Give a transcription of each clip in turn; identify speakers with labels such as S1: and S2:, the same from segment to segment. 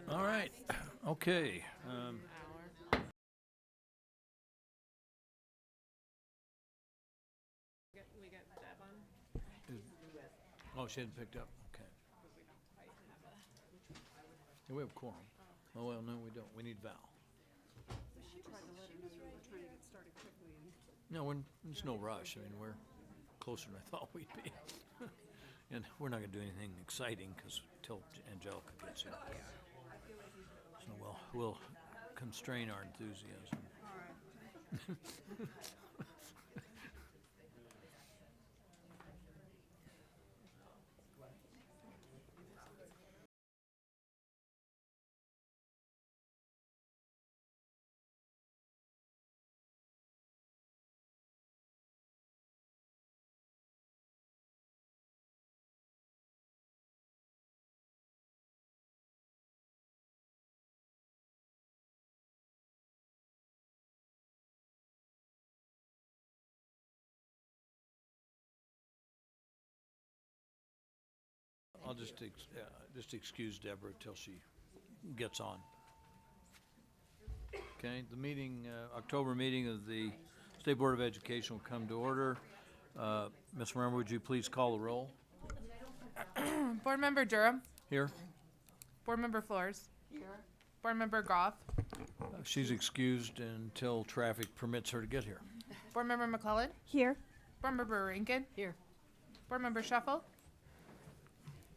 S1: in the
S2: All right, okay.
S1: hour. We got Deb on.
S2: Oh, she hadn't picked up, okay. Yeah, we have quorum. Oh, well, no, we don't. We need Val.
S3: She tried to let her know we were trying to get started quickly and
S2: No, there's no rush. I mean, we're closer than I thought we'd be. And we're not gonna do anything exciting, because till Angelica gets here. So we'll constrain our enthusiasm. I'll just excuse Deborah till she gets on. Okay, the meeting, October meeting of the State Board of Education will come to order. Ms. Remember, would you please call the roll?
S4: Board Member Durham.
S2: Here?
S4: Board Member Flores. Here. Board Member Goff.
S2: She's excused until traffic permits her to get here.
S4: Board Member McClellan.
S3: here.
S4: Board Member Rankin.
S1: Here.
S4: Board Member Shuffle.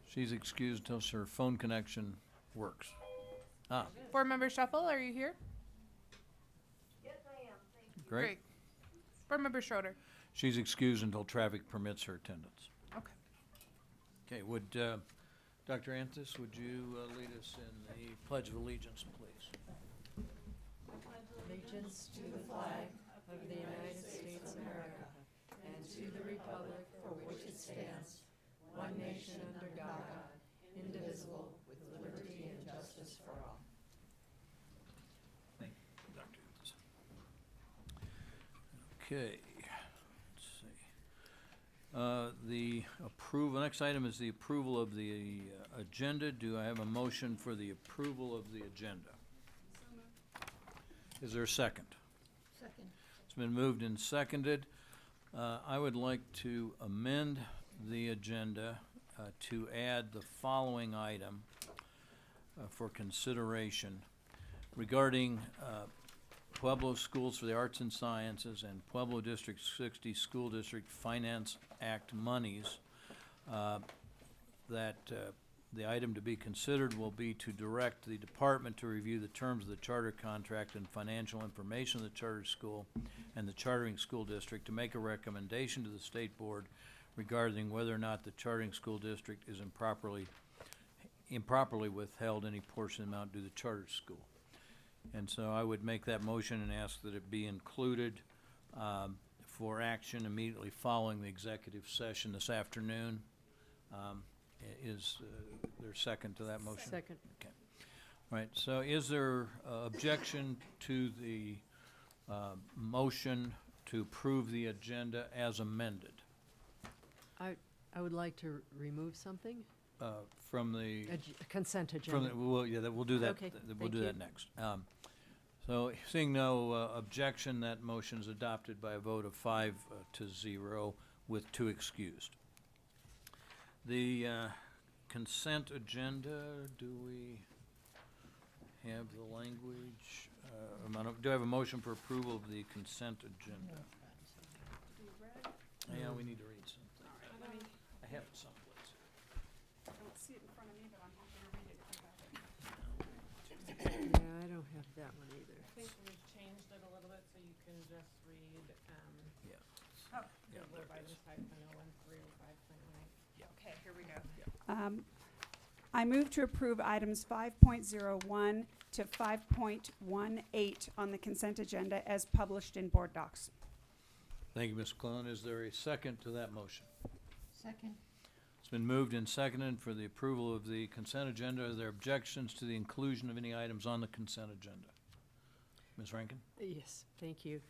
S2: She's excused until her phone connection works. Ah,
S4: Board Member Shuffle, are you here?
S2: great.
S4: Board Member Schroeder.
S2: She's excused until traffic permits her attendance.
S4: Okay.
S2: Okay, would, Dr. Anthus, would you lead us in the Pledge of Allegiance, please?
S5: Allegiance to the flag of the United States of America and to the republic for which it stands, one nation under God, indivisible, with liberty and justice for all.
S2: Thank you, Dr. Anthus. Okay, let's see. The approval, next item is the approval of the agenda. Do I have a motion for the approval of the agenda? Is there a second?
S5: Second.
S2: It's been moved and seconded. I would like to amend the agenda to add the following item for consideration regarding Pueblo Schools for the Arts and Sciences and Pueblo District 60 School District Finance Act monies. That the item to be considered will be to direct the department to review the terms of the charter contract and financial information of the charter school and the chartering school district to make a recommendation to the state board regarding whether or not the chartering school district is improperly withheld any portion of the amount due to the charter school. And so I would make that motion and ask that it be included for action immediately following the executive session this afternoon. Is there a second to that motion?
S5: Second.
S2: Okay. All right, so is there objection to the motion to approve the agenda as amended
S5: I would like to remove something.
S2: from the?
S5: Consent
S2: From
S5: agenda.
S2: the, well, yeah, we'll do that.
S5: Okay,
S2: We'll
S5: thank
S2: do
S5: you.
S2: that next. So seeing no objection, that motion is adopted by a vote of 5-0 with 2 excused. The consent agenda, do we have the language? Do I have a motion for approval of the consent agenda? Yeah, we need to read something. I have it someplace.
S3: I don't see it in front of me, but I'm happy to read it if you have it.
S5: Yeah, I don't have that one either.
S1: I think we've changed it a little bit so you can just read,
S2: Yeah.
S3: Oh,
S2: Yeah,
S1: the
S2: there it
S1: revised
S2: is.
S1: 5.01 through 5.08.
S3: okay, here we go.
S2: Yeah.
S3: I move to approve items 5.01 to 5.18 on the consent agenda as published in board docs.
S2: Thank you, Ms. McClellan. Is there a second to that motion?
S5: Second.
S2: It's been moved and seconded for the approval of the consent agenda. Are there objections to the inclusion of any items on the consent agenda? Ms. Rankin?
S5: Yes, thank you.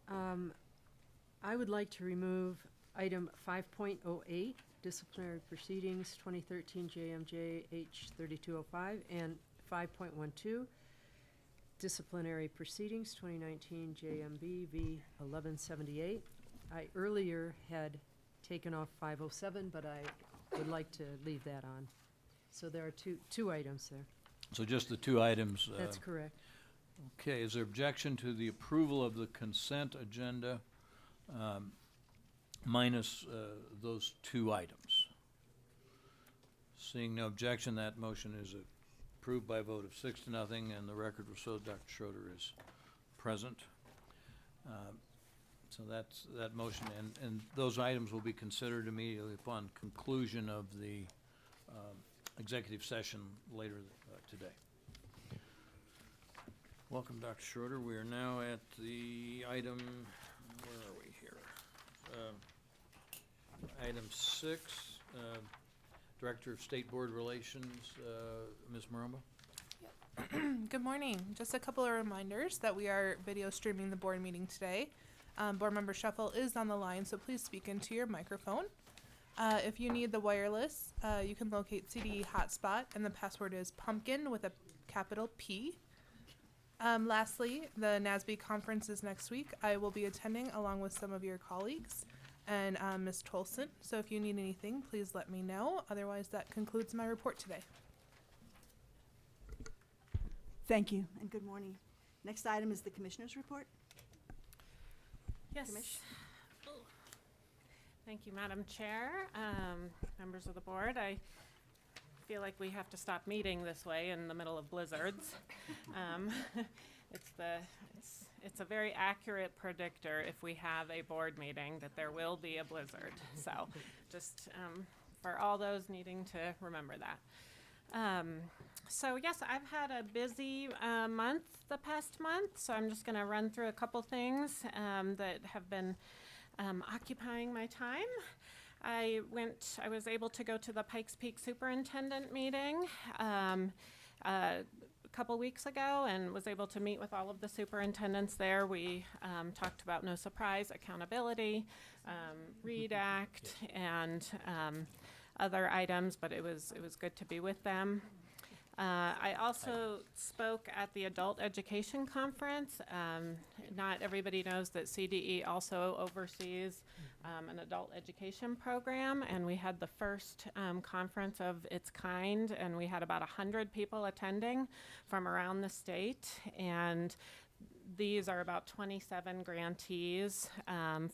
S5: I would like to remove item 5.08, disciplinary proceedings, 2013 JMJ H 3205, and 5.12, disciplinary proceedings, 2019 JMB v. 1178. I earlier had taken off 507, but I would like to leave that on. So there are two items there.
S2: So just the two items.
S5: That's correct.
S2: Okay, is there objection to the approval of the consent agenda minus those two items? Seeing no objection, that motion is approved by a vote of 6-0, and the record will show Dr. Schroeder is present. So that's that motion, and those items will be considered immediately upon conclusion of the executive session later today. Welcome, Dr. Schroeder. We are now at the item, where are we here? Item 6, Director of State Board Relations, Ms. Marumba.
S4: Good morning. Just a couple of reminders that we are video streaming the board meeting today. Board Member Shuffle is on the line, so please speak into your microphone. If you need the wireless, you can locate CDE Hotspot, and the password is pumpkin with a capital P. Lastly, the NASB conference is next week. I will be attending along with some of your colleagues and Ms. Tolson. So if you need anything, please let me know. Otherwise, that concludes my report today.
S6: Thank you, and good morning. Next item is the Commissioner's report.
S1: Yes.
S6: Commish?
S1: Thank you, Madam Chair, members of the board. I feel like we have to stop meeting this way in the middle of blizzards. It's a very accurate predictor if we have a board meeting that there will be a blizzard. So just for all those needing to remember that. So yes, I've had a busy month the past month, so I'm just gonna run through a couple things that have been occupying my time. I was able to go to the Pikes Peak Superintendent meeting a couple weeks ago and was able to meet with all of the superintendents there. We talked about No Surprise, accountability, READ Act, and other items, but it was good to be with them. I also spoke at the Adult Education Conference. Not everybody knows that CDE also oversees an adult education program, and we had the first conference of its kind, and we had about 100 people attending from around the state, and these are about 27 grantees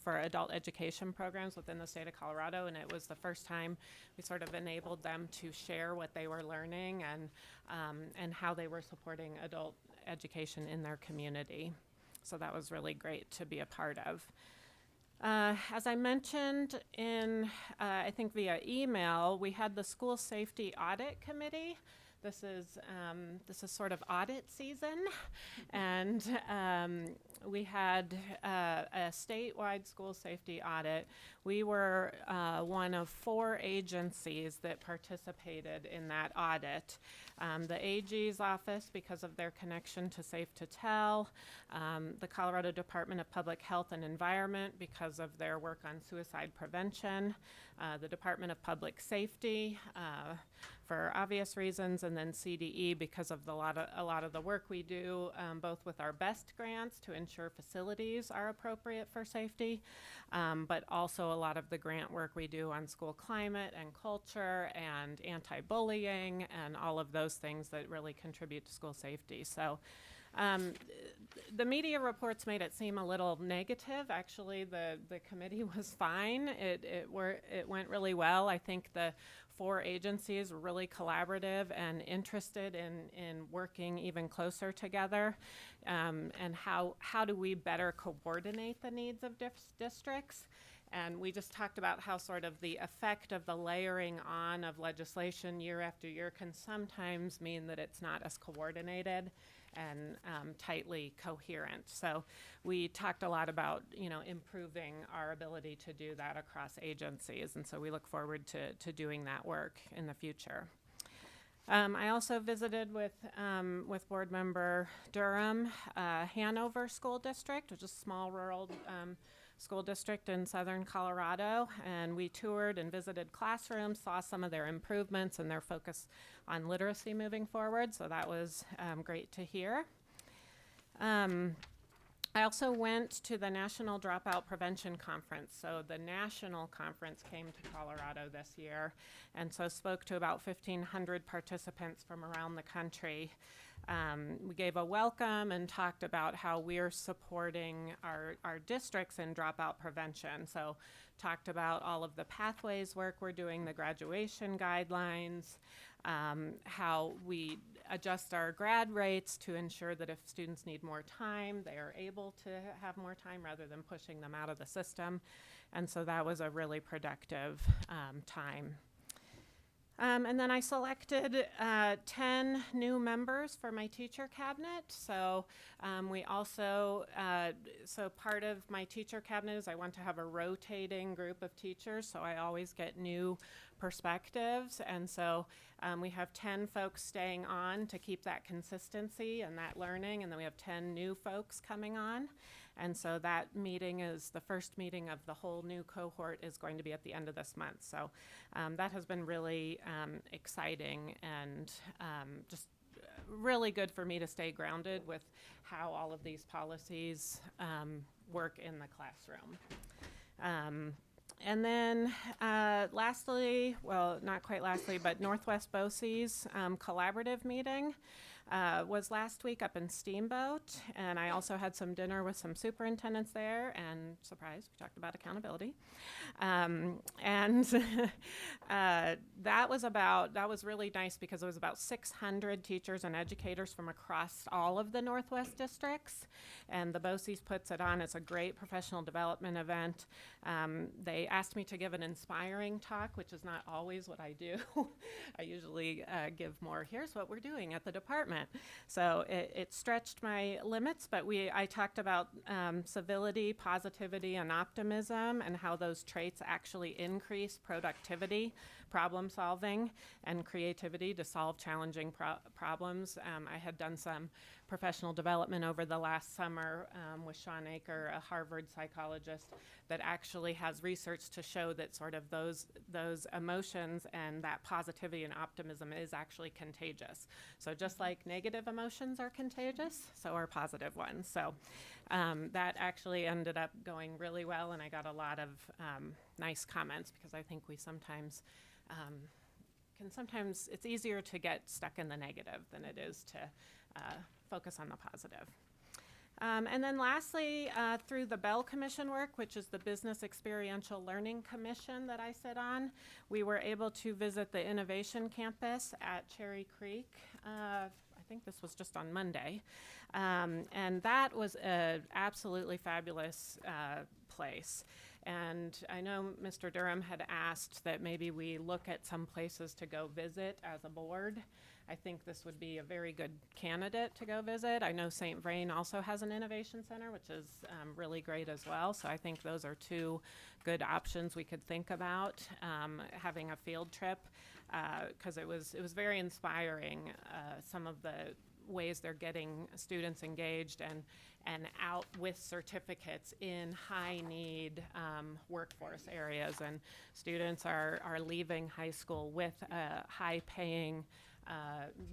S1: for adult education programs within the state of Colorado, and it was the first time we sort of enabled them to share what they were learning and how they were supporting adult education in their community. So that was really great to be a part of. As I mentioned in, I think via email, we had the School Safety Audit Committee. This is sort of audit season, and we had a statewide school safety audit. We were one of 4 agencies that participated in that audit. The AG's office, because of their connection to Safe to Tell, the Colorado Department of Public Health and Environment, because of their work on suicide prevention, the Department of Public Safety, for obvious reasons, and then CDE because of a lot of the work we do, both with our BEST grants to ensure facilities are appropriate for safety, but also a lot of the grant work we do on school climate and culture and anti-bullying and all of those things that really contribute to school safety. So the media reports made it seem a little negative. Actually, the committee was fine. It went really well. I think the 4 agencies were really collaborative and interested in working even closer together, and how do we better coordinate the needs of districts. And we just talked about how sort of the effect of the layering on of legislation year after year can sometimes mean that it's not as coordinated and tightly coherent. So we talked a lot about, improving our ability to do that across agencies, and so we look forward to doing that work in the future. I also visited with Board Member Durham, Hanover School District, which is a small rural school district in southern Colorado, and we toured and visited classrooms, saw some of their improvements and their focus on literacy moving forward, so that was great to hear. I also went to the National Dropout Prevention Conference. So the national conference came to Colorado this year, and so spoke to about 1,500 participants from around the country. We gave a welcome and talked about how we're supporting our districts in dropout prevention. So talked about all of the pathways work we're doing, the graduation guidelines, how we adjust our grad rates to ensure that if students need more time, they are able to have more time rather than pushing them out of the system. And so that was a really productive time. And then I selected 10 new members for my teacher cabinet. So we also, so part of my teacher cabinet is I want to have a rotating group of teachers, so I always get new perspectives. And so we have 10 folks staying on to keep that consistency and that learning, and then we have 10 new folks coming on. And so that meeting is the first meeting of the whole new cohort is going to be at the end of this month. So that has been really exciting and just really good for me to stay grounded with how all of these policies work in the classroom. And then lastly, well, not quite lastly, but Northwest BOCES collaborative meeting was last week up in Steamboat, and I also had some dinner with some superintendents there, and surprise, we talked about accountability. And that was really nice because it was about 600 teachers and educators from across all of the Northwest districts, and the BOCES puts it on. It's a great professional development event. They asked me to give an inspiring talk, which is not always what I do. I usually give more, here's what we're doing at the department. So it stretched my limits, but I talked about civility, positivity, and optimism, and how those traits actually increase productivity, problem solving, and creativity to solve challenging problems. I had done some professional development over the last summer with Sean Aker, a Harvard psychologist, that actually has research to show that sort of those emotions and that positivity and optimism is actually contagious. So just like negative emotions are contagious, so are positive ones. So that actually ended up going really well, and I got a lot of nice comments because I think we sometimes it's easier to get stuck in the negative than it is to focus on the positive. And then lastly, through the Bell Commission work, which is the Business Experiential Learning Commission that I sit on, we were able to visit the Innovation Campus at Cherry Creek. I think this was just on Monday. And that was an absolutely fabulous place. And I know Mr. Durham had asked that maybe we look at some places to go visit as a board. I think this would be a very good candidate to go visit. I know St. Vrain also has an innovation center, which is really great as well. So I think those are two good options we could think about having a field trip, because it was very inspiring, some of the ways they're getting students engaged and out with certificates in high need workforce areas, and students are leaving high school with a high paying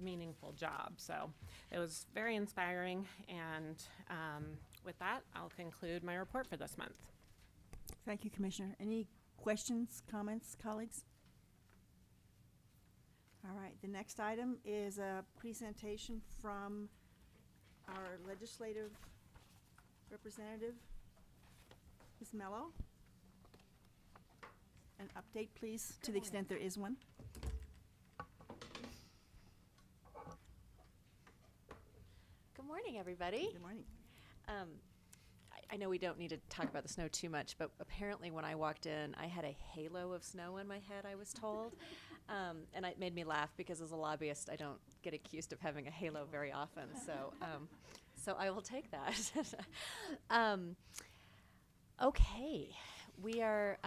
S1: meaningful job. So it was very inspiring, and with that I'll conclude my report for this month.
S6: Thank you, Commissioner. Any questions, comments, colleagues? All right, the next item is a presentation from our legislative representative, Ms. Mello. An update, please, to the extent there is one.
S7: Good morning, everybody.
S6: Good morning.
S7: I know we don't need to talk about the snow too much, but apparently when I walked in, I had a halo of snow on my head, I was told. And it made me laugh because as a lobbyist, I don't get accused of having a halo very often. So I will take that. Okay, we are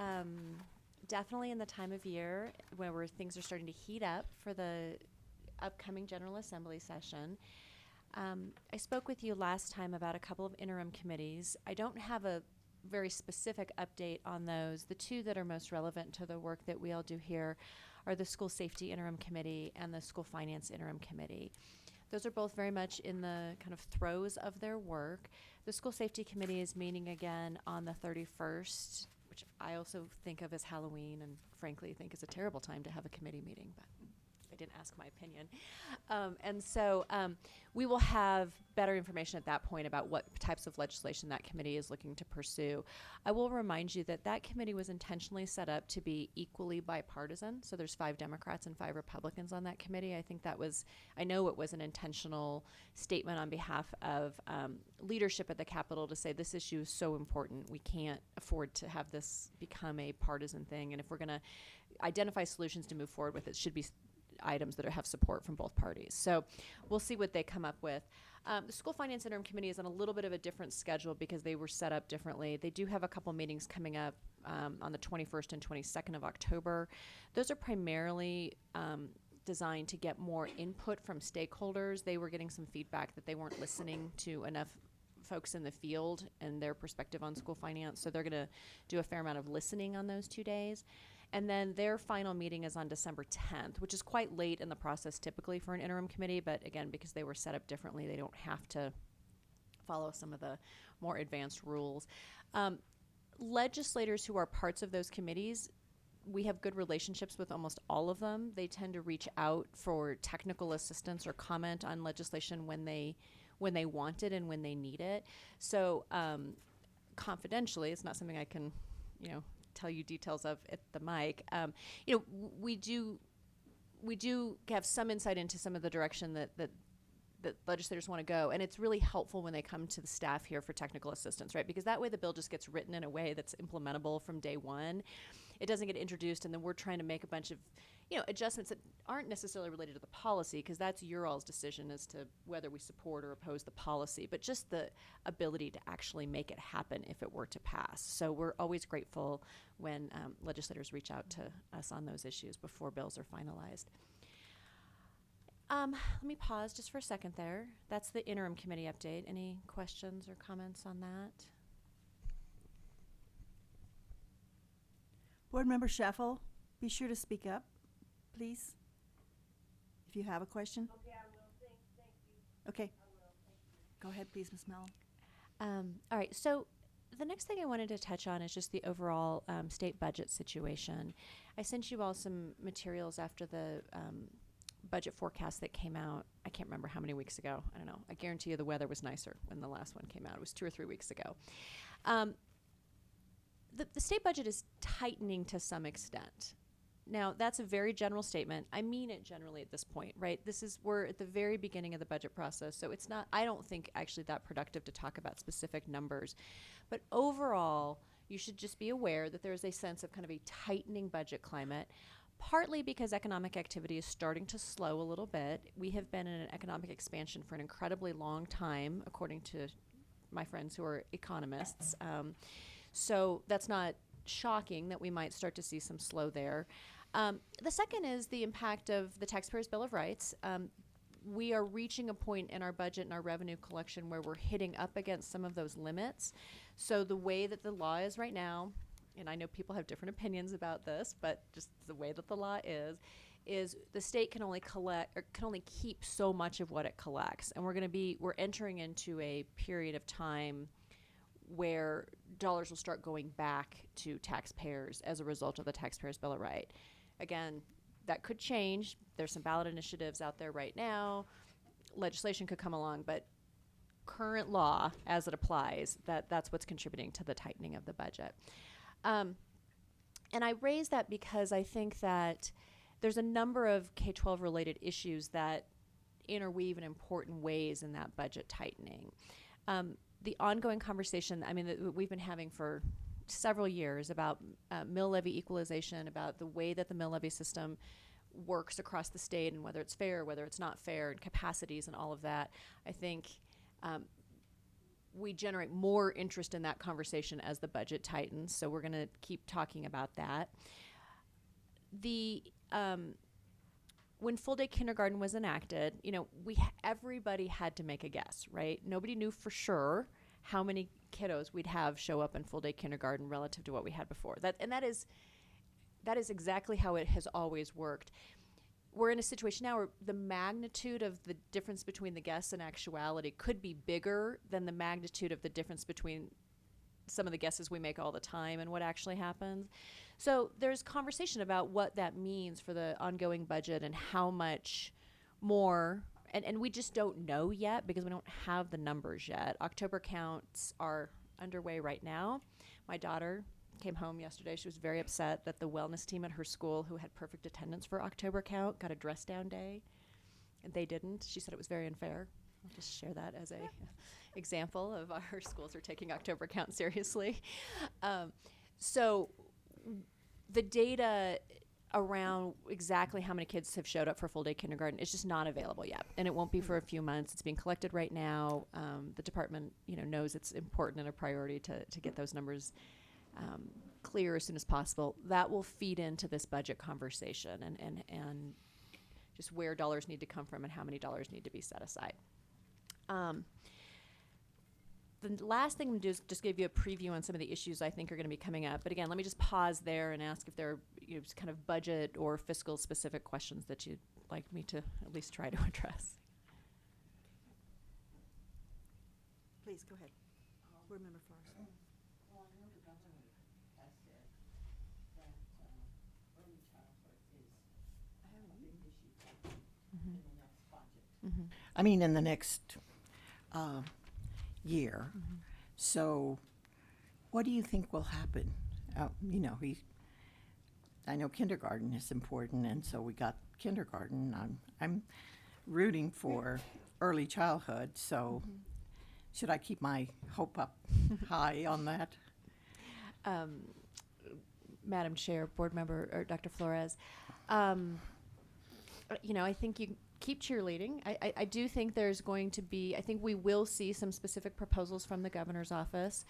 S7: definitely in the time of year where things are starting to heat up for the upcoming General Assembly session. I spoke with you last time about a couple of interim committees. I don't have a very specific update on those. The two that are most relevant to the work that we all do here are the School Safety Interim Committee and the School Finance Interim Committee. Those are both very much in the kind of throes of their work. The School Safety Committee is meeting again on the 31st, which I also think of as Halloween, and frankly think is a terrible time to have a committee meeting, but I didn't ask my opinion. And so we will have better information at that point about what types of legislation that committee is looking to pursue. I will remind you that that committee was intentionally set up to be equally bipartisan. So there's 5 Democrats and 5 Republicans on that committee. I think that was, I know it was an intentional statement on behalf of leadership at the Capitol to say this issue is so important. We can't afford to have this become a partisan thing. And if we're going to identify solutions to move forward with, it should be items that have support from both parties. So we'll see what they come up with. The School Finance Interim Committee is on a little bit of a different schedule because they were set up differently. They do have a couple meetings coming up on the 21st and 22nd of October. Those are primarily designed to get more input from stakeholders. They were getting some feedback that they weren't listening to enough folks in the field and their perspective on school finance. So they're going to do a fair amount of listening on those 2 days. And then their final meeting is on December 10th, which is quite late in the process typically for an interim committee. But again, because they were set up differently, they don't have to follow some of the more advanced rules. Legislators who are parts of those committees, we have good relationships with almost all of them. They tend to reach out for technical assistance or comment on legislation when they want it and when they need it. So confidentially, it's not something I can, tell you details of at the mic. We do have some insight into some of the direction that legislators want to go, and it's really helpful when they come to the staff here for technical assistance, right? Because that way the bill just gets written in a way that's implementable from day one. It doesn't get introduced, and then we're trying to make a bunch of adjustments that aren't necessarily related to the policy, because that's your all's decision as to whether we support or oppose the policy, but just the ability to actually make it happen if it were to pass. So we're always grateful when legislators reach out to us on those issues before bills are finalized. Let me pause just for a second there. That's the interim committee update. Any questions or comments on that?
S6: Board Member Sheffel, be sure to speak up, please, if you have a question. Okay, I will. Thank you. Okay. I will. Thank you. Go ahead, please, Ms. Mellon.
S7: All right, so the next thing I wanted to touch on is just the overall state budget situation. I sent you all some materials after the budget forecast that came out. I can't remember how many weeks ago. I don't know. I guarantee you the weather was nicer when the last one came out. It was 2 or 3 weeks ago. The state budget is tightening to some extent. Now, that's a very general statement. I mean it generally at this point, right? We're at the very beginning of the budget process, so it's not, I don't think, actually that productive to talk about specific numbers. But overall, you should just be aware that there's a sense of kind of a tightening budget climate, partly because economic activity is starting to slow a little bit. We have been in an economic expansion for an incredibly long time, according to my friends who are economists. So that's not shocking that we might start to see some slow there. The second is the impact of the Taxpayers' Bill of Rights. We are reaching a point in our budget and our revenue collection where we're hitting up against some of those limits. So the way that the law is right now, and I know people have different opinions about this, but just the way that the law is the state can only collect or can only keep so much of what it collects. And we're entering into a period of time where dollars will start going back to taxpayers as a result of the Taxpayers' Bill of Rights. Again, that could change. There's some ballot initiatives out there right now. Legislation could come along, but current law, as it applies, that's what's contributing to the tightening of the budget. And I raise that because I think that there's a number of K-12 related issues that interweave in important ways in that budget tightening. The ongoing conversation, that we've been having for several years about mill levy equalization, about the way that the mill levy system works across the state and whether it's fair, whether it's not fair, and capacities and all of that. I think we generate more interest in that conversation as the budget tightens, so we're going to keep talking about that. When full-day kindergarten was enacted, everybody had to make a guess, right? Nobody knew for sure how many kiddos we'd have show up in full day kindergarten relative to what we had before. That is exactly how it has always worked. We're in a situation now where the magnitude of the difference between the guests and actuality could be bigger than the magnitude of the difference between some of the guesses we make all the time and what actually happens. So there's conversation about what that means for the ongoing budget and how much more, and we just don't know yet because we don't have the numbers yet. October counts are underway right now. My daughter came home yesterday. She was very upset that the wellness team at her school, who had perfect attendance for October count, got a dress down day, and they didn't. She said it was very unfair. I'll just share that as a example of our schools are taking October count seriously. So the data around exactly how many kids have showed up for full day kindergarten is just not available yet, and it won't be for a few months. It's being collected right now. The department, knows it's important and a priority to get those numbers clear as soon as possible. That will feed into this budget conversation and just where dollars need to come from and how many dollars need to be set aside. The last thing I'm going to do is just give you a preview on some of the issues I think are going to be coming up. But again, let me just pause there and ask if there are just kind of budget or fiscal specific questions that you'd like me to at least try to address.
S6: Please, go ahead. Board Member Flores.
S8: Well, I know the governor has said that early childhood is a big issue in the next budget. I mean, in the next year. So what do you think will happen? I know kindergarten is important, and so we got kindergarten. I'm rooting for early childhood, so should I keep my hope up high on that?
S7: Madam Chair, Board Member, or Dr. Flores, I think you keep cheerleading. I do think there's going to be, I think we will see some specific proposals from the governor's office.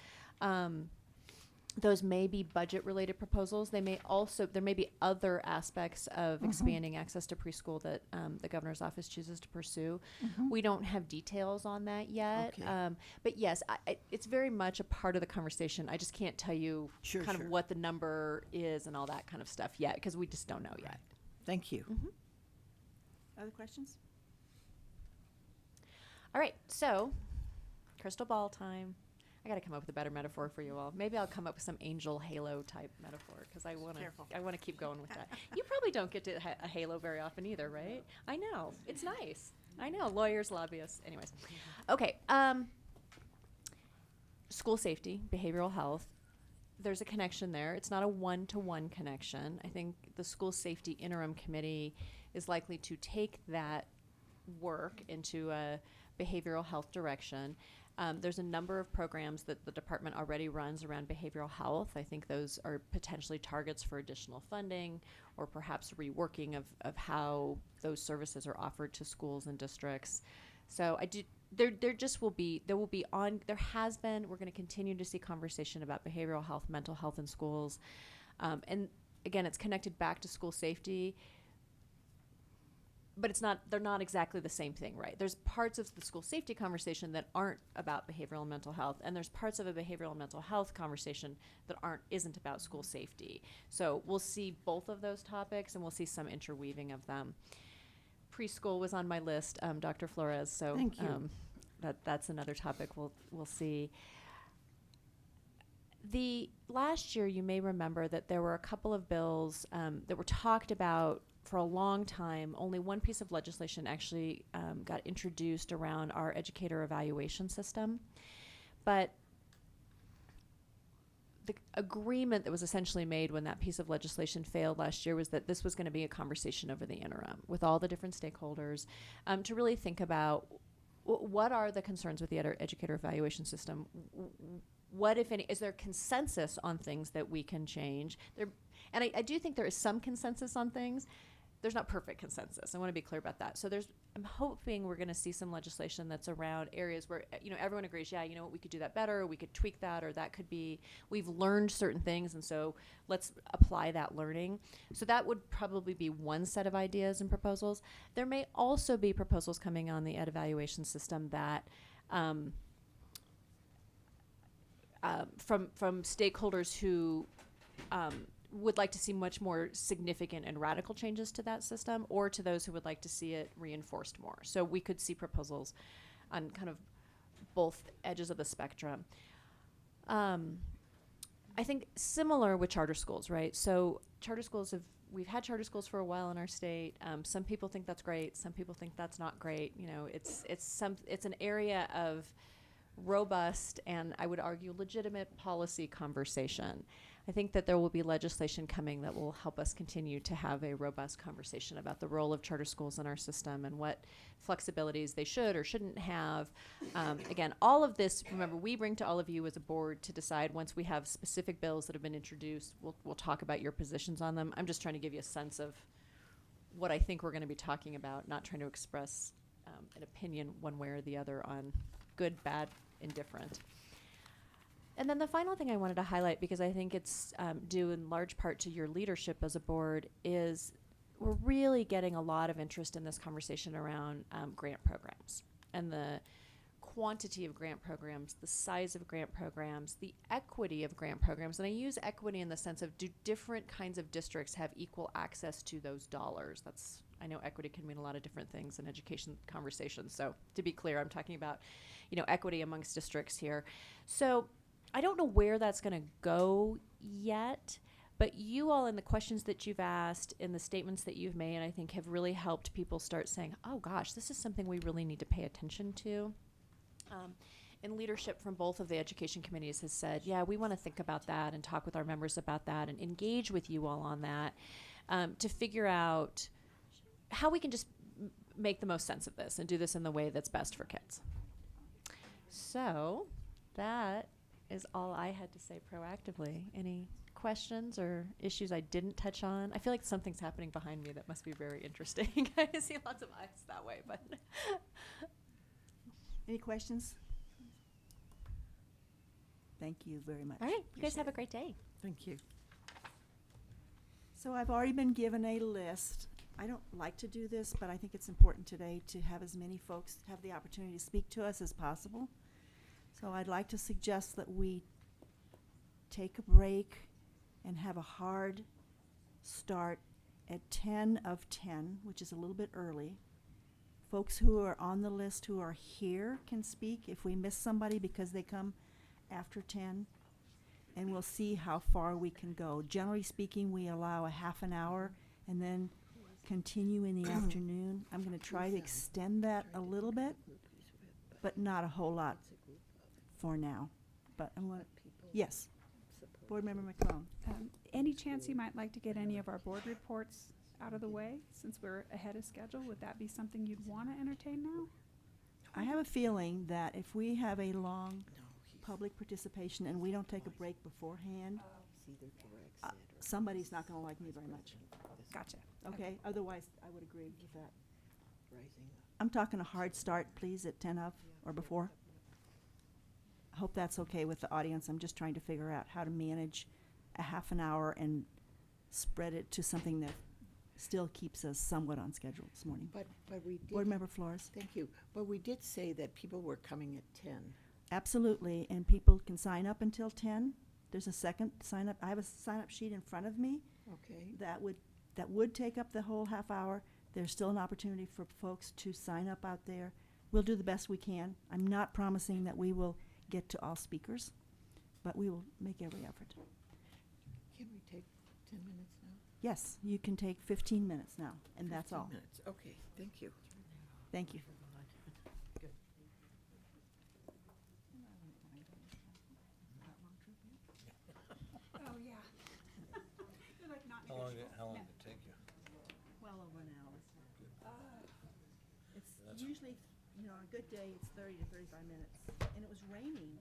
S7: Those may be budget-related proposals. There may be other aspects of expanding access to preschool that the governor's office chooses to pursue. We don't have details on that yet.
S6: Okay.
S7: But yes, it's very much a part of the conversation. I just can't tell you
S6: Sure.
S7: of what the number is and all that kind of stuff yet, because we just don't know yet.
S6: Thank you. Other questions?
S7: All right, so crystal ball time. I got to come up with a better metaphor for you all. Maybe I'll come up with some angel halo type metaphor because I want to keep going with that. You probably don't get to a halo very often either, right? I know. It's nice. I know. Lawyers, lobbyists. Anyways. Okay. School safety, behavioral health. There's a connection there. It's not a one-to-one connection. I think the school safety interim committee is likely to take that work into a behavioral health direction. There's a number of programs that the department already runs around behavioral health. I think those are potentially targets for additional funding or perhaps reworking of how those services are offered to schools and districts. So there has been, we're going to continue to see conversation about behavioral health, mental health in schools. And again, it's connected back to school safety. But they're not exactly the same thing, right? There's parts of the school safety conversation that aren't about behavioral and mental health, and there's parts of a behavioral and mental health conversation that isn't about school safety. So we'll see both of those topics, and we'll see some interweaving of them. Preschool was on my list, Dr. Flores, so
S6: Thank you.
S7: That's another topic we'll see. The last year, you may remember that there were a couple of bills that were talked about for a long time. Only one piece of legislation actually got introduced around our educator evaluation system. But the agreement that was essentially made when that piece of legislation failed last year was that this was going to be a conversation over the interim with all the different stakeholders to really think about what are the concerns with the educator evaluation system. What, if any, is there consensus on things that we can change? And I do think there is some consensus on things. There's not perfect consensus. I want to be clear about that. So I'm hoping we're going to see some legislation that's around areas where, everyone agrees, we could do that better, we could tweak that, or that could be, we've learned certain things, and so let's apply that learning. So that would probably be one set of ideas and proposals. There may also be proposals coming on the ed evaluation system that from stakeholders who would like to see much more significant and radical changes to that system, or to those who would like to see it reinforced more. So we could see proposals on kind of both edges of the spectrum. I think similar with charter schools, right? So we've had charter schools for a while in our state. Some people think that's great. Some people think that's not great. You know, it's an area of robust and, I would argue, legitimate policy conversation. I think that there will be legislation coming that will help us continue to have a robust conversation about the role of charter schools in our system and what flexibilities they should or shouldn't have. Again, all of this, remember, we bring to all of you as a board to decide. Once we have specific bills that have been introduced, we'll talk about your positions on them. I'm just trying to give you a sense of what I think we're going to be talking about, not trying to express an opinion one way or the other on good, bad, indifferent. And then the final thing I wanted to highlight, because I think it's due in large part to your leadership as a board, is we're really getting a lot of interest in this conversation around grant programs and the quantity of grant programs, the size of grant programs, the equity of grant programs. And I use equity in the sense of, do different kinds of districts have equal access to those dollars? I know equity can mean a lot of different things in education conversations. So to be clear, I'm talking about, equity amongst districts here. So I don't know where that's going to go yet, but you all, in the questions that you've asked, in the statements that you've made, I think have really helped people start saying, oh gosh, this is something we really need to pay attention to. And leadership from both of the education committees has said, yeah, we want to think about that and talk with our members about that and engage with you all on that, to figure out how we can just make the most sense of this and do this in the way that's best for kids. So that is all I had to say proactively. Any questions or issues I didn't touch on? I feel like something's happening behind me that must be very interesting. I see lots of eyes that way, but.
S6: Any questions? Thank you very much.
S7: All right, you guys have a great day.
S8: Thank you.
S6: So I've already been given a list. I don't like to do this, but I think it's important today to have as many folks have the opportunity to speak to us as possible. So I'd like to suggest that we take a break and have a hard start at 10 of 10, which is a little bit early. Folks who are on the list who are here can speak if we miss somebody because they come after 10, and we'll see how far we can go. Generally speaking, we allow a half an hour and then continue in the afternoon. I'm going to try to extend that a little bit, but not a whole lot for now. But I'm going to, yes, Board Member McClone.
S3: Any chance you might like to get any of our board reports out of the way since we're ahead of schedule? Would that be something you'd want to entertain now?
S6: I have a feeling that if we have a long public participation and we don't take a break beforehand, somebody's not going to like me very much.
S3: Gotcha.
S6: Okay? Otherwise, I would agree with that. I'm talking a hard start, please, at 10 of or before. I hope that's okay with the audience. I'm just trying to figure out how to manage a half an hour and spread it to something that still keeps us somewhat on schedule this morning.
S8: But we did.
S6: Board Member Flores.
S8: Thank you. But we did say that people were coming at 10.
S6: Absolutely, and people can sign up until 10. There's a second sign up. I have a sign up sheet in front of me
S8: Okay.
S6: that would take up the whole half hour. There's still an opportunity for folks to sign up out there. We'll do the best we can. I'm not promising that we will get to all speakers, but we will make every effort.
S8: Can we take 10 minutes now?
S6: Yes, you can take 15 minutes now, and that's
S8: 15
S6: all.
S8: minutes. Okay, thank you.
S6: Thank you.
S3: Oh, yeah.
S2: How long did it take you?
S6: Well over an hour. It's usually, on a good day, it's 30 to 35 minutes. And it was raining.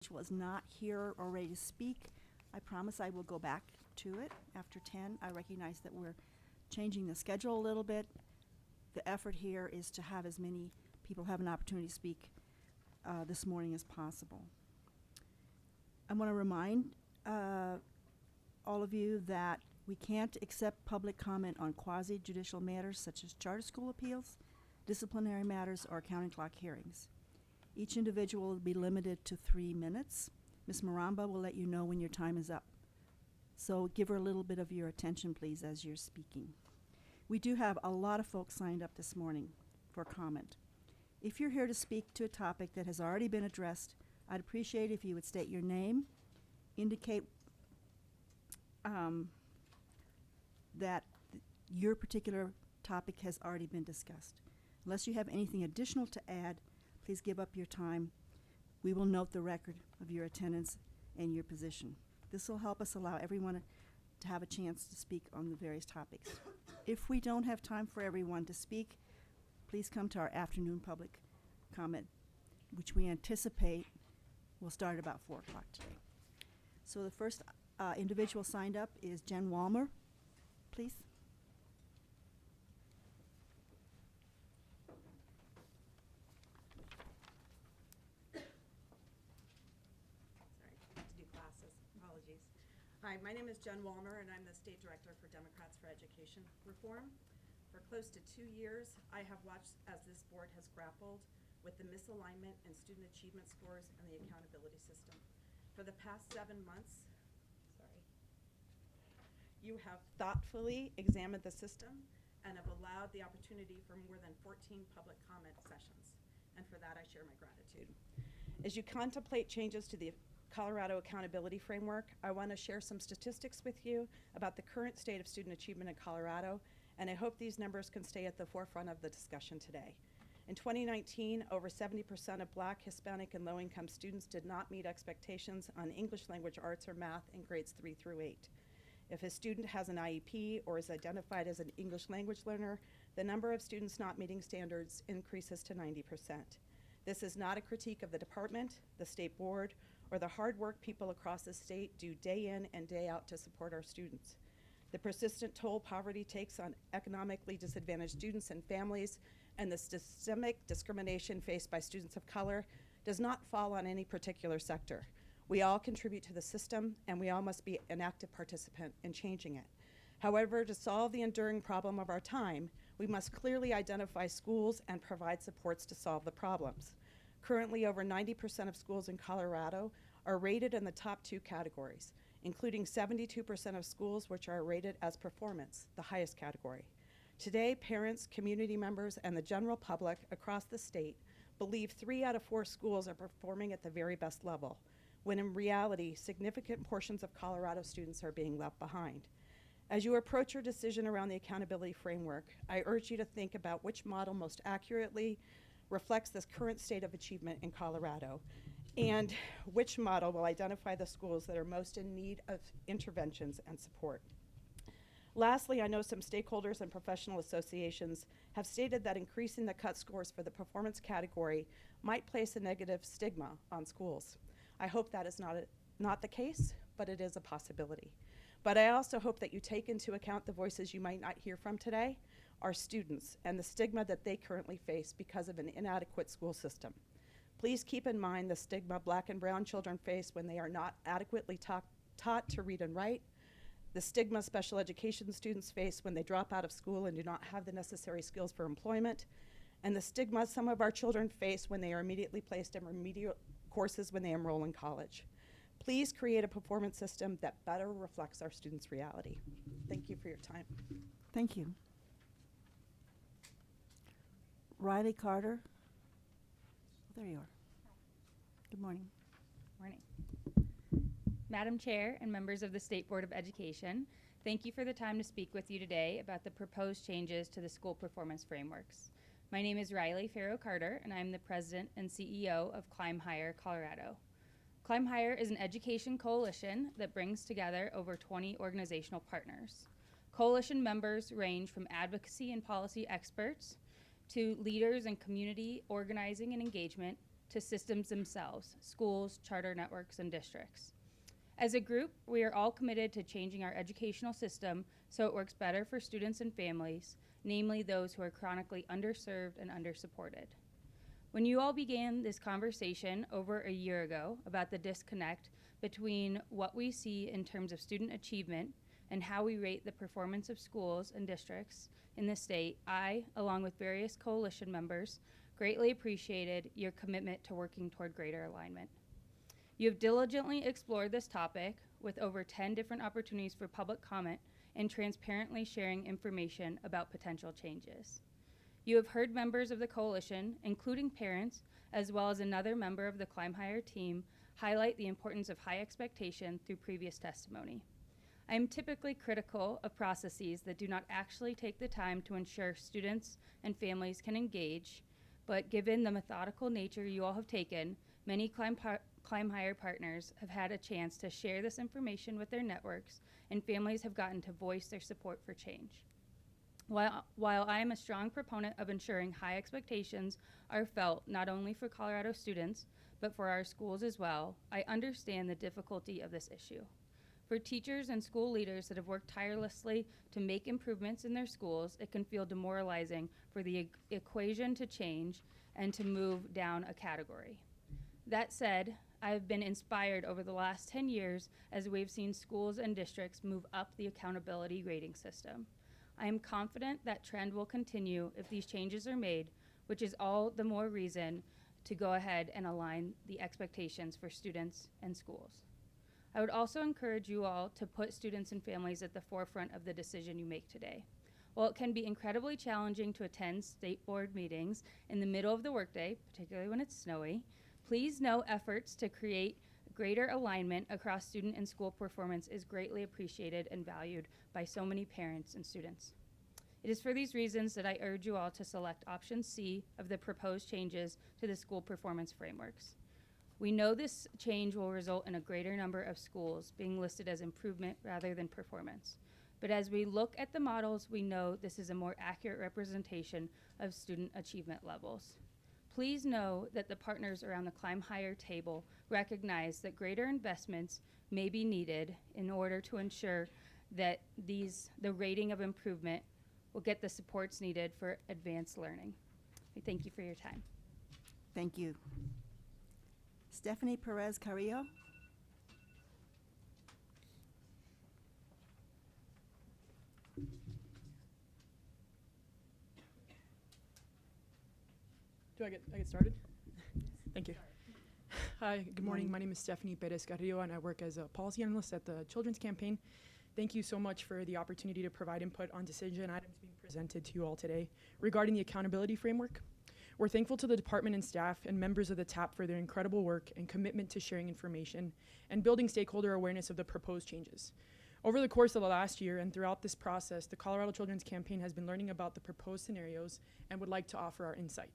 S6: individual is not here or ready to speak, I promise I will go back to it after 10. I recognize that we're changing the schedule a little bit. The effort here is to have as many people have an opportunity to speak this morning as possible. I want to remind all of you that we can't accept public comment on quasi-judicial matters such as charter school appeals, disciplinary matters, or county clock hearings. Each individual will be limited to 3 minutes. Ms. Maramba will let you know when your time is up. So give her a little bit of your attention, please, as you're speaking. We do have a lot of folks signed up this morning for comment. If you're here to speak to a topic that has already been addressed, I'd appreciate if you would state your name, indicate that your particular topic has already been discussed. Unless you have anything additional to add, please give up your time. We will note the record of your attendance and your position. This will help us allow everyone to have a chance to speak on the various topics. If we don't have time for everyone to speak, please come to our afternoon public comment, which we anticipate will start about 4 o'clock today. So the first individual signed up is Jen Walmer, please.
S9: To do classes. Apologies. Hi, my name is Jen Walmer, and I'm the State Director for Democrats for Education Reform. For close to 2 years, I have watched as this board has grappled with the misalignment in student achievement scores and the accountability system. For the past 7 months, you have thoughtfully examined the system and have allowed the opportunity for more than 14 public comment sessions. And for that, I share my gratitude. As you contemplate changes to the Colorado Accountability Framework, I want to share some statistics with you about the current state of student achievement in Colorado, and I hope these numbers can stay at the forefront of the discussion today. In 2019, over 70% of Black, Hispanic, and low-income students did not meet expectations on English language arts or math in grades 3 through 8. If a student has an IEP or is identified as an English language learner, the number of students not meeting standards increases to 90%. This is not a critique of the department, the state board, or the hard work people across the state do day in and day out to support our students. The persistent toll poverty takes on economically disadvantaged students and families, and the systemic discrimination faced by students of color does not fall on any particular sector. We all contribute to the system, and we all must be an active participant in changing it. However, to solve the enduring problem of our time, we must clearly identify schools and provide supports to solve the problems. Currently, over 90% of schools in Colorado are rated in the top 2 categories, including 72% of schools which are rated as performance, the highest category. Today, parents, community members, and the general public across the state believe 3 out of 4 schools are performing at the very best level, when in reality, significant portions of Colorado students are being left behind. As you approach your decision around the accountability framework, I urge you to think about which model most accurately reflects this current state of achievement in Colorado, and which model will identify the schools that are most in need of interventions and support. Lastly, I know some stakeholders and professional associations have stated that increasing the cut scores for the performance category might place a negative stigma on schools. I hope that is not the case, but it is a possibility. But I also hope that you take into account the voices you might not hear from today, our students, and the stigma that they currently face because of an inadequate school system. Please keep in mind the stigma Black and brown children face when they are not adequately taught to read and write, the stigma special education students face when they drop out of school and do not have the necessary skills for employment, and the stigma some of our children face when they are immediately placed in remedial courses when they enroll in college. Please create a performance system that better reflects our students' reality. Thank you for your time.
S6: Thank you. Riley Carter. There you are. Good morning.
S10: Morning. Madam Chair and members of the State Board of Education, thank you for the time to speak with you today about the proposed changes to the school performance frameworks. My name is Riley Farrow Carter, and I'm the president and CEO of Climb Higher Colorado. Climb Higher is an education coalition that brings together over 20 organizational partners. Coalition members range from advocacy and policy experts to leaders in community organizing and engagement, to systems themselves, schools, charter networks, and districts. As a group, we are all committed to changing our educational system so it works better for students and families, namely those who are chronically underserved and undersupported. When you all began this conversation over a year ago about the disconnect between what we see in terms of student achievement and how we rate the performance of schools and districts in the state, I, along with various coalition members, greatly appreciated your commitment to working toward greater alignment. You have diligently explored this topic with over 10 different opportunities for public comment and transparently sharing information about potential changes. You have heard members of the coalition, including parents, as well as another member of the Climb Higher team, highlight the importance of high expectation through previous testimony. I am typically critical of processes that do not actually take the time to ensure students and families can engage, but given the methodical nature you all have taken, many Climb Higher partners have had a chance to share this information with their networks, and families have gotten to voice their support for change. While I am a strong proponent of ensuring high expectations are felt not only for Colorado students, but for our schools as well, I understand the difficulty of this issue. For teachers and school leaders that have worked tirelessly to make improvements in their schools, it can feel demoralizing for the equation to change and to move down a category. That said, I have been inspired over the last 10 years as we've seen schools and districts move up the accountability rating system. I am confident that trend will continue if these changes are made, which is all the more reason to go ahead and align the expectations for students and schools. I would also encourage you all to put students and families at the forefront of the decision you make today. While it can be incredibly challenging to attend state board meetings in the middle of the workday, particularly when it's snowy, please know efforts to create greater alignment across student and school performance is greatly appreciated and valued by so many parents and students. It is for these reasons that I urge you all to select option C of the proposed changes to the school performance frameworks. We know this change will result in a greater number of schools being listed as improvement rather than performance. But as we look at the models, we know this is a more accurate representation of student achievement levels. Please know that the partners around the Climb Higher table recognize that greater investments may be needed in order to ensure that the rating of improvement will get the supports needed for advanced learning. I thank you for your time.
S6: Thank you. Stephanie Perez Carrillo.
S11: Do I get started? Thank you. Hi, good morning. My name is Stephanie Perez Carrillo, and I work as a policy analyst at the Children's Campaign. Thank you so much for the opportunity to provide input on decision items being presented to you all today regarding the accountability framework. We're thankful to the department and staff and members of the TAP for their incredible work and commitment to sharing information and building stakeholder awareness of the proposed changes. Over the course of the last year and throughout this process, the Colorado Children's Campaign has been learning about the proposed scenarios and would like to offer our insight.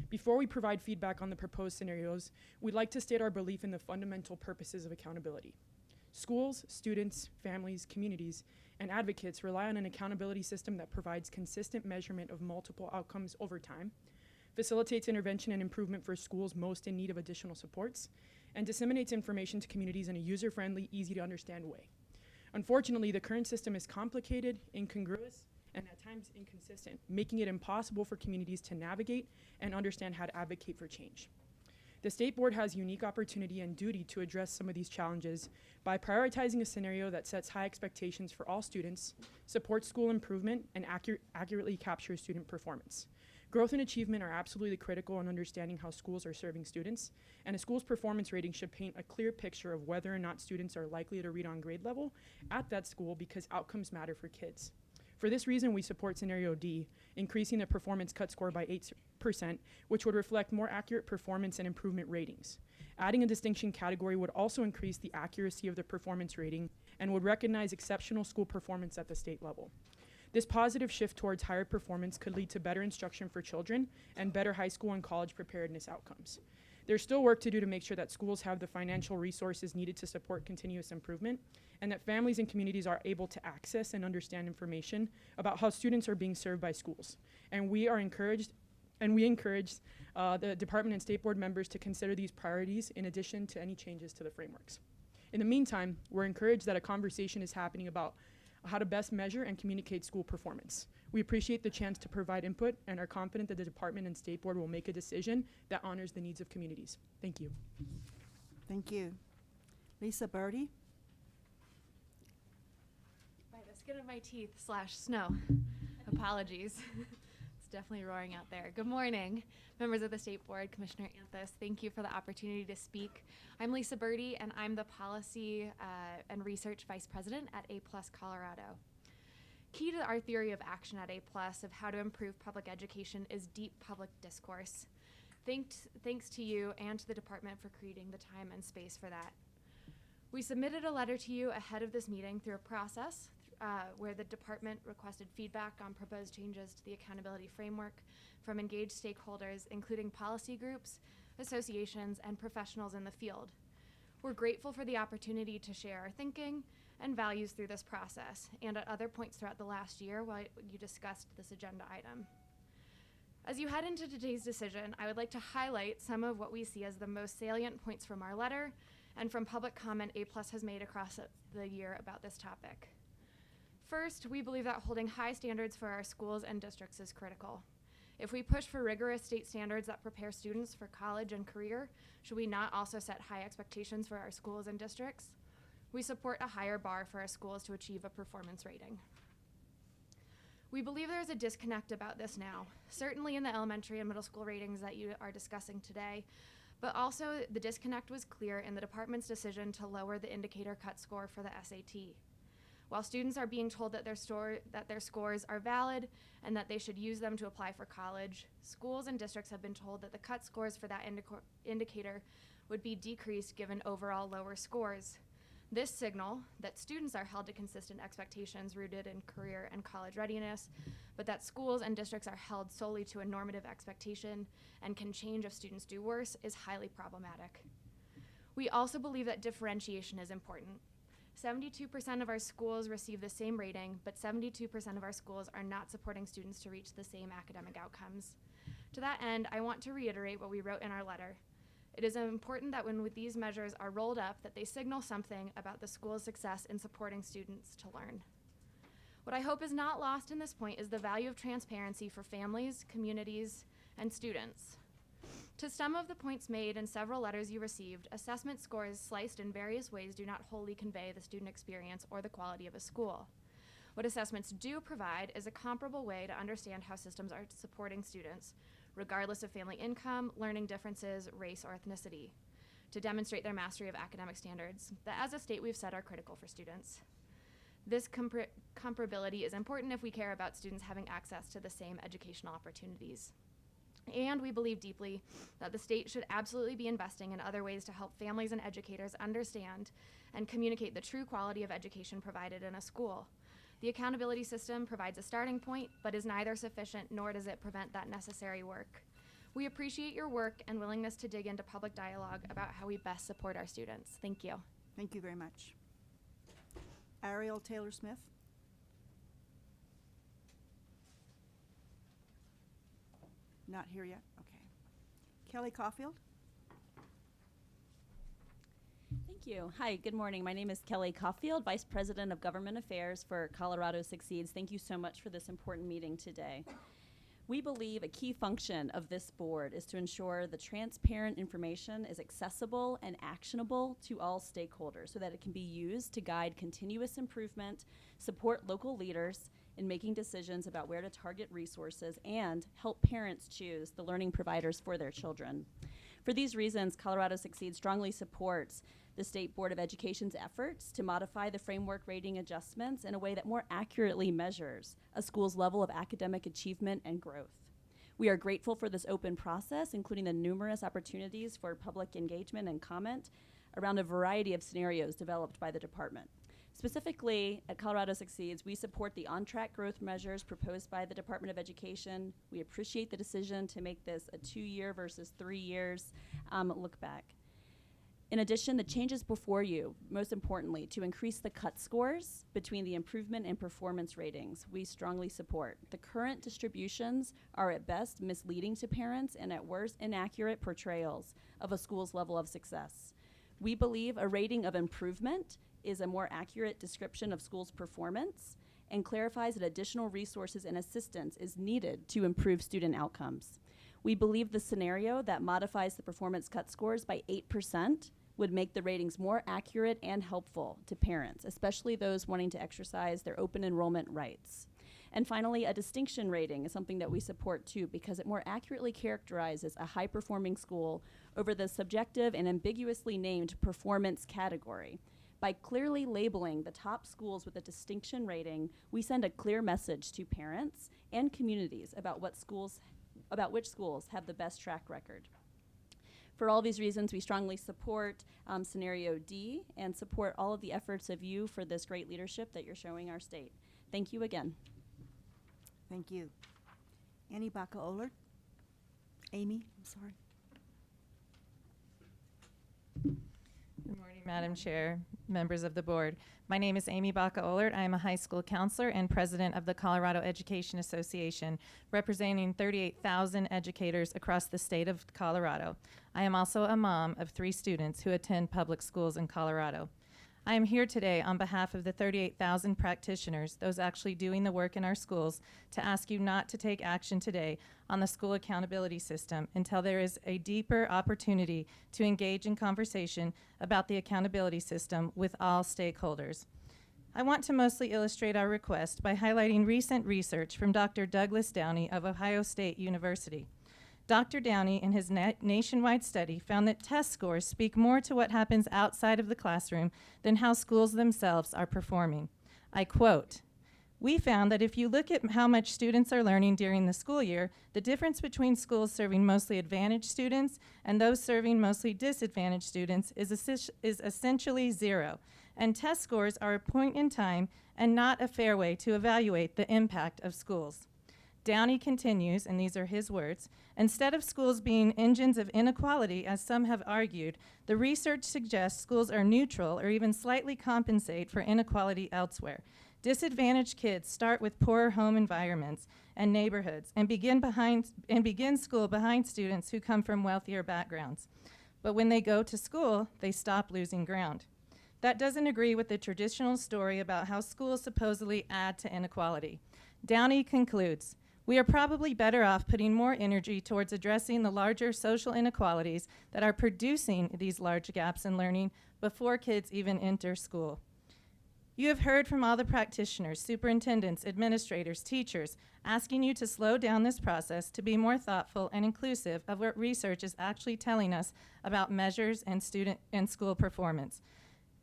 S11: Before we provide feedback on the proposed scenarios, we'd like to state our belief in the fundamental purposes of accountability. Schools, students, families, communities, and advocates rely on an accountability system that provides consistent measurement of multiple outcomes over time, facilitates intervention and improvement for schools most in need of additional supports, and disseminates information to communities in a user-friendly, easy-to-understand way. Unfortunately, the current system is complicated, incongruous, and at times inconsistent, making it impossible for communities to navigate and understand how to advocate for change. The State Board has unique opportunity and duty to address some of these challenges by prioritizing a scenario that sets high expectations for all students, supports school improvement, and accurately captures student performance. Growth and achievement are absolutely critical in understanding how schools are serving students, and a school's performance rating should paint a clear picture of whether or not students are likely to read on grade level at that school because outcomes matter for kids. For this reason, we support scenario D, increasing the performance cut score by 8%, which would reflect more accurate performance and improvement ratings. Adding a distinction category would also increase the accuracy of the performance rating and would recognize exceptional school performance at the state level. This positive shift towards higher performance could lead to better instruction for children and better high school and college preparedness outcomes. There's still work to do to make sure that schools have the financial resources needed to support continuous improvement, and that families and communities are able to access and understand information about how students are being served by schools. And we are encouraged and we encourage the department and state board members to consider these priorities in addition to any changes to the frameworks. In the meantime, we're encouraged that a conversation is happening about how to best measure and communicate school performance. We appreciate the chance to provide input and are confident that the department and state board will make a decision that honors the needs of communities. Thank you.
S6: Thank you. Lisa Birdie?
S12: By the skin of my teeth / snow. Apologies. It's definitely roaring out there. Good morning, members of the State Board, Commissioner Anthus. Thank you for the opportunity to speak. I'm Lisa Birdie, and I'm the Policy and Research Vice President at A+ Colorado. Key to our theory of action at A+ of how to improve public education is deep public discourse. Thanks to you and to the department for creating the time and space for that. We submitted a letter to you ahead of this meeting through a process where the department requested feedback on proposed changes to the accountability framework from engaged stakeholders, including policy groups, associations, and professionals in the field. We're grateful for the opportunity to share our thinking and values through this process and at other points throughout the last year while you discussed this agenda item. As you head into today's decision, I would like to highlight some of what we see as the most salient points from our letter and from public comment A+ has made across the year about this topic. First, we believe that holding high standards for our schools and districts is critical. If we push for rigorous state standards that prepare students for college and career, should we not also set high expectations for our schools and districts? We support a higher bar for our schools to achieve a performance rating. We believe there's a disconnect about this now, certainly in the elementary and middle school ratings that you are discussing today, but also the disconnect was clear in the department's decision to lower the indicator cut score for the SAT. While students are being told that their scores are valid and that they should use them to apply for college, schools and districts have been told that the cut scores for that indicator would be decreased given overall lower scores. This signal that students are held to consistent expectations rooted in career and college readiness, but that schools and districts are held solely to a normative expectation and can change if students do worse is highly problematic. We also believe that differentiation is important. 72% of our schools receive the same rating, but 72% of our schools are not supporting students to reach the same academic outcomes. To that end, I want to reiterate what we wrote in our letter. It is important that when these measures are rolled up, that they signal something about the school's success in supporting students to learn. What I hope is not lost in this point is the value of transparency for families, communities, and students. To some of the points made in several letters you received, assessment scores sliced in various ways do not wholly convey the student experience or the quality of a school. What assessments do provide is a comparable way to understand how systems are supporting students, regardless of family income, learning differences, race, or ethnicity, to demonstrate their mastery of academic standards that as a state we've said are critical for students. This comparability is important if we care about students having access to the same educational opportunities. And we believe deeply that the state should absolutely be investing in other ways to help families and educators understand and communicate the true quality of education provided in a school. The accountability system provides a starting point, but is neither sufficient nor does it prevent that necessary work. We appreciate your work and willingness to dig into public dialogue about how we best support our students. Thank you.
S6: Thank you very much. Ariel Taylor-Smith? Not here yet? Okay. Kelly Caulfield?
S13: Thank you. Hi, good morning. My name is Kelly Caulfield, Vice President of Government Affairs for Colorado Succeeds. Thank you so much for this important meeting today. We believe a key function of this board is to ensure the transparent information is accessible and actionable to all stakeholders so that it can be used to guide continuous improvement, support local leaders in making decisions about where to target resources, and help parents choose the learning providers for their children. For these reasons, Colorado Succeeds strongly supports the State Board of Education's efforts to modify the framework rating adjustments in a way that more accurately measures a school's level of academic achievement and growth. We are grateful for this open process, including the numerous opportunities for public engagement and comment around a variety of scenarios developed by the department. Specifically, at Colorado Succeeds, we support the on-track growth measures proposed by the Department of Education. We appreciate the decision to make this a 2-year versus 3 years look back. In addition, the changes before you, most importantly, to increase the cut scores between the improvement and performance ratings, we strongly support. The current distributions are at best misleading to parents and at worst inaccurate portrayals of a school's level of success. We believe a rating of improvement is a more accurate description of school's performance and clarifies that additional resources and assistance is needed to improve student outcomes. We believe the scenario that modifies the performance cut scores by 8% would make the ratings more accurate and helpful to parents, especially those wanting to exercise their open enrollment rights. And finally, a distinction rating is something that we support too, because it more accurately characterizes a high-performing school over the subjective and ambiguously named performance category. By clearly labeling the top schools with a distinction rating, we send a clear message to parents and communities about which schools have the best track record. For all these reasons, we strongly support scenario D and support all of the efforts of you for this great leadership that you're showing our state. Thank you again.
S6: Thank you. Annie Baca-Ohlert? Amy, I'm sorry.
S14: Good morning, Madam Chair, members of the board. My name is Amy Baca-Ohlert. I am a high school counselor and president of the Colorado Education Association, representing 38,000 educators across the state of Colorado. I am also a mom of 3 students who attend public schools in Colorado. I am here today on behalf of the 38,000 practitioners, those actually doing the work in our schools, to ask you not to take action today on the school accountability system until there is a deeper opportunity to engage in conversation about the accountability system with all stakeholders. I want to mostly illustrate our request by highlighting recent research from Dr. Douglas Downey of Ohio State University. Dr. Downey, in his nationwide study, found that test scores speak more to what happens outside of the classroom than how schools themselves are performing. I quote, "We found that if you look at how much students are learning during the school year, the difference between schools serving mostly advantaged students and those serving mostly disadvantaged students is essentially 0. And test scores are a point in time and not a fair way to evaluate the impact of schools." Downey continues, and these are his words, "Instead of schools being engines of inequality, as some have argued, the research suggests schools are neutral or even slightly compensate for inequality elsewhere. Disadvantaged kids start with poorer home environments and neighborhoods and begin school behind students who come from wealthier backgrounds. But when they go to school, they stop losing ground. That doesn't agree with the traditional story about how schools supposedly add to inequality." Downey concludes, "We are probably better off putting more energy towards addressing the larger social inequalities that are producing these large gaps in learning before kids even enter school. You have heard from all the practitioners, superintendents, administrators, teachers, asking you to slow down this process to be more thoughtful and inclusive of what research is actually telling us about measures and student and school performance.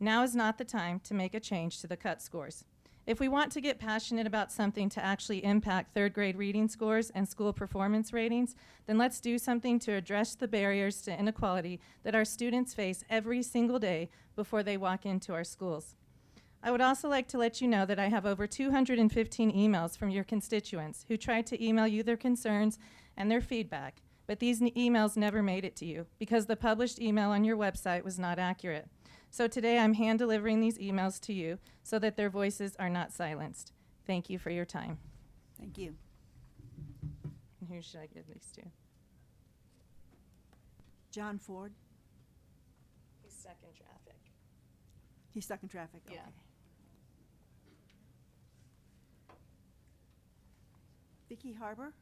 S14: Now is not the time to make a change to the cut scores. If we want to get passionate about something to actually impact 3rd grade reading scores and school performance ratings, then let's do something to address the barriers to inequality that our students face every single day before they walk into our schools. I would also like to let you know that I have over 215 emails from your constituents who tried to email you their concerns and their feedback, but these emails never made it to you because the published email on your website was not accurate. So today I'm hand delivering these emails to you so that their voices are not silenced. Thank you for your time."
S6: Thank you.
S14: And who should I give these to?
S6: John Ford?
S14: He's stuck in traffic.
S6: He's stuck in traffic?
S14: Yeah.
S6: Okay. Vicki Harbor?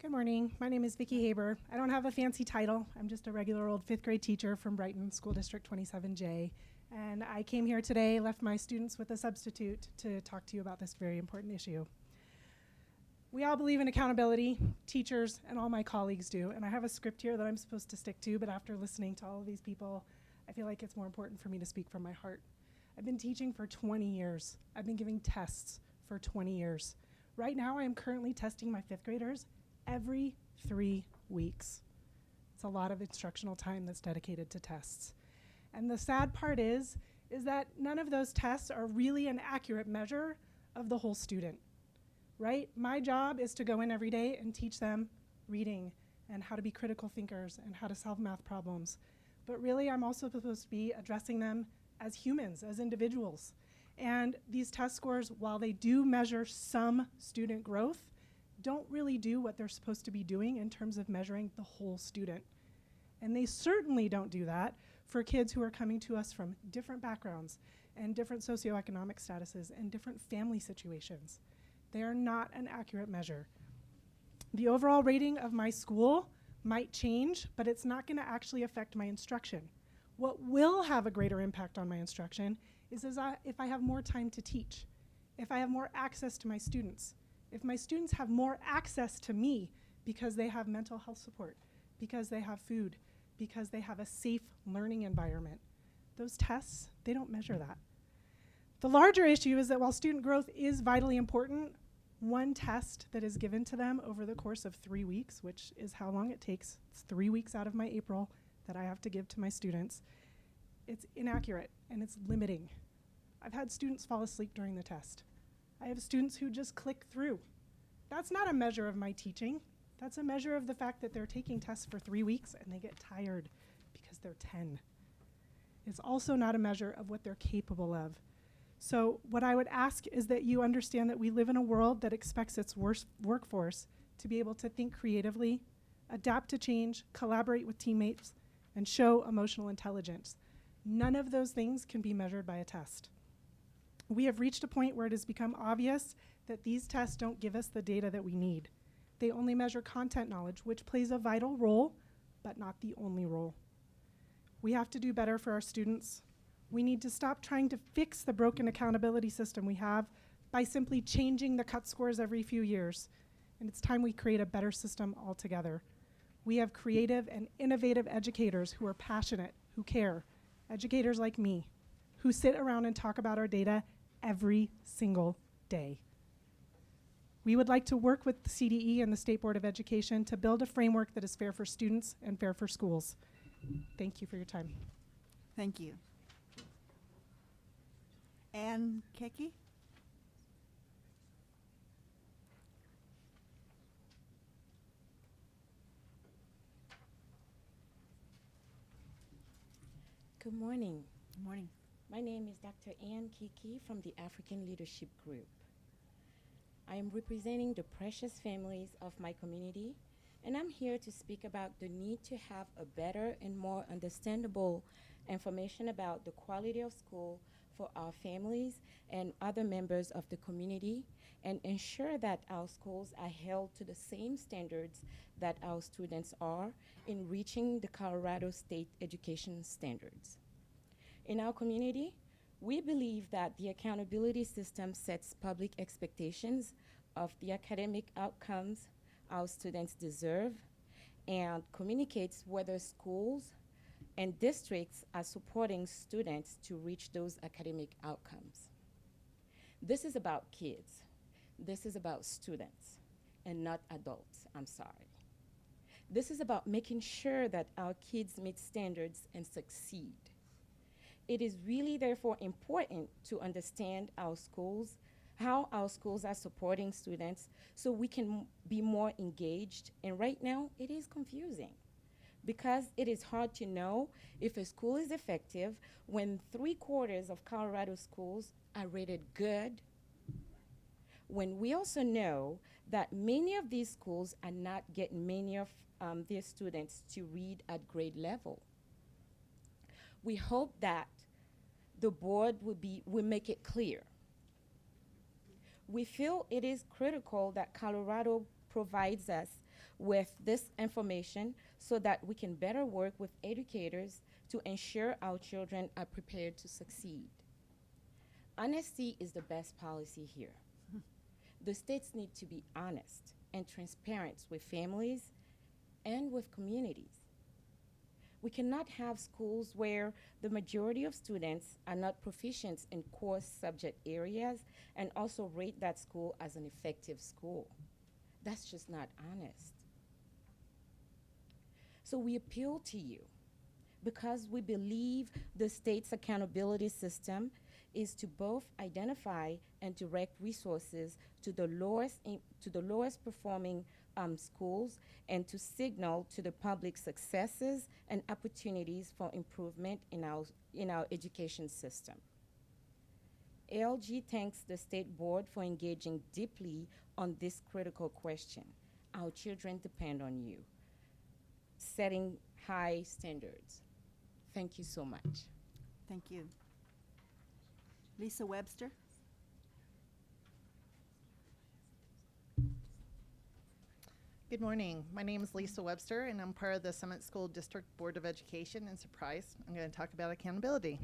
S15: Good morning. My name is Vicki Haber. I don't have a fancy title. I'm just a regular old 5th grade teacher from Brighton School District 27J. And I came here today, left my students with a substitute to talk to you about this very important issue. We all believe in accountability, teachers and all my colleagues do. And I have a script here that I'm supposed to stick to, but after listening to all of these people, I feel like it's more important for me to speak from my heart. I've been teaching for 20 years. I've been giving tests for 20 years. Right now, I am currently testing my 5th graders every 3 weeks. It's a lot of instructional time that's dedicated to tests. And the sad part is that none of those tests are really an accurate measure of the whole student, right? My job is to go in every day and teach them reading and how to be critical thinkers and how to solve math problems. But really, I'm also supposed to be addressing them as humans, as individuals. And these test scores, while they do measure some student growth, don't really do what they're supposed to be doing in terms of measuring the whole student. And they certainly don't do that for kids who are coming to us from different backgrounds and different socioeconomic statuses and different family situations. They are not an accurate measure. The overall rating of my school might change, but it's not going to actually affect my instruction. What will have a greater impact on my instruction is if I have more time to teach, if I have more access to my students, if my students have more access to me because they have mental health support, because they have food, because they have a safe learning environment. Those tests, they don't measure that. The larger issue is that while student growth is vitally important, one test that is given to them over the course of 3 weeks, which is how long it takes, it's 3 weeks out of my April that I have to give to my students, it's inaccurate and it's limiting. I've had students fall asleep during the test. I have students who just click through. That's not a measure of my teaching. That's a measure of the fact that they're taking tests for 3 weeks and they get tired because they're 10. It's also not a measure of what they're capable of. So what I would ask is that you understand that we live in a world that expects its workforce to be able to think creatively, adapt to change, collaborate with teammates, and show emotional intelligence. None of those things can be measured by a test. We have reached a point where it has become obvious that these tests don't give us the data that we need. They only measure content knowledge, which plays a vital role, but not the only role. We have to do better for our students. We need to stop trying to fix the broken accountability system we have by simply changing the cut scores every few years. And it's time we create a better system altogether. We have creative and innovative educators who are passionate, who care, educators like me, who sit around and talk about our data every single day. We would like to work with the CDE and the State Board of Education to build a framework that is fair for students and fair for schools. Thank you for your time.
S6: Thank you. Ann Keki?
S16: Good morning.
S6: Good morning.
S16: My name is Dr. Ann Kiki from the African Leadership Group. I am representing the precious families of my community, and I'm here to speak about the need to have a better and more understandable information about the quality of school for our families and other members of the community, and ensure that our schools are held to the same standards that our students are in reaching the Colorado State education standards. In our community, we believe that the accountability system sets public expectations of the academic outcomes our students deserve and communicates whether schools and districts are supporting students to reach those academic outcomes. This is about kids. This is about students and not adults, I'm sorry. This is about making sure that our kids meet standards and succeed. It is really therefore important to understand our schools, how our schools are supporting students so we can be more engaged. And right now, it is confusing because it is hard to know if a school is effective when 3/4 of Colorado schools are rated good, when we also know that many of these schools are not getting many of their students to read at grade level. We hope that the board will make it clear. We feel it is critical that Colorado provides us with this information so that we can better work with educators to ensure our children are prepared to succeed. Honesty is the best policy here. The states need to be honest and transparent with families and with communities. We cannot have schools where the majority of students are not proficient in core subject areas and also rate that school as an effective school. That's just not honest. So we appeal to you because we believe the state's accountability system is to both identify and direct resources to the lowest performing schools and to signal to the public successes and opportunities for improvement in our education system. ALG thanks the State Board for engaging deeply on this critical question. Our children depend on you, setting high standards. Thank you so much.
S6: Thank you. Lisa Webster?
S17: Good morning. My name is Lisa Webster, and I'm part of the Summit School District Board of Education. And surprise, I'm going to talk about accountability.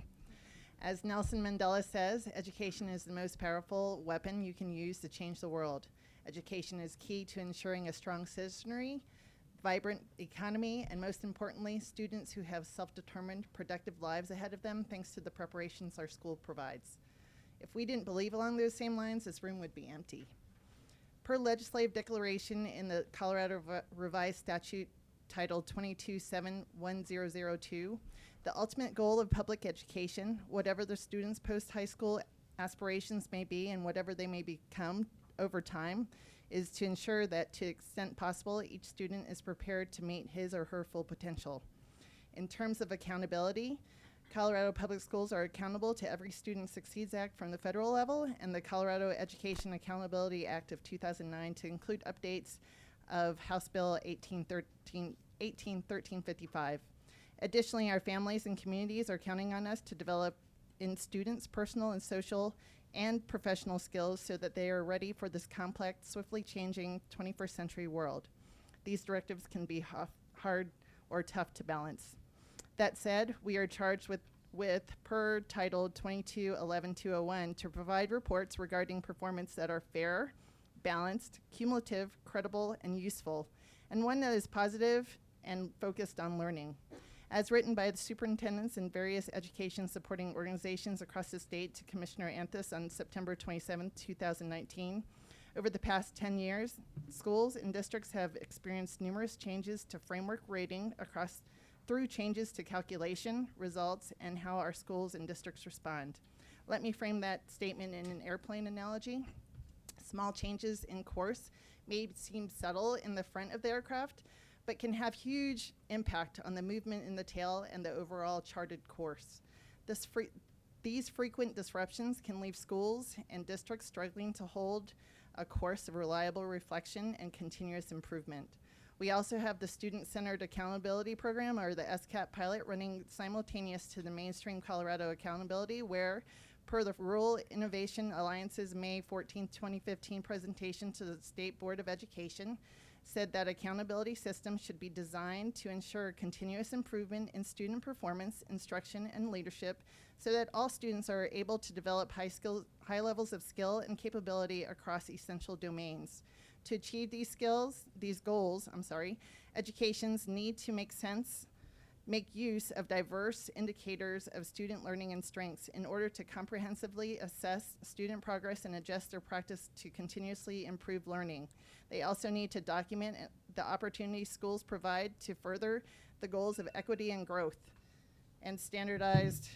S17: As Nelson Mandela says, education is the most powerful weapon you can use to change the world. Education is key to ensuring a strong citizenry, vibrant economy, and most importantly, students who have self-determined, productive lives ahead of them thanks to the preparations our school provides. If we didn't believe along those same lines, this room would be empty. Per legislative declaration in the Colorado Revised Statute Title 22-7-1002, the ultimate goal of public education, whatever the students' post-high school aspirations may be and whatever they may become over time, is to ensure that to the extent possible, each student is prepared to meet his or her full potential. In terms of accountability, Colorado Public Schools are accountable to every Student Succeeds Act from the federal level and the Colorado Education Accountability Act of 2009 to include updates of House Bill 181355. Additionally, our families and communities are counting on us to develop in students' personal and social and professional skills so that they are ready for this complex, swiftly changing 21st century world. These directives can be hard or tough to balance. That said, we are charged with per Title 22-11-201 to provide reports regarding performance that are fair, balanced, cumulative, credible, and useful, and one that is positive and focused on learning. As written by the superintendents and various education supporting organizations across the state to Commissioner Anthus on September 27, 2019, over the past 10 years, schools and districts have experienced numerous changes to framework rating through changes to calculation, results, and how our schools and districts respond. Let me frame that statement in an airplane analogy. Small changes in course may seem subtle in the front of the aircraft, but can have huge impact on the movement in the tail and the overall charted course. These frequent disruptions can leave schools and districts struggling to hold a course of reliable reflection and continuous improvement. We also have the Student-Centered Accountability Program, or the SCAP pilot, running simultaneous to the Mainstream Colorado Accountability, where, per the Rural Innovation Alliance's May 14, 2015 presentation to the State Board of Education, said that accountability systems should be designed to ensure continuous improvement in student performance, instruction, and leadership so that all students are able to develop high levels of skill and capability across essential domains. To achieve these goals, educations need to make use of diverse indicators of student learning and strengths in order to comprehensively assess student progress and adjust their practice to continuously improve learning. They also need to document the opportunities schools provide to further the goals of equity and growth. And standardized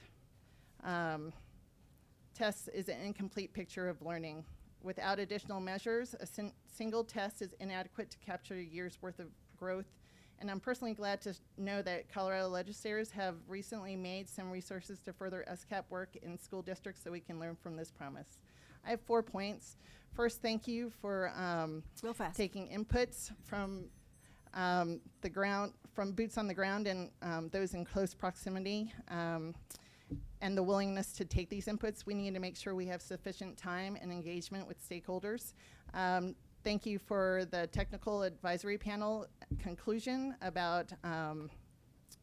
S17: tests is an incomplete picture of learning. Without additional measures, a single test is inadequate to capture a year's worth of growth. And I'm personally glad to know that Colorado legislators have recently made some resources to further SCAP work in school districts so we can learn from this promise. I have 4 points. First, thank you for taking inputs from the ground, from boots on the ground and those in close proximity, and the willingness to take these inputs. We need to make sure we have sufficient time and engagement with stakeholders. Thank you for the technical advisory panel conclusion about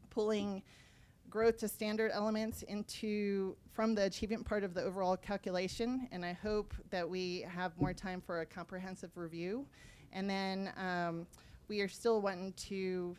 S17: pulling growth to standard elements from the achievement part of the overall calculation, and I hope that we have more time for a comprehensive review. And then we are still wanting to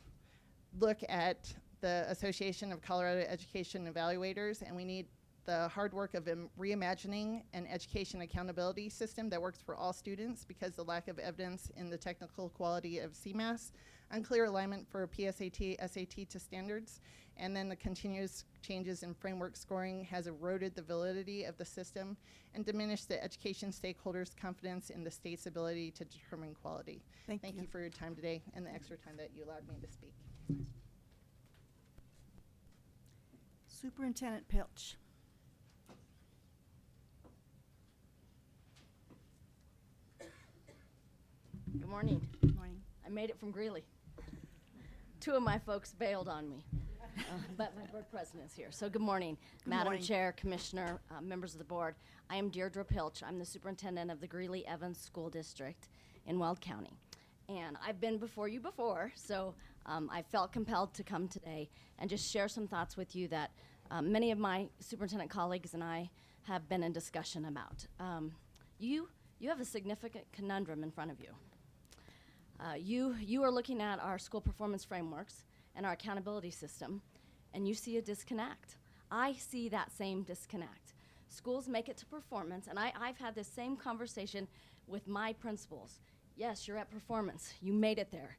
S17: look at the Association of Colorado Education Evaluators, and we need the hard work of reimagining an education accountability system that works for all students, because the lack of evidence in the technical quality of CMAS unclear alignment for PSAT, SAT to standards, and then the continuous changes in framework scoring has eroded the validity of the system and diminished the education stakeholders' confidence in the state's ability to determine quality.
S6: Thank
S17: you
S6: you.
S17: for your time today and the extra time that you allowed me to speak.
S6: Superintendent Pilch.
S18: Good morning.
S6: Good morning.
S18: I made it from Greeley. Two of my folks bailed on me, but my board president's here. So good morning,
S6: Good
S18: Madam
S6: morning.
S18: Chair, Commissioner, members of the board. I am Deirdre Pilch. I'm the superintendent of the Greeley-Evans School District in Weld County. And I've been before you before, so I felt compelled to come today and just share some thoughts with you that many of my superintendent colleagues and I have been in discussion about. You have a significant conundrum in front of you. You are looking at our school performance frameworks and our accountability system, and you see a disconnect. I see that same disconnect. Schools make it to performance, and I've had this same conversation with my principals. Yes, you're at performance. You made it there.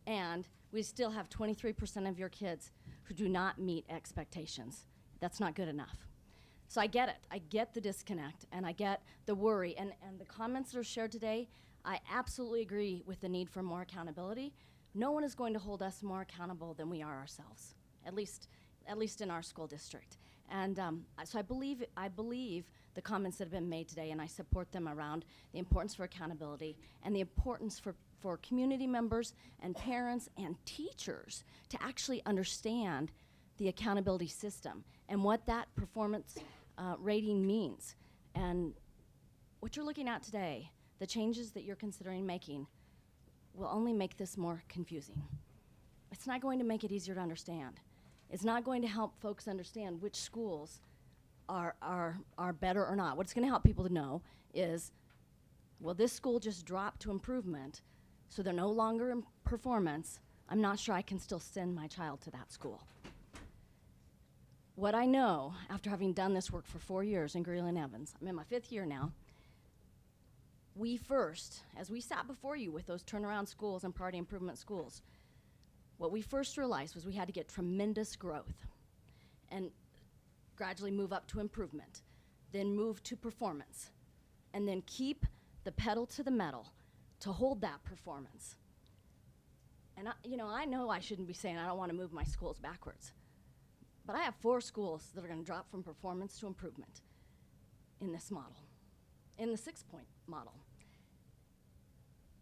S18: And we still have 23% of your kids who do not meet expectations. That's not good enough. So I get it. I get the disconnect, and I get the worry. And the comments that are shared today, I absolutely agree with the need for more accountability. No one is going to hold us more accountable than we are ourselves, at least in our school district. And so I believe the comments that have been made today, and I support them around the importance for accountability and the importance for community members and parents and teachers to actually understand the accountability system and what that performance rating means. And what you're looking at today, the changes that you're considering making, will only make this more confusing. It's not going to make it easier to understand. It's not going to help folks understand which schools are better or not. What it's going to help people to know is, well, this school just dropped to improvement, so they're no longer in performance. I'm not sure I can still send my child to that school. What I know, after having done this work for 4 years in Greeley and Evans, I'm in my 5th year now, we first, as we sat before you with those turnaround schools and priority improvement schools, what we first realized was we had to get tremendous growth and gradually move up to improvement, then move to performance, and then keep the pedal to the metal to hold that performance. And I know I shouldn't be saying I don't want to move my schools backwards, but I have 4 schools that are going to drop from performance to improvement in this model, in the 6-point model.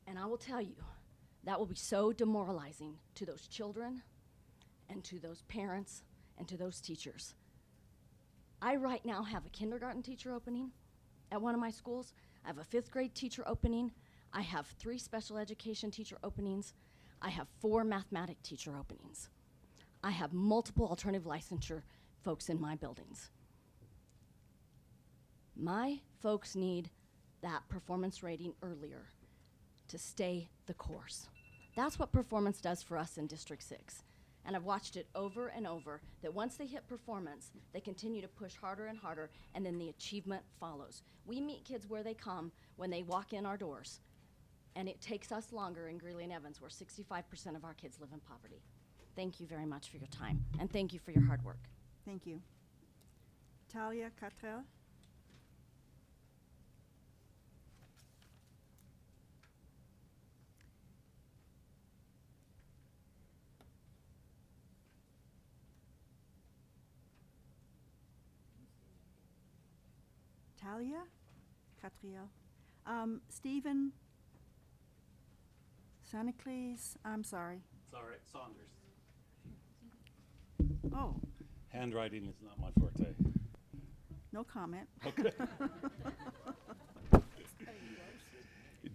S18: And I will tell you, that will be so demoralizing to those children and to those parents and to those teachers. I right now have a kindergarten teacher opening at one of my schools. I have a 5th grade teacher opening. I have 3 special education teacher openings. I have 4 mathematic teacher openings. I have multiple alternative licensure folks in my buildings. My folks need that performance rating earlier to stay the course. That's what performance does for us in District 6. And I've watched it over and over, that once they hit performance, they continue to push harder and harder, and then the achievement follows. We meet kids where they come when they walk in our doors, and it takes us longer in Greeley and Evans, where 65% of our kids live in poverty. Thank you very much for your time, and thank you for your hard work.
S6: Thank you. Talia Cottrell. Talia Catriel. Stephen Sonicles, I'm sorry.
S19: It's all right, Saunders.
S6: Oh,
S19: Handwriting is not my forte.
S6: no comment.
S19: Okay.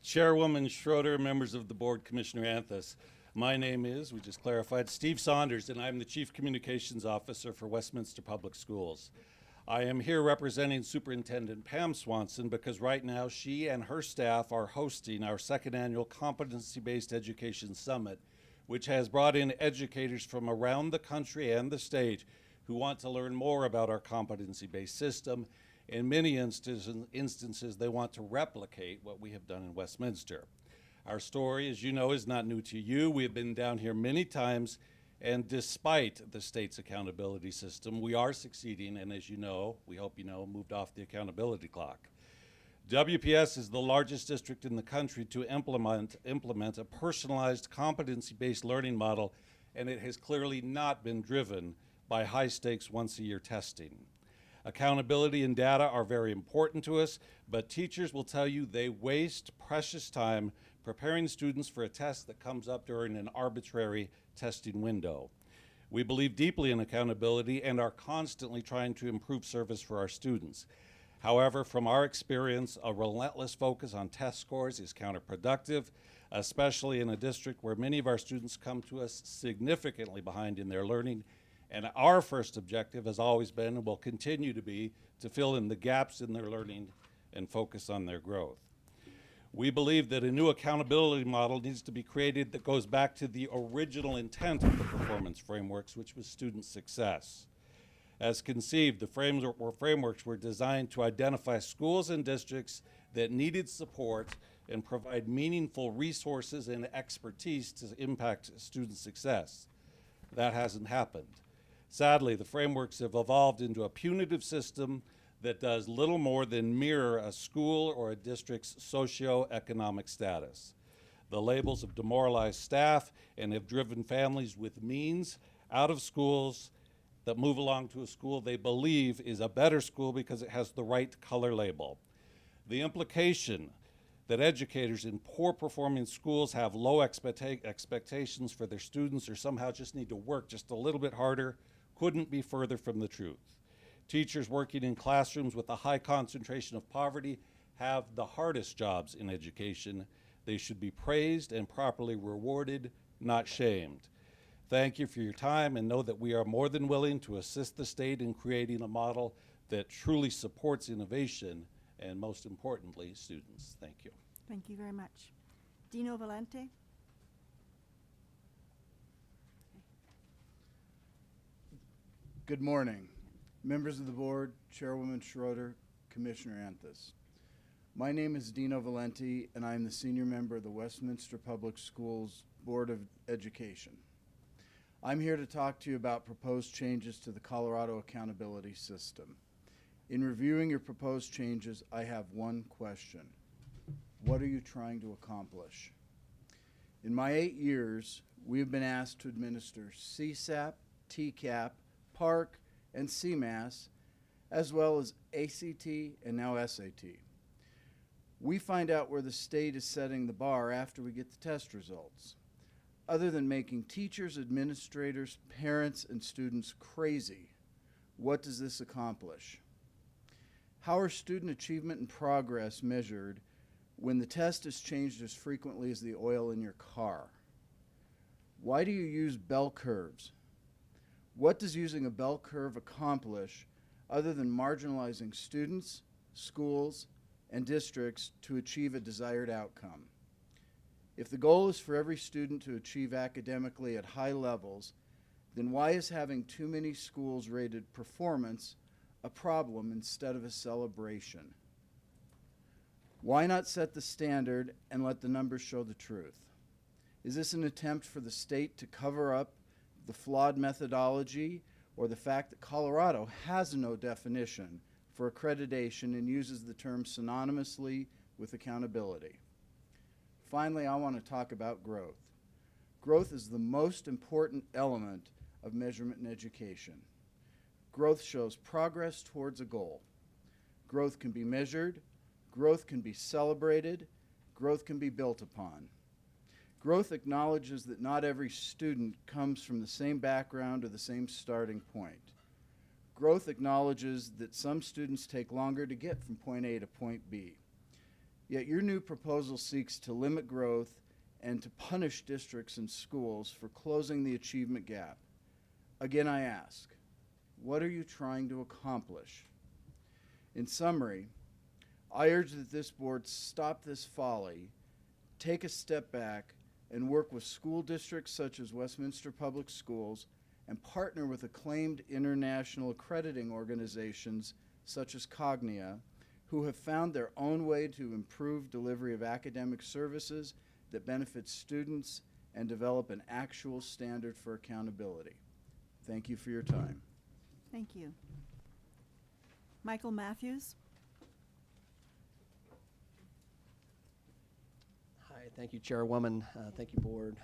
S19: Chairwoman Schroeder, members of the board, Commissioner Anthus. My name is, we just clarified, Steve Saunders, and I'm the Chief Communications Officer for Westminster Public Schools. I am here representing Superintendent Pam Swanson because right now she and her staff are hosting our 2nd annual Competency-Based Education Summit, which has brought in educators from around the country and the state who want to learn more about our competency-based system. In many instances, they want to replicate what we have done in Westminster. Our story, as you know, is not new to you. We have been down here many times, and despite the state's accountability system, we are succeeding, and as you know, we hope you know, moved off the accountability clock. WPS is the largest district in the country to implement a personalized competency-based learning model, and it has clearly not been driven by high-stakes once-a-year testing. Accountability and data are very important to us, but teachers will tell you they waste precious time preparing students for a test that comes up during an arbitrary testing window. We believe deeply in accountability and are constantly trying to improve service for our students. However, from our experience, a relentless focus on test scores is counterproductive, especially in a district where many of our students come to us significantly behind in their learning. And our first objective has always been and will continue to be to fill in the gaps in their learning and focus on their growth. We believe that a new accountability model needs to be created that goes back to the original intent of the performance frameworks, which was student success. As conceived, the frameworks were designed to identify schools and districts that needed support and provide meaningful resources and expertise to impact student success. That hasn't happened. Sadly, the frameworks have evolved into a punitive system that does little more than mirror a school or a district's socioeconomic status. The labels have demoralized staff and have driven families with means out of schools that move along to a school they believe is a better school because it has the right color label. The implication that educators in poor performing schools have low expectations for their students or somehow just need to work just a little bit harder couldn't be further from the truth. Teachers working in classrooms with a high concentration of poverty have the hardest jobs in education. They should be praised and properly rewarded, not shamed. Thank you for your time, and know that we are more than willing to assist the state in creating a model that truly supports innovation and, most importantly, students. Thank you.
S6: Thank you very much. Dino Valente?
S20: Good morning, members of the board, Chairwoman Schroeder, Commissioner Anthus. My name is Dino Valente, and I am the senior member of the Westminster Public Schools Board of Education. I'm here to talk to you about proposed changes to the Colorado accountability system. In reviewing your proposed changes, I have one question. What are you trying to accomplish? In my 8 years, we have been asked to administer CSAP, TCAP, PARC, and CMAS, as well as ACT and now SAT. We find out where the state is setting the bar after we get the test results. Other than making teachers, administrators, parents, and students crazy, what does this accomplish? How are student achievement and progress measured when the test is changed as frequently as the oil in your car? Why do you use bell curves? What does using a bell curve accomplish other than marginalizing students, schools, and districts to achieve a desired outcome? If the goal is for every student to achieve academically at high levels, then why is having too many schools rated performance a problem instead of a celebration? Why not set the standard and let the numbers show the truth? Is this an attempt for the state to cover up the flawed methodology or the fact that Colorado has no definition for accreditation and uses the term synonymously with accountability? Finally, I want to talk about growth. Growth is the most important element of measurement in education. Growth shows progress towards a goal. Growth can be measured, growth can be celebrated, growth can be built upon. Growth acknowledges that not every student comes from the same background or the same starting point. Growth acknowledges that some students take longer to get from point A to point B. Yet your new proposal seeks to limit growth and to punish districts and schools for closing the achievement gap. Again, I ask, what are you trying to accomplish? In summary, I urge that this board stop this folly, take a step back, and work with school districts such as Westminster Public Schools and partner with acclaimed international accrediting organizations such as Cognia, who have found their own way to improve delivery of academic services that benefits students and develop an actual standard for accountability. Thank you for your time.
S6: Thank you. Michael Matthews?
S21: Hi, thank you, Chairwoman. Thank you, Board.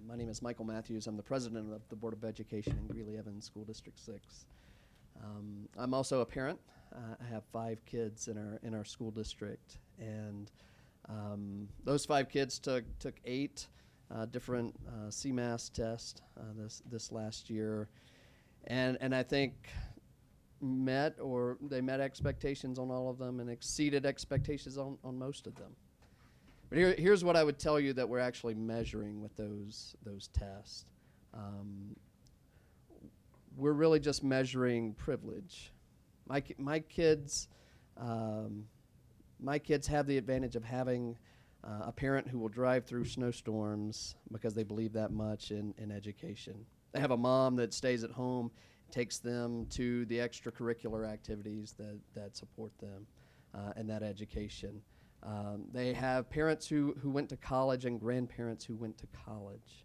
S21: My name is Michael Matthews. I'm the president of the Board of Education in Greeley-Evans School District 6. I'm also a parent. I have 5 kids in our school district, and those 5 kids took 8 different CMAS tests this last year, and I think they met expectations on all of them and exceeded expectations on most of them. But here's what I would tell you that we're actually measuring with those tests. We're really just measuring privilege. My kids have the advantage of having a parent who will drive through snowstorms because they believe that much in education. They have a mom that stays at home, takes them to the extracurricular activities that support them and that education. They have parents who went to college and grandparents who went to college.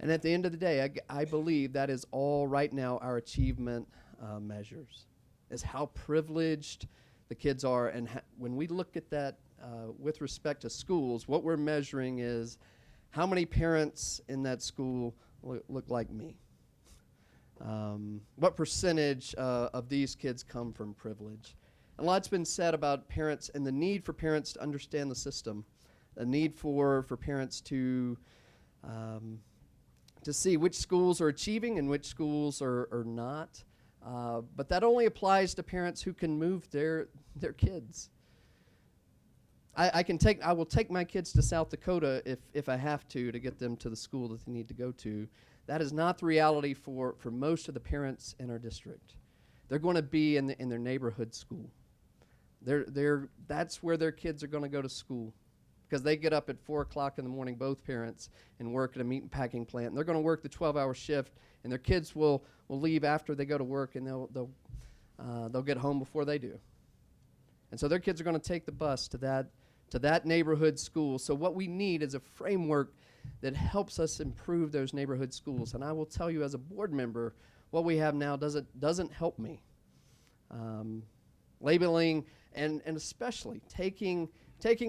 S21: And at the end of the day, I believe that is all right now our achievement measures, is how privileged the kids are. And when we look at that with respect to schools, what we're measuring is how many parents in that school look like me. What percentage of these kids come from privilege? A lot's been said about parents and the need for parents to understand the system, the need for parents to see which schools are achieving and which schools are not. But that only applies to parents who can move their kids. I will take my kids to South Dakota if I have to get them to the school that they need to go to. That is not the reality for most of the parents in our district. They're going to be in their neighborhood school. That's where their kids are going to go to school, because they get up at 4 o'clock in the morning, both parents, and work at a meat and packing plant. And they're going to work the 12-hour shift, and their kids will leave after they go to work, and they'll get home before they do. And so their kids are going to take the bus to that neighborhood school. So what we need is a framework that helps us improve those neighborhood schools. And I will tell you, as a board member, what we have now doesn't help me. Labeling and especially taking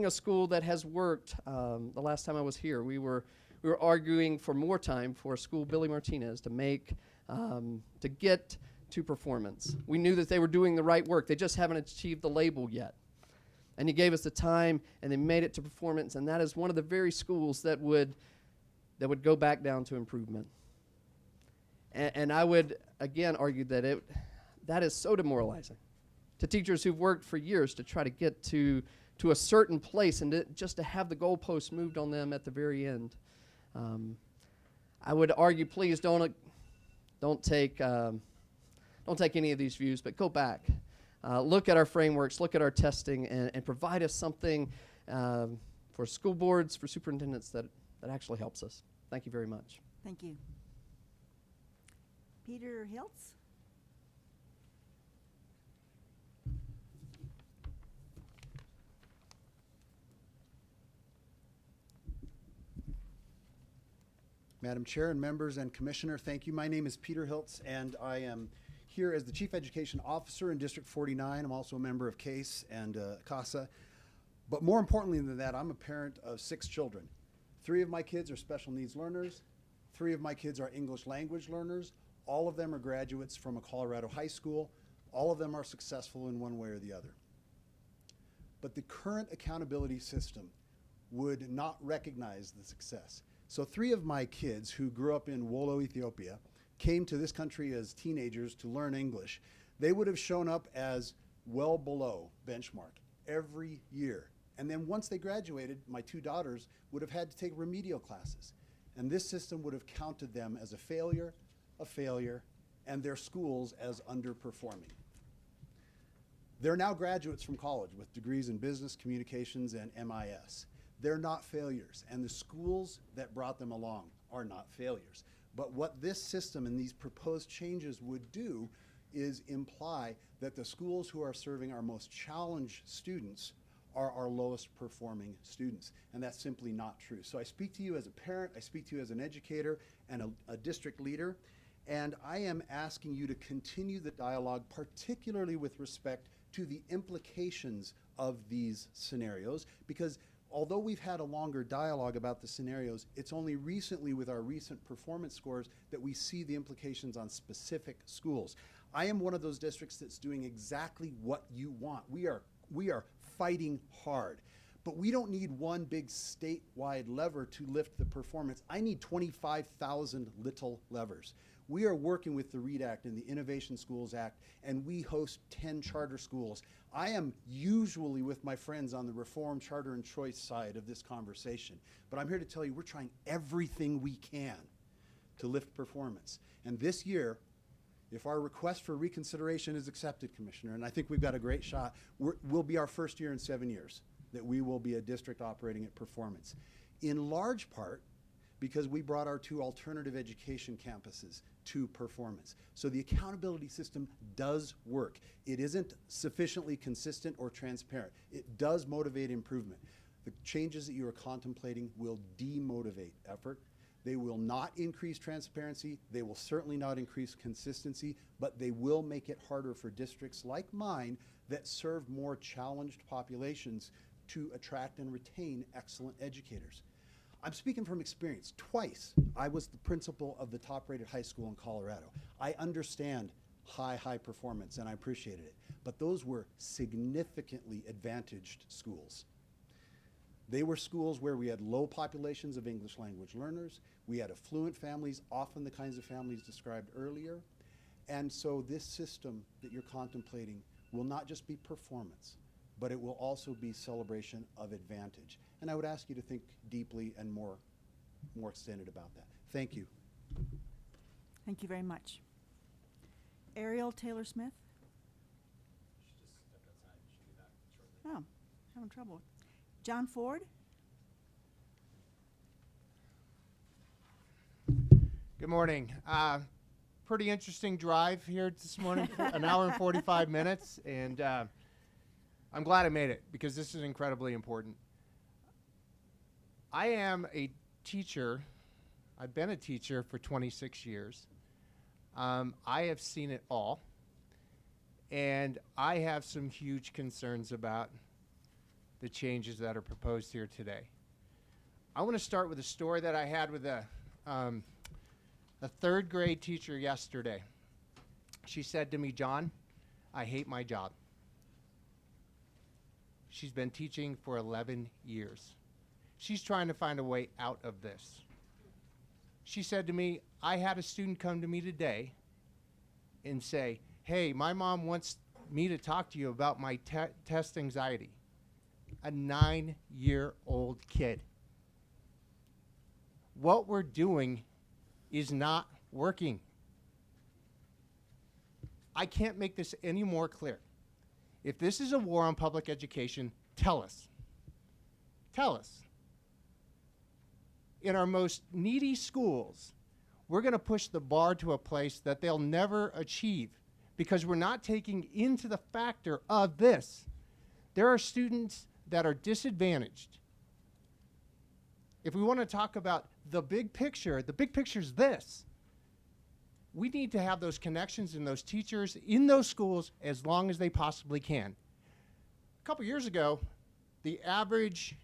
S21: a school that has worked. The last time I was here, we were arguing for more time for a school, Billy Martinez, to get to performance. We knew that they were doing the right work. They just haven't achieved the label yet. And he gave us the time, and they made it to performance, and that is one of the very schools that would go back down to improvement. And I would, again, argue that is so demoralizing to teachers who've worked for years to try to get to a certain place and just to have the goalposts moved on them at the very end. I would argue, please don't take any of these views, but go back. Look at our frameworks, look at our testing, and provide us something for school boards, for superintendents that actually helps us. Thank you very much.
S6: Thank you. Peter Hiltz?
S22: Madam Chair and members and Commissioner, thank you. My name is Peter Hiltz, and I am here as the Chief Education Officer in District 49. I'm also a member of CASE and CASA. But more importantly than that, I'm a parent of 6 children. 3 of my kids are special needs learners. 3 of my kids are English language learners. All of them are graduates from a Colorado high school. All of them are successful in one way or the other. But the current accountability system would not recognize the success. So 3 of my kids who grew up in Wollo, Ethiopia, came to this country as teenagers to learn English. They would have shown up as well below benchmark every year. And then once they graduated, my 2 daughters would have had to take remedial classes. And this system would have counted them as a failure, and their schools as underperforming. They're now graduates from college with degrees in business, communications, and MIS. They're not failures, and the schools that brought them along are not failures. But what this system and these proposed changes would do is imply that the schools who are serving our most challenged students are our lowest performing students. And that's simply not true. So I speak to you as a parent, I speak to you as an educator and a district leader, and I am asking you to continue the dialogue, particularly with respect to the implications of these scenarios, because although we've had a longer dialogue about the scenarios, it's only recently with our recent performance scores that we see the implications on specific schools. I am one of those districts that's doing exactly what you want. We are fighting hard, but we don't need one big statewide lever to lift the performance. I need 25,000 little levers. We are working with the READ Act and the Innovation Schools Act, and we host 10 charter schools. I am usually with my friends on the reform, charter, and choice side of this conversation, but I'm here to tell you we're trying everything we can to lift performance. And this year, if our request for reconsideration is accepted, Commissioner, and I think we've got a great shot, we'll be our first year in 7 years that we will be a district operating at performance. In large part, because we brought our 2 alternative education campuses to performance. So the accountability system does work. It isn't sufficiently consistent or transparent. It does motivate improvement. The changes that you are contemplating will demotivate effort. They will not increase transparency. They will certainly not increase consistency, but they will make it harder for districts like mine that serve more challenged populations to attract and retain excellent educators. I'm speaking from experience. Twice, I was the principal of the top-rated high school in Colorado. I understand high performance, and I appreciated it. But those were significantly advantaged schools. They were schools where we had low populations of English language learners. We had affluent families, often the kinds of families described earlier. And so this system that you're contemplating will not just be performance, but it will also be celebration of advantage. And I would ask you to think deeply and more extended about that. Thank you.
S6: Thank you very much. Ariel Taylor-Smith? Oh, having trouble. John Ford?
S4: Good morning. Pretty interesting drive here this morning, an hour and 45 minutes, and I'm glad I made it because this is incredibly important. I am a teacher. I've been a teacher for 26 years. I have seen it all, and I have some huge concerns about the changes that are proposed here today. I want to start with a story that I had with a third grade teacher yesterday. She said to me, "John, I hate my job." She's been teaching for 11 years. She's trying to find a way out of this. She said to me, "I had a student come to me today and say, 'Hey, my mom wants me to talk to you about my test anxiety.'" A 9-year-old kid. What we're doing is not working. I can't make this any more clear. If this is a war on public education, tell us. Tell us. In our most needy schools, we're going to push the bar to a place that they'll never achieve because we're not taking into the factor of this. There are students that are disadvantaged. If we want to talk about the big picture is this. We need to have those connections and those teachers in those schools as long as they possibly can. A couple years ago, the average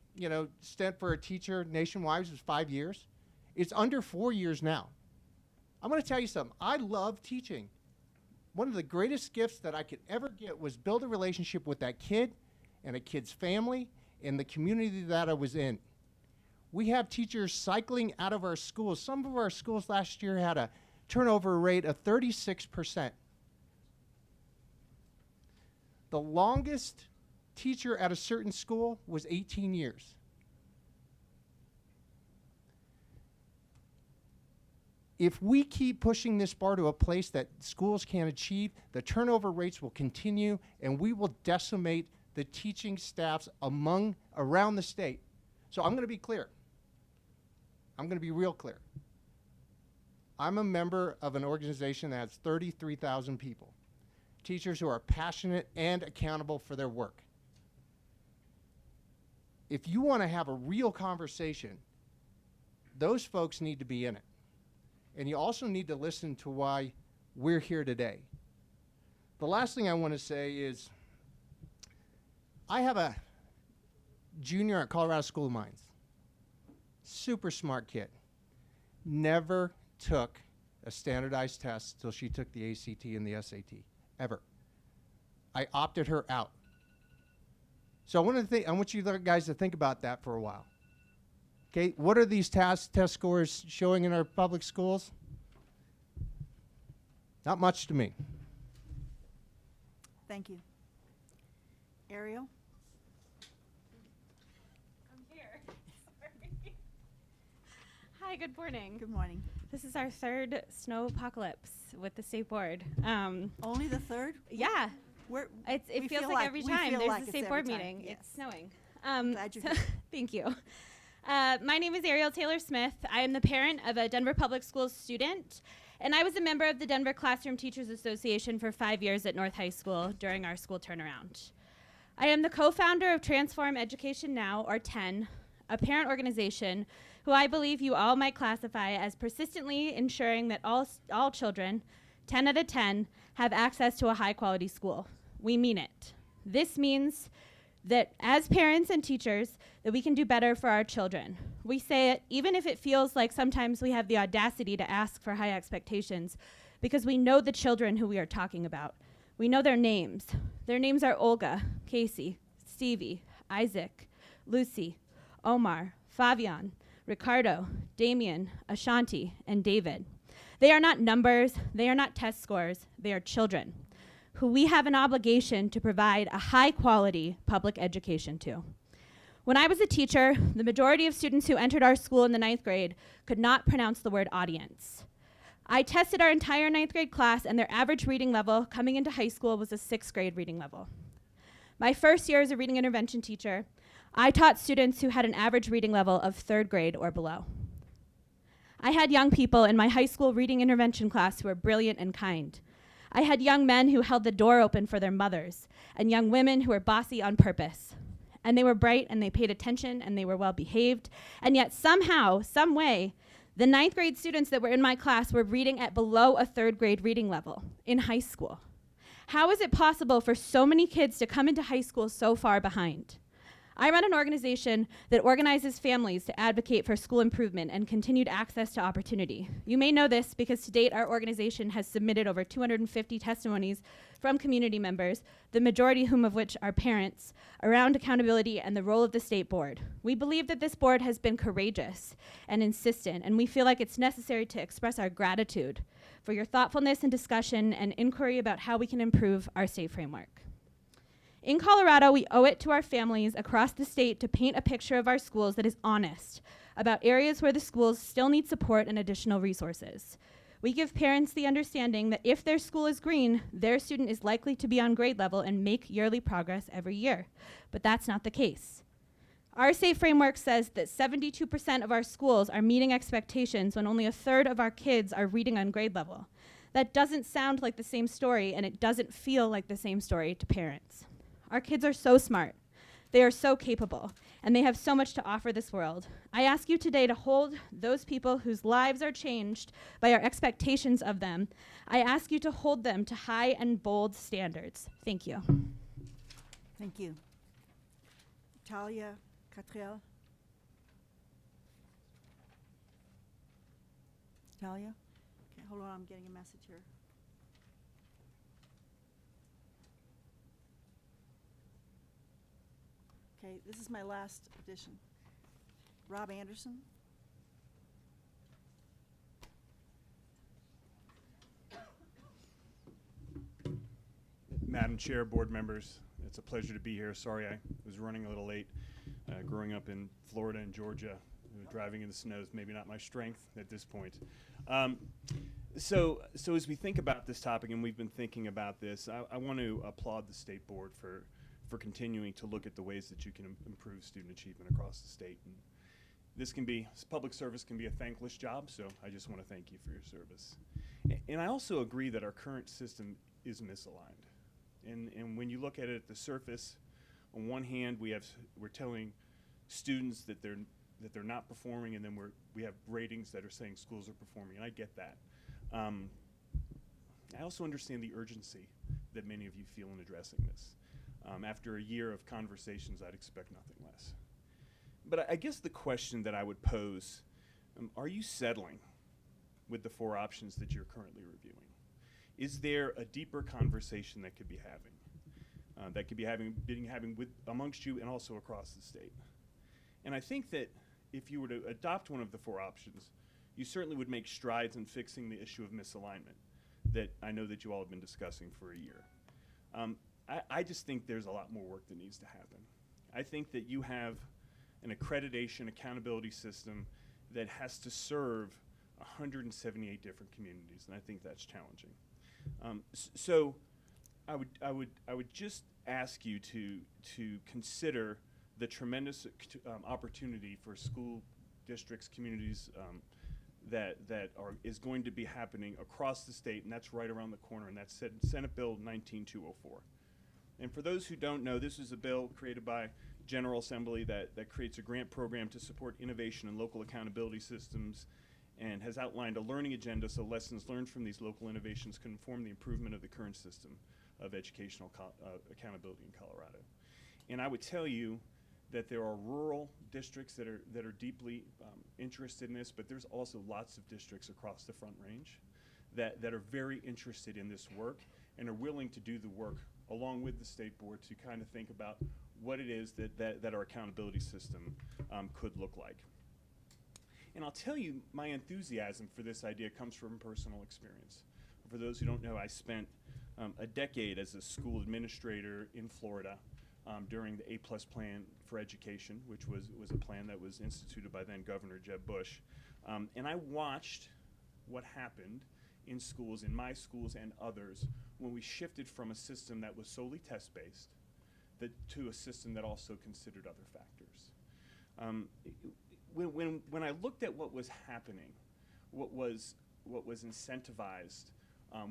S4: stint for a teacher nationwide was 5 years. It's under 4 years now. I'm going to tell you something. I love teaching. One of the greatest gifts that I could ever get was build a relationship with that kid and a kid's family and the community that I was in. We have teachers cycling out of our schools. Some of our schools last year had a turnover rate of 36%. The longest teacher at a certain school was 18 years. If we keep pushing this bar to a place that schools can't achieve, the turnover rates will continue and we will decimate the teaching staffs around the state. So I'm going to be clear. I'm going to be real clear. I'm a member of an organization that has 33,000 people, teachers who are passionate and accountable for their work. if you want to have a real conversation, those folks need to be in it. And you also need to listen to why we're here today. The last thing I want to say is I have a junior at Colorado School of Mines. Super smart kid. Never took a standardized test till she took the ACT and the SAT, ever. I opted her out. So I want you guys to think about that for a while. Okay, what are these test scores showing in our public schools? Not much to me.
S6: Thank you. Ariel?
S10: I'm here. Sorry. Hi, good morning.
S6: Good morning.
S10: This is our third snow apocalypse with the state board.
S6: Only the third?
S10: Yeah.
S6: We're,
S10: it
S6: we
S10: feels
S6: feel
S10: like
S6: like-
S10: every
S6: we
S10: time
S6: feel
S10: there's
S6: like
S10: a
S6: it's
S10: state
S6: every
S10: board
S6: time,
S10: meeting,
S6: yes.
S10: it's snowing.
S6: Glad you're here.
S10: Thank you. My name is Ariel Taylor Smith. I am the parent of a Denver Public Schools student, and I was a member of the Denver Classroom Teachers Association for 5 years at North High School during our school turnaround. I am the co-founder of Transform Education Now, or TEN, a parent organization who I believe you all might classify as persistently ensuring that all children, 10 out of 10, have access to a high-quality school. We mean it. This means that as parents and teachers, that we can do better for our children. We say it even if it feels like sometimes we have the audacity to ask for high expectations, because we know the children who we are talking about. We know their names. Their names are Olga, Casey, Stevie, Isaac, Lucy, Omar, Fabian, Ricardo, Damien, Ashanti, and David. They are not numbers, they are not test scores, they are children who we have an obligation to provide a high-quality public education to. When I was a teacher, the majority of students who entered our school in the 9th grade could not pronounce the word audience. I tested our entire 9th grade class, and their average reading level coming into high school was a 6th grade reading level. My first year as a reading intervention teacher, I taught students who had an average reading level of 3rd grade or below. I had young people in my high school reading intervention class who were brilliant and kind. I had young men who held the door open for their mothers, and young women who were bossy on purpose. And they were bright, and they paid attention, and they were well behaved. And yet somehow, some way, the 9th grade students that were in my class were reading at below a 3rd grade reading level in high school. How is it possible for so many kids to come into high school so far behind? I run an organization that organizes families to advocate for school improvement and continued access to opportunity. You may know this because to date our organization has submitted over 250 testimonies from community members, the majority of which are parents, around accountability and the role of the state board. We believe that this board has been courageous and insistent, and we feel like it's necessary to express our gratitude for your thoughtfulness and discussion and inquiry about how we can improve our state framework. In Colorado, we owe it to our families across the state to paint a picture of our schools that is honest about areas where the schools still need support and additional resources. We give parents the understanding that if their school is green, their student is likely to be on grade level and make yearly progress every year. But that's not the case. Our SAFE framework says that 72% of our schools are meeting expectations when only a third of our kids are reading on grade level. That doesn't sound like the same story, and it doesn't feel like the same story to parents. Our kids are so smart, they are so capable, and they have so much to offer this world. I ask you today to hold those people whose lives are changed by our expectations of them. I ask you to hold them to high and bold standards. Thank you.
S6: Thank you. Talia Catriel. Talia? Okay, hold on, I'm getting a message here. Okay, this is my last edition. Rob Anderson.
S1: Madam Chair, board members, it's a pleasure to be here. Sorry I was running a little late. Growing up in Florida and Georgia, driving in the snow is maybe not my strength at this point. So as we think about this topic, and we've been thinking about this, I want to applaud the state board for continuing to look at the ways that you can improve student achievement across the state. And this public service can be a thankless job, so I just want to thank you for your service. And I also agree that our current system is misaligned. And when you look at it at the surface, on one hand, we're telling students that they're not performing, and then we have ratings that are saying schools are performing, and I get that. I also understand the urgency that many of you feel in addressing this. After a year of conversations, I'd expect nothing less. But I guess the question that I would pose, are you settling with the 4 options that you're currently reviewing? Is there a deeper conversation that could be being having with amongst you and also across the state? And I think that if you were to adopt one of the 4 options, you certainly would make strides in fixing the issue of misalignment that I know that you all have been discussing for a year. I just think there's a lot more work that needs to happen. I think that you have an accreditation accountability system that has to serve 178 different communities, and I think that's challenging. So I would just ask you to consider the tremendous opportunity for school districts, communities that is going to be happening across the state, and that's right around the corner, and that's Senate Bill 19204. And for those who don't know, this is a bill created by General Assembly that creates a grant program to support innovation and local accountability systems, and has outlined a learning agenda so lessons learned from these local innovations can inform the improvement of the current system of educational accountability in Colorado. And I would tell you that there are rural districts that are deeply interested in this, but there's also lots of districts across the Front Range that are very interested in this work and are willing to do the work along with the state board to kind of think about what it is that our accountability system could look like. And I'll tell you, my enthusiasm for this idea comes from personal experience. For those who don't know, I spent a decade as a school administrator in Florida during the A+ plan for education, which was a plan that was instituted by then Governor Jeb Bush. And I watched what happened in schools, in my schools and others, when we shifted from a system that was solely test-based to a system that also considered other factors. When I looked at what was happening, what was incentivized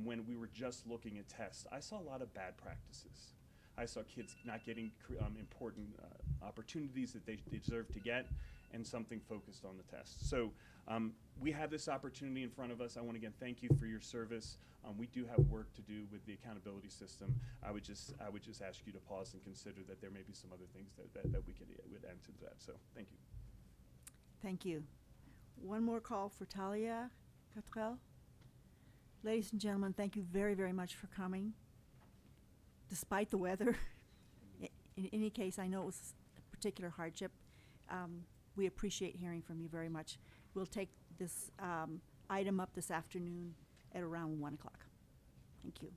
S1: when we were just looking at tests, I saw a lot of bad practices. I saw kids not getting important opportunities that they deserve to get, and something focused on the test. So we have this opportunity in front of us. I want to again thank you for your service. We do have work to do with the accountability system. I would just ask you to pause and consider that there may be some other things that we would add to that. So thank you.
S6: Thank you. One more call for Talia Cottrell. Ladies and gentlemen, thank you very, very much for coming, despite the weather. In any case, I know it was a particular hardship. We appreciate hearing from you very much. We'll take this item up this afternoon at around 1 o'clock. Thank you.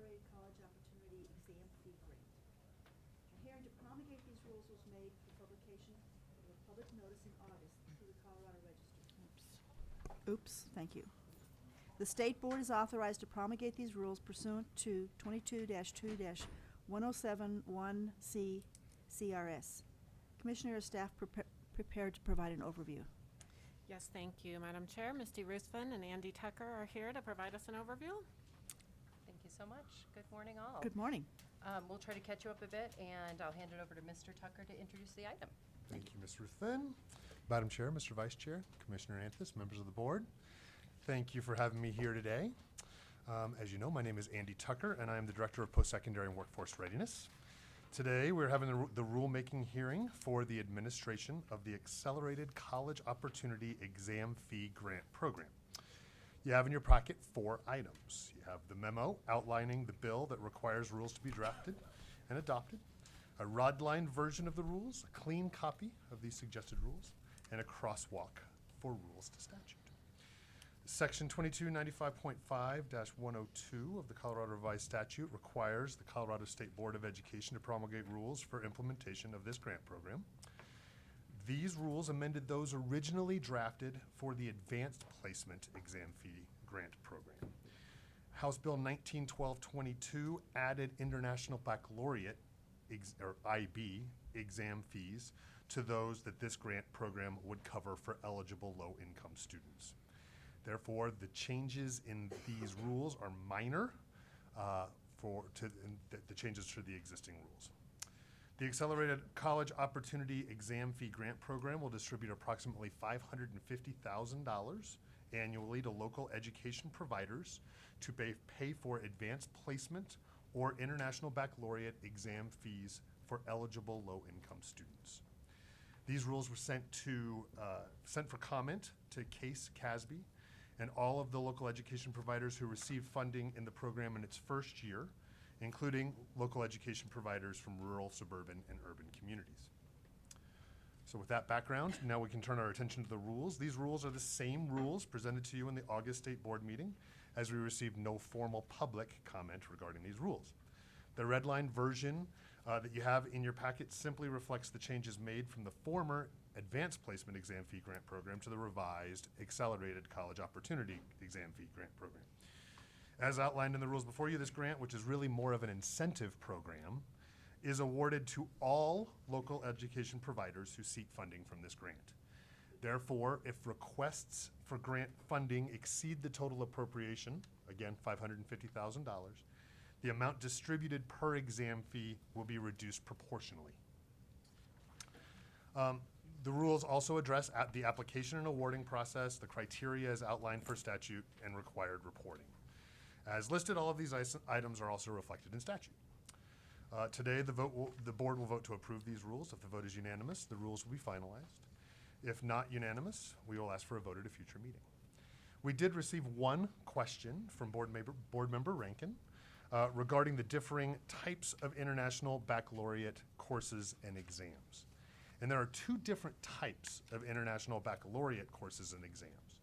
S6: Accelerated College Opportunity Exam Fee Grant. A hearing to promulgate these rules was made for publication of a public notice in August through the Colorado Register. Oops, thank you. The State Board is authorized to promulgate these rules pursuant to 22-2-1071C CRS. Commissioner or staff prepared to provide an overview.
S5: Yes, thank you, Madam Chair. Misty Ruthven and Andy Tucker are here to provide us an overview.
S7: Thank you so much. Good morning, all.
S6: Good morning.
S7: We'll try to catch you up a bit, and I'll hand it over to Mr. Tucker to introduce the item.
S23: Thank you, Ms. Ruthven. Madam Chair, Mr. Vice Chair, Commissioner Anthus, members of the board. Thank you for having me here today. As you know, my name is Andy Tucker, and I am the Director of Post-Secondary and Workforce Readiness. Today, we're having the rulemaking hearing for the administration of the Accelerated College Opportunity Exam Fee Grant Program. You have in your pocket 4 items. You have the memo outlining the bill that requires rules to be drafted and adopted, a red-line version of the rules, a clean copy of these suggested rules, and a crosswalk for rules to statute. Section 2295.5-102 of the Colorado Revised Statute requires the Colorado State Board of Education to promulgate rules for implementation of this grant program. These rules amended those originally drafted for the Advanced Placement Exam Fee Grant Program. House Bill 191222 added International Baccalaureate, or IB, exam fees to those that this grant program would cover for eligible low-income students. Therefore, the changes in these rules are minor the changes to the existing rules. The Accelerated College Opportunity Exam Fee Grant Program will distribute approximately $550,000 annually to local education providers to pay for advanced placement or International Baccalaureate exam fees for eligible low-income students. These rules were sent for comment to Case Casby and all of the local education providers who received funding in the program in its first year, including local education providers from rural, suburban, and urban communities. So with that background, now we can turn our attention to the rules. These rules are the same rules presented to you in the August State Board meeting, as we received no formal public comment regarding these rules. The red line version that you have in your packet simply reflects the changes made from the former Advanced Placement Exam Fee Grant Program to the revised Accelerated College Opportunity Exam Fee Grant Program. As outlined in the rules before you, this grant, which is really more of an incentive program, is awarded to all local education providers who seek funding from this grant. Therefore, if requests for grant funding exceed the total appropriation, again, $550,000, the amount distributed per exam fee will be reduced proportionally. The rules also address the application and awarding process, the criteria as outlined for statute, and required reporting. As listed, all of these items are also reflected in statute. Today, the board will vote to approve these rules. If the vote is unanimous, the rules will be finalized. If not unanimous, we will ask for a vote at a future meeting. We did receive one question from board member Rankin regarding the differing types of International Baccalaureate courses and exams. And there are 2 different types of International Baccalaureate courses and exams.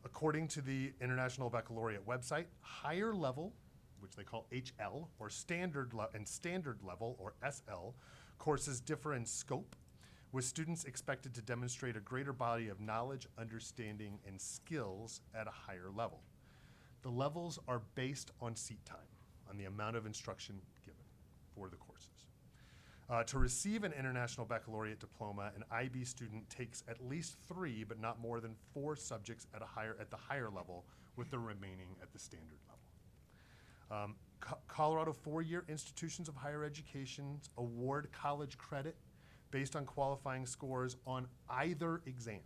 S23: According to the International Baccalaureate website, higher level, which they call HL, or standard level, or SL, courses differ in scope, with students expected to demonstrate a greater body of knowledge, understanding, and skills at a higher level. The levels are based on seat time, on the amount of instruction given for the courses. To receive an International Baccalaureate diploma, an IB student takes at least 3, but not more than 4 subjects at the higher level, with the remaining at the standard level. Colorado 4-year institutions of higher education award college credit based on qualifying scores on either exam.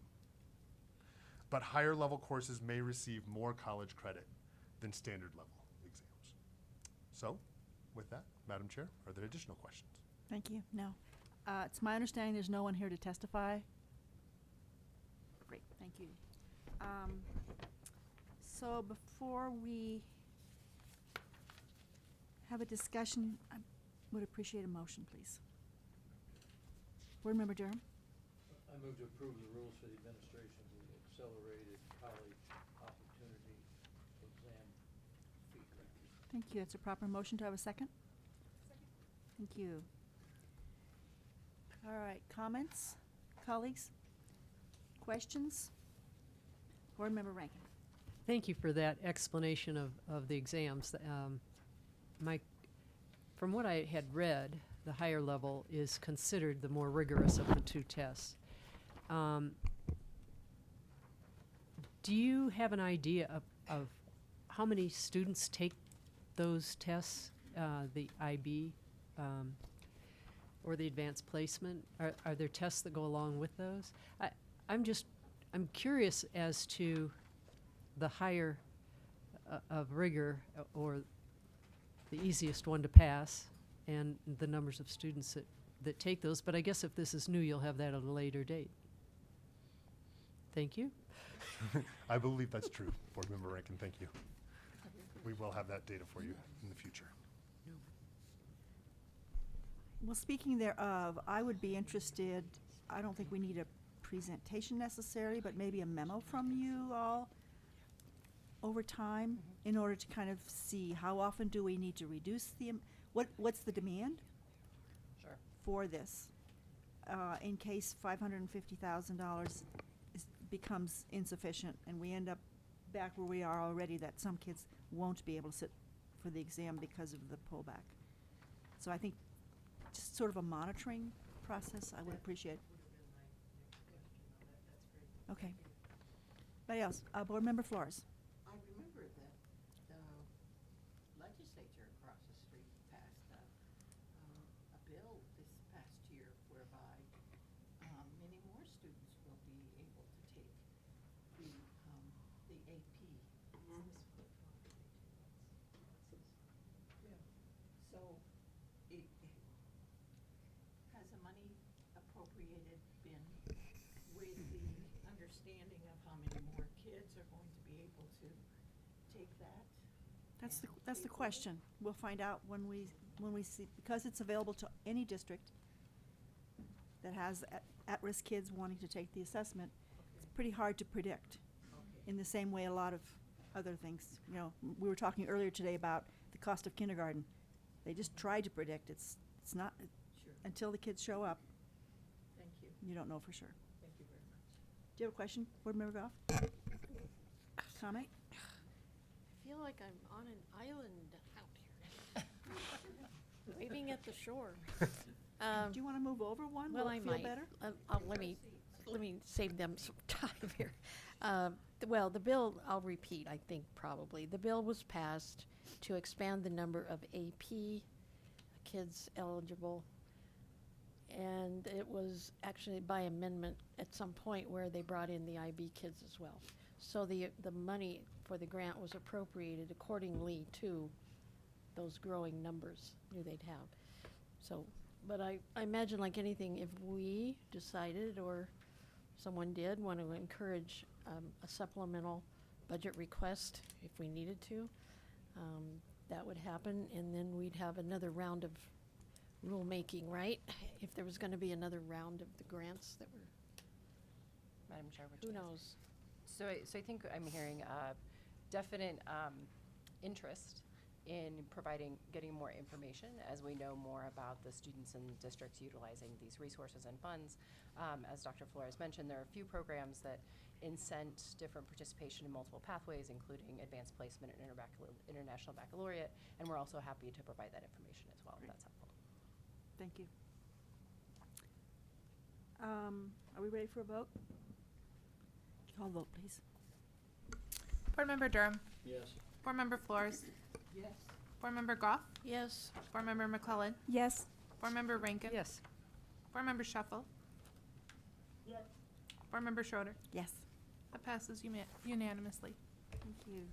S23: But higher level courses may receive more college credit than standard level exams. So, with that, Madam Chair, are there additional questions?
S6: Thank you. No. It's my understanding there's no one here to testify. Great, thank you. So before we have a discussion, I would appreciate a motion, please. Board Member Durham?
S2: I move to approve the rules for the administration of the Accelerated College Opportunity Exam Fee Grant.
S6: Thank you. It's a proper motion. Do I have a second? Thank you. All right, comments, colleagues, questions? Board Member Rankin.
S3: Thank you for that explanation of the exams. From what I had read, the higher level is considered the more rigorous of the two tests. Do you have an idea of how many students take those tests, the IB or the advanced placement? Are there tests that go along with those? I'm curious as to the higher of rigor or the easiest one to pass and the numbers of students that take those. But I guess if this is new, you'll have that at a later date. Thank you.
S23: I believe that's true, Board Member Rankin. Thank you. We will have that data for you in the future.
S6: Well, speaking thereof, I would be interested, I don't think we need a presentation necessarily, but maybe a memo from you all over time in order to kind of see how often do we need to reduce the, what's the demand for this? In case $550,000 becomes insufficient and we end up back where we are already, that some kids won't be able to sit for the exam because of the pullback. So I think just sort of a monitoring process I would appreciate. Okay. Anybody else? Board Member Flores.
S8: I remember that the legislature across the street passed a bill this past year whereby many more students will be able to take the AP. So has the money appropriated been with the understanding of how many more kids are going to be able to take that?
S6: That's the question. We'll find out when we see, because it's available to any district that has at-risk kids wanting to take the assessment. It's pretty hard to predict. In the same way a lot of other things, you know, we were talking earlier today about the cost of kindergarten. They just try to predict. It's not until the kids show up.
S8: Thank you.
S6: You don't know for sure.
S8: Thank you very much.
S6: Do you have a question, Board Member Goff? Comment?
S9: I feel like I'm on an island out here, waving at the shore.
S6: Do you want to move over one?
S9: Well,
S6: Will
S9: I
S6: it feel
S9: might.
S6: better?
S9: Let me save them some time here. Well, the bill, I'll repeat, I think probably. The bill was passed to expand the number of AP kids eligible. And it was actually by amendment at some point where they brought in the IB kids as well. So the money for the grant was appropriated accordingly to those growing numbers they'd have. So, but I imagine like anything, if we decided or someone did want to encourage a supplemental budget request, if we needed to, that would happen, and then we'd have another round of rulemaking, right? If there was going to be another round of the grants that were,
S7: Madam Chair,
S9: who knows?
S7: So I think I'm hearing definite interest in getting more information as we know more about the students and districts utilizing these resources and funds. As Dr. Flores mentioned, there are a few programs that incent different participation in multiple pathways, including advanced placement and international baccalaureate, and we're also happy to provide that information as well, if that's helpful.
S6: Thank you. Are we ready for a vote? Call vote, please.
S24: Board Member Durham.
S21: Yes.
S24: Board Member Flores.
S8: Yes.
S24: Board Member Goff.
S9: Yes.
S24: Board Member McClellan.
S6: Yes.
S24: Board Member Rankin.
S3: Yes.
S24: Board Member Shuffle.
S8: Yes.
S24: Board Member Schroeder.
S6: Yes.
S24: That passes unanimously.
S6: Thank you.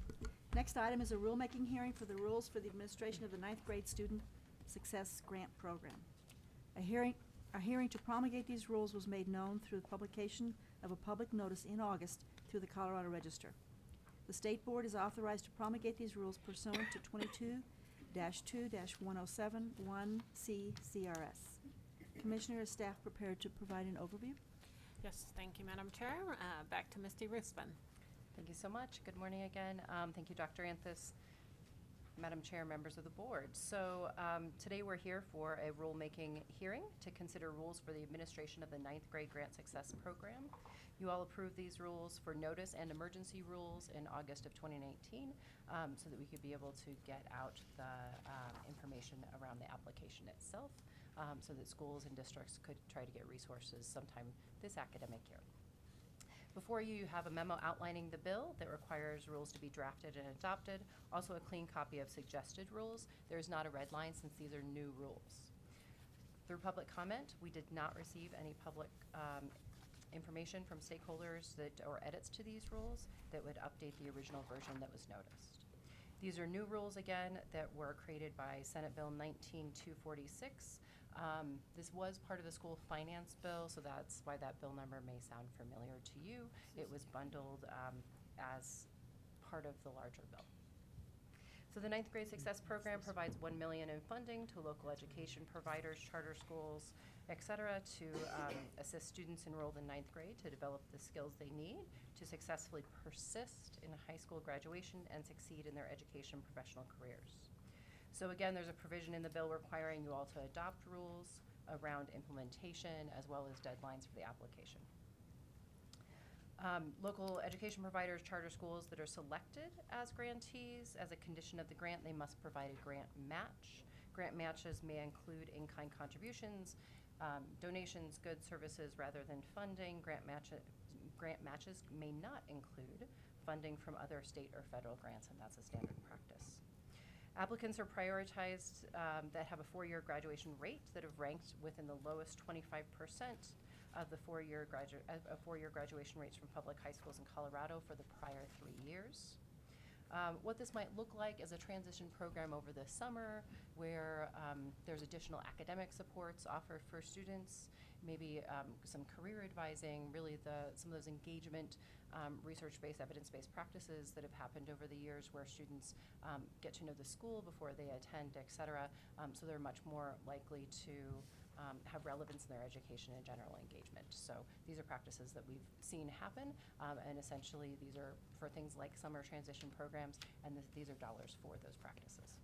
S6: Next item is a rulemaking hearing for the rules for the administration of the 9th grade Student Success Grant Program. A hearing to promulgate these rules was made known through the publication of a public notice in August through the Colorado Register. The State Board is authorized to promulgate these rules pursuant to 22-2-1071C CRS. Commissioner, is staff prepared to provide an overview?
S5: Yes, thank you, Madam Chair. Back to Misty Ruthven.
S7: Thank you so much. Good morning again. Thank you, Dr. Anthus. Madam Chair, members of the board. So today we're here for a rulemaking hearing to consider rules for the administration of the 9th grade Grant Success Program. You all approved these rules for notice and emergency rules in August of 2019 so that we could be able to get out the information around the application itself so that schools and districts could try to get resources sometime this academic year. Before you, you have a memo outlining the bill that requires rules to be drafted and adopted, also a clean copy of suggested rules. There is not a red line since these are new rules. Through public comment, we did not receive any public information from stakeholders or edits to these rules that would update the original version that was noticed. These are new rules again that were created by Senate Bill 19246. This was part of the school finance bill, so that's why that bill number may sound familiar to you. It was bundled as part of the larger bill. So the 9th grade success program provides $1 million in funding to local education providers, charter schools, et cetera, to assist students enrolled in 9th grade to develop the skills they need to successfully persist in high school graduation and succeed in their education professional careers. So again, there's a provision in the bill requiring you all to adopt rules around implementation as well as deadlines for the application. Local education providers, charter schools that are selected as grantees, as a condition of the grant, they must provide a grant match. Grant matches may include in-kind contributions, donations, goods, services rather than funding. Grant matches may not include funding from other state or federal grants, and that's a standard practice. Applicants are prioritized that have a 4-year graduation rate that have ranked within the lowest 25% of the 4-year graduation rates from public high schools in Colorado for the prior 3 years. What this might look like is a transition program over the summer where there's additional academic supports offered for students, maybe some career advising, really some of those engagement, research-based, evidence-based practices that have happened over the years where students get to know the school before they attend, et cetera, so they're much more likely to have relevance in their education and general engagement. So these are practices that we've seen happen, and essentially these are for things like summer transition programs, and these are dollars for those practices.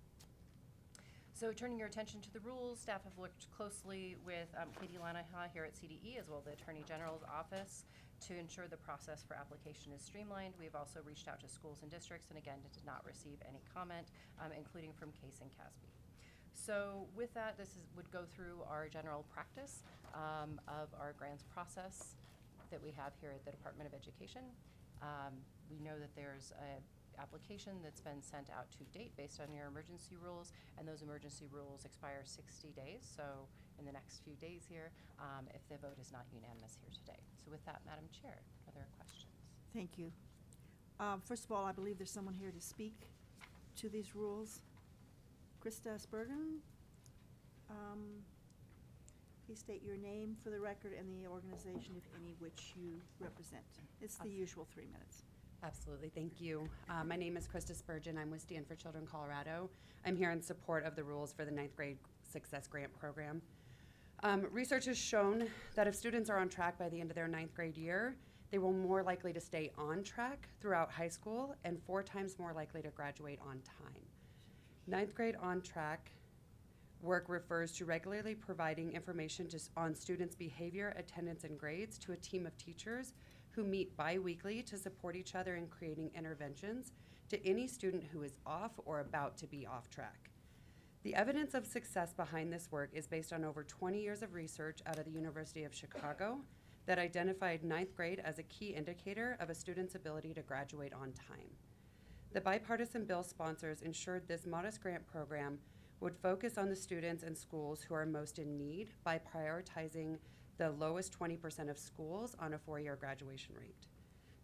S7: So turning your attention to the rules, staff have worked closely with Katie Lanaha here at CDE as well as the Attorney General's office to ensure the process for application is streamlined. We've also reached out to schools and districts and again did not receive any comment, including from Case and Casby. So with that, would go through our general practice of our grants process that we have here at the Department of Education. We know that there's an application that's been sent out to date based on your emergency rules, and those emergency rules expire 60 days, so in the next few days here, if the vote is not unanimous here today. So with that, Madam Chair, are there questions?
S6: Thank you. First of all, I believe there's someone here to speak to these rules. Krista Spurgeon. Please state your name for the record and the organization, if any, which you represent. It's the usual 3 minutes.
S11: Absolutely, thank you. My name is Krista Spurgeon. I'm with Stand for Children Colorado. I'm here in support of the rules for the 9th grade Success Grant Program. Research has shown that if students are on track by the end of their 9th grade year, they will more likely to stay on track throughout high school and 4 times more likely to graduate on time. 9th grade on track work refers to regularly providing information on students' behavior, attendance, and grades to a team of teachers who meet bi-weekly to support each other in creating interventions to any student who is off or about to be off track. The evidence of success behind this work is based on over 20 years of research out of the University of Chicago that identified 9th grade as a key indicator of a student's ability to graduate on time. The bipartisan bill sponsors ensured this modest grant program would focus on the students and schools who are most in need by prioritizing the lowest 20% of schools on a 4-year graduation rate.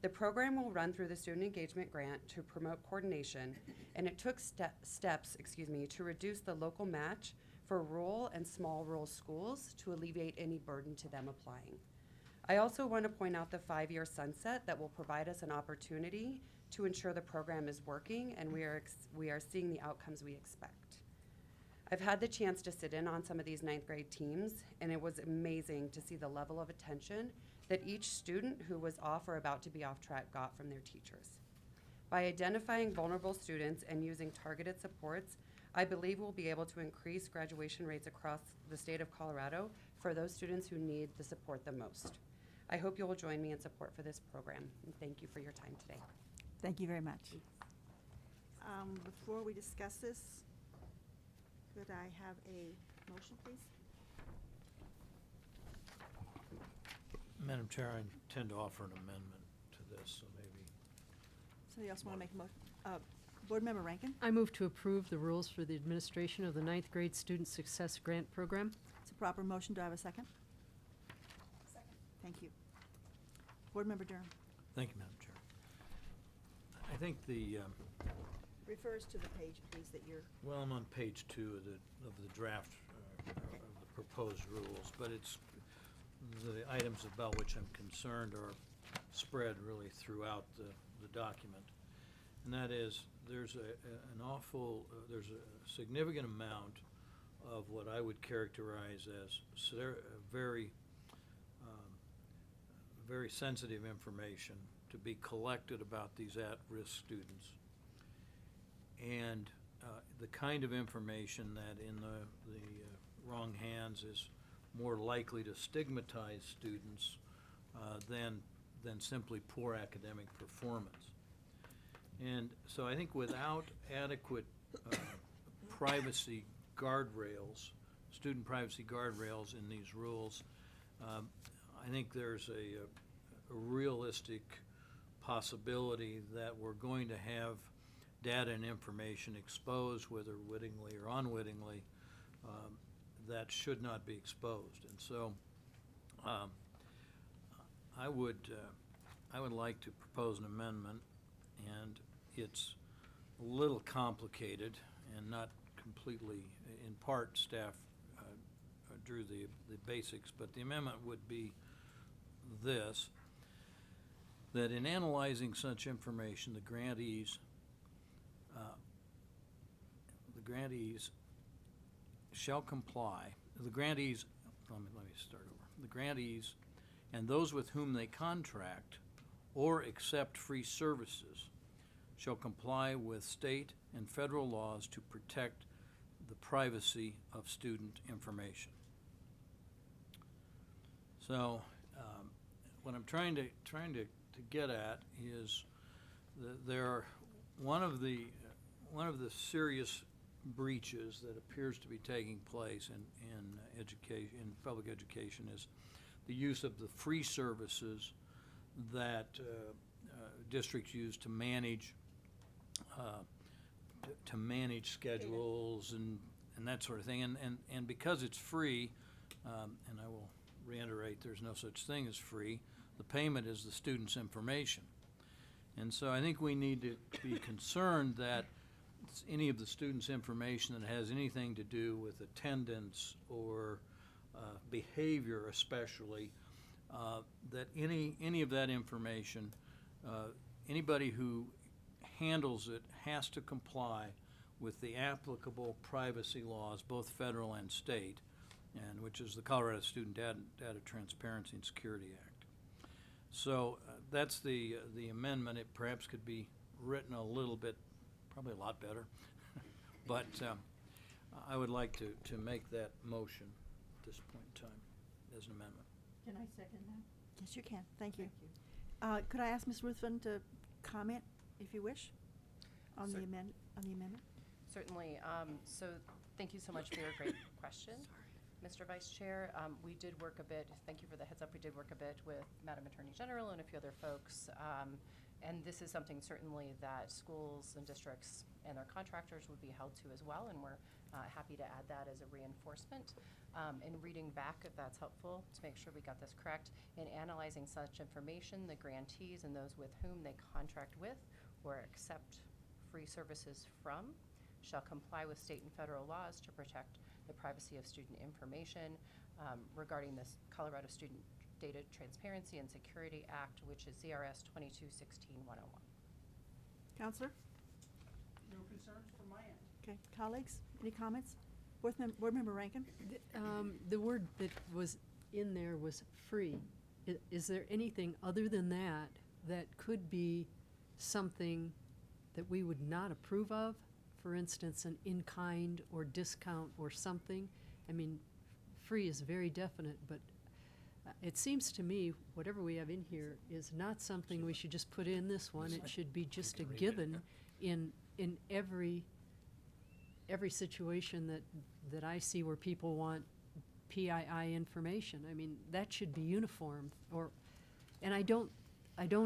S11: The program will run through the Student Engagement Grant to promote coordination, and it took steps to reduce the local match for rural and small rural schools to alleviate any burden to them applying. I also want to point out the 5-year sunset that will provide us an opportunity to ensure the program is working and we are seeing the outcomes we expect. I've had the chance to sit in on some of these 9th grade teams, and it was amazing to see the level of attention that each student who was off or about to be off track got from their teachers. By identifying vulnerable students and using targeted supports, I believe we'll be able to increase graduation rates across the state of Colorado for those students who need the support the most. I hope you will join me in support for this program, and thank you for your time today.
S6: Thank you very much. Before we discuss this, could I have a motion, please?
S2: Madam Chair, I intend to offer an amendment to this, so maybe.
S6: Somebody else want to make a motion? Board Member Rankin?
S3: I move to approve the rules for the administration of the ninth grade Student Success Grant Program.
S6: It's a proper motion. Do I have a second? Second. Thank you. Board Member Durham.
S2: Thank you, Madam Chair. I think the,
S6: Refers to the page, please, that you're.
S2: well, I'm on page 2 of the draft of the proposed rules, but it's, the items about which I'm concerned are spread really throughout the document. And that is, there's there's a significant amount of what I would characterize as very sensitive information to be collected about these at-risk students. And the kind of information that in the wrong hands is more likely to stigmatize students than simply poor academic performance. And so I think without adequate privacy guardrails, student privacy guardrails in these rules, I think there's a realistic possibility that we're going to have data and information exposed, whether wittingly or unwittingly, that should not be exposed. And so I would like to propose an amendment, and it's a little complicated and not completely, in part staff drew the basics, but the amendment would be this, that in analyzing such information, the grantees shall comply, the grantees and those with whom they contract or accept free services shall comply with state and federal laws to protect the privacy of student information. So what I'm trying to get at is that there are one of the serious breaches that appears to be taking place in education, in public education, is the use of the free services that districts use to manage schedules and that sort of thing. And because it's free, and I will reiterate, there's no such thing as free. The payment is the student's information. And so I think we need to be concerned that any of the student's information that has anything to do with attendance or behavior especially, that any of that information, anybody who handles it has to comply with the applicable privacy laws, both federal and state, and which is the Colorado Student Data Transparency and Security Act. So that's the amendment. It perhaps could be written a little bit, probably a lot better, but I would like to make that motion at this point in time as an amendment.
S6: Can I second that? Yes, you can. Thank you. Could I ask Ms. Ruthven to comment, if you wish, on the amendment?
S7: Certainly. So thank you so much for your great question, Mr. Vice Chair. We did work a bit, thank you for the heads up, we did work a bit with Madam Attorney General and a few other folks. And this is something certainly that schools and districts and their contractors would be held to as well, and we're happy to add that as a reinforcement. In reading back, if that's helpful, to make sure we got this correct, in analyzing such information, the grantees and those with whom they contract with or accept free services from shall comply with state and federal laws to protect the privacy of student information regarding this Colorado Student Data Transparency and Security Act, which is ZRS 2216-101.
S6: Counselor?
S8: No concerns from my end.
S6: Okay, colleagues, any comments? Board Member Rankin?
S3: The word that was in there was free. Is there anything other than that that could be something that we would not approve of? For instance, an in-kind or discount or something? I mean, free is very definite, but it seems to me, whatever we have in here is not something we should just put in this one. It should be just a given in every situation that I see where people want PII information. I mean, that should be uniform, and I don't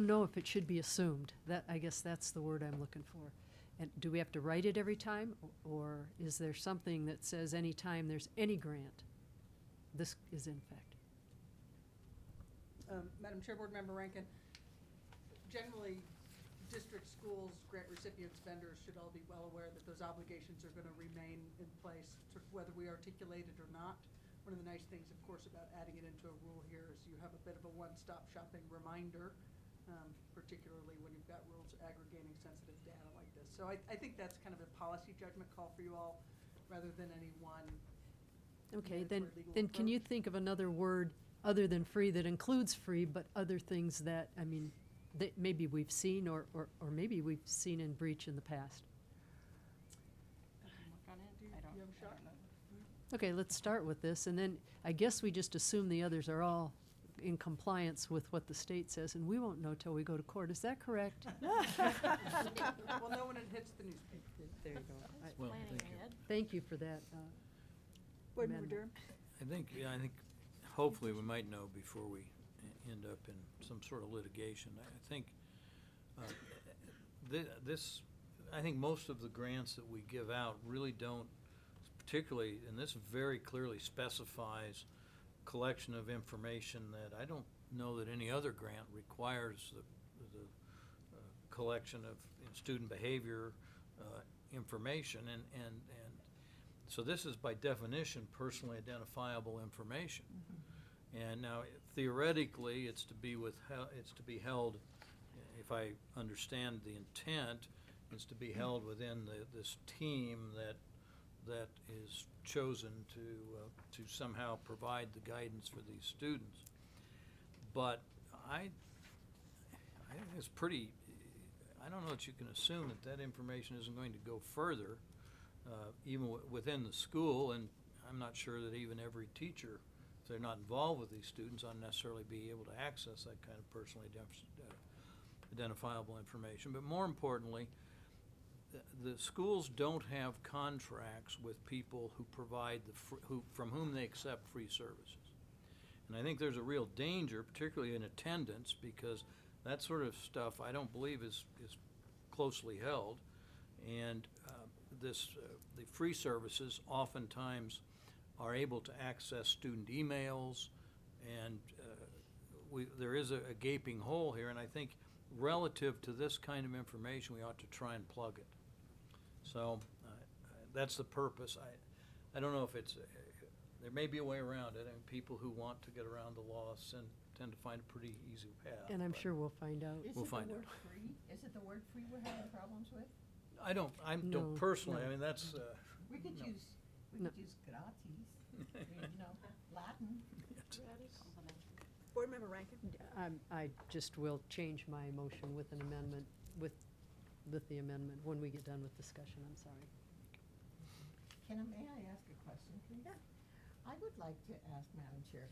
S3: know if it should be assumed. I guess that's the word I'm looking for. And do we have to write it every time, or is there something that says anytime there's any grant, this is in effect?
S12: Madam Chair, Board Member Rankin, generally, district schools, grant recipients, vendors should all be well aware that those obligations are going to remain in place, whether we articulate it or not. One of the nice things, of course, about adding it into a rule here is you have a bit of a one-stop shopping reminder, particularly when you've got rules aggregating sensitive data like this. So I think that's kind of a policy judgment call for you all, rather than any one.
S3: Okay,
S12: mandatory
S3: then
S12: legal
S3: can you
S12: approach.
S3: think of another word other than free that includes free, but other things that, I mean, that maybe we've seen or maybe we've seen in breach in the past?
S12: Do you have a shot?
S3: Okay, let's start with this, and then I guess we just assume the others are all in compliance with what the state says, and we won't know till we go to court. Is that correct?
S12: Well, no, when it hits the newspaper.
S3: There you go.
S2: Well,
S5: Planning
S2: thank you.
S5: ahead.
S3: Thank you for that.
S6: Board Member
S3: amendment.
S6: Durham?
S2: I think hopefully we might know before we end up in some sort of litigation. I think I think most of the grants that we give out really don't, particularly, and this very clearly specifies collection of information that I don't know that any other grant requires the collection of student behavior information, and so this is by definition personally identifiable information. And now theoretically it's to be held, if I understand the intent, is to be held within this team that is chosen to somehow provide the guidance for these students. But I think it's pretty, I don't know that you can assume that information isn't going to go further, even within the school, and I'm not sure that even every teacher, if they're not involved with these students, ought necessarily be able to access that kind of personally identifiable information. But more importantly, the schools don't have contracts with people who provide from whom they accept free services. And I think there's a real danger, particularly in attendance, because that sort of stuff I don't believe is closely held. And the free services oftentimes are able to access student emails, and there is a gaping hole here, and I think relative to this kind of information we ought to try and plug it. So that's the purpose. I don't know if it's, there may be a way around it, and people who want to get around the law tend to find a pretty easy path.
S3: And I'm
S2: but
S3: sure we'll find out.
S2: We'll find out.
S8: Is it the word free we're having problems with?
S2: I don't
S3: No,
S2: personally,
S3: no.
S2: I mean, that's,
S8: We could
S2: no.
S8: use,
S3: No.
S8: gratis, Latin.
S6: Board Member Rankin?
S3: I just will change my motion with an amendment, with the amendment when we get done with discussion. I'm sorry.
S8: May I ask a question, please? Yeah. I would like to ask Madam Chair,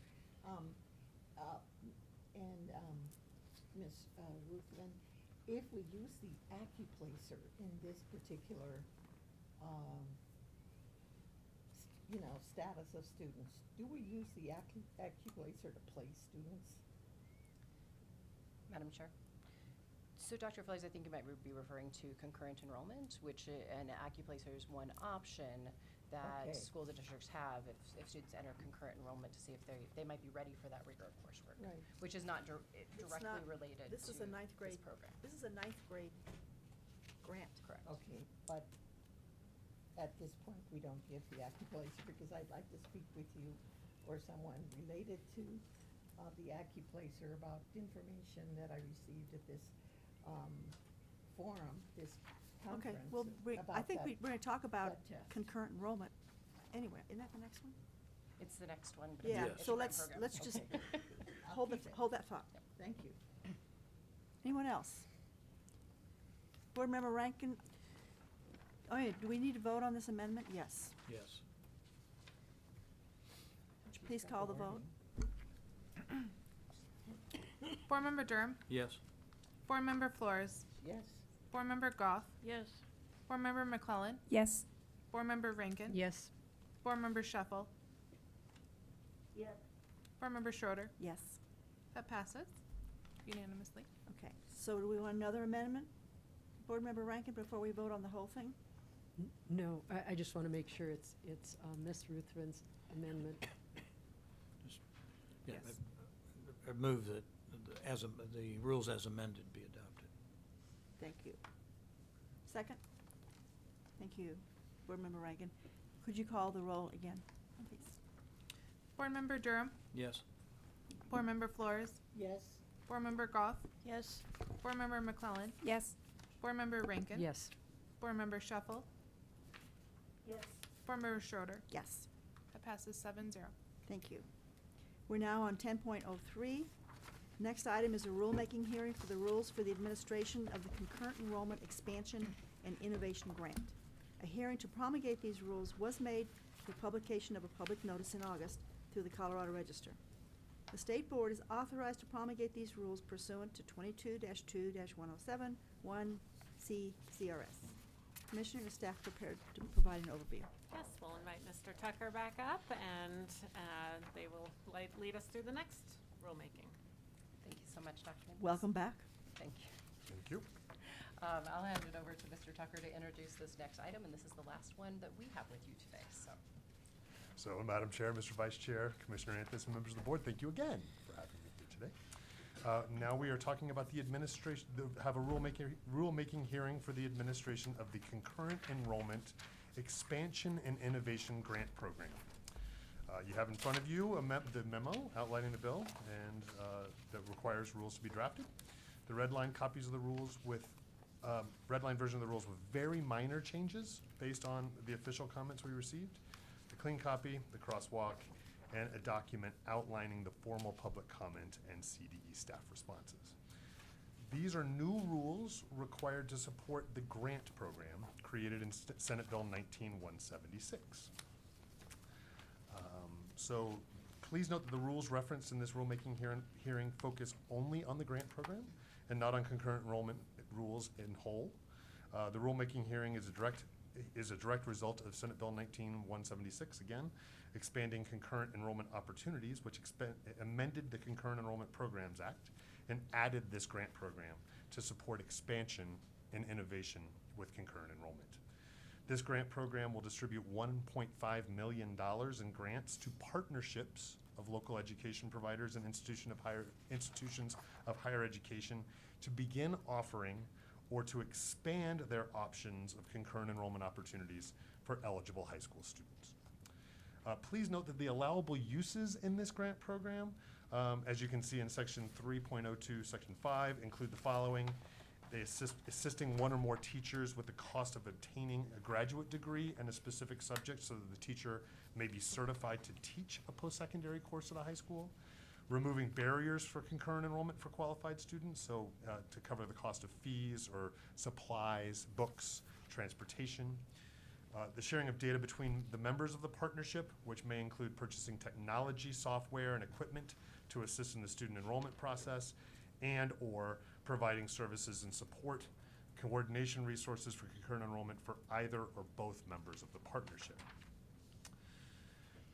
S8: Ms. Ruthven, if we use the AccuPlacer in this particular, status of students, do we use the AccuPlacer to place students?
S7: Madam Chair. So Dr. Feliz, I think you might be referring to concurrent enrollment, which an AccuPlacer is one option that
S8: Okay.
S7: schools and districts have if students enter concurrent enrollment to see if they might be ready for that rigor coursework,
S6: Right.
S7: which is not
S6: It's
S7: directly
S6: not-
S7: related
S6: This is
S7: to
S6: a ninth
S7: this
S6: grade
S7: program.
S6: This is a ninth grade grant.
S7: Correct.
S8: Okay, but at this point, we don't give the AccuPlacer because I'd like to speak with you or someone related to the AccuPlacer about information that I received at this forum, this
S6: Okay,
S8: conference.
S6: well, I
S8: about
S6: think
S8: that-
S6: we're going to talk about
S8: that test.
S6: concurrent enrollment. Anyway, isn't that the next one?
S7: It's the next one. But
S6: Yeah,
S7: it's a
S6: so
S7: different
S6: let's
S7: program.
S6: just
S8: Okay. I'll
S6: hold
S8: keep it.
S6: hold that thought.
S8: Thank you.
S6: Anyone else? Board Member Rankin, oh yeah, do we need to vote on this amendment? Yes.
S2: Yes.
S6: Please call the vote.
S24: Board Member Durham.
S2: Yes.
S24: Board Member Flores.
S8: Yes.
S24: Board Member Goff.
S9: Yes.
S24: Board Member McClellan.
S10: Yes.
S24: Board Member Rankin.
S3: Yes.
S24: Board Member Shuffle.
S8: Yes.
S24: Board Member Schroeder.
S6: Yes.
S24: That passes unanimously.
S6: Okay, so do we want another amendment? Board Member Rankin, before we vote on the whole thing?
S3: No, I just want to make sure it's Ms. Ruthven's amendment.
S2: Yeah,
S24: Yes.
S2: I move that the rules as amended be adopted.
S6: Thank you. Second? Thank you. Board Member Rankin. Could you call the roll again, please?
S24: Board Member Durham.
S2: Yes.
S24: Board Member Flores.
S8: Yes.
S24: Board Member Goff.
S9: Yes.
S24: Board Member McClellan.
S10: Yes.
S24: Board Member Rankin.
S3: Yes.
S24: Board Member Shuffle.
S8: Yes.
S24: Board Member Schroeder.
S6: Yes.
S24: That passes 7-0.
S6: Thank you. We're now on 10.03. Next item is a rulemaking hearing for the rules for the administration of the Concurrent Enrollment Expansion and Innovation Grant. A hearing to promulgate these rules was made through publication of a public notice in August through the Colorado Register. The State Board is authorized to promulgate these rules pursuant to 22-2-107-1 CRS. Commissioner and staff prepared to provide an overview.
S5: Yes, we'll invite Mr. Tucker back up, and they will lead us through the next rulemaking.
S7: Thank you so much, Dr. Nichols.
S6: Welcome back.
S7: Thank you.
S23: Thank you.
S7: I'll hand it over to Mr. Tucker to introduce this next item, and this is the last one that we have with you today, so.
S23: So, Madam Chair, Mr. Vice Chair, Commissioner Anthony, and members of the board, thank you again for having me here today. Now we are talking about the administration, have a rulemaking hearing for the administration of the Concurrent Enrollment Expansion and Innovation Grant Program. You have in front of you the memo outlining the bill and that requires rules to be drafted. The red line copies of the rules with red line version of the rules with very minor changes based on the official comments we received. The clean copy, the crosswalk, and a document outlining the formal public comment and CDE staff responses. These are new rules required to support the grant program created in Senate Bill 19176. So please note that the rules referenced in this rulemaking hearing focus only on the grant program and not on concurrent enrollment rules in whole. The rulemaking hearing is a direct result of Senate Bill 19176, again, expanding concurrent enrollment opportunities, which amended the Concurrent Enrollment Programs Act and added this grant program to support expansion and innovation with concurrent enrollment. This grant program will distribute $1.5 million in grants to partnerships of local education providers and institutions of higher education to begin offering or to expand their options of concurrent enrollment opportunities for eligible high school students. Please note that the allowable uses in this grant program, as you can see in section 3.02, section 5, include the following. They assisting one or more teachers with the cost of obtaining a graduate degree in a specific subject so that the teacher may be certified to teach a post-secondary course at a high school. Removing barriers for concurrent enrollment for qualified students, so to cover the cost of fees or supplies, books, transportation. The sharing of data between the members of the partnership, which may include purchasing technology, software, and equipment to assist in the student enrollment process, and or providing services and support, coordination resources for concurrent enrollment for either or both members of the partnership.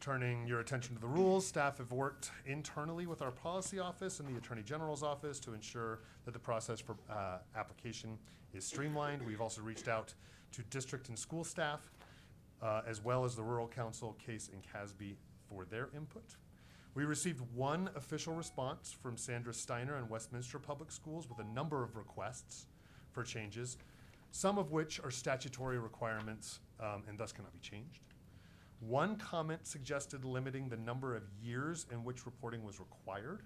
S23: Turning your attention to the rules, staff have worked internally with our policy office and the Attorney General's office to ensure that the process for application is streamlined. We've also reached out to district and school staff, as well as the Rural Council, Case, and CASB for their input. We received one official response from Sandra Steiner and Westminster Public Schools with a number of requests for changes, some of which are statutory requirements and thus cannot be changed. One comment suggested limiting the number of years in which reporting was required.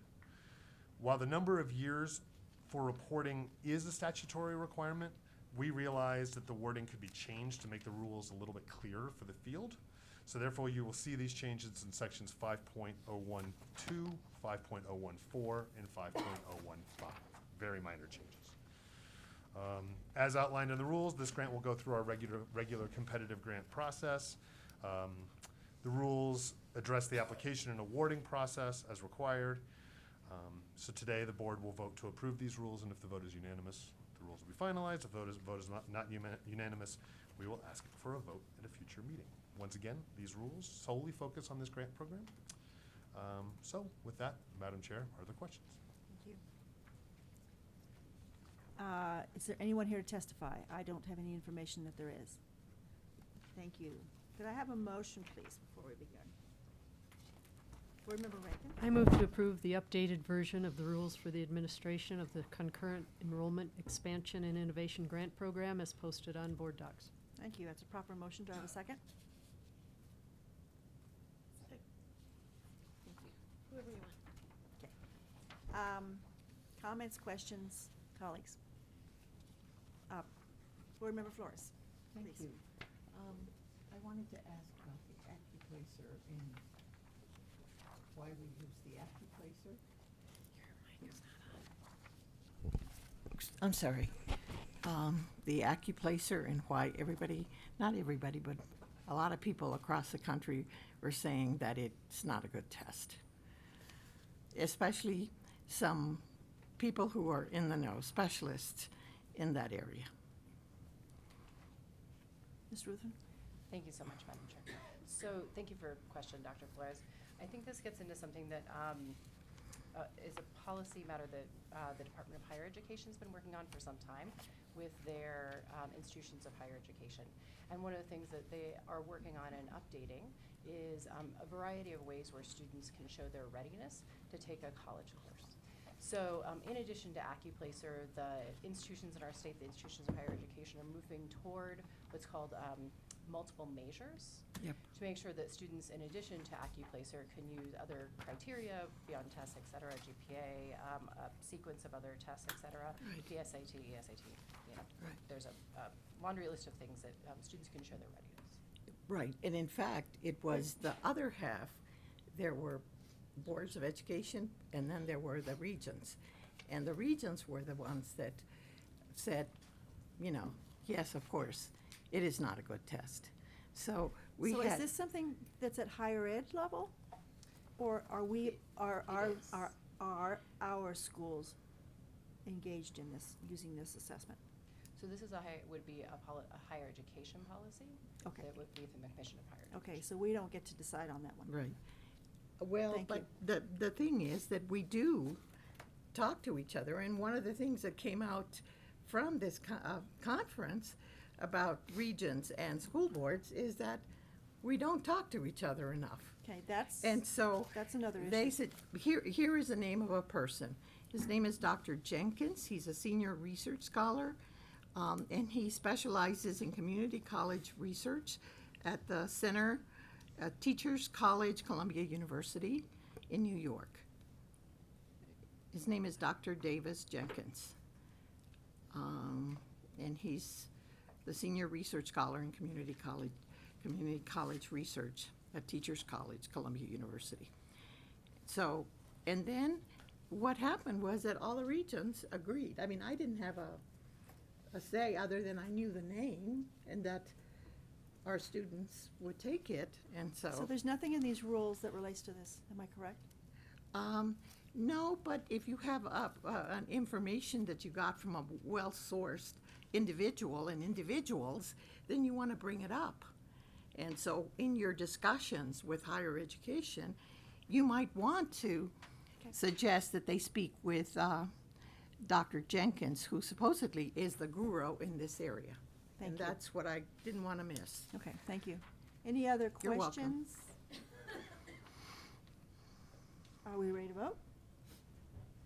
S23: While the number of years for reporting is a statutory requirement, we realized that the wording could be changed to make the rules a little bit clearer for the field. So therefore, you will see these changes in sections 5.012, 5.014, and 5.015. Very minor changes. As outlined in the rules, this grant will go through our regular competitive grant process. The rules address the application and awarding process as required. So today, the board will vote to approve these rules, and if the vote is unanimous, the rules will be finalized. If the vote is not unanimous, we will ask for a vote at a future meeting. Once again, these rules solely focus on this grant program. So with that, Madam Chair, are there questions?
S6: Thank you. Is there anyone here to testify? I don't have any information that there is. Thank you. Could I have a motion, please, before we begin? Board Member Rankin?
S3: I move to approve the updated version of the rules for the administration of the Concurrent Enrollment Expansion and Innovation Grant Program as posted on board docs.
S6: Thank you. That's a proper motion. Do I have a second? Thank you. Whoever you want. Okay. Comments, questions, colleagues? Board Member Flores,
S8: Thank
S6: please.
S8: you. I wanted to ask about the AccuPlacer and why we use the AccuPlacer. I'm sorry. The AccuPlacer and why everybody, not everybody, but a lot of people across the country were saying that it's not a good test. Especially some people who are in the know, specialists in that area.
S6: Ms. Ruthin?
S7: Thank you so much, Madam Chair. So thank you for your question, Dr. Flores. I think this gets into something that is a policy matter that the Department of Higher Education has been working on for some time with their institutions of higher education. And one of the things that they are working on and updating is a variety of ways where students can show their readiness to take a college course. So in addition to AccuPlacer, the institutions in our state, the institutions of higher education, are moving toward what's called multiple measures to make sure that students, in addition to AccuPlacer, can use other criteria beyond tests, et cetera, GPA, a sequence of other tests, et cetera, PSAT, ESAT. You know, there's a laundry list of things that students can show their readiness.
S8: Right, and in fact, it was the other half. There were boards of education, and then there were the regions. And the regions were the ones that said, you know, yes, of course, it is not a good test. So we
S6: So
S8: had.
S6: is this something that's at higher ed level? Or are our schools engaged in this, using this assessment?
S7: So this is would be a higher education policy.
S6: Okay.
S7: That would be within the Commission of Higher Education.
S6: Okay, so we don't get to decide on that one.
S8: Right. Well,
S6: Thank
S8: but the thing is that we do talk to each other, and one of the things that came out from this conference about regions and school boards is that we don't talk to each other enough.
S6: Okay, that's another issue.
S8: They said, here is the name of a person. His name is Dr. Jenkins. He's a senior research scholar, and he specializes in community college research at the Center Teachers College, Columbia University in New York. His name is Dr. Davis Jenkins. And he's the senior research scholar in community college research at Teachers College, Columbia University. So, and then what happened was that all the regions agreed. I mean, I didn't have a say other than I knew the name and that our students would take it, and so.
S6: So there's nothing in these rules that relates to this, am I correct?
S8: No, but if you have an information that you got from a well-sourced individual and individuals, then you want to bring it up. And so in your discussions with higher education, you might want to suggest that they speak with Dr. Jenkins, who supposedly is the guru in this area.
S6: Thank
S8: And
S6: you.
S8: that's what I didn't want to miss.
S6: Okay, thank you. Any other
S8: You're welcome.
S6: questions? Are we ready to vote?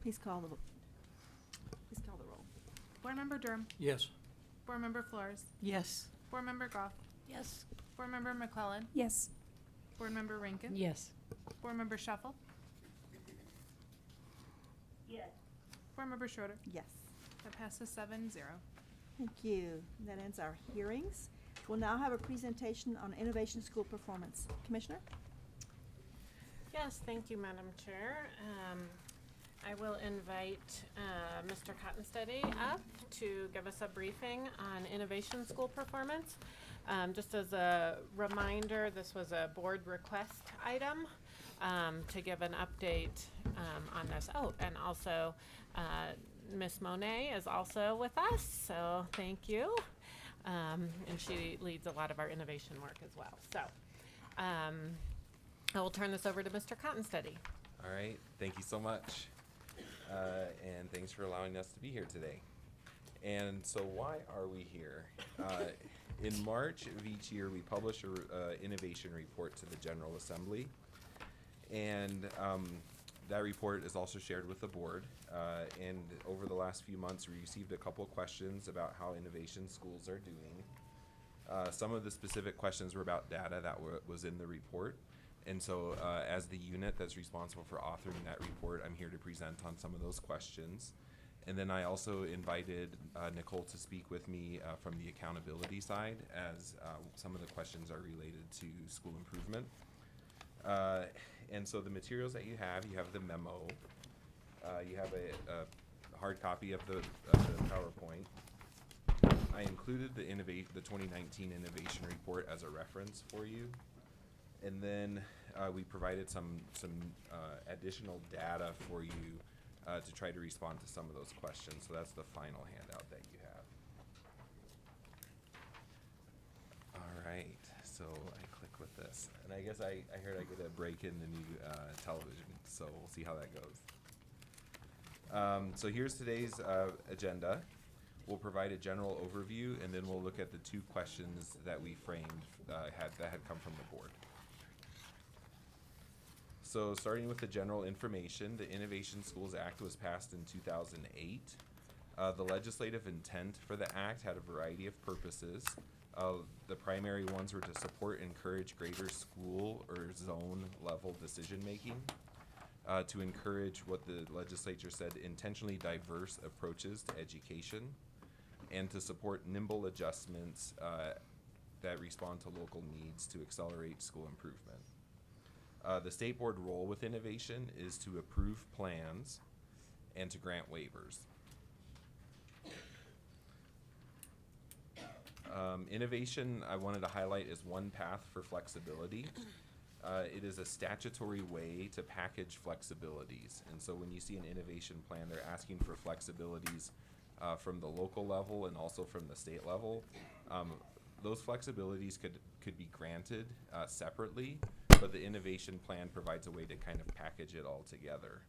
S6: Please call the roll.
S24: Board Member Durham.
S2: Yes.
S24: Board Member Flores.
S8: Yes.
S24: Board Member Goff.
S9: Yes.
S24: Board Member McClellan.
S10: Yes.
S24: Board Member Rankin.
S3: Yes.
S24: Board Member Shuffle.
S6: Yes.
S24: Board Member Schroeder.
S6: Yes.
S24: That passes 7-0.
S6: Thank you. That ends our hearings. We'll now have a presentation on Innovation School Performance. Commissioner?
S5: Yes, thank you, Madam Chair. I will invite Mr. Cottonsteady up to give us a briefing on Innovation School performance. Just as a reminder, this was a board request item to give an update on this. Oh, and also Miss Monet is also with us, so thank you. And she leads a lot of our innovation work as well. So I will turn this over to Mr. Cottonsteady.
S13: All right, thank you so much. And thanks for allowing us to be here today. And so why are we here? In March of each year, we publish a innovation report to the General Assembly. And that report is also shared with the board. And over the last few months, we received a couple questions about how innovation schools are doing. Some of the specific questions were about data that was in the report. And so as the unit that's responsible for authoring that report, I'm here to present on some of those questions. And then I also invited Nicole to speak with me from the accountability side, as some of the questions are related to school improvement. And so the materials that you have the memo, you have a hard copy of the PowerPoint. I included the 2019 innovation report as a reference for you. And then we provided some additional data for you to try to respond to some of those questions. So that's the final handout that you have. All right, so I click with this. And I guess I heard I get a break in the new television, so we'll see how that goes. So here's today's agenda. We'll provide a general overview, and then we'll look at the two questions that we framed that had come from the board. So starting with the general information, the Innovation Schools Act was passed in 2008. The legislative intent for the act had a variety of purposes. The primary ones were to support and encourage greater school or zone level decision making, to encourage what the legislature said intentionally diverse approaches to education, and to support nimble adjustments that respond to local needs to accelerate school improvement. The state board role with innovation is to approve plans and to grant waivers. Innovation, I wanted to highlight, is one path for flexibility. It is a statutory way to package flexibilities. And so when you see an innovation plan, they're asking for flexibilities from the local level and also from the state level. Those flexibilities could be granted separately, but the innovation plan provides a way to kind of package it all together.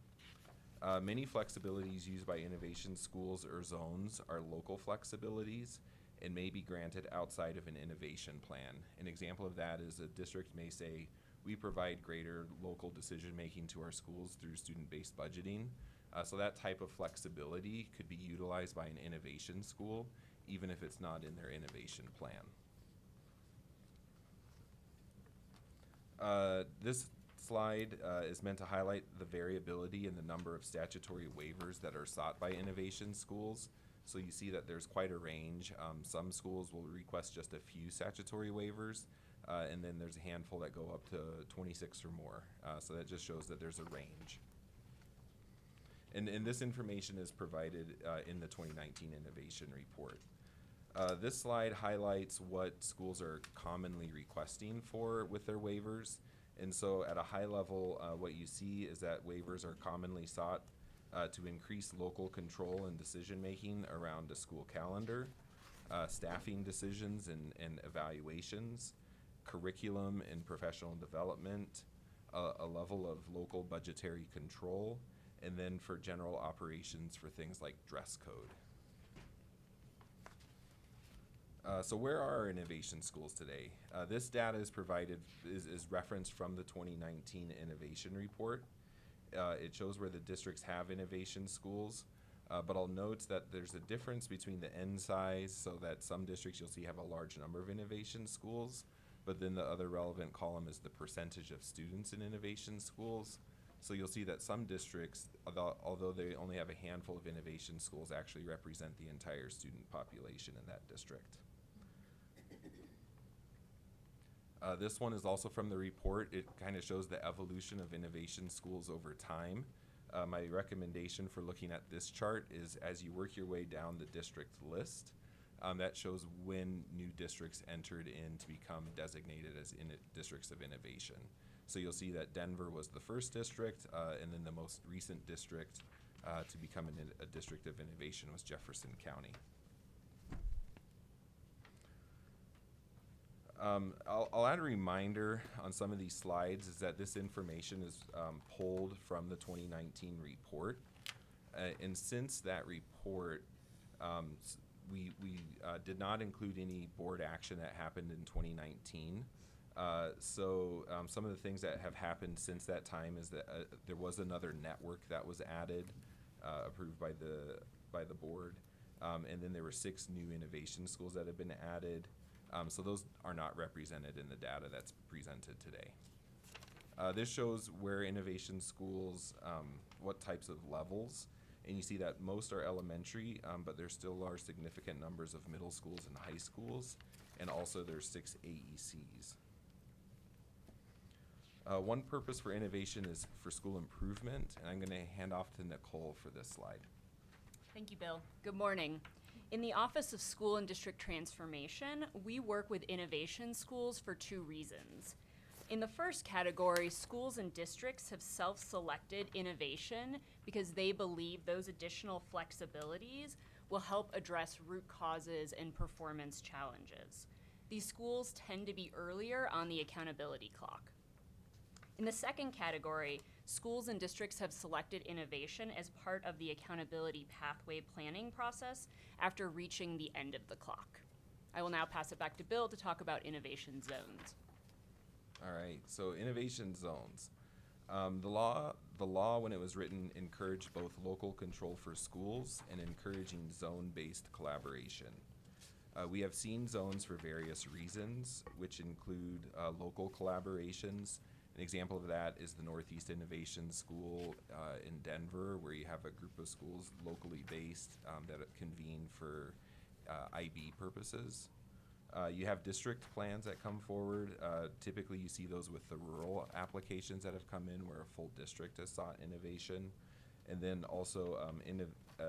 S13: Many flexibilities used by innovation schools or zones are local flexibilities and may be granted outside of an innovation plan. An example of that is a district may say, we provide greater local decision-making to our schools through student-based budgeting. So that type of flexibility could be utilized by an innovation school, even if it's not in their innovation plan. This slide is meant to highlight the variability in the number of statutory waivers that are sought by innovation schools. So you see that there's quite a range. Some schools will request just a few statutory waivers, and then there's a handful that go up to 26 or more. So that just shows that there's a range. And this information is provided in the 2019 Innovation Report. This slide highlights what schools are commonly requesting for with their waivers. And so at a high level, what you see is that waivers are commonly sought to increase local control and decision-making around a school calendar, staffing decisions and evaluations, curriculum and professional development, a level of local budgetary control, and then for general operations for things like dress code. So where are our innovation schools today? This data is referenced from the 2019 Innovation Report. It shows where the districts have innovation schools, but I'll note that there's a difference between the N size, so that some districts you'll see have a large number of innovation schools, but then the other relevant column is the percentage of students in innovation schools. So you'll see that some districts, although they only have a handful of innovation schools, actually represent the entire student population in that district. This one is also from the report. It kind of shows the evolution of innovation schools over time. My recommendation for looking at this chart is as you work your way down the district list, that shows when new districts entered in to become designated as districts of innovation. So you'll see that Denver was the first district, and then the most recent district to become a district of innovation was Jefferson County. I'll add a reminder on some of these slides is that this information is pulled from the 2019 report. And since that report, we did not include any board action that happened in 2019. So some of the things that have happened since that time is that there was another network that was added, approved by the board. And then there were 6 new innovation schools that have been added. So those are not represented in the data that's presented today. This shows where innovation schools, what types of levels, and you see that most are elementary, but there still are significant numbers of middle schools and high schools, and also there's 6 AECs. One purpose for innovation is for school improvement, and I'm going to hand off to Nicole for this slide.
S14: Thank you, Bill. Good morning. In the Office of School and District Transformation, we work with innovation schools for 2 reasons. In the first category, schools and districts have self-selected innovation because they believe those additional flexibilities will help address root causes and performance challenges. These schools tend to be earlier on the accountability clock. In the second category, schools and districts have selected innovation as part of the accountability pathway planning process after reaching the end of the clock. I will now pass it back to Bill to talk about innovation zones.
S13: All right, so innovation zones. The law, when it was written, encouraged both local control for schools and encouraging zone-based collaboration. We have seen zones for various reasons, which include local collaborations. An example of that is the Northeast Innovation School in Denver, where you have a group of schools locally based that convene for IB purposes. You have district plans that come forward. Typically you see those with the rural applications that have come in where a full district has sought innovation. And then also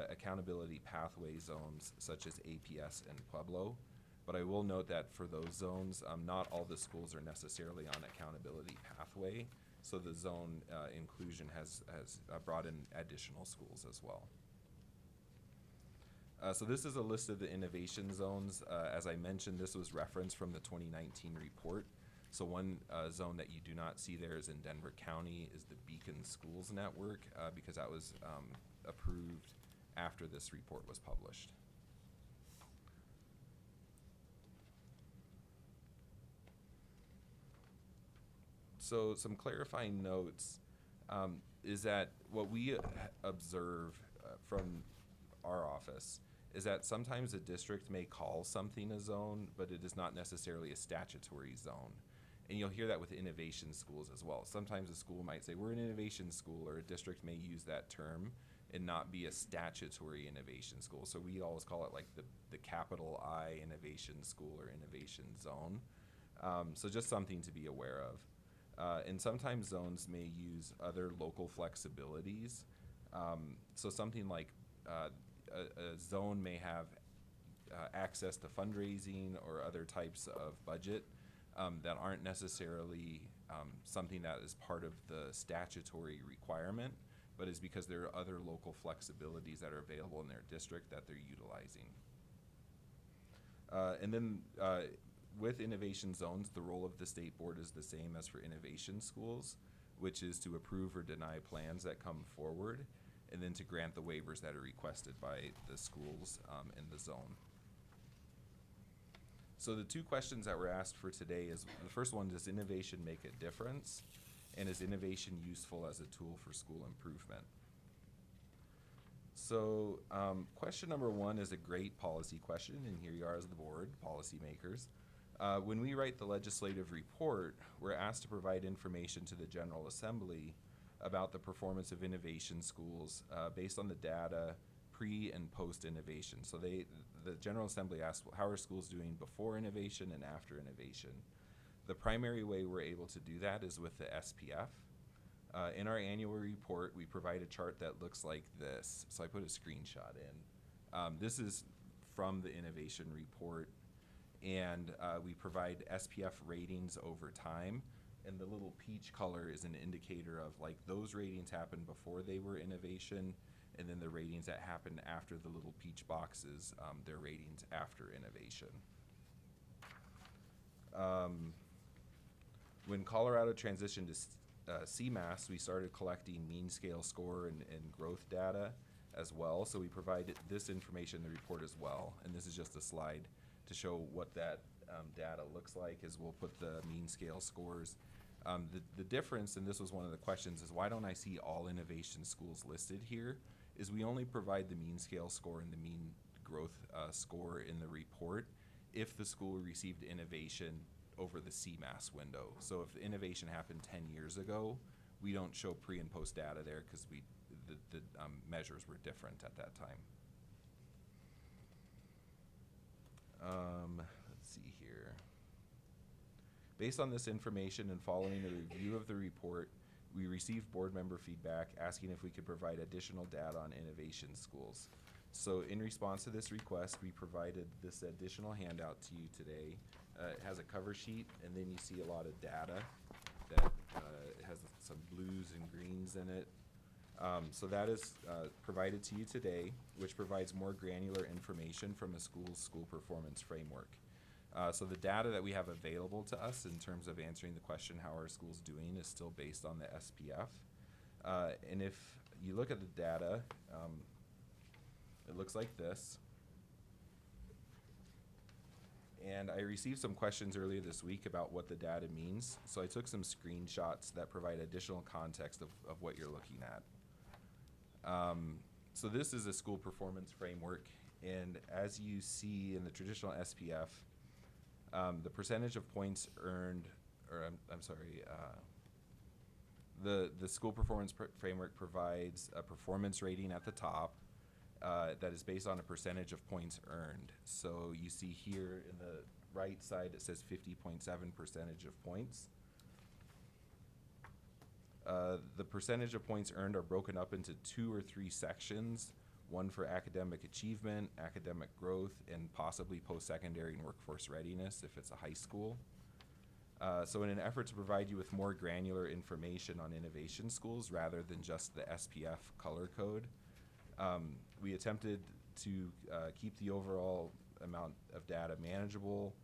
S13: accountability pathway zones such as APS and Pueblo. But I will note that for those zones, not all the schools are necessarily on accountability pathway. So the zone inclusion has brought in additional schools as well. So this is a list of the innovation zones. As I mentioned, this was referenced from the 2019 report. So one zone that you do not see there is in Denver County is the Beacon Schools Network because that was approved after this report was published. So some clarifying notes is that what we observe from our office is that sometimes a district may call something a zone, but it is not necessarily a statutory zone. And you'll hear that with innovation schools as well. Sometimes a school might say, we're an innovation school, or a district may use that term and not be a statutory innovation school. So we always call it like the capital I innovation school or innovation zone. So just something to be aware of. And sometimes zones may use other local flexibilities. So something like a zone may have access to fundraising or other types of budget that aren't necessarily something that is part of the statutory requirement, but is because there are other local flexibilities that are available in their district that they're utilizing. And then with innovation zones, the role of the state board is the same as for innovation schools, which is to approve or deny plans that come forward, and then to grant the waivers that are requested by the schools in the zone. So the 2 questions that were asked for today is, the first one, does innovation make a difference? And is innovation useful as a tool for school improvement? So question number 1 is a great policy question, and here you are as the board, policymakers. When we write the legislative report, we're asked to provide information to the General Assembly about the performance of innovation schools based on the data pre and post innovation. So the General Assembly asked, how are schools doing before innovation and after innovation? The primary way we're able to do that is with the SPF. In our annual report, we provide a chart that looks like this. So I put a screenshot in. This is from the innovation report, and we provide SPF ratings over time. And the little peach color is an indicator of like those ratings happened before they were innovation, and then the ratings that happened after the little peach boxes, their ratings after innovation. When Colorado transitioned to CMAS, we started collecting mean scale score and growth data as well. So we provided this information in the report as well. And this is just a slide to show what that data looks like, as we'll put the mean scale scores. The difference, and this was one of the questions, is why don't I see all innovation schools listed here, is we only provide the mean scale score and the mean growth score in the report if the school received innovation over the CMAS window. So if the innovation happened 10 years ago, we don't show pre and post data there because the measures were different at that time. Let's see here. Based on this information and following a review of the report, we received board member feedback asking if we could provide additional data on innovation schools. So in response to this request, we provided this additional handout to you today. It has a cover sheet, and then you see a lot of data that has some blues and greens in it. So that is provided to you today, which provides more granular information from a school's school performance framework. So the data that we have available to us in terms of answering the question how our school's doing is still based on the SPF. And if you look at the data, it looks like this. And I received some questions earlier this week about what the data means. So I took some screenshots that provide additional context of what you're looking at. So this is a school performance framework. And as you see in the traditional SPF, the percentage of points earned, or I'm sorry, the school performance framework provides a performance rating at the top that is based on a percentage of points earned. So you see here in the right side it says 50.7% of points. The percentage of points earned are broken up into 2 or 3 sections, one for academic achievement, academic growth, and possibly post-secondary and workforce readiness if it's a high school. So in an effort to provide you with more granular information on innovation schools rather than just the SPF color code, we attempted to keep the overall amount of data manageable.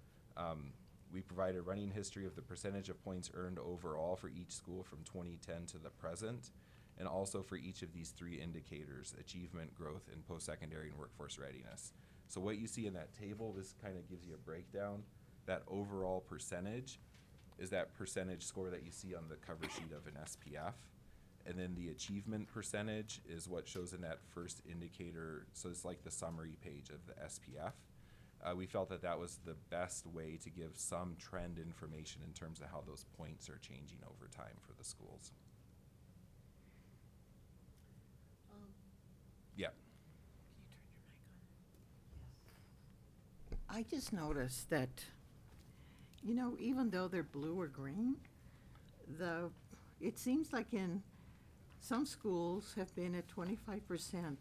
S13: We provide a running history of the percentage of points earned overall for each school from 2010 to the present, and also for each of these 3 indicators: achievement, growth, and post-secondary and workforce readiness. So what you see in that table, this kind of gives you a breakdown. That overall percentage is that percentage score that you see on the cover sheet of an SPF. And then the achievement percentage is what shows in that first indicator. So it's like the summary page of the SPF. We felt that that was the best way to give some trend information in terms of how those points are changing over time for the schools. Yeah.
S8: I just noticed that, you know, even though they're blue or green, it seems like in some schools have been at 25%,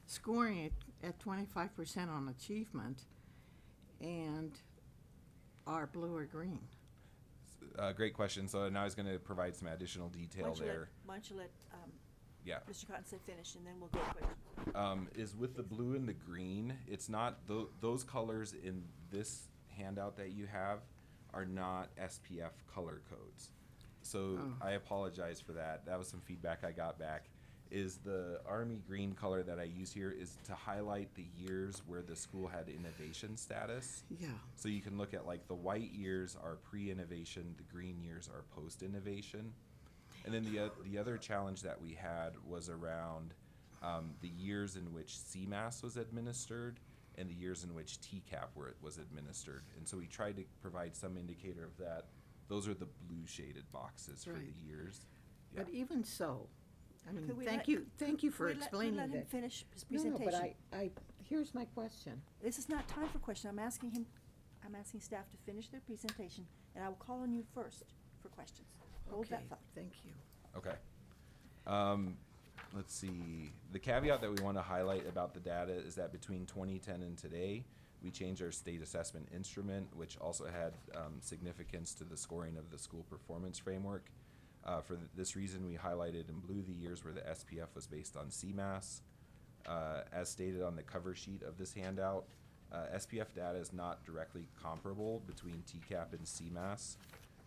S8: scoring at 25% on achievement, and are blue or green.
S13: Great question. So now I was going to provide some additional detail there.
S6: Why don't you let
S13: Yeah.
S6: Mr. Cottonstead finish, and then we'll go to questions.
S13: Is with the blue and the green, it's not, those colors in this handout that you have are not SPF color codes. So I apologize for that. That was some feedback I got back. Is the army green color that I use here is to highlight the years where the school had innovation status.
S8: Yeah.
S13: So you can look at like the white years are pre-innovation, the green years are post-innovation. And then the other challenge that we had was around the years in which CMAS was administered and the years in which TCAP was administered. And so we tried to provide some indicator of that. Those are the blue shaded boxes for the years. Yeah.
S8: But even so, I mean,
S6: Could we
S8: thank
S6: let-
S8: you for
S6: could we
S8: explaining
S6: let him
S8: that.
S6: finish his
S8: No,
S6: presentation?
S8: but here's my question.
S6: This is not time for questions. I'm asking staff to finish their presentation, and I will call on you first for questions. Hold that
S8: Okay,
S6: thought.
S8: thank you.
S13: Okay. Let's see. The caveat that we want to highlight about the data is that between 2010 and today, we changed our state assessment instrument, which also had significance to the scoring of the school performance framework. For this reason, we highlighted in blue the years where the SPF was based on CMAS. As stated on the cover sheet of this handout, SPF data is not directly comparable between TCAP and CMAS,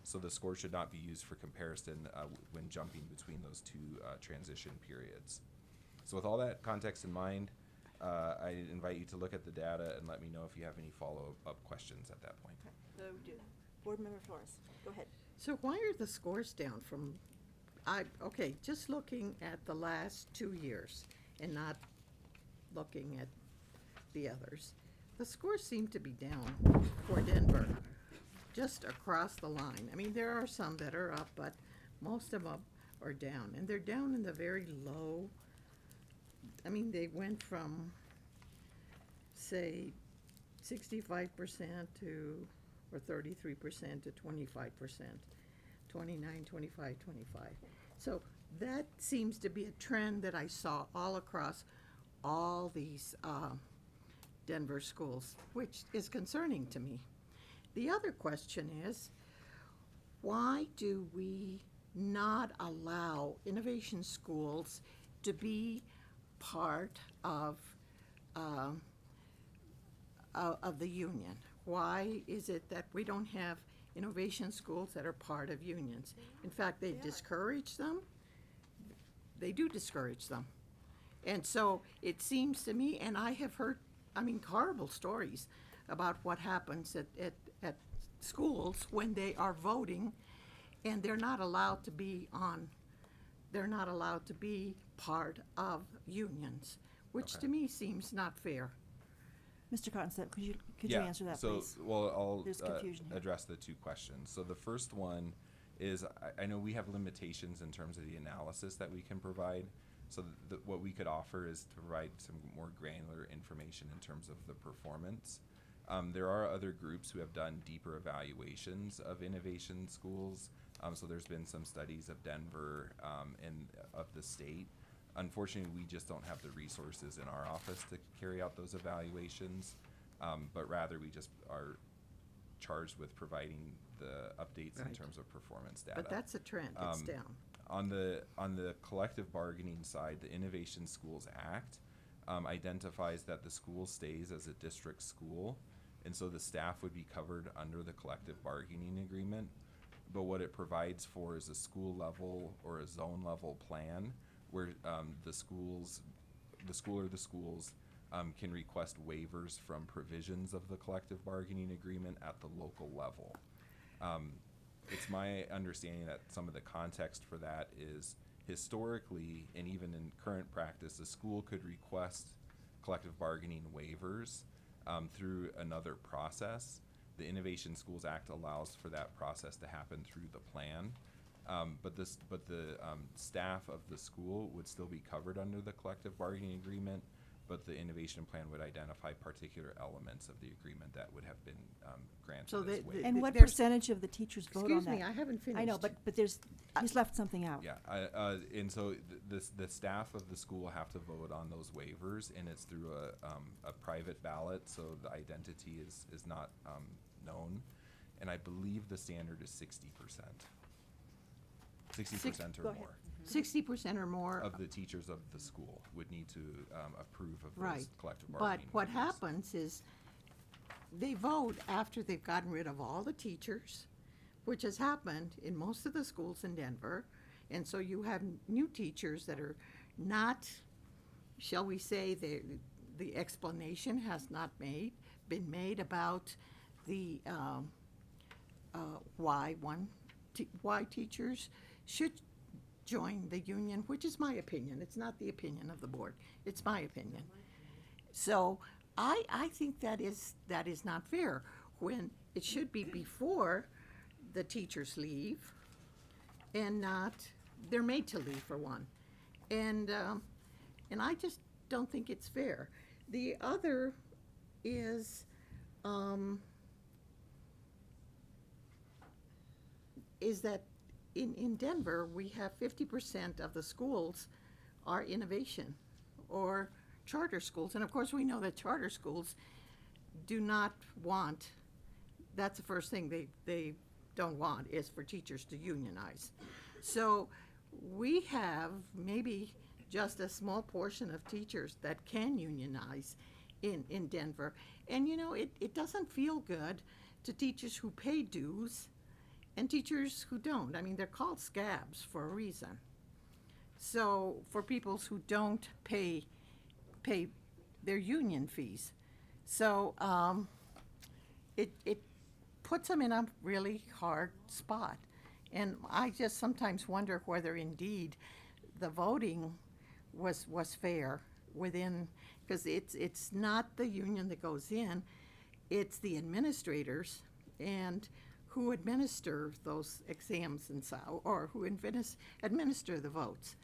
S13: so the score should not be used for comparison when jumping between those two transition periods. So with all that context in mind, I invite you to look at the data and let me know if you have any follow-up questions at that point.
S6: So, Board Member Flores, go ahead.
S8: So why are the scores down from, okay, just looking at the last 2 years and not looking at the others, the scores seem to be down for Denver, just across the line. I mean, there are some that are up, but most of them are down, and they're down in the very low. I mean, they went from, say, 65% to, or 33% to 25%, 29, 25, 25. So that seems to be a trend that I saw all across all these Denver schools, which is concerning to me. The other question is, why do we not allow innovation schools to be part of the union? Why is it that we don't have innovation schools that are part of unions? In fact, they discourage them. They do discourage them. And so it seems to me, and I have heard, I mean, horrible stories about what happens at schools when they are voting and they're not allowed to be part of unions, which to me seems not fair.
S6: Mr. Cottonstead, could you answer that, please?
S13: Well, I'll
S6: There's confusion here.
S13: address the two questions. So the first one is, I know we have limitations in terms of the analysis that we can provide. So what we could offer is to provide some more granular information in terms of the performance. There are other groups who have done deeper evaluations of innovation schools. So there's been some studies of Denver and of the state. Unfortunately, we just don't have the resources in our office to carry out those evaluations, but rather we just are charged with providing the updates in
S8: Right.
S13: terms of performance data.
S8: But that's a trend, it's down.
S13: On the collective bargaining side, the Innovation Schools Act identifies that the school stays as a district school, and so the staff would be covered under the collective bargaining agreement. But what it provides for is a school level or a zone level plan where the school or the schools can request waivers from provisions of the collective bargaining agreement at the local level. It's my understanding that some of the context for that is historically, and even in current practice, a school could request collective bargaining waivers through another process. The Innovation Schools Act allows for that process to happen through the plan. But the staff of the school would still be covered under the collective bargaining agreement, but the innovation plan would identify particular elements of the agreement that would have been granted
S8: So
S13: as waivers.
S6: And what
S8: there's-
S6: percentage of the teachers vote on that?
S8: Excuse me, I haven't
S6: I know,
S8: finished.
S6: but he's left something out.
S13: Yeah, and so the staff of the school have to vote on those waivers, and it's through a private ballot, so the identity is not known. And I believe the standard is 60%. 60% or
S8: Go ahead.
S13: more
S8: 60% or more.
S13: of the teachers of the school would need to approve of
S8: Right.
S13: those collective
S8: But
S13: bargaining
S8: what
S13: waivers.
S8: happens is they vote after they've gotten rid of all the teachers, which has happened in most of the schools in Denver. And so you have new teachers that are not, shall we say, the explanation has not been made about the why teachers should join the union, which is my opinion. It's not the opinion of the board. It's my opinion. So I think that is not fair, when it should be before the teachers leave and not, they're made to leave for one. And I just don't think it's fair. The other is that in Denver, we have 50% of the schools are innovation or charter schools. And of course, we know that charter schools do not want, that's the first thing they don't want, is for teachers to unionize. So we have maybe just a small portion of teachers that can unionize in Denver. And you know, it doesn't feel good to teachers who pay dues and teachers who don't. I mean, they're called scabs for a reason. So for people who don't pay their union fees. So it puts them in a really hard spot. And I just sometimes wonder whether indeed the voting was fair within, because it's not the union that goes in, it's the administrators and who administer those exams and so, or who administer the votes.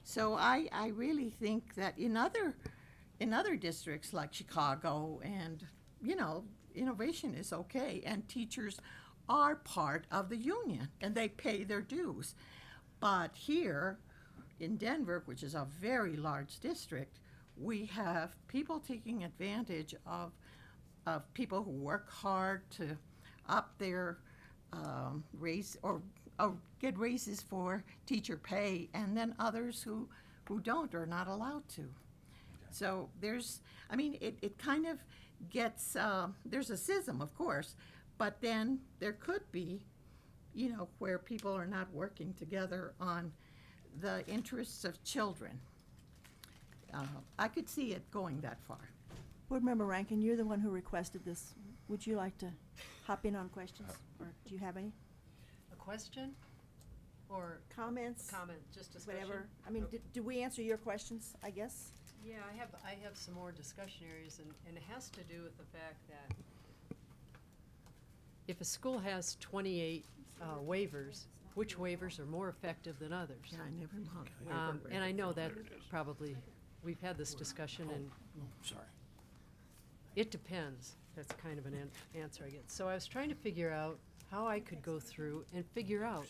S8: So I really think that in other districts like Chicago and, you know, innovation is okay and teachers are part of the union and they pay their dues. But here in Denver, which is a very large district, we have people taking advantage of people who work hard to up their raise or get raises for teacher pay, and then others who don't or are not allowed to. So there's, I mean, it kind of gets, there's a schism, of course, but then there could be, you know, where people are not working together on the interests of children. I could see it going that far.
S6: Board Member Rankin, you're the one who requested this. Would you like to hop in on questions, or do you have any?
S3: A question or
S6: Comments?
S3: comment, just discussion?
S6: Whatever. I mean, did we answer your questions, I guess?
S3: Yeah, I have some more discussion areas, and it has to do with the fact that if a school has 28 waivers, which waivers are more effective than others?
S8: Yeah, I never mind.
S3: And I know that probably, we've had this discussion, and
S2: Sorry.
S3: it depends. That's kind of an answer I get. So I was trying to figure out how I could go through and figure out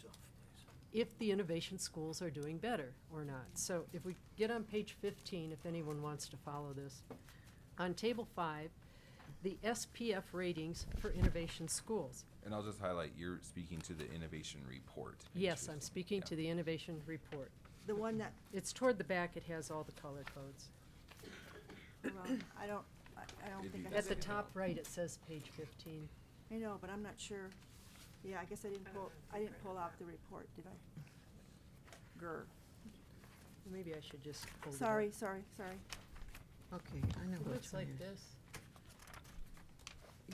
S3: if the innovation schools are doing better or not. So if we get on page 15, if anyone wants to follow this, on table 5, the SPF ratings for innovation schools.
S13: And I'll just highlight, you're speaking to the innovation report. page
S3: Yes,
S13: 15.
S3: I'm speaking to the innovation report.
S6: The one that,
S3: It's toward the back, it has all the color codes.
S6: well, I don't think I have.
S3: At the top right, it says page 15.
S6: I know, but I'm not sure. Yeah, I guess I didn't pull out the report, did I? Grr.
S3: Maybe I should just hold it up.
S6: Sorry.
S8: Okay, I know
S3: It
S8: which
S3: looks
S8: one
S3: like
S8: it
S3: this.
S8: is.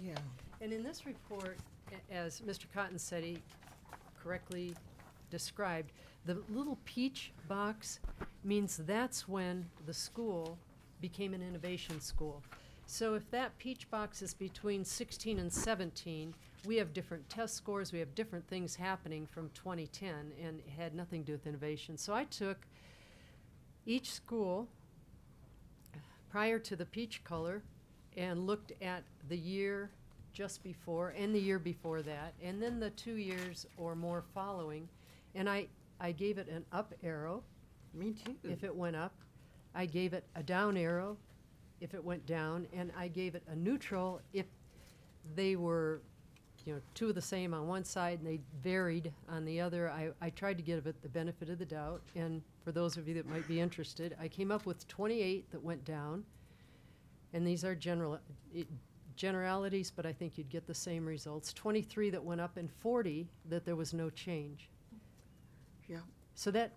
S8: Yeah.
S3: And in this report, as Mr. Cottonsetti correctly described, the little peach box means that's when the school became an innovation school. So if that peach box is between 16 and 17, we have different test scores, we have different things happening from 2010, and it had nothing to do with innovation. So I took each school prior to the peach color and looked at the year just before and the year before that, and then the 2 years or more following, and I gave it an up arrow.
S8: Me too.
S3: If it went up. I gave it a down arrow if it went down, and I gave it a neutral if they were, you know, two of the same on one side and they varied on the other. I tried to give it the benefit of the doubt, and for those of you that might be interested, I came up with 28 that went down, and these are generalities, but I think you'd get the same results. 23 that went up, and 40 that there was no change.
S8: Yeah.
S3: So that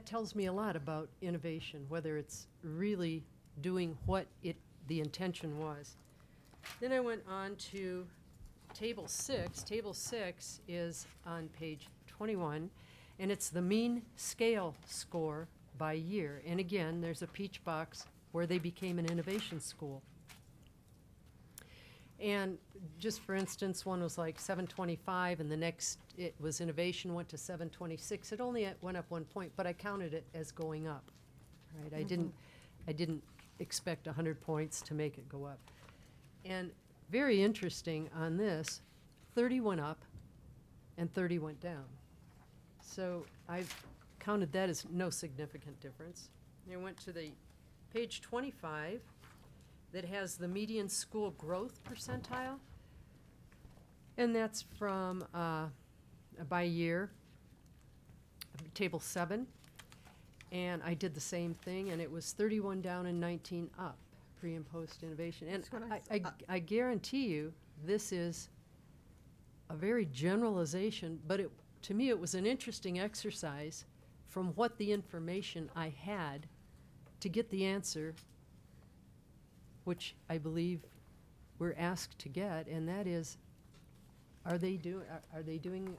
S3: tells me a lot about innovation, whether it's really doing what the intention was. Then I went on to table 6. Table 6 is on page 21, and it's the mean scale score by year. And again, there's a peach box where they became an innovation school. And just for instance, one was like 725, and the next it was innovation, went to 726. It only went up 1 point, but I counted it as going up, right? I didn't expect 100 points to make it go up. And very interesting on this, 30 went up and 30 went down. So I've counted that as no significant difference. I went to the page 25 that has the median school growth percentile. And that's from, by year, table 7. And I did the same thing, and it was 31 down and 19 up, pre and post innovation. And
S8: That's what
S3: I guarantee you, this is a very generalization, but to me, it was an interesting exercise from what the information I had to get the answer, which I believe we're asked to get, and that is, are they doing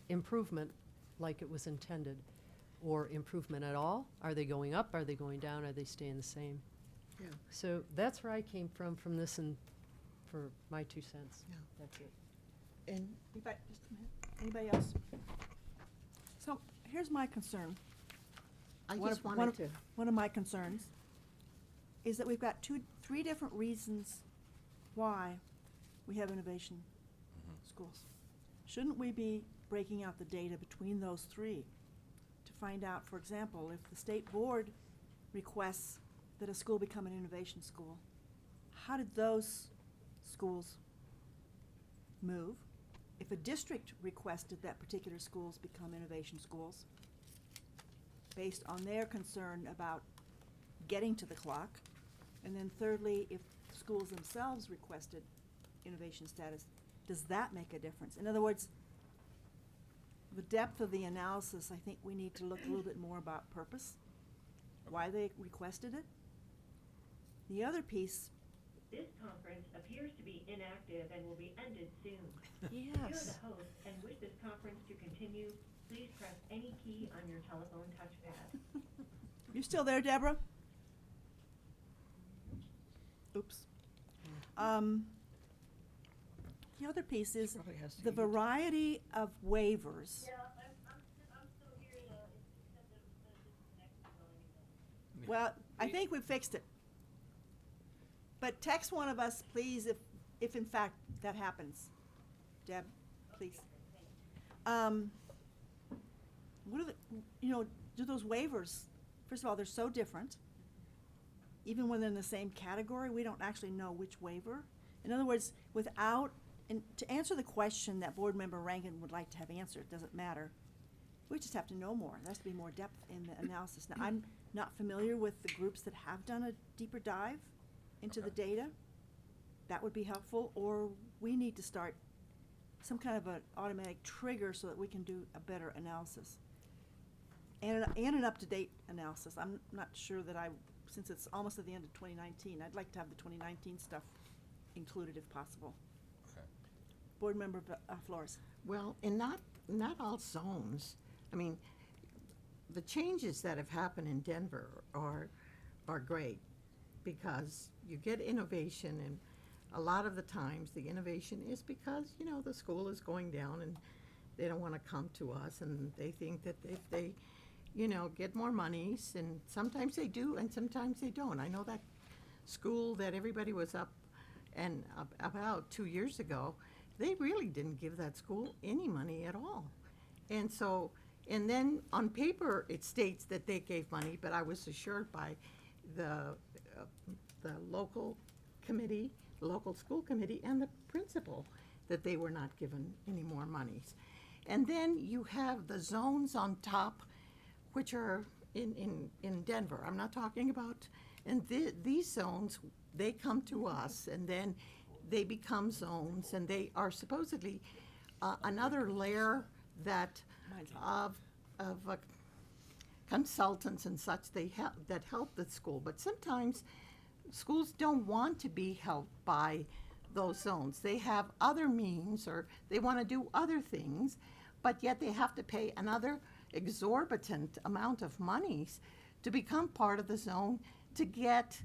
S3: improvement like it was intended, or improvement at all? Are they going up? Are they going down? Are they staying the same?
S8: Yeah.
S3: So that's where I came from this, and for my 2 cents.
S8: Yeah.
S3: That's it.
S8: And
S6: Anybody, just a minute. Anybody else? So here's my concern.
S8: I
S6: One
S8: just
S6: of-
S8: wanted to,
S6: One of my concerns is that we've got 3 different reasons why we have innovation schools. Shouldn't we be breaking out the data between those 3 to find out, for example, if the state board requests that a school become an innovation school, how did those schools move? If a district requested that particular schools become innovation schools, based on their concern about getting to the clock, and then thirdly, if schools themselves requested innovation status, does that make a difference? In other words, the depth of the analysis, I think we need to look a little bit more about purpose, why they requested it. The other piece.
S15: This conference appears to be inactive and will be ended soon. If you are
S6: Yes.
S15: the host and wish this conference to continue, please press any key on your telephone touchpad.
S6: You still there, Deborah? Oops. The other piece is
S8: Probably has to
S6: the
S8: eat.
S6: variety of waivers. Well, I think we fixed it. But text one of us, please, if in fact that happens. Deb, please. What are the, do those waivers, first of all, they're so different. Even when they're in the same category, we don't actually know which waiver. In other words, and to answer the question that Board Member Rankin would like to have answered, doesn't matter. We just have to know more. There has to be more depth in the analysis. Now, I'm not familiar with the groups that have done a deeper dive into the data. That would be helpful, or we need to start some kind of an automatic trigger so that we can do a better analysis. And an up-to-date analysis. I'm not sure that since it's almost at the end of 2019, I'd like to have the 2019 stuff included if possible.
S13: Okay.
S6: Board Member Flores.
S8: well, in not all zones, I mean, the changes that have happened in Denver are great because you get innovation, and a lot of the times the innovation is because, the school is going down and they don't want to come to us, and they think that if they, get more monies, and sometimes they do and sometimes they don't. I know that school that everybody was up and about 2 years ago, they really didn't give that school any money at all. And so, and then on paper, it states that they gave money, but I was assured by the local committee, the local school committee, and the principal that they were not given any more monies. And then you have the zones on top, which are in Denver. I'm not talking about, and these zones, they come to us, and then they become zones, and they are supposedly another layer that of consultants and such that help the school. But sometimes schools don't want to be helped by those zones. They have other means, or they want to do other things, but yet they have to pay another exorbitant amount of monies to become part of the zone to get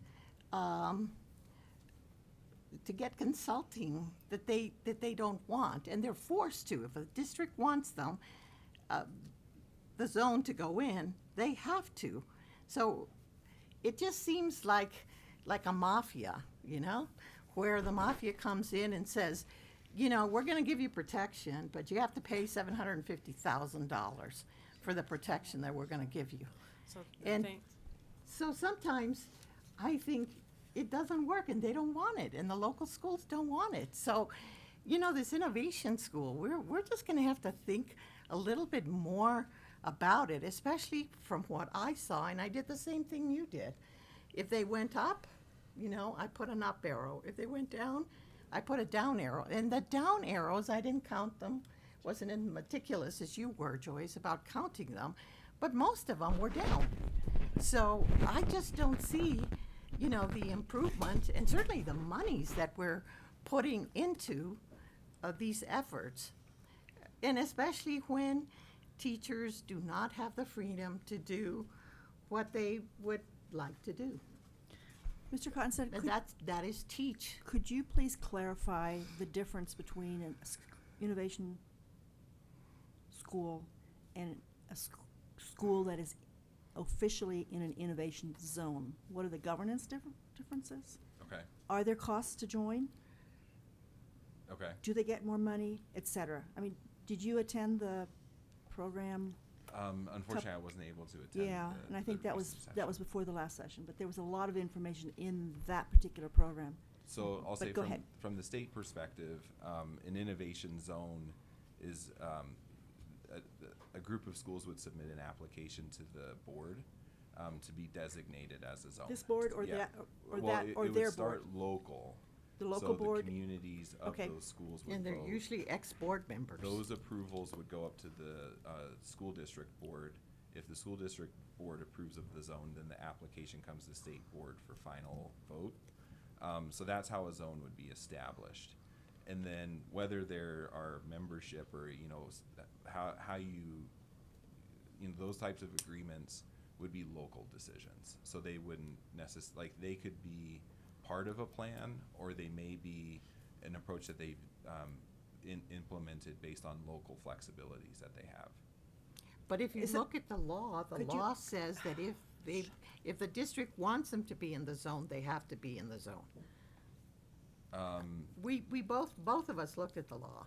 S8: consulting that they don't want, and they're forced to. If a district wants them, the zone to go in, they have to. So it just seems like a mafia, where the mafia comes in and says, you know, we're gonna give you protection, but you have to pay $750,000 for the protection that we're gonna give you.
S5: So,
S8: And
S5: thanks.
S8: so sometimes I think it doesn't work and they don't want it and the local schools don't want it. So, you know, this innovation school, we're just gonna have to think a little bit more about it, especially from what I saw, and I did the same thing you did. If they went up, you know, I put an up arrow. If they went down, I put a down arrow. And the down arrows, I didn't count them. Wasn't as meticulous as you were, Joyce, about counting them. But most of them were down. So I just don't see, you know, the improvement and certainly the monies that we're putting into these efforts. And especially when teachers do not have the freedom to do what they would like to do.
S6: Mr. Cottonstead,
S8: And that is teach.
S6: could you please clarify the difference between an innovation school and a school that is officially in an innovation zone? What are the governance differences?
S13: Okay.
S6: Are there costs to join?
S13: Okay.
S6: Do they get more money, et cetera? I mean, did you attend the program?
S13: Unfortunately, I wasn't able to attend.
S6: Yeah,
S13: the-
S6: and I
S13: the
S6: think that was
S13: recent session.
S6: before the last session, but there was a lot of information in that particular program.
S13: So I'll
S6: But
S13: say
S6: go ahead.
S13: from the state perspective, an innovation zone is a group of schools would submit an application to the board to be designated as a zone.
S6: This board or
S13: Yeah.
S6: that, or
S13: Well,
S6: that,
S13: it-
S6: or
S13: it
S6: their
S13: would start
S6: board?
S13: local.
S6: The local
S13: So
S6: board?
S13: the communities of
S6: Okay.
S13: those schools would
S8: And they're
S13: vote.
S8: usually ex-board members.
S13: Those approvals would go up to the school district board. If the school district board approves of the zone, then the application comes to state board for final vote. So that's how a zone would be established. And then whether there are membership or, you know, how you know, those types of agreements would be local decisions. So they wouldn't like, they could be part of a plan, or they may be an approach that they've implemented based on local flexibilities that they have.
S8: But if you
S6: Is it-
S8: look at the law
S6: Could you-
S8: law says that if the district wants them to be in the zone, they have to be in the zone. We both of us looked at the law.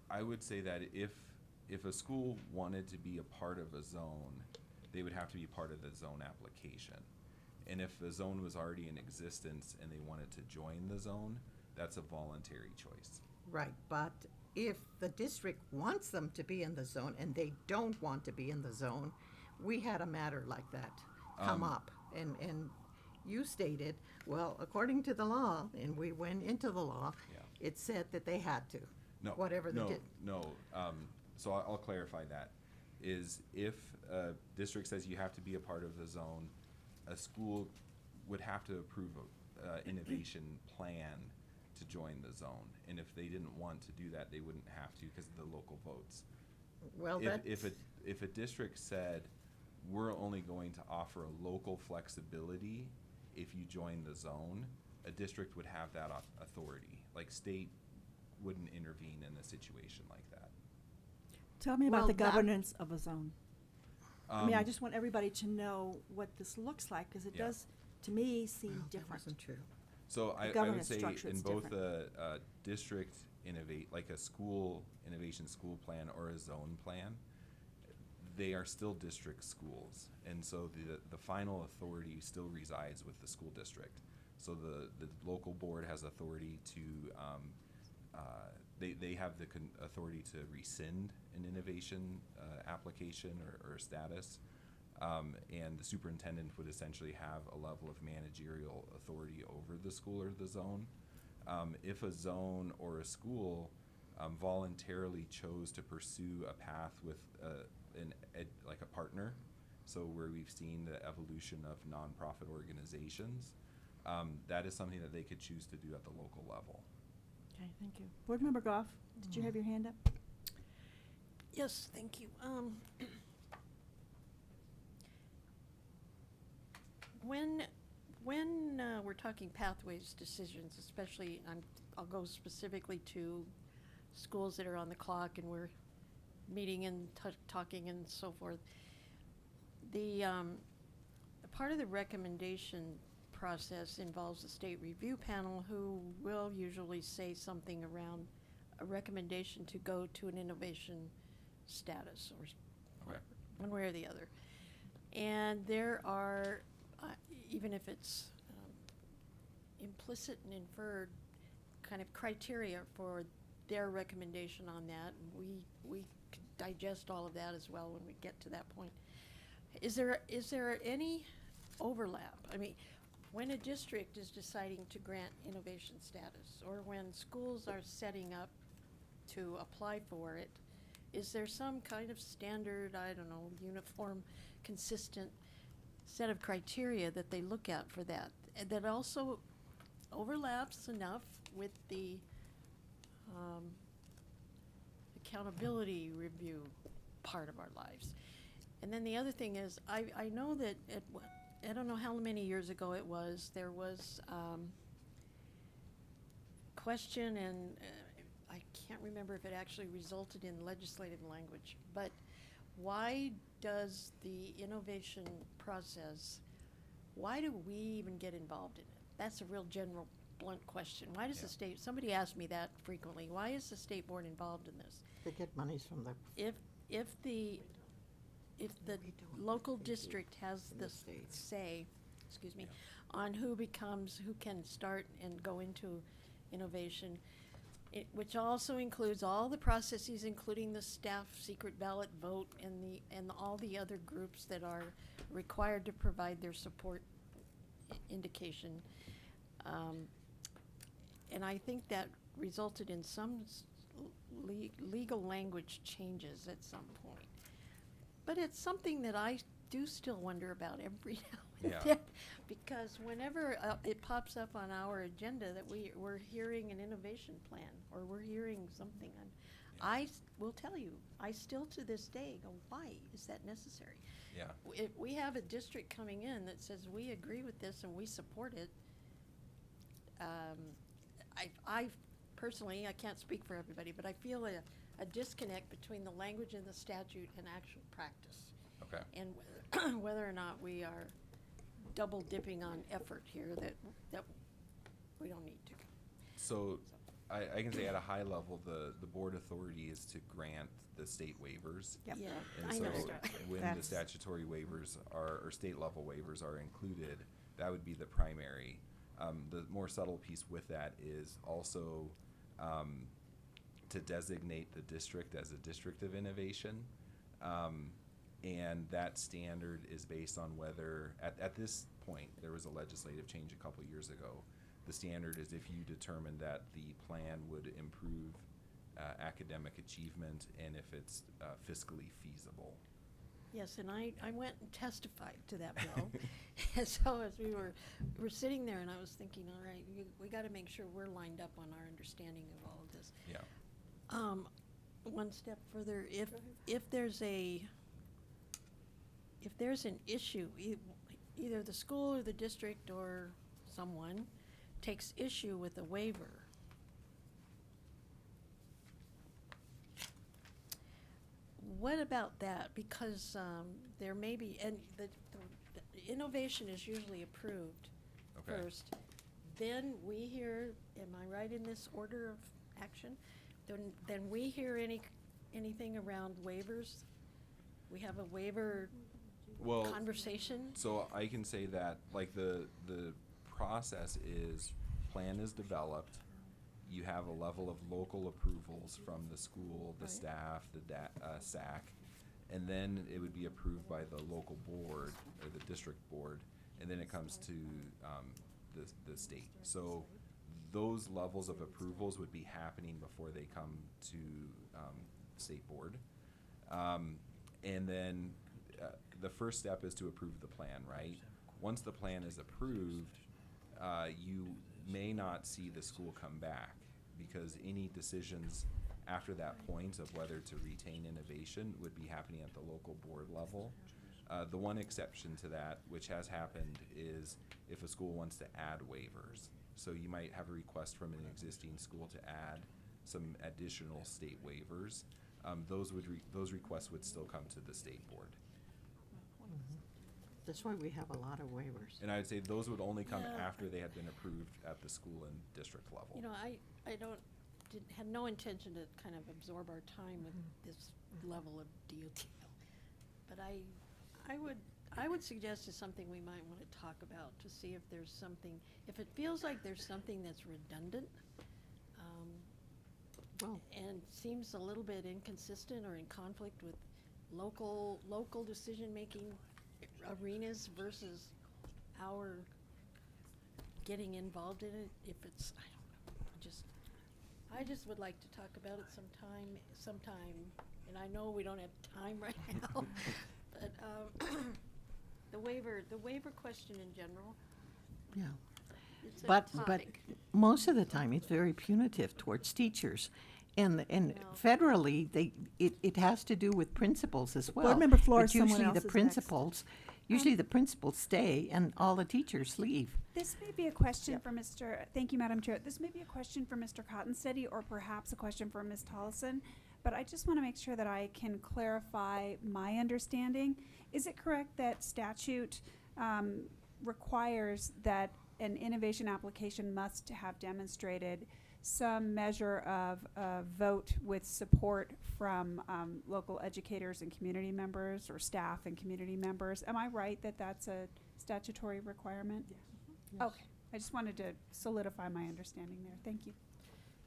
S13: I would say that if a school wanted to be a part of a zone, they would have to be part of the zone application. And if the zone was already in existence and they wanted to join the zone, that's a voluntary choice.
S8: Right, but if the district wants them to be in the zone and they don't want to be in the zone, we had a matter like that come up. And you stated, well, according to the law, and we went into the law,
S13: Yeah.
S8: it said that they had to.
S13: No.
S8: Whatever they
S13: no,
S8: did.
S13: No, so I'll clarify that. Is if a district says you have to be a part of the zone, a school would have to approve a innovation plan to join the zone. And if they didn't want to do that, they wouldn't have to because of the local votes.
S8: Well,
S13: If a district said, we're only going to offer a local flexibility if you join the zone, a district would have that authority. Like, state wouldn't intervene in a situation like that.
S6: Tell me
S8: Well,
S6: about the
S8: that-
S6: governance of a zone. I mean, I
S13: Um,
S6: just want everybody to know what this looks like, because it
S13: Yeah.
S6: does, to me, seem
S8: That
S6: different.
S8: wasn't true.
S13: So I would
S6: governance
S13: say
S6: structure
S13: in
S6: is
S13: both
S6: different.
S13: a district innovate, like a school innovation school plan or a zone plan, they are still district schools. And so the final authority still resides with the school district. So the local board has authority to, they have the authority to rescind an innovation application or status. And the superintendent would essentially have a level of managerial authority over the school or the zone. If a zone or a school voluntarily chose to pursue a path with like a partner, so where we've seen the evolution of nonprofit organizations, that is something that they could choose to do at the local level.
S6: Okay, thank you. Board Member Goff, did you have your hand up?
S9: Yes, thank you. When we're talking pathways decisions, especially, I'll go specifically to schools that are on the clock and we're meeting and talking and so forth. The part of the recommendation process involves a state review panel who will usually say something around a recommendation to go to an innovation status or
S13: Okay.
S9: one way or the other. And there are, even if it's implicit and inferred kind of criteria for their recommendation on that, and we could digest all of that as well when we get to that point. Is there any overlap? I mean, when a district is deciding to grant innovation status, or when schools are setting up to apply for it, is there some kind of standard, I don't know, uniform, consistent set of criteria that they look at for that, and that also overlaps enough with the accountability review part of our lives? And then the other thing is, I know that I don't know how many years ago it was, there was question, and I can't remember if it actually resulted in legislative language, but why does the innovation process, why do we even get involved in it? That's a real general, blunt question. Why does the state, somebody asks me that frequently, why is the state board involved in this?
S8: They get monies from the.
S9: If the local district has the say, excuse me, on who can start and go into innovation, which also includes all the processes, including the staff secret ballot vote and all the other groups that are required to provide their support indication. And I think that resulted in some legal language changes at some point. But it's something that I do still wonder about every now and then, because whenever it pops up on our agenda that we're hearing an innovation plan, or we're hearing something, and I will tell you, I still to this day go, why is that necessary?
S13: Yeah.
S9: If we have a district coming in that says we agree with this and we support it, I personally, I can't speak for everybody, but I feel a disconnect between the language in the statute and actual practice.
S13: Okay.
S9: And whether or not we are double dipping on effort here that we don't need to.
S13: So I can say at a high level, the board authority is to grant the state waivers.
S9: Yep. Yeah,
S13: And
S9: I
S13: so
S9: know.
S13: when the statutory waivers or state level waivers are included, that would be the primary. The more subtle piece with that is also to designate the district as a district of innovation. And that standard is based on whether, at this point, there was a legislative change a couple years ago. The standard is if you determine that the plan would improve academic achievement and if it's fiscally feasible.
S9: Yes, and I went and testified to that bill. And so as we were sitting there, and I was thinking, all right, we got to make sure we're lined up on our understanding of all of this.
S13: Yeah.
S9: One step further, if there's an issue, either the school or the district or someone takes issue with a waiver, what about that? Because there may be, and the innovation is usually approved first. Then we hear, am I right in this order of action? Then we hear anything around waivers? We have a waiver conversation?
S13: So I can say that, like, the process is, plan is developed, you have a level of local approvals from the school, the staff, the SAC, and then it would be approved by the local board or the district board, and then it comes to the state. So those levels of approvals would be happening before they come to state board. And then the first step is to approve the plan, right? Once the plan is approved, you may not see the school come back, because any decisions after that point of whether to retain innovation would be happening at the local board level. The one exception to that, which has happened, is if a school wants to add waivers. So you might have a request from an existing school to add some additional state waivers. Those requests would still come to the state board.
S8: That's why we have a lot of waivers.
S13: And I would say those would only come after they had been approved at the school and district level.
S9: You know, I don't, had no intention to kind of absorb our time with this level of detail. But I would suggest it's something we might want to talk about to see if there's something, if it feels like there's something that's redundant, and seems a little bit inconsistent or in conflict with local decision-making arenas versus our getting involved in it, if it's, I don't know, I just would like to talk about it sometime, and I know we don't have time right now, but the waiver question in general.
S8: Yeah.
S9: It's a
S8: But
S9: topic.
S8: most of the time, it's very punitive towards teachers. And federally, it has to do with principals as well.
S6: Board Member Flores,
S8: But
S6: someone
S8: usually
S6: else
S8: the
S6: is next.
S8: principals stay and all the teachers leave.
S16: This may be a question for Mr. Thank you, Madam Chair. This may be a question for Mr. Cottonsteady or perhaps a question for Ms. Tollison, but I just want to make sure that I can clarify my understanding. Is it correct that statute requires that an innovation application must have demonstrated some measure of vote with support from local educators and community members, or staff and community members? Am I right that that's a statutory requirement?
S3: Yes.
S16: Okay, I just wanted to solidify my understanding there. Thank you.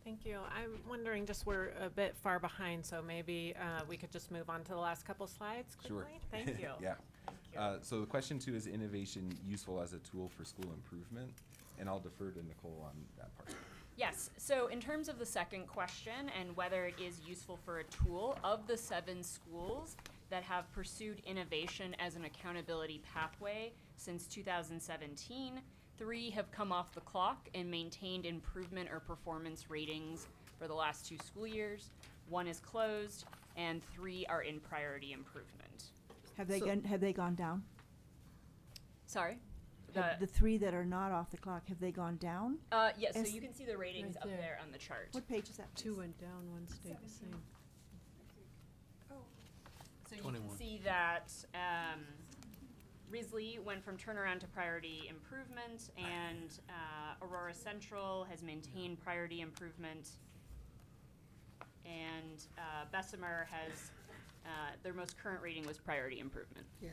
S5: Thank you. I'm wondering, just we're a bit far behind, so maybe we could just move on to the last couple slides quickly?
S13: Sure.
S5: Thank you.
S13: Yeah.
S5: Thank you.
S13: So the question 2 is innovation useful as a tool for school improvement? And I'll defer to Nicole on that part.
S14: Yes, so in terms of the second question and whether it is useful for a tool, of the 7 schools that have pursued innovation as an accountability pathway since 2017, 3 have come off the clock and maintained improvement or performance ratings for the last 2 school years. 1 is closed, and 3 are in priority improvement.
S6: Have they gone down?
S14: Sorry?
S6: The 3 that are not off the clock, have they gone down?
S14: Yes, so
S6: As-
S14: you can see the ratings
S3: Right
S14: up
S3: there.
S14: there on the chart.
S6: What page is that?
S3: 2 went down, 1 stayed the same.
S14: So you
S2: 21.
S14: can see that Risley went from turnaround to priority improvement, and Aurora Central has maintained priority improvement, and Bessemer has, their most current rating was priority improvement.
S8: Yeah.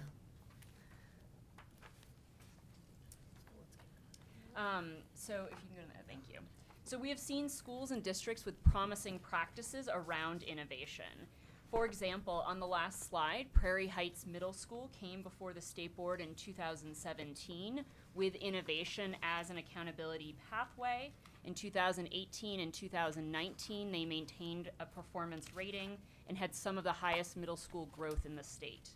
S14: So if you can go to that, thank you. So we have seen schools and districts with promising practices around innovation. For example, on the last slide, Prairie Heights Middle School came before the State Board in 2017 with innovation as an accountability pathway. In 2018 and 2019, they maintained a performance rating and had some of the highest middle school growth in the state.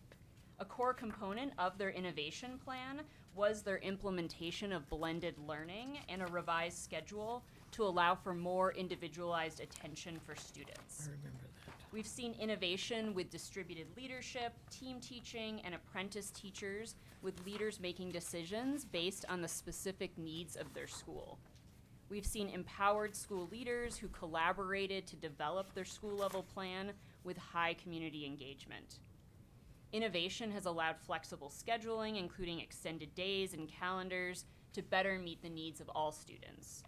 S14: A core component of their innovation plan was their implementation of blended learning and a revised schedule to allow for more individualized attention for students.
S8: I remember that.
S14: We've seen innovation with distributed leadership, team teaching, and apprentice teachers, with leaders making decisions based on the specific needs of their school. We've seen empowered school leaders who collaborated to develop their school-level plan with high community engagement. Innovation has allowed flexible scheduling, including extended days and calendars, to better meet the needs of all students.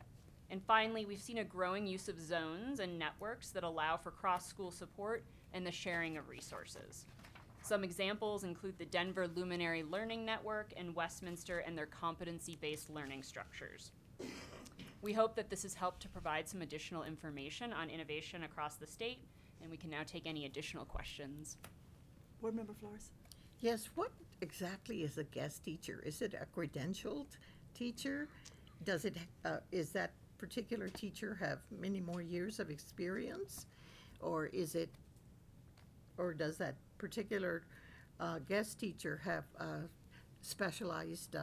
S14: And finally, we've seen a growing use of zones and networks that allow for cross-school support and the sharing of resources. Some examples include the Denver Luminary Learning Network and Westminster and their competency-based learning structures. We hope that this has helped to provide some additional information on innovation across the state, and we can now take any additional questions.
S6: Board Member Flores?
S8: Yes, what exactly is a guest teacher? Is it a credentialed teacher? Does it, is that particular teacher have many more years of experience? Or is it, or does that particular guest teacher have specialized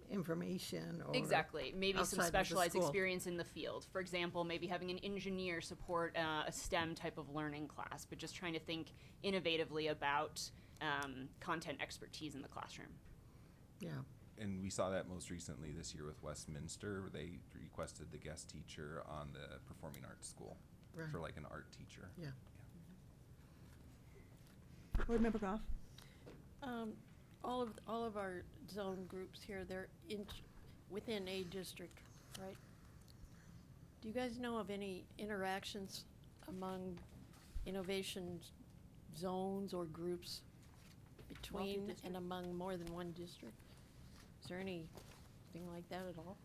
S8: information or
S14: Exactly. Maybe some
S8: outside of the
S14: specialized
S8: school?
S14: experience in the field. For example, maybe having an engineer support a STEM type of learning class, but just trying to think innovatively about content expertise in the classroom.
S8: Yeah.
S13: And we saw that most recently this year with Westminster. They requested the guest teacher on the performing arts school
S8: Right.
S13: for like an art teacher.
S8: Yeah.
S6: Board Member Goff?
S9: All of our zone groups here, they're within a district, right? Do you guys know of any interactions among innovation zones or groups between and
S5: Multi-district?
S9: among more than one district? Is there anything like that at all?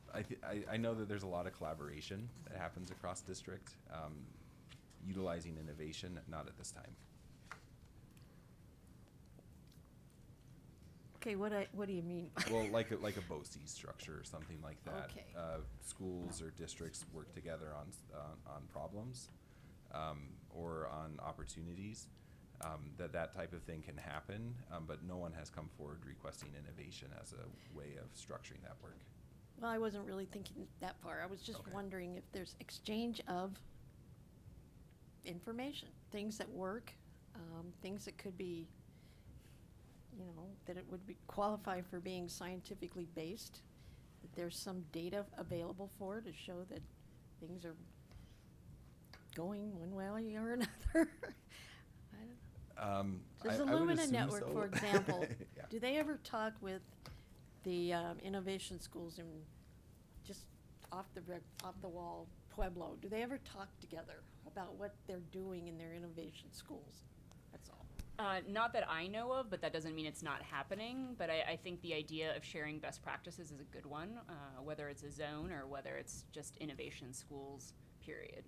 S13: I know that there's a lot of collaboration that happens across district, utilizing innovation, not at this time.
S9: Okay, what do you mean?
S13: Well, like a BOCES structure or something like that.
S9: Okay.
S13: Schools or districts work together on problems, or on opportunities. That type of thing can happen, but no one has come forward requesting innovation as a way of structuring that work.
S9: Well, I wasn't really thinking that far. I was just
S13: Okay.
S9: wondering if there's exchange of information, things that work, things that could be, you know, that it would be qualify for being scientifically based, that there's some data available for to show that things are going one way or another. Does the
S13: I would
S9: Lumina
S13: assume
S9: Network,
S13: so.
S9: for example,
S13: Yeah.
S9: do they ever talk with the innovation schools in just off the wall Pueblo? Do they ever talk together about what they're doing in their innovation schools? That's all.
S14: Not that I know of, but that doesn't mean it's not happening. But I think the idea of sharing best practices is a good one, whether it's a zone or whether it's just innovation schools, period.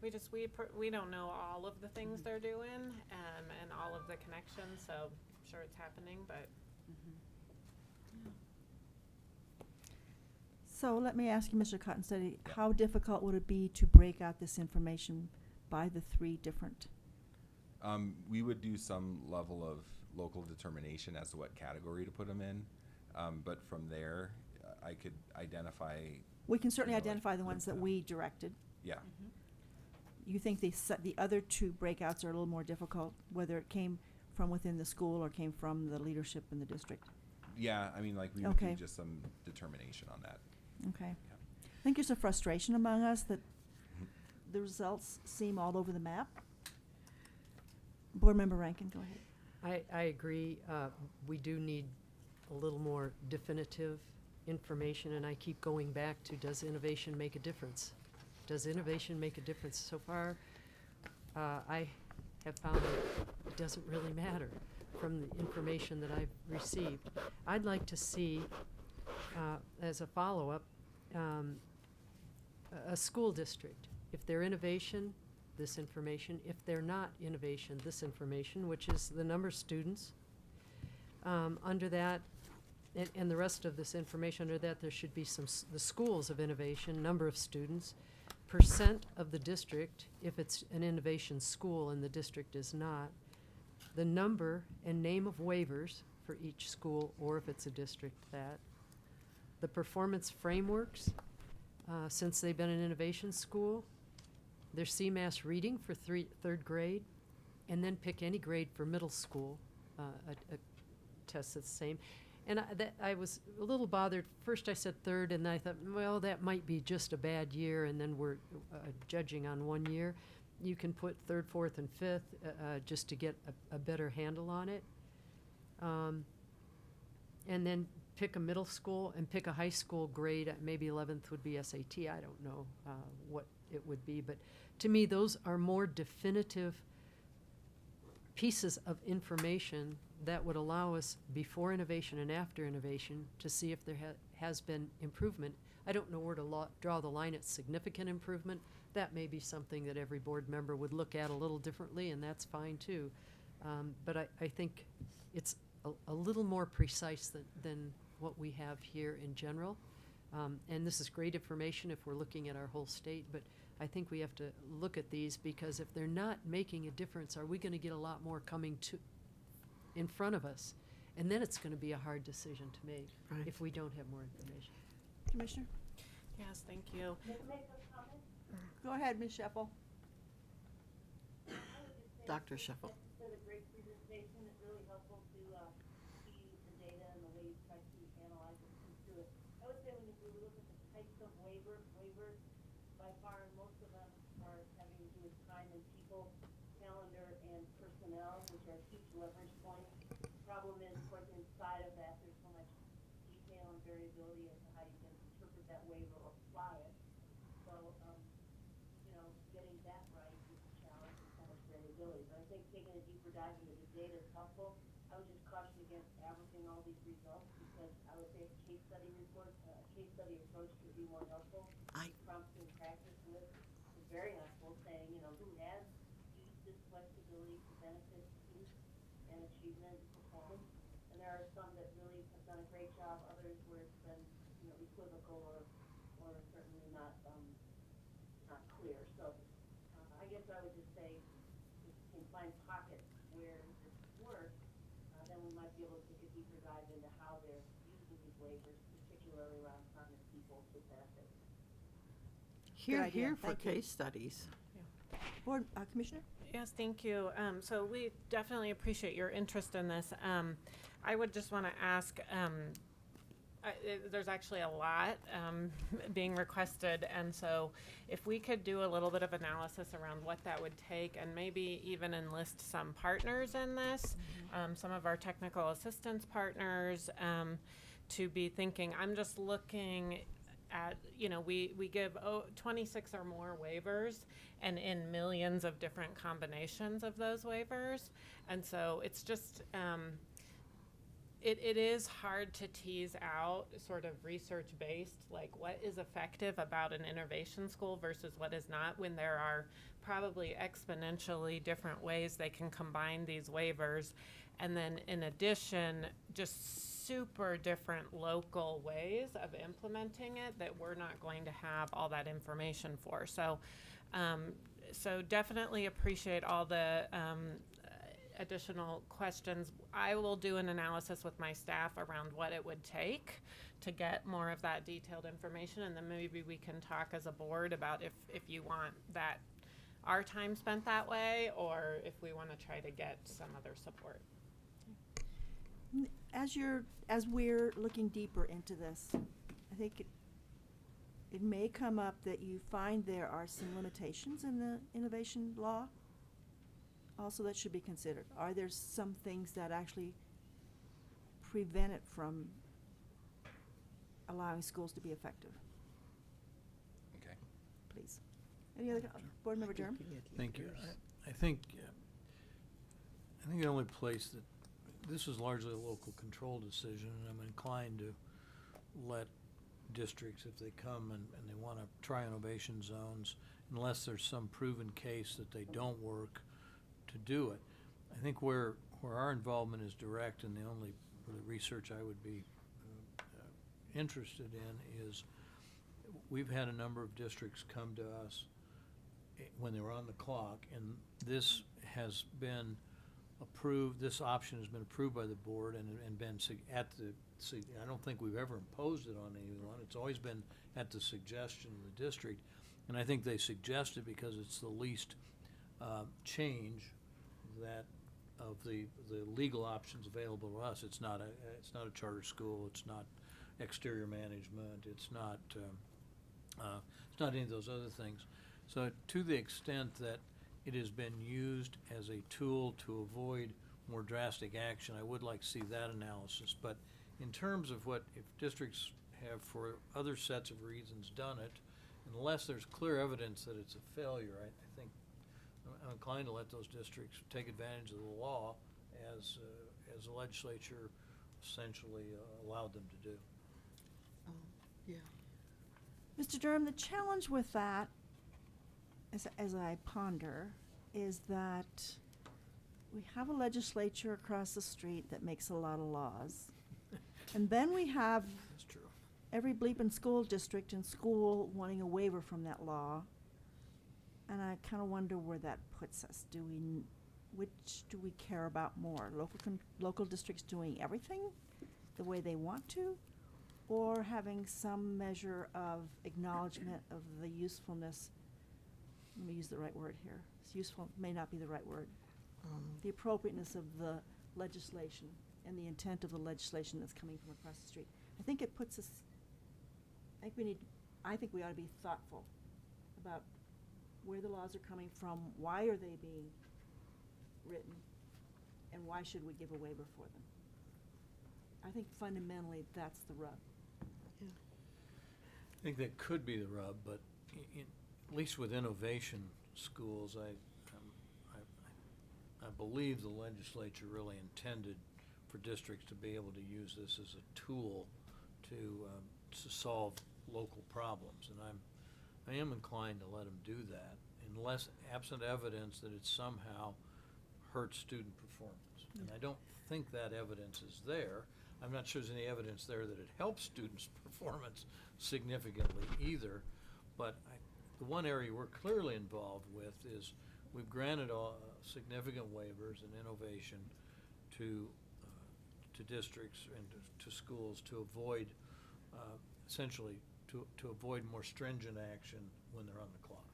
S5: We don't know all of the things they're doing, and all of the connections, so I'm sure it's happening, but.
S6: So let me ask you, Mr. Cottonsteady, how difficult would it be to break out this information by the three different?
S13: We would do some level of local determination as to what category to put them in, but from there, I could identify.
S6: We can certainly
S13: you know, like
S6: identify the ones that we directed.
S13: Yeah.
S6: You think the other two breakouts are a little more difficult, whether it came from within the school or came from the leadership in the district?
S13: Yeah, I mean, like, we would
S6: Okay.
S13: do just some determination on that.
S6: Okay. I think there's a frustration among us that the results seem all over the map. Board Member Rankin, go ahead.
S3: I agree. We do need a little more definitive information, and I keep going back to, does innovation make a difference? Does innovation make a difference? So far, I have found that it doesn't really matter from the information that I've received. I'd like to see, as a follow-up, a school district. If they're innovation, this information. If they're not innovation, this information, which is the number of students. Under that, and the rest of this information, under that, there should be the schools of innovation, number of students, percent of the district, if it's an innovation school and the district is not, the number and name of waivers for each school, or if it's a district, that. The performance frameworks, since they've been an innovation school, their CMAS reading for third grade, and then pick any grade for middle school, a test that's the same. And I was a little bothered. First I said third, and then I thought, well, that might be just a bad year, and then we're judging on 1 year. You can put third, fourth, and fifth just to get a better handle on it. And then pick a middle school and pick a high school grade. Maybe 11th would be SAT. I don't know what it would be. But to me, those are more definitive pieces of information that would allow us, before innovation and after innovation, to see if there has been improvement. I don't know where to draw the line at significant improvement. That may be something that every board member would look at a little differently, and that's fine too. But I think it's a little more precise than what we have here in general. And this is great information if we're looking at our whole state, but I think we have to look at these, because if they're not making a difference, are we going to get a lot more coming in front of us? And then it's going to be a hard decision to make if we don't have more information.
S6: Commissioner?
S5: Yes, thank you.
S6: Go ahead, Ms. Sheffel.
S17: Dr. Sheffel.
S15: It's a great presentation. It's really helpful to see the data and the way you try to analyze it and do it. I would say when you look at the types of waivers, by far most of them are having to do with time and people, calendar and personnel, which are huge leverage points. The problem is, of course, inside of that, there's so much detail and variability as to how that waiver or apply it. So, you know, getting that right is a challenge and kind of variability. But I think taking a deeper dive into the data is helpful. I would just caution against averaging all these results because I would say a case study report, case study approach could be more helpful. Prompting practice with is very helpful, saying, you know, who has used this flexibility to benefit students and achievement and performance. And there are some that really have done a great job, others where it's been, you know, equivocal or certainly not clear. So I guess I would just say if you can find pockets where this works, then we might be able to take a deeper dive into how they're using these waivers, particularly around permanent people with benefits.
S8: Here,
S6: idea.
S8: here for
S6: Thank you.
S8: case studies.
S6: Board, Commissioner?
S5: Yes, thank you. So we definitely appreciate your interest in this. I would just want to ask, there's actually a lot being requested, and so if we could do a little bit of analysis around what that would take and maybe even enlist some partners in this, some of our technical assistance partners, to be thinking, I'm just looking at, you know, we give 26 or more waivers and in millions of different combinations of those waivers. And so it's just, it is hard to tease out sort of research-based, like what is effective about an innovation school versus what is not, when there are probably exponentially different ways they can combine these waivers. And then in addition, just super different local ways of implementing it that we're not going to have all that information for. So, so definitely appreciate all the additional questions. I will do an analysis with my staff around what it would take to get more of that detailed information, and then maybe we can talk as a board about if you want that our time spent that way, or if we want to try to get some other support.
S6: As we're looking deeper into this, I think it may come up that you find there are some limitations in the innovation law also that should be considered. Are there some things that actually prevent it from allowing schools to be effective?
S13: Okay.
S6: Please. Any other, Board Member Durham?
S2: Thank you. I think the only place that, this is largely a local control decision, and I'm inclined to let districts, if they come and they want to try innovation zones, unless there's some proven case that they don't work, to do it. I think where our involvement is direct, and the only really research I would be interested in is, we've had a number of districts come to us when they were on the clock, and this has been approved, this option has been approved by the board and been I don't think we've ever imposed it on anyone. It's always been at the suggestion of the district, and I think they suggest it because it's the least change that of the legal options available to us. It's not a charter school. It's not exterior management. It's not any of those other things. So to the extent that it has been used as a tool to avoid more drastic action, I would like to see that analysis. But in terms of what, if districts have for other sets of reasons done it, unless there's clear evidence that it's a failure, I think I'm inclined to let those districts take advantage of the law as the legislature essentially allowed them to do.
S8: Yeah.
S6: Mr. Durham, the challenge with that, as I ponder, is that we have a legislature across the street that makes a lot of laws. And then we have
S2: That's true.
S6: every bleeping school district and school wanting a waiver from that law. And I kind of wonder where that puts us. Which do we care about more? Local districts doing everything the way they want to? Or having some measure of acknowledgement of the usefulness, let me use the right word here. It's useful may not be the right word. The appropriateness of the legislation and the intent of the legislation that's coming from across the street. I think it puts us, I think we ought to be thoughtful about where the laws are coming from, why are they being written, and why should we give a waiver for them? I think fundamentally that's the rub.
S2: I think that could be the rub, but at least with innovation schools, I believe the legislature really intended for districts to be able to use this as a tool to solve local problems, and I am inclined to let them do that, unless absent evidence that it somehow hurts student performance. And I don't think that evidence is there. I'm not sure there's any evidence there that it helps students' performance significantly either. But the one area we're clearly involved with is we've granted significant waivers and innovation to districts and to schools to avoid, essentially, to avoid more stringent action when they're on the clock.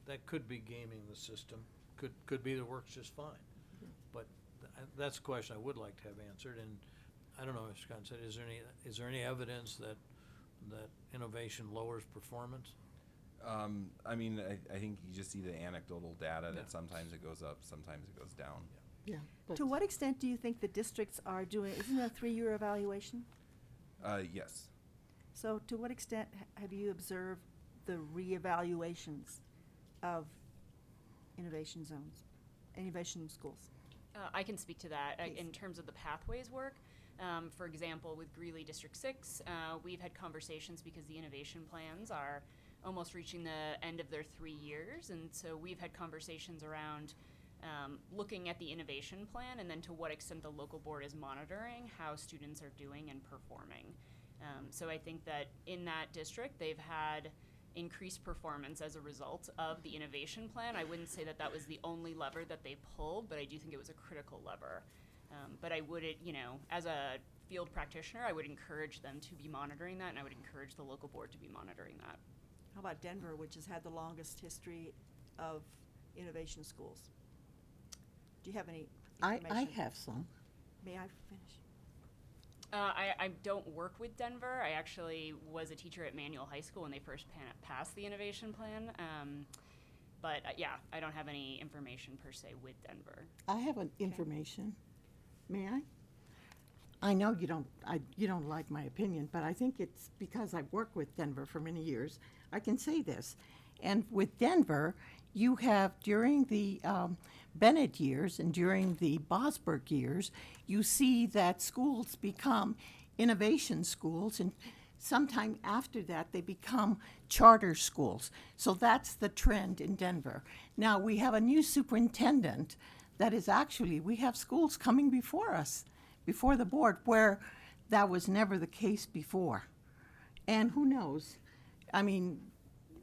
S2: That could be gaming the system. Could be that it works just fine. But that's a question I would like to have answered. And I don't know, Mr. Cotton said, is there any evidence that innovation lowers performance?
S13: I mean, I think you just see the anecdotal data that sometimes it goes up, sometimes it goes down.
S6: Yeah. To what extent do you think the districts are doing, isn't it a 3-year evaluation?
S13: Yes.
S6: So to what extent have you observed the reevaluations of innovation zones, innovation schools?
S14: I can speak to that.
S6: Please.
S14: In terms of the pathways work. For example, with Greeley District 6, we've had conversations because the innovation plans are almost reaching the end of their 3 years, and so we've had conversations around looking at the innovation plan and then to what extent the local board is monitoring how students are doing and performing. So I think that in that district, they've had increased performance as a result of the innovation plan. I wouldn't say that that was the only lever that they pulled, but I do think it was a critical lever. But I would, as a field practitioner, I would encourage them to be monitoring that, and I would encourage the local board to be monitoring that.
S6: How about Denver, which has had the longest history of innovation schools? Do you have any information?
S8: I have some.
S6: May I finish?
S14: I don't work with Denver. I actually was a teacher at Manual High School when they first passed the innovation plan. But yeah, I don't have any information per se with Denver.
S8: I have an information. May I? I know you don't like my opinion, but I think it's because I've worked with Denver for many years. I can say this. And with Denver, you have during the Bennett years and during the Bosberg years, you see that schools become innovation schools, and sometime after that they become charter schools. So that's the trend in Denver. Now we have a new superintendent that is actually, we have schools coming before us, before the board, where that was never the case before. And who knows? I mean,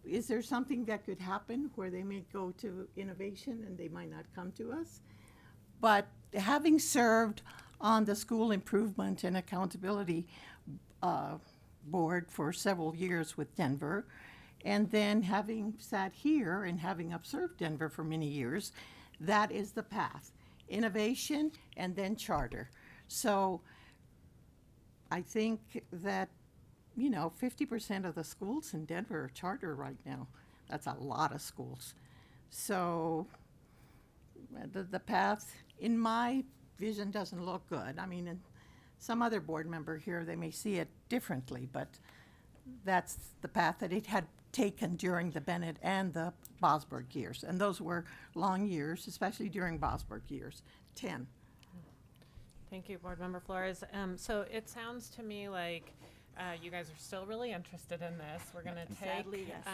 S8: is there something that could happen where they may go to innovation and they might not come to us? But having served on the School Improvement and Accountability Board for several years with Denver, and then having sat here and having observed Denver for many years, that is the path. Innovation and then charter. So I think that 50% of the schools in Denver are charter right now. That's a lot of schools. So the path, in my vision, doesn't look good. I mean, in some other board member here, they may see it differently, but that's the path that it had taken during the Bennett and the Bosberg years. And those were long years, especially during Bosberg years, 10.
S5: Thank you, Board Member Flores. So it sounds to me like you guys are still really interested in this. We're going to take,
S6: Sadly, yes.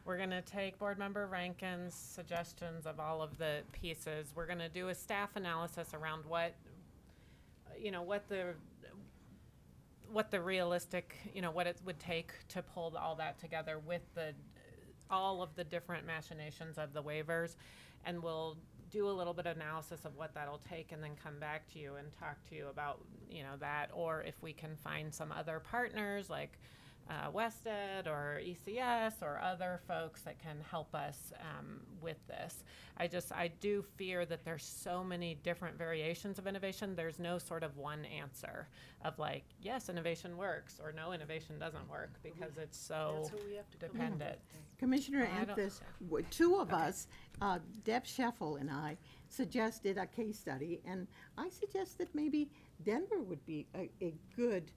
S5: we're going to take Board Member Rankin's suggestions of all of the pieces. We're going to do a staff analysis around what the realistic, what it would take to pull all that together with all of the different machinations of the waivers, and we'll do a little bit of analysis of what that'll take and then come back to you and talk to you about, that, or if we can find some other partners like Wested or ECS or other folks that can help us with this. I do fear that there's so many different variations of innovation. There's no sort of one answer of like, yes, innovation works, or no, innovation doesn't work, because it's so dependent.
S8: Commissioner
S5: I don't-
S8: Anthus, two of us, Deb Scheffel and I, suggested a case study, and I suggested maybe Denver would be a good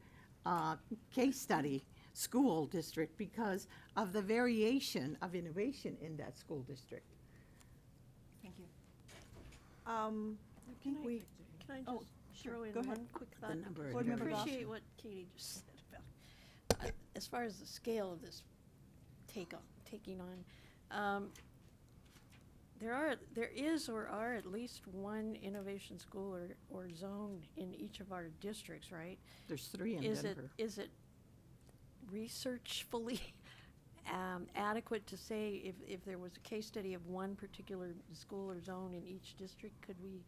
S8: case study school district because of the variation of innovation in that school district.
S6: Thank you.
S9: Can I-
S6: we,
S9: Can I
S6: oh,
S9: just
S6: sure,
S9: throw in
S6: go ahead.
S9: one quick thought?
S8: The number of
S6: Board
S9: I
S6: Member Goff.
S9: appreciate what Katie just said about, as far as the scale of this taking on. There is or are at least one innovation school or zone in each of our districts, right?
S8: There's 3 in
S9: Is
S8: Denver.
S9: it researchfully adequate to say if there was a case study of one particular school or zone in each district, could we,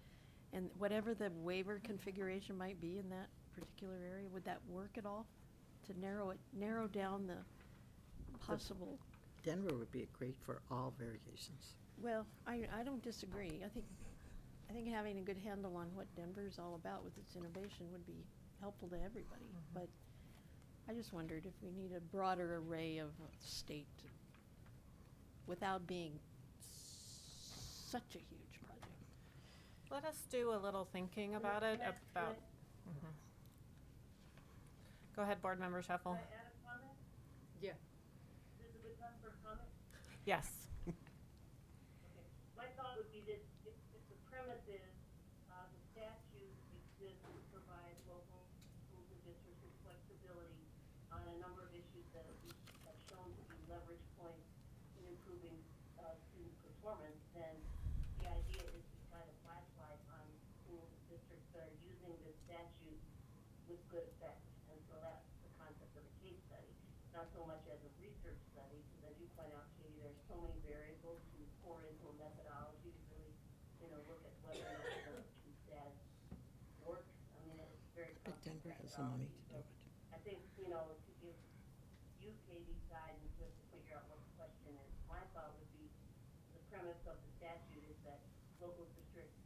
S9: and whatever the waiver configuration might be in that particular area, would that work at all? To narrow down the possible,
S8: Denver would be great for all variations.
S9: well, I don't disagree. I think having a good handle on what Denver's all about with its innovation would be helpful to everybody. But I just wondered if we need a broader array of state without being such a huge project.
S5: Let us do a little thinking about it, about. Go ahead, Board Member Shuffle.
S15: Can I add a comment?
S5: Yeah.
S15: Is this a good time for a comment?
S5: Yes.
S15: Okay. My thought would be that if the premise is, the statute exists to provide local schools and districts with flexibility on a number of issues that have shown to be leverage points in improving, student performance, then the idea is to shine a flashlight on schools and districts that are using this statute with good effect. And so that's the concept of a case study, not so much as a research study, because as you point out, Katie, there's so many variables to pour into a methodology to really, look at whether or not the stats work. I mean, it's very
S8: But
S15: complex
S8: Denver has the money
S15: methodology.
S8: to do it.
S15: I think, to give you, Katie, guidance just to figure out what the question is, my thought would be, the premise of the statute is that local districts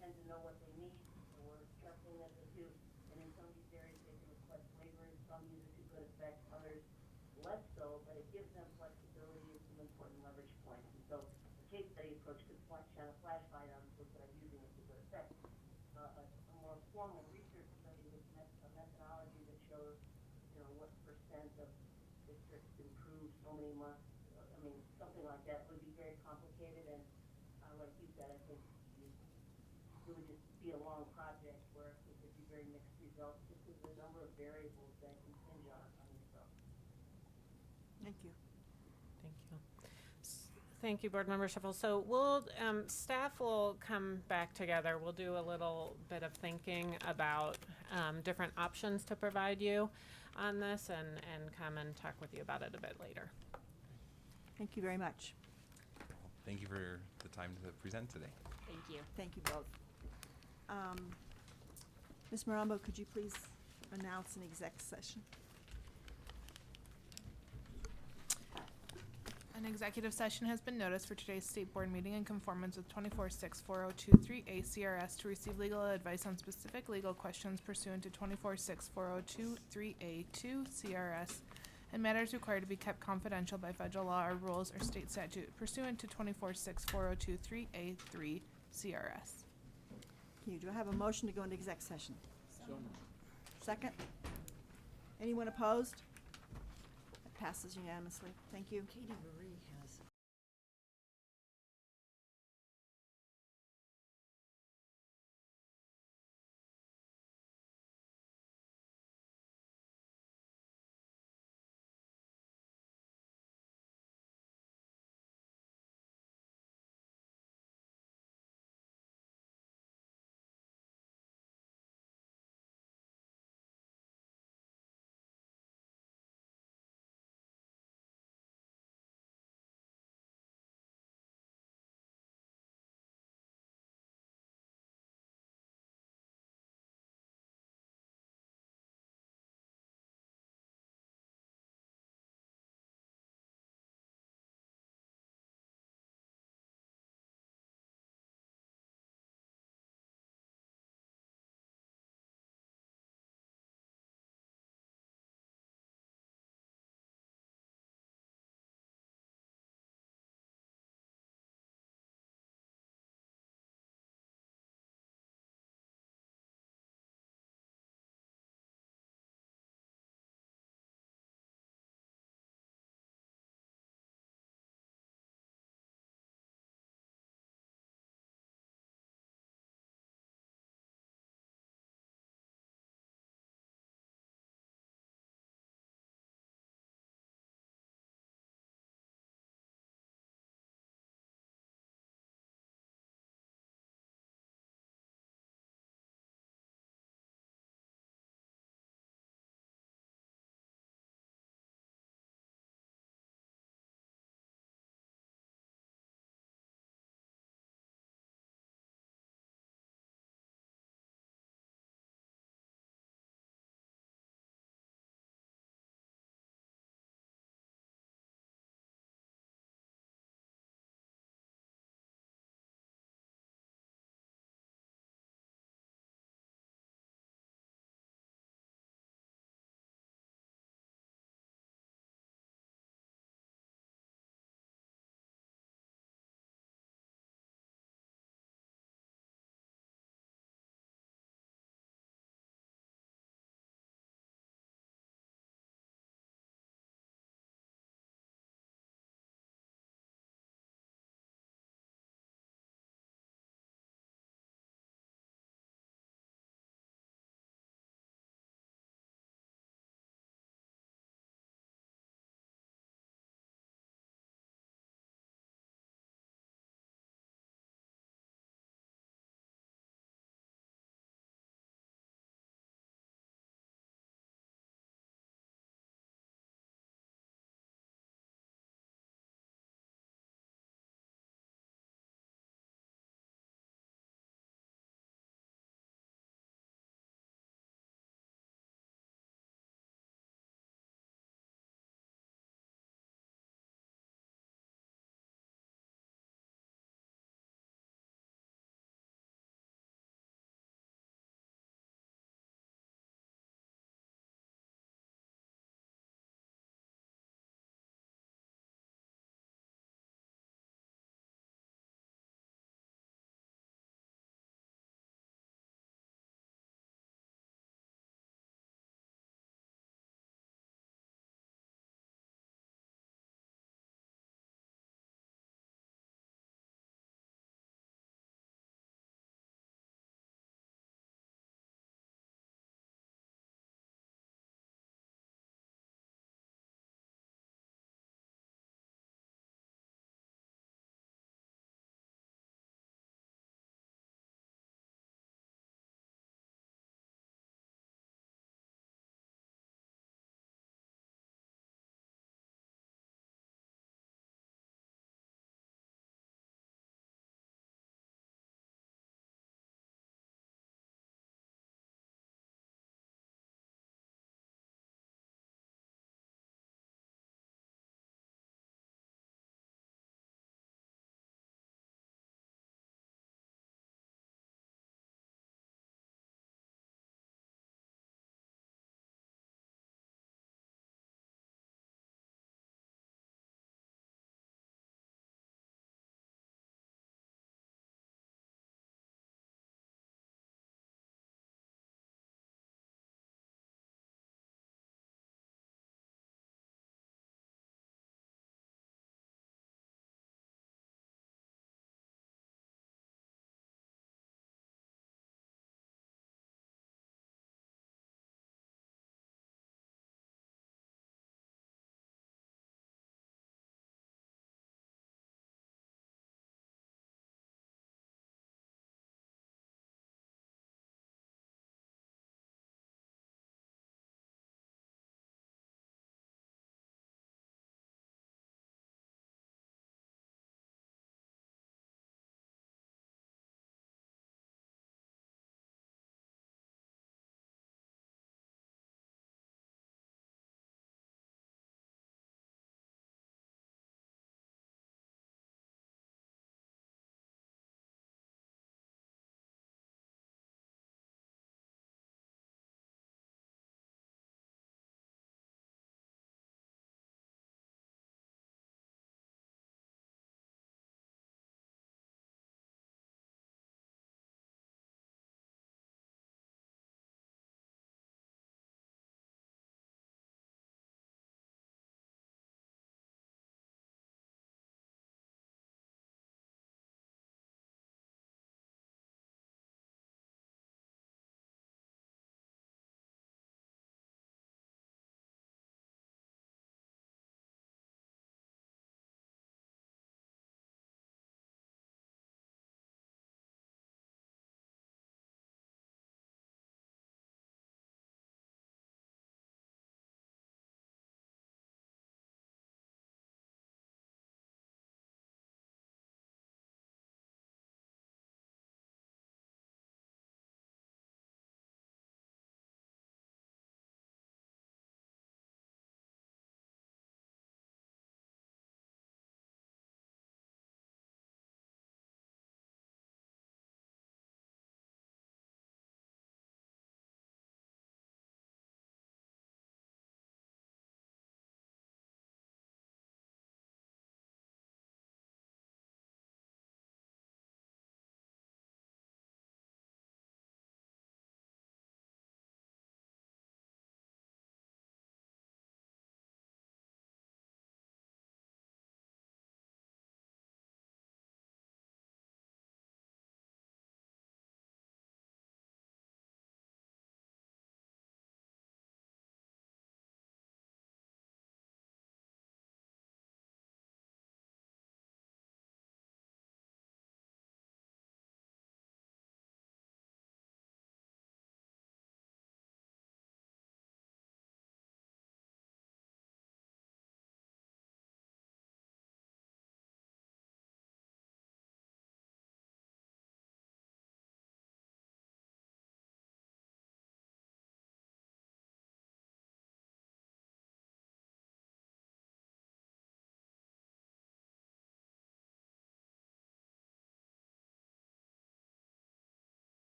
S15: tend to know what they need, so we're trusting that they do. And in some of these areas, they can request waivers, some use it to good effect, others less so, but it gives them flexibility and some important leverage points. And so the case study approach could shine a flashlight on those that are using it to good effect. A more formal research study with a methodology that shows, what percent of districts improve so many months. I mean, something like that would be very complicated, and like you said, I think it would just be a long project where it could be very mixed results just because of the number of variables that impinge on yourself.
S6: Thank you.
S5: Thank you. Thank you, Board Member Shuffle. So we'll, staff will come back together. We'll do a little bit of thinking about different options to provide you on this and come and talk with you about it a bit later.
S6: Thank you very much.
S13: Thank you for the time to present today.
S14: Thank you.
S6: Thank you both. Ms. Marambo, could you please announce an exec session?
S24: An executive session has been noticed for today's state board meeting in conformance with 24-6-4023 ACRS to receive legal advice on specific legal questions pursuant to 24-6-4023 2 CRS and matters required to be kept confidential by federal law or rules or state statute pursuant to 24-6-4023 3 CRS.
S6: Do I have a motion to go into exec session? Second? Anyone opposed? That passes unanimously. Thank you.
S8: Katie Marie has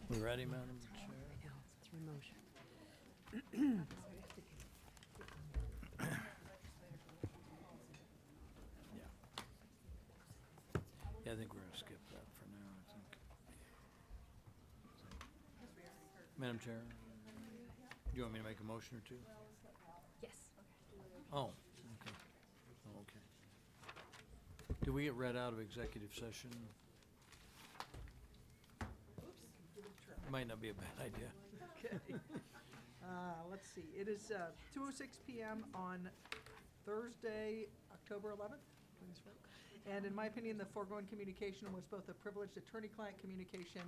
S2: We ready, Madam Chair?
S3: Through motion.
S2: Yeah, I think we're gonna skip that for now, I think. Madam Chair, do you want me to make a motion or two?
S14: Yes.
S2: Oh, okay. Oh, okay. Do we get read out of executive session? Might not be a bad idea.
S12: Okay. Let's see, it is 2:06 PM on Thursday, October 11th. Please vote. And in my opinion, the foregoing communication was both a privileged attorney-client communication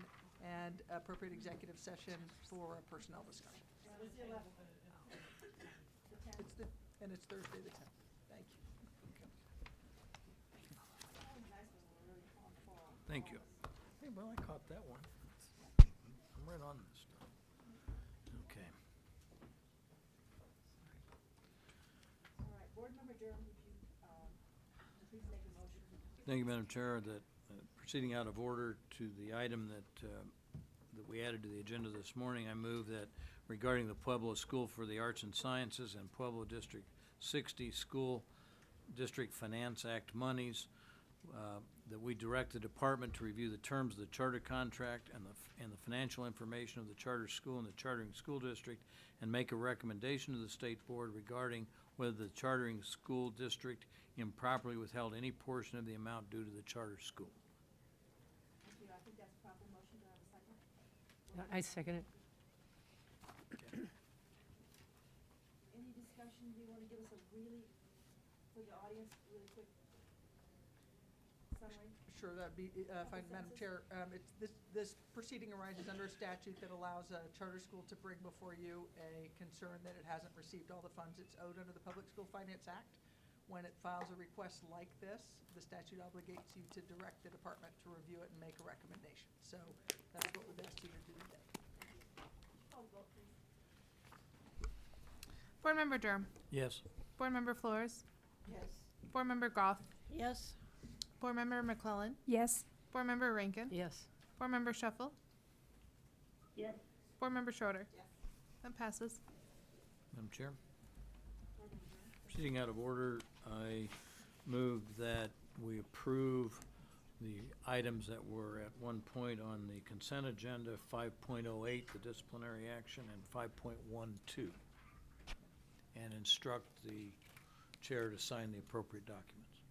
S12: and appropriate executive session for a personnel discussion. And it's Thursday the 10th. Thank you.
S2: Thank you. Hey, well, I caught that one. I'm right on this stuff. Okay.
S6: All right, Board Member Durham, would you, please make a motion?
S2: Thank you, Madam Chair, that proceeding out of order to the item that we added to the agenda this morning, I move that regarding the Pueblo School for the Arts and Sciences and Pueblo District 60 School District Finance Act monies, that we direct the department to review the terms of the charter contract and the financial information of the charter school and the chartering school district, and make a recommendation to the state board regarding whether the chartering school district improperly withheld any portion of the amount due to the charter school.
S6: Thank you, I think that's a proper motion, do I have a second?
S3: I second it.
S6: Any discussion, do you want to give us a really, for the audience, really quick summary?
S12: Sure, that'd be, fine, Madam Chair. This proceeding arises under a statute that allows a charter school to bring before you a concern that it hasn't received all the funds it's owed under the Public School Finance Act. When it files a request like this, the statute obligates you to direct the department to review it and make a recommendation. So that's what we've asked you to do today.
S6: Call the vote, please.
S24: Board Member Durham.
S2: Yes.
S24: Board Member Flores.
S6: Yes.
S24: Board Member Goff.
S9: Yes.
S24: Board Member McClellan.
S16: Yes.
S24: Board Member Rankin.
S3: Yes.
S24: Board Member Shuffle.
S15: Yes.
S24: Board Member Schroeder.
S6: Yes.
S24: That passes.
S2: Madam Chair? Proceeding out of order, I move that we approve the items that were at one point on the consent agenda, 5.08, the disciplinary action, and 5.12, and instruct the chair to sign the appropriate documents.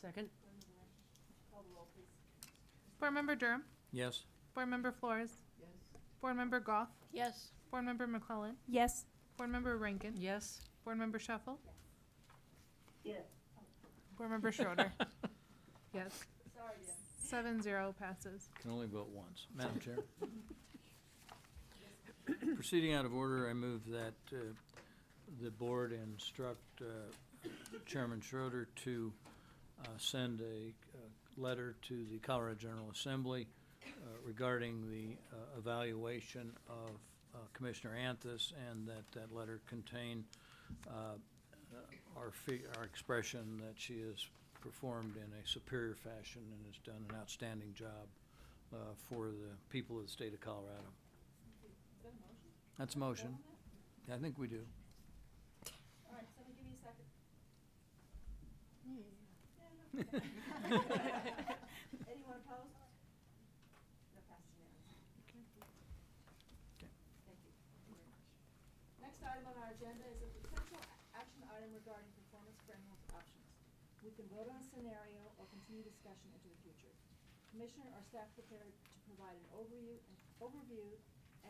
S3: Second?
S6: Call the roll, please.
S24: Board Member Durham.
S2: Yes?
S24: Board Member Flores.
S6: Yes.
S24: Board Member Goff.
S9: Yes.
S24: Board Member McClellan.
S16: Yes.
S24: Board Member Rankin.
S3: Yes.
S24: Board Member Shuffle.
S15: Yes.
S24: Board Member Schroeder.
S3: Yes.
S6: Sorry, Jen.
S24: 7-0 passes.
S2: Can only vote once. Madam Chair? Proceeding out of order, I move that the board instruct Chairman Schroeder to send a letter to the Colorado General Assembly regarding the evaluation of Commissioner Anthus, and that letter contain our expression that she has performed in a superior fashion and has done an outstanding job for the people of the state of Colorado.
S6: Is that a motion?
S2: That's a motion.
S6: Vote on
S2: I think we do.
S6: that? All right, somebody give me a second. Anyone opposed? That passes unanimously.
S2: Okay.
S6: Thank you very much. Next item on our agenda is a potential action item regarding performance framework options. We can vote on a scenario or continue discussion into the future. Commissioner or staff prepared to provide an overview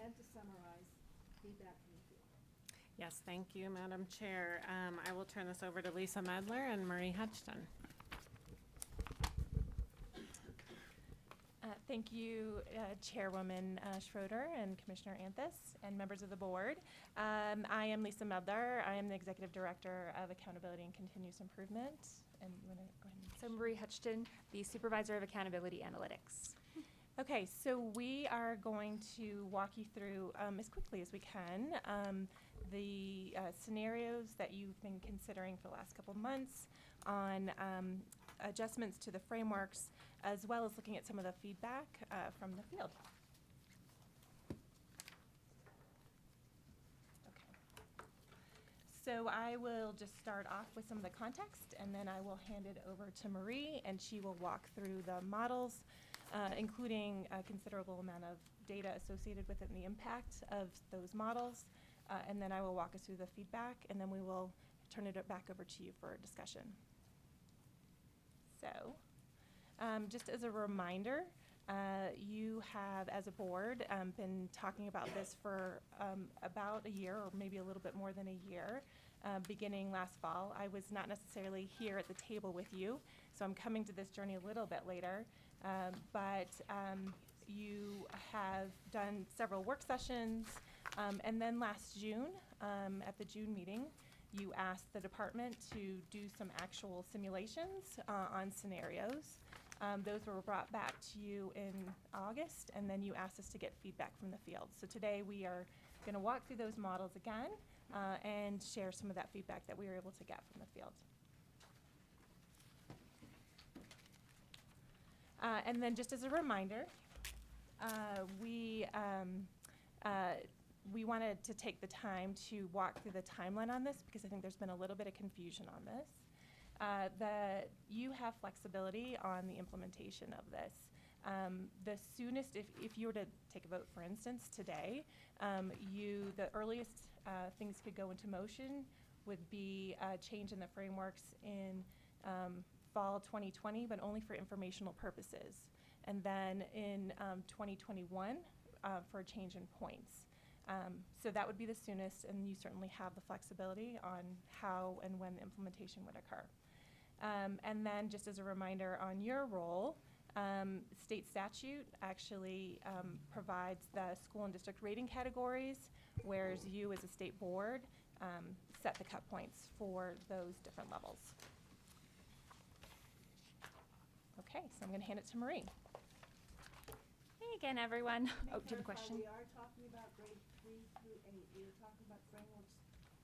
S6: and to summarize feedback from the field.
S5: Yes, thank you, Madam Chair. I will turn this over to Lisa Medler and Marie Hutchton.
S17: Thank you, Chairwoman Schroeder and Commissioner Anthus and members of the board. I am Lisa Medler. I am the Executive Director of Accountability and Continuous Improvement. And you want to go ahead and...
S10: So Marie Hutchton, the Supervisor of Accountability Analytics.
S17: Okay, so we are going to walk you through, as quickly as we can, the scenarios that you've been considering for the last couple of months on adjustments to the frameworks, as well as looking at some of the feedback from the field. So I will just start off with some of the context, and then I will hand it over to Marie, and she will walk through the models, including a considerable amount of data associated with it and the impact of those models. And then I will walk us through the feedback, and then we will turn it back over to you for discussion. So, just as a reminder, you have, as a board, been talking about this for about a year, or maybe a little bit more than a year, beginning last fall. I was not necessarily here at the table with you, so I'm coming to this journey a little bit later. But you have done several work sessions, and then last June, at the June meeting, you asked the department to do some actual simulations on scenarios. Those were brought back to you in August, and then you asked us to get feedback from the field. So today we are going to walk through those models again and share some of that feedback that we were able to get from the field. And then just as a reminder, we wanted to take the time to walk through the timeline on this because I think there's been a little bit of confusion on this. That you have flexibility on the implementation of this. The soonest, if you were to take a vote, for instance, today, the earliest things could go into motion would be a change in the frameworks in fall 2020, but only for informational purposes. And then in 2021 for a change in points. So that would be the soonest, and you certainly have the flexibility on how and when the implementation would occur. And then just as a reminder on your role, state statute actually provides the school and district rating categories, whereas you as a state board set the cut points for those different levels. Okay, so I'm going to hand it to Marie.
S18: Hey again, everyone. Oh, do you have a question?
S15: We are talking about grade 3 through 8. We are talking about frameworks.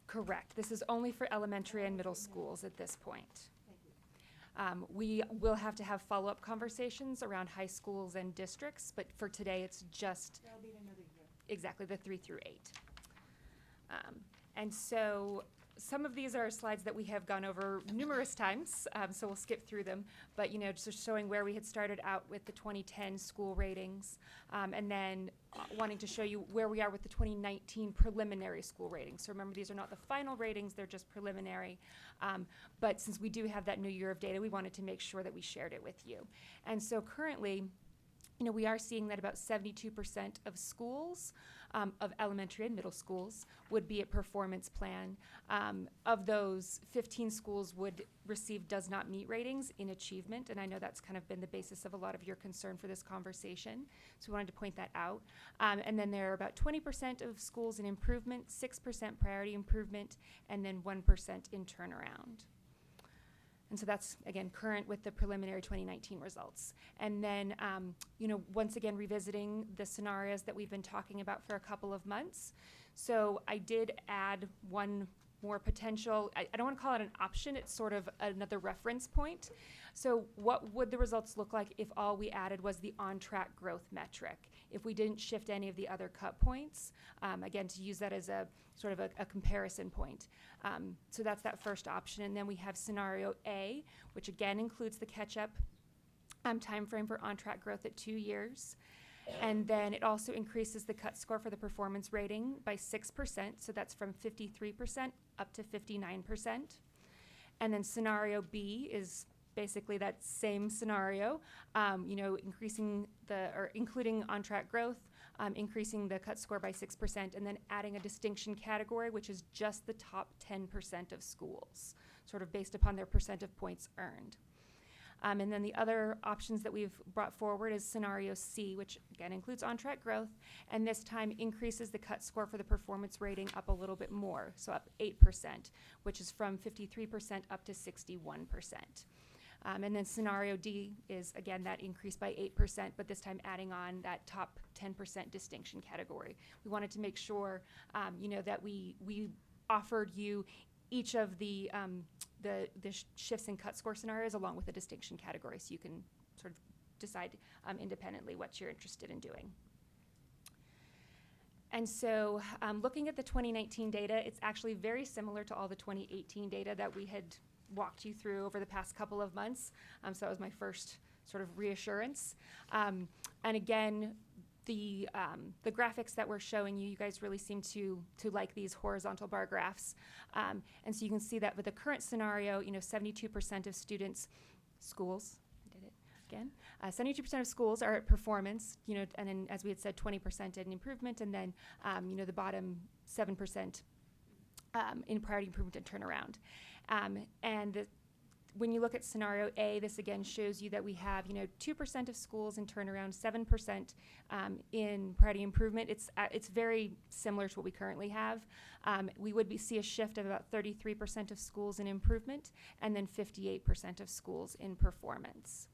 S18: Correct. This is only for elementary and middle schools at this point.
S15: Thank you.
S18: We will have to have follow-up conversations around high schools and districts, but for today, it's just
S15: That'll be in another year.
S18: exactly the 3 through 8. And so some of these are slides that we have gone over numerous times, so we'll skip through them. But, you know, just showing where we had started out with the 2010 school ratings, and then wanting to show you where we are with the 2019 preliminary school ratings. So remember, these are not the final ratings, they're just preliminary. But since we do have that new year of data, we wanted to make sure that we shared it with you. And so currently, you know, we are seeing that about 72% of schools, of elementary and middle schools, would be at performance plan. Of those, 15 schools would receive does not meet ratings in achievement, and I know that's kind of been the basis of a lot of your concern for this conversation, so we wanted to point that out. And then there are about 20% of schools in improvement, 6% priority improvement, and then 1% in turnaround. And so that's, again, current with the preliminary 2019 results. And then, you know, once again, revisiting the scenarios that we've been talking about for a couple of months. So I did add one more potential, I don't want to call it an option, it's sort of another reference point. So what would the results look like if all we added was the on-track growth metric? If we didn't shift any of the other cut points, again, to use that as a sort of a comparison point. So that's that first option. And then we have scenario A, which again includes the catch-up time frame for on-track growth at 2 years. And then it also increases the cut score for the performance rating by 6%. So that's from 53% up to 59%. And then scenario B is basically that same scenario, you know, including on-track growth, increasing the cut score by 6%, and then adding a distinction category, which is just the top 10% of schools, sort of based upon their percent of points earned. And then the other options that we've brought forward is scenario C, which again includes on-track growth, and this time increases the cut score for the performance rating up a little bit more, so up 8%, which is from 53% up to 61%. And then scenario D is, again, that increase by 8%, but this time adding on that top 10% distinction category. We wanted to make sure, you know, that we offered you each of the shifts in cut score scenarios along with the distinction category, so you can sort of decide independently what you're interested in doing. And so looking at the 2019 data, it's actually very similar to all the 2018 data that we had walked you through over the past couple of months. So that was my first sort of reassurance. And again, the graphics that we're showing you, you guys really seem to like these horizontal bar graphs. And so you can see that with the current scenario, 72% of schools, I did it again, 72% of schools are at performance, and then as we had said, 20% at an improvement, and then, the bottom 7% in priority improvement and turnaround. When you look at scenario A, this again shows you that we have, 2% of schools in turnaround, 7% in priority improvement. It's very similar to what we currently have. We would see a shift of about 33% of schools in improvement, and then 58% of schools in performance.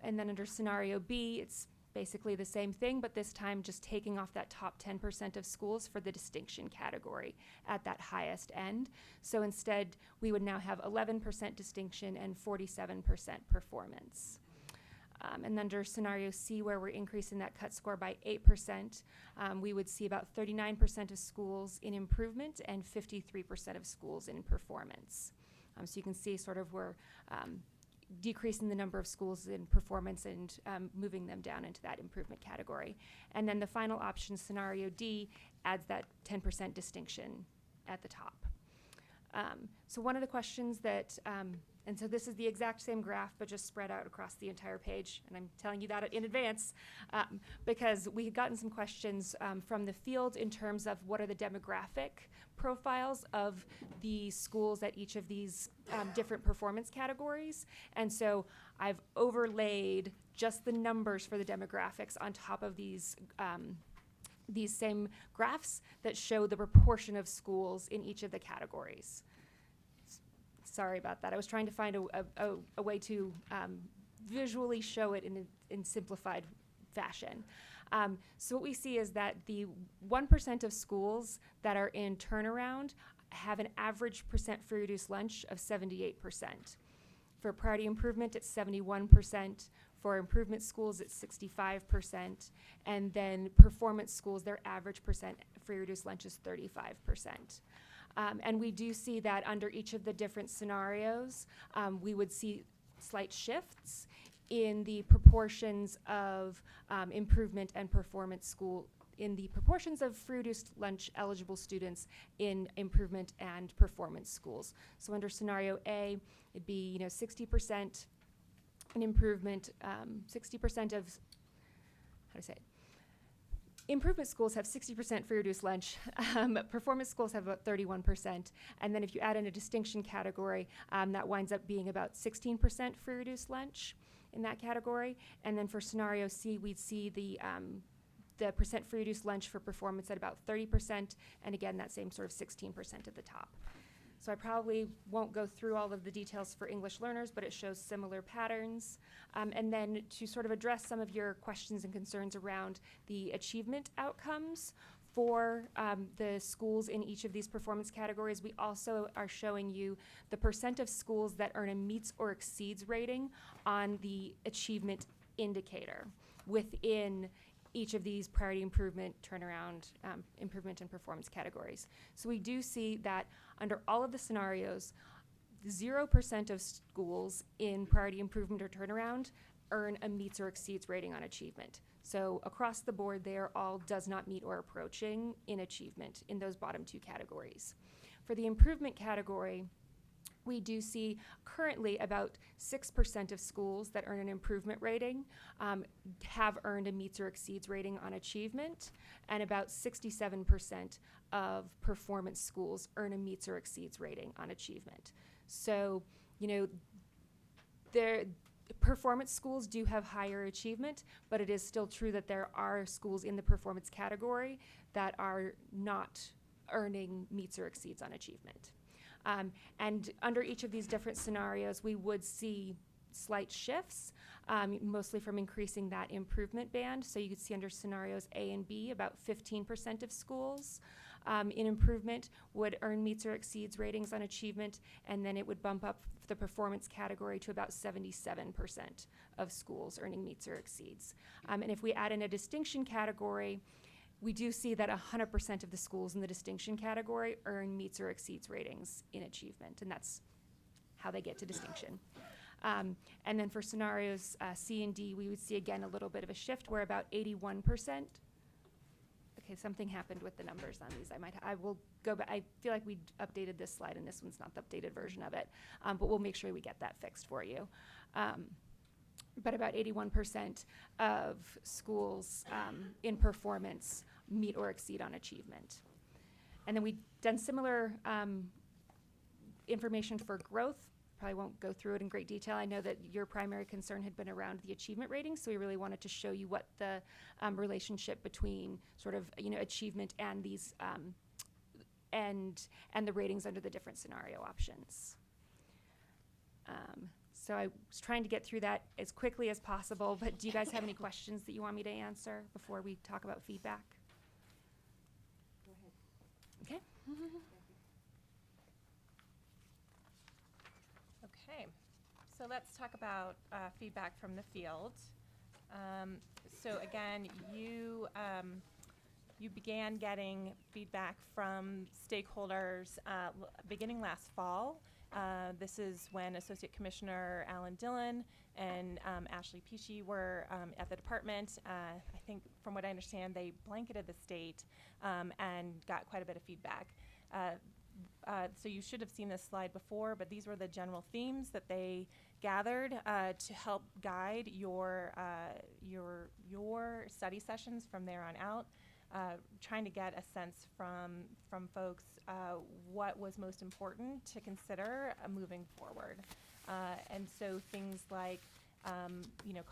S18: And then under scenario B, it's basically the same thing, but this time just taking off that top 10% of schools for the distinction category at that highest end. So instead, we would now have 11% distinction and 47% performance. And under scenario C, where we're increasing that cut score by 8%, we would see about 39% of schools in improvement and 53% of schools in performance. So you can see sort of we're decreasing the number of schools in performance and moving them down into that improvement category. And then the final option, scenario D, adds that 10% distinction at the top. So one of the questions that, and so this is the exact same graph, but just spread out across the entire page, and I'm telling you that in advance, because we had gotten some questions from the field in terms of what are the demographic profiles of the schools at each of these different performance categories. And so I've overlaid just the numbers for the demographics on top of these same graphs that show the proportion of schools in each of the categories. Sorry about that. I was trying to find a way to visually show it in simplified fashion. So what we see is that the 1% of schools that are in turnaround have an average percent free reduced lunch of 78%. For priority improvement, it's 71%. For improvement schools, it's 65%. And then performance schools, their average percent free reduced lunch is 35%. And we do see that under each of the different scenarios, we would see slight shifts in the proportions of improvement and performance school, in the proportions of free reduced lunch eligible students in improvement and performance schools. So under scenario A, it'd be 60% in improvement, 60% of, how to say it? Improvement schools have 60% free reduced lunch. Performance schools have about 31%. And then if you add in a distinction category, that winds up being about 16% free reduced lunch in that category. And then for scenario C, we'd see the percent free reduced lunch for performance at about 30%. And again, that same sort of 16% at the top. So I probably won't go through all of the details for English learners, but it shows similar patterns. And then to sort of address some of your questions and concerns around the achievement outcomes for the schools in each of these performance categories, we also are showing you the percent of schools that earn a meets or exceeds rating on the achievement indicator within each of these priority improvement, turnaround, improvement, and performance categories. So we do see that under all of the scenarios, 0% of schools in priority improvement or turnaround earn a meets or exceeds rating on achievement. So across the board, they are all does not meet or approaching in achievement in those bottom two categories. For the improvement category, we do see currently about 6% of schools that earn an improvement rating have earned a meets or exceeds rating on achievement, and about 67% of performance schools earn a meets or exceeds rating on achievement. So, performance schools do have higher achievement, but it is still true that there are schools in the performance category that are not earning meets or exceeds on achievement. And under each of these different scenarios, we would see slight shifts, mostly from increasing that improvement band. So you could see under scenarios A and B, about 15% of schools in improvement would earn meets or exceeds ratings on achievement, and then it would bump up the performance category to about 77% of schools earning meets or exceeds. And if we add in a distinction category, we do see that 100% of the schools in the distinction category earn meets or exceeds ratings in achievement, and that's how they get to distinction. And then for scenarios C and D, we would see again a little bit of a shift where about 81%. Okay, something happened with the numbers on these. I will go back. I feel like we updated this slide, and this one's not the updated version of it, but we'll make sure we get that fixed for you. But about 81% of schools in performance meet or exceed on achievement. And then we've done similar information for growth. Probably won't go through it in great detail. I know that your primary concern had been around the achievement ratings, so we really wanted to show you what the relationship between sort of achievement and these and the ratings under the different scenario options. So I was trying to get through that as quickly as possible, but do you guys have any questions that you want me to answer before we talk about feedback?
S7: Go ahead.
S18: Okay.
S17: Okay, so let's talk about feedback from the field. So again, you began getting feedback from stakeholders beginning last fall. This is when Associate Commissioner Alan Dillon and Ashley Pesci were at the department. I think from what I understand, they blanketed the state and got quite a bit of feedback. So you should have seen this slide before, but these were the general themes that they gathered to help guide your study sessions from there on out. Trying to get a sense from folks what was most important to consider moving forward. And so things like,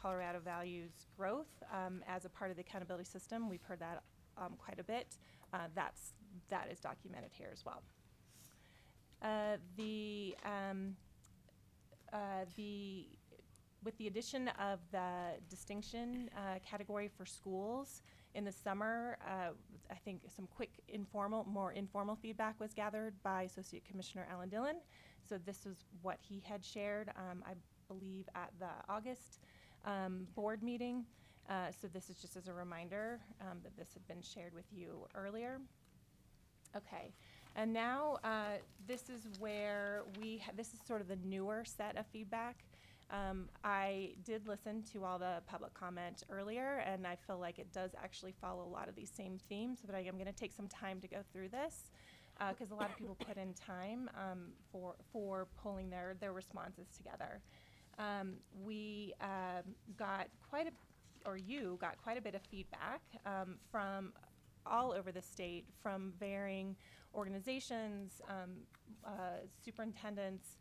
S17: Colorado values growth as a part of the accountability system. We've heard that quite a bit. That is documented here as well. With the addition of the distinction category for schools in the summer, I think some quick more informal feedback was gathered by Associate Commissioner Alan Dillon. So this is what he had shared, I believe, at the August board meeting. So this is just as a reminder that this had been shared with you earlier. Okay. And now this is where this is sort of the newer set of feedback. I did listen to all the public comment earlier, and I feel like it does actually follow a lot of these same themes, but I am going to take some time to go through this because a lot of people put in time for pulling their responses together. We got you got quite a bit of feedback from all over the state, from varying organizations, superintendents,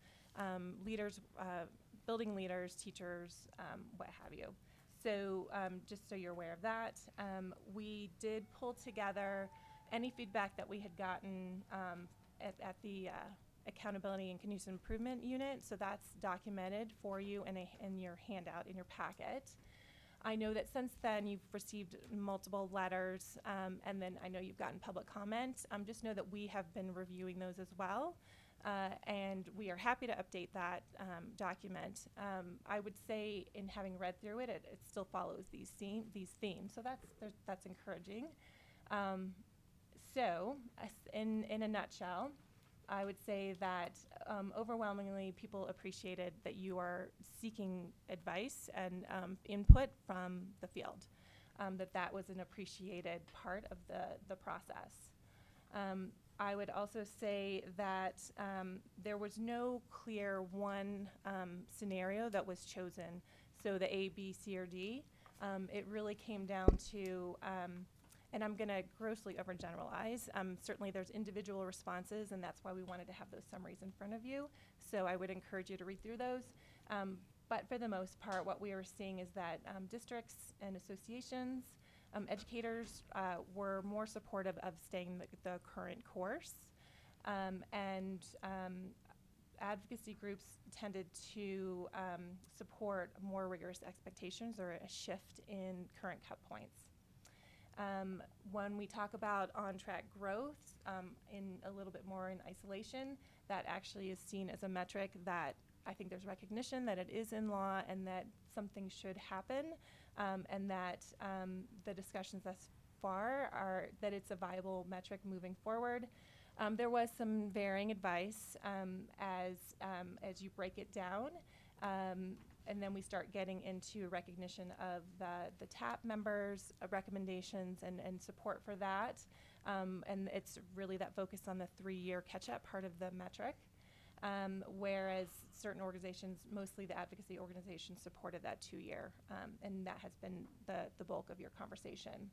S17: leaders, building leaders, teachers, what have you. So just so you're aware of that, we did pull together any feedback that we had gotten at the Accountability and Continuous Improvement Unit. So that's documented for you in your handout, in your packet. I know that since then you've received multiple letters, and then I know you've gotten public comments. Just know that we have been reviewing those as well, and we are happy to update that document. I would say, in having read through it, it still follows these themes, so that's encouraging. So, in a nutshell, I would say that overwhelmingly people appreciated that you are seeking advice and input from the field, that was an appreciated part of the process. I would also say that there was no clear one scenario that was chosen, so the A, B, C, or D. It really came down to and I'm going to grossly overgeneralize. Certainly there's individual responses, and that's why we wanted to have those summaries in front of you. So I would encourage you to read through those. But for the most part, what we are seeing is that districts and associations, educators were more supportive of staying the current course. And advocacy groups tended to support more rigorous expectations or a shift in current cut points. When we talk about on-track growth, in a little bit more in isolation, that actually is seen as a metric that I think there's recognition that it is in law and that something should happen, and that the discussions thus far are that it's a viable metric moving forward. There was some varying advice as you break it down. And then we start getting into recognition of the TAP members' recommendations and support for that. And it's really that focus on the 3-year catch-up part of the metric. Whereas certain organizations, mostly the advocacy organizations, supported that 2-year. And that has been the bulk of your conversation.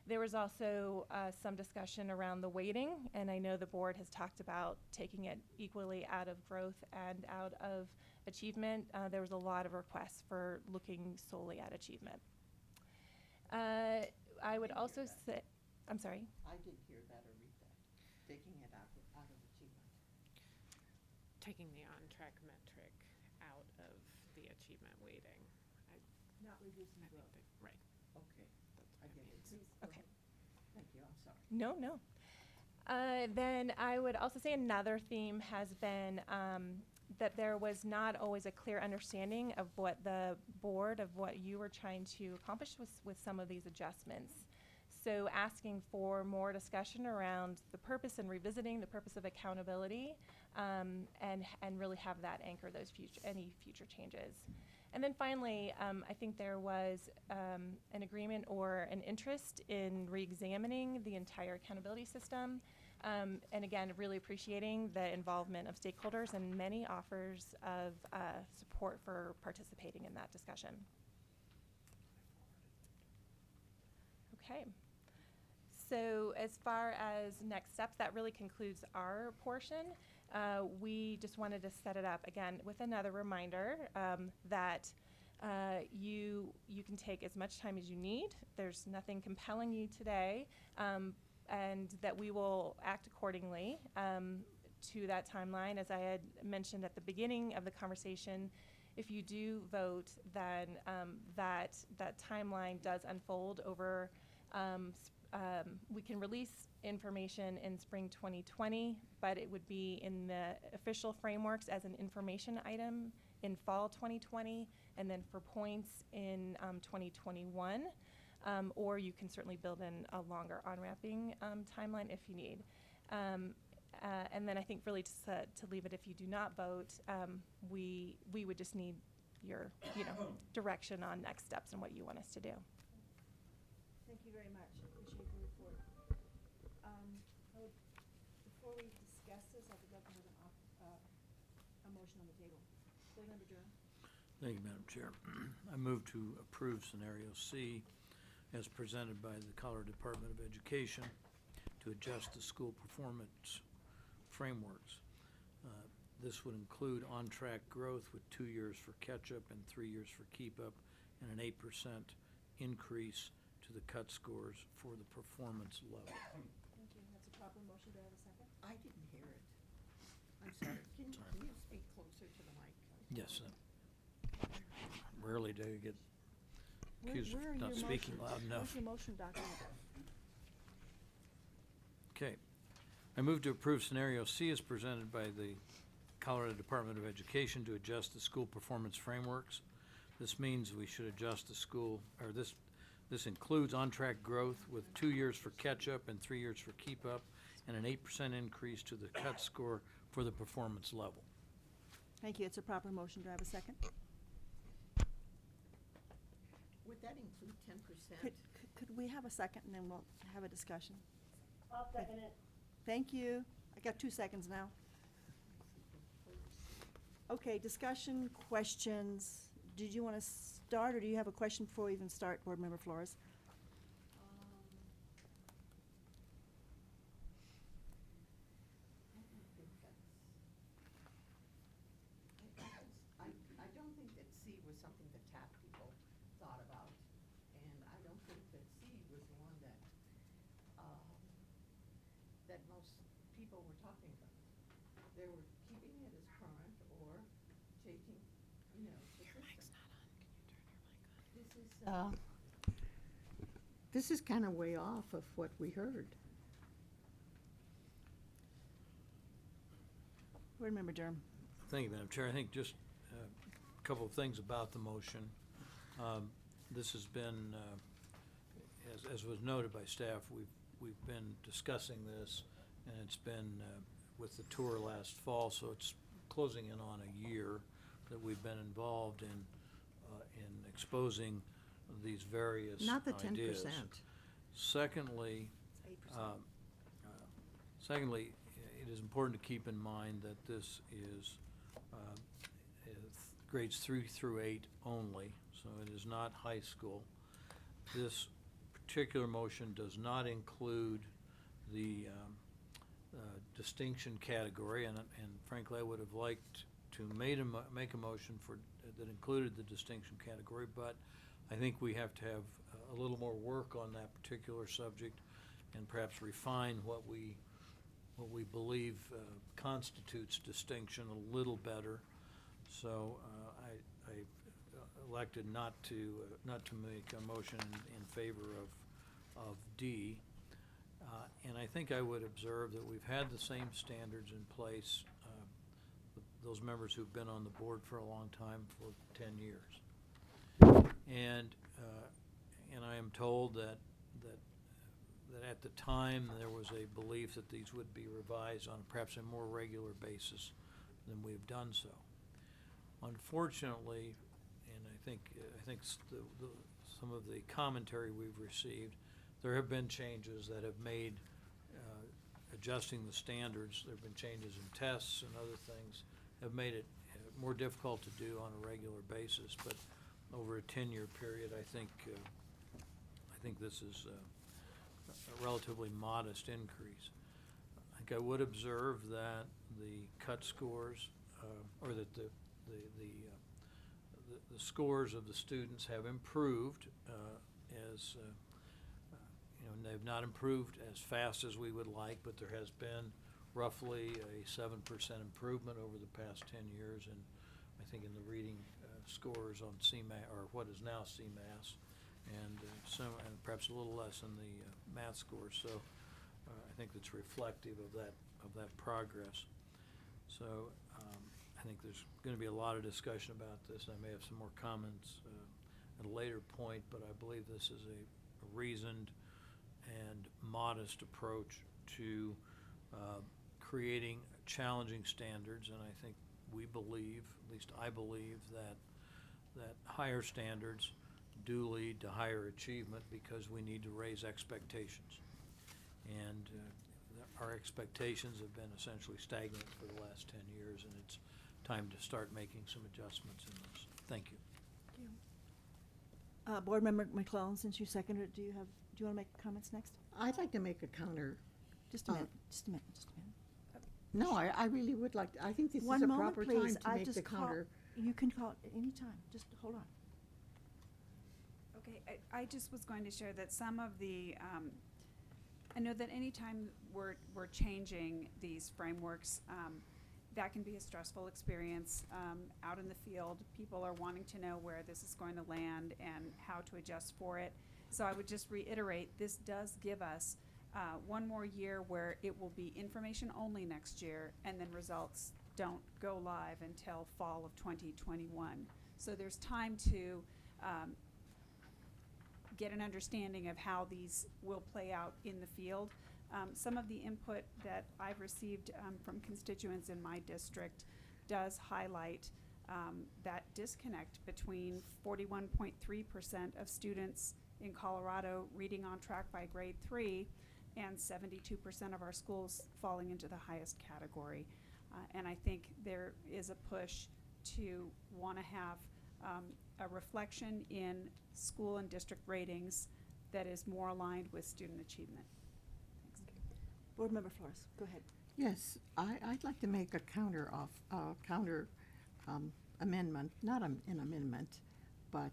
S17: There was also some discussion around the weighting, and I know the board has talked about taking it equally out of growth and out of achievement. There was a lot of requests for looking solely at achievement. I would also say, I'm sorry?
S8: I did hear that or read that, taking it out of achievement.
S5: Taking the on-track metric out of the achievement weighting.
S6: Not reducing growth.
S5: Right.
S8: Okay,
S5: That's
S8: I
S5: what
S8: get
S5: it
S8: it.
S5: means.
S8: Please, go ahead. Thank you, I'm sorry.
S17: No. Then I would also say another theme has been that there was not always a clear understanding of what the board, of what you were trying to accomplish with some of these adjustments. So asking for more discussion around the purpose and revisiting the purpose of accountability, and really have that anchor those any future changes. And then finally, I think there was an agreement or an interest in re-examining the entire accountability system. And again, really appreciating the involvement of stakeholders and many offers of support for participating in that discussion. Okay. So as far as next steps, that really concludes our portion. We just wanted to set it up again with another reminder that you can take as much time as you need. There's nothing compelling you today, and that we will act accordingly to that timeline. As I had mentioned at the beginning of the conversation, if you do vote, then that timeline does unfold over. We can release information in spring 2020, but it would be in the official frameworks as an information item in fall 2020, and then for points in 2021. Or you can certainly build in a longer on-ramping timeline if you need. And then I think really to leave it, if you do not vote, we would just need your direction on next steps and what you want us to do.
S6: Thank you very much. Appreciate the report. Before we discuss this, I would love to have a motion on the table. Board Member Durham.
S2: Thank you, Madam Chair. I move to approve scenario C as presented by the Colorado Department of Education to adjust the school performance frameworks. This would include on-track growth with 2 years for catch-up and 3 years for keep-up, and an 8% increase to the cut scores for the performance level.
S6: Thank you. That's a proper motion. Do I have a second?
S8: I didn't hear it. I'm sorry. Can you speak closer to the mic?
S2: Yes. Rarely do you get accused
S6: Where are
S2: of not
S6: your
S2: speaking
S6: motions?
S2: loud enough.
S6: Where's your motion document?
S2: Okay. I move to approve scenario C as presented by the Colorado Department of Education to adjust the school performance frameworks. This means we should adjust the school, or this includes on-track growth with 2 years for catch-up and 3 years for keep-up, and an 8% increase to the cut score for the performance level.
S6: Thank you. It's a proper motion. Do I have a second?
S8: Would that include 10%?
S6: Could we have a second and then we'll have a discussion?
S15: I'll second it.
S6: Thank you. I got 2 seconds now. Okay, discussion, questions. Did you want to start, or do you have a question before we even start, Board Member Flores?
S8: I don't think that C was something that TAP people thought about, and I don't think that C was the one that that most people were talking about. They were keeping it as current or taking, Your mic's not on. Can you turn your mic on? This is. this is kind of way off of what we heard.
S6: Board Member Durham.
S2: Thank you, Madam Chair. I think just a couple of things about the motion. This has been, as was noted by staff, we've been discussing this, and it's been with the tour last fall, so it's closing in on a year that we've been involved in exposing these various
S8: Not the
S2: ideas.
S8: 10%.
S2: Secondly, secondly, it is important to keep in mind that this is grades 3 through 8 only, so it is not high school. This particular motion does not include the distinction category, and frankly, I would have liked to make a motion that included the distinction category, but I think we have to have a little more work on that particular subject and perhaps refine what we believe constitutes distinction a little better. So I elected not to make a motion in favor of D. And I think I would observe that we've had the same standards in place, those members who've been on the board for a long time, for 10 years. And I am told that at the time there was a belief that these would be revised on perhaps a more regular basis than we've done so. Unfortunately, and I think some of the commentary we've received, there have been changes that have made adjusting the standards. There have been changes in tests and other things have made it more difficult to do on a regular basis. But over a 10-year period, I think this is a relatively modest increase. I think I would observe that the cut scores, or that the scores of the students have improved as they've not improved as fast as we would like, but there has been roughly a 7% improvement over the past 10 years, and I think in the reading scores on CMAS, or what is now CMAS, and perhaps a little less in the math scores. So I think it's reflective of that progress. So I think there's going to be a lot of discussion about this. I may have some more comments at a later point, but I believe this is a reasoned and modest approach to creating challenging standards, and I think we believe, at least I believe, that higher standards do lead to higher achievement because we need to raise expectations. And our expectations have been essentially stagnant for the last 10 years, and it's time to start making some adjustments in this. Thank you.
S6: Board Member McClellan, since you seconded it, do you want to make comments next?
S8: I'd like to make a counter.
S6: Just a minute.
S8: No, I really would like to. I think this is
S6: One
S8: a
S6: moment,
S8: proper
S6: please.
S8: time to make the counter.
S6: You can call at any time. Just hold on.
S16: Okay, I just was going to share that some of the, I know that anytime we're changing these frameworks, that can be a stressful experience out in the field. People are wanting to know where this is going to land and how to adjust for it. So I would just reiterate, this does give us one more year where it will be information only next year, and then results don't go live until fall of 2021. So there's time to get an understanding of how these will play out in the field. Some of the input that I've received from constituents in my district does highlight that disconnect between 41.3% of students in Colorado reading on track by grade 3 and 72% of our schools falling into the highest category. And I think there is a push to want to have a reflection in school and district ratings that is more aligned with student achievement.
S6: Board Member Flores, go ahead.
S8: Yes, I'd like to make a counter amendment, not an amendment, but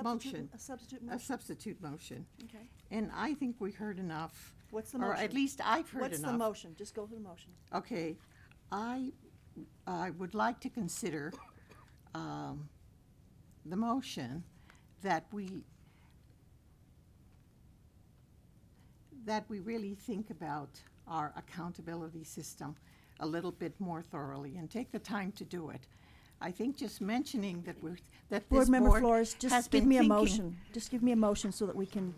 S8: motion.
S6: A substitute motion?
S8: A substitute motion.
S6: Okay.
S8: And I think we heard enough.
S6: What's the
S8: or
S6: motion?
S8: at least I've heard
S6: What's
S8: enough.
S6: the motion? Just go to the motion.
S8: Okay, I would like to consider the motion that we that we really think about our accountability system a little bit more thoroughly and take the time to do it. I think just mentioning that this
S6: Board Member
S8: board
S6: Flores,
S8: has
S6: just give
S8: been
S6: me a
S8: thinking-
S6: motion. Just give me a motion so that we can,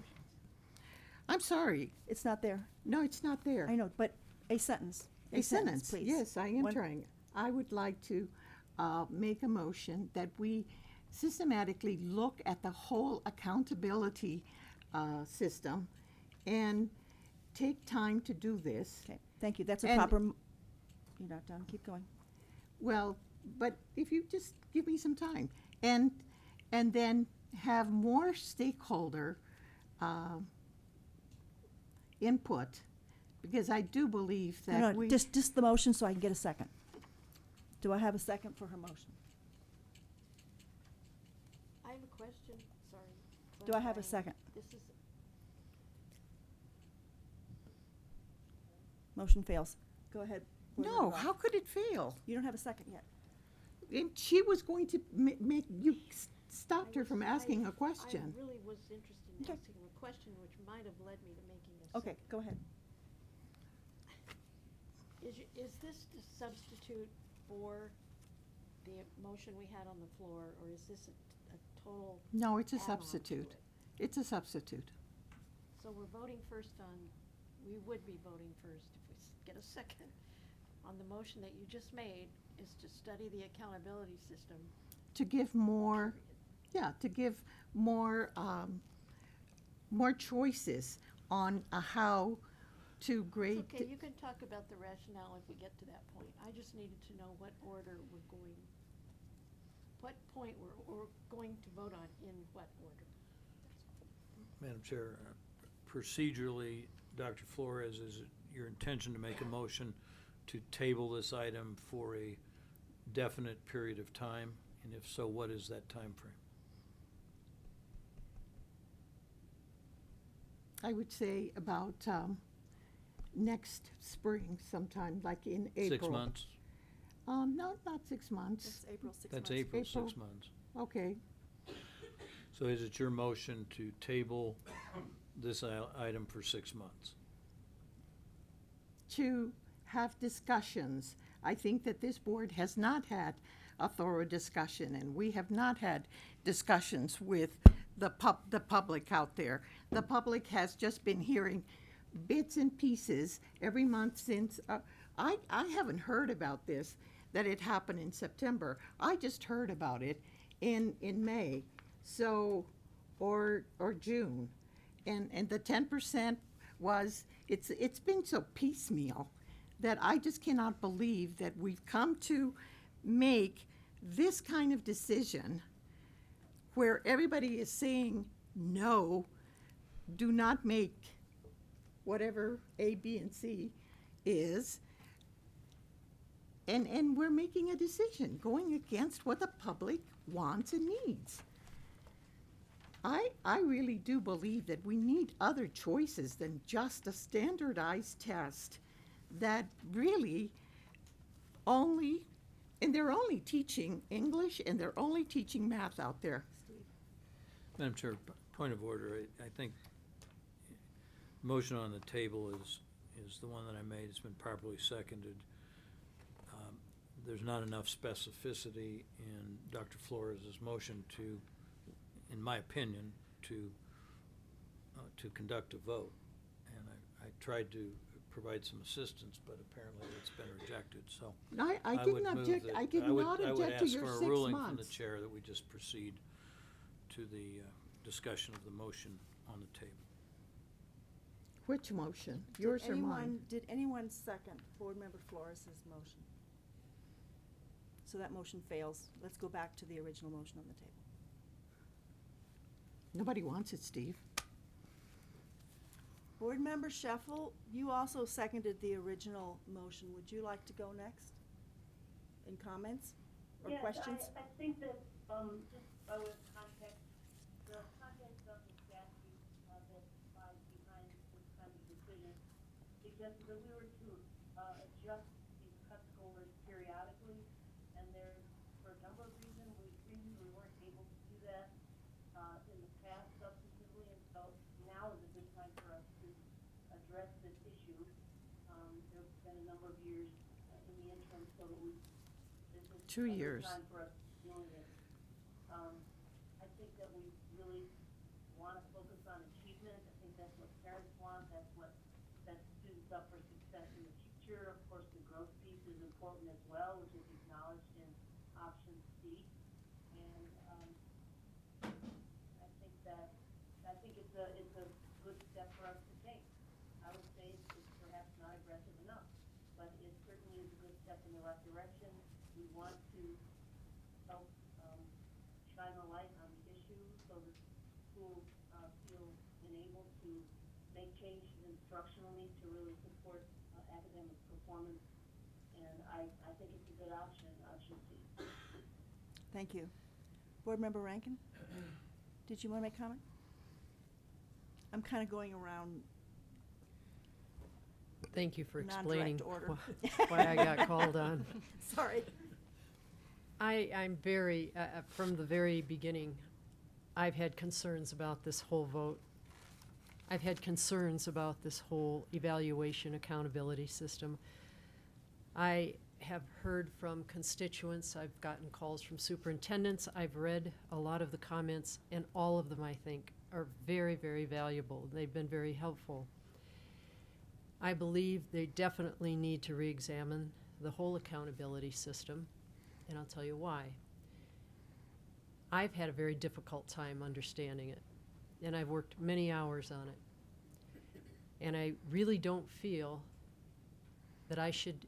S8: I'm sorry.
S6: it's not there.
S8: No, it's not there.
S6: I know, but a sentence.
S8: A sentence,
S6: please.
S8: yes, I am
S6: One-
S8: trying. I would like to make a motion that we systematically look at the whole accountability system and take time to do this.
S6: Okay, thank you. That's a
S8: And-
S6: proper, you're not done. Keep going.
S8: Well, but if you just give me some time, and then have more stakeholder input, because I do believe that
S6: No,
S8: we.
S6: just the motion so I can get a second. Do I have a second for her motion?
S9: I have a question, sorry.
S6: Do I have a second?
S9: This is,
S6: Motion fails. Go ahead. Board Member
S8: No,
S6: Ross.
S8: how could it fail?
S6: You don't have a second yet.
S8: And she was going to make, you stopped her from asking a question.
S9: I really was interested in
S6: Okay.
S9: asking a question which might have led me to making a
S6: Okay, go ahead.
S9: Is this to substitute for the motion we had on the floor, or is this a total?
S8: No, it's a
S9: add-on to
S8: substitute.
S9: it?
S8: It's a substitute.
S9: So we're voting first on, we would be voting first if we get a second on the motion that you just made is to study the accountability system.
S8: To give more, to give more, more choices on how to grade.
S9: It's okay, you can talk about the rationale if we get to that point. I just needed to know what order we're going, what point we're going to vote on in what order.
S2: Madam Chair, procedurally, Dr. Flores, is it your intention to make a motion to table this item for a definite period of time? And if so, what is that time frame?
S8: I would say about next spring sometime, like in April.
S2: 6 months?
S8: No, not 6 months.
S6: That's April, 6 months.
S2: That's April, 6
S8: April.
S2: months.
S8: Okay.
S2: So is it your motion to table this item for 6 months?
S8: To have discussions. I think that this board has not had a thorough discussion, and we have not had discussions with the public out there. The public has just been hearing bits and pieces every month since, I haven't heard about this, that it happened in September. I just heard about it in May, so, or June. And the 10% was, it's been so piecemeal that I just cannot believe that we've come to make this kind of decision where everybody is saying, no, do not make whatever A, B, and C is. And we're making a decision going against what the public wants and needs. I really do believe that we need other choices than just a standardized test that really only, and they're only teaching English and they're only teaching math out there.
S2: Madam Chair, point of order, I think motion on the table is the one that I made. It's been properly seconded. There's not enough specificity in Dr. Flores' motion to, in my opinion, to conduct a vote. And I tried to provide some assistance, but apparently it's been rejected, so.
S8: I
S2: would
S8: didn't
S2: move
S8: object,
S2: that-
S8: I did
S2: would-
S8: not
S2: I would
S8: object to
S2: ask
S8: your
S2: for a
S8: 6
S2: ruling from the
S8: months.
S2: chair that we just proceed to the discussion of the motion on the table.
S8: Which motion? Yours or mine?
S6: Did anyone second Board Member Flores' motion? So that motion fails. Let's go back to the original motion on the table.
S8: Nobody wants it, Steve.
S6: Board Member Sheffel, you also seconded the original motion. Would you like to go next? In comments or
S15: Yes,
S6: questions?
S15: I think that, just by way of context, the context of the statute that lies behind this kind of decision suggested that we were to adjust these cut scores periodically, and there, for a number of reasons, we weren't able to do that in the past substantively, and so now is a good time for us to address this issue. There's been a number of years in the interim, so this is
S8: 2
S15: a good
S8: years.
S15: time for us doing this. I think that we really want to focus on achievement. I think that's what parents want. That's what sets students up for success in the future. Of course, the growth piece is important as well, which is acknowledged in option C. And I think it's a good step for us to take. I would say it's perhaps not aggressive enough, but it certainly is a good step in the right direction. We want to help shine a light on the issue so that schools feel enabled to make changes instructionally to really support academic performance. And I think it's a good option C.
S6: Thank you. Board Member Rankin, did you want to make a comment? I'm kind of going around.
S3: Thank you for explaining
S6: non-direct order.
S3: why I got called on.
S6: Sorry.
S3: I'm very, from the very beginning, I've had concerns about this whole vote. I've had concerns about this whole evaluation accountability system. I have heard from constituents, I've gotten calls from superintendents, I've read a lot of the comments, and all of them, I think, are very, very valuable. They've been very helpful. I believe they definitely need to re-examine the whole accountability system, and I'll tell you why. I've had a very difficult time understanding it, and I've worked many hours on it. And I really don't feel that I should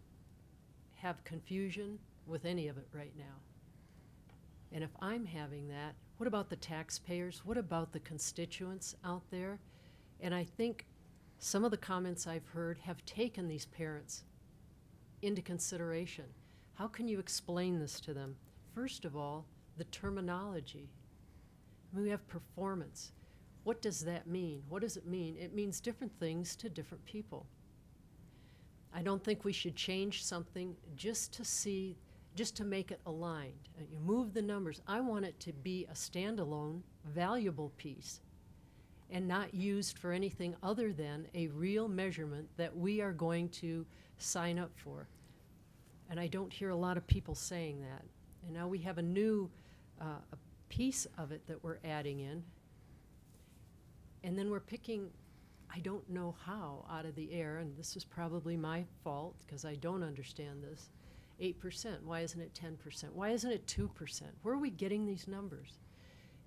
S3: have confusion with any of it right now. And if I'm having that, what about the taxpayers? What about the constituents out there? And I think some of the comments I've heard have taken these parents into consideration. How can you explain this to them? First of all, the terminology. I mean, we have performance. What does that mean? What does it mean? It means different things to different people. I don't think we should change something just to make it aligned. You move the numbers. I want it to be a standalone, valuable piece and not used for anything other than a real measurement that we are going to sign up for. And I don't hear a lot of people saying that. And now we have a new a piece of it that we're adding in. And then we're picking, I don't know how, out of the air, and this is probably my fault because I don't understand this, 8%. Why isn't it 10%? Why isn't it 2%? Where are we getting these numbers?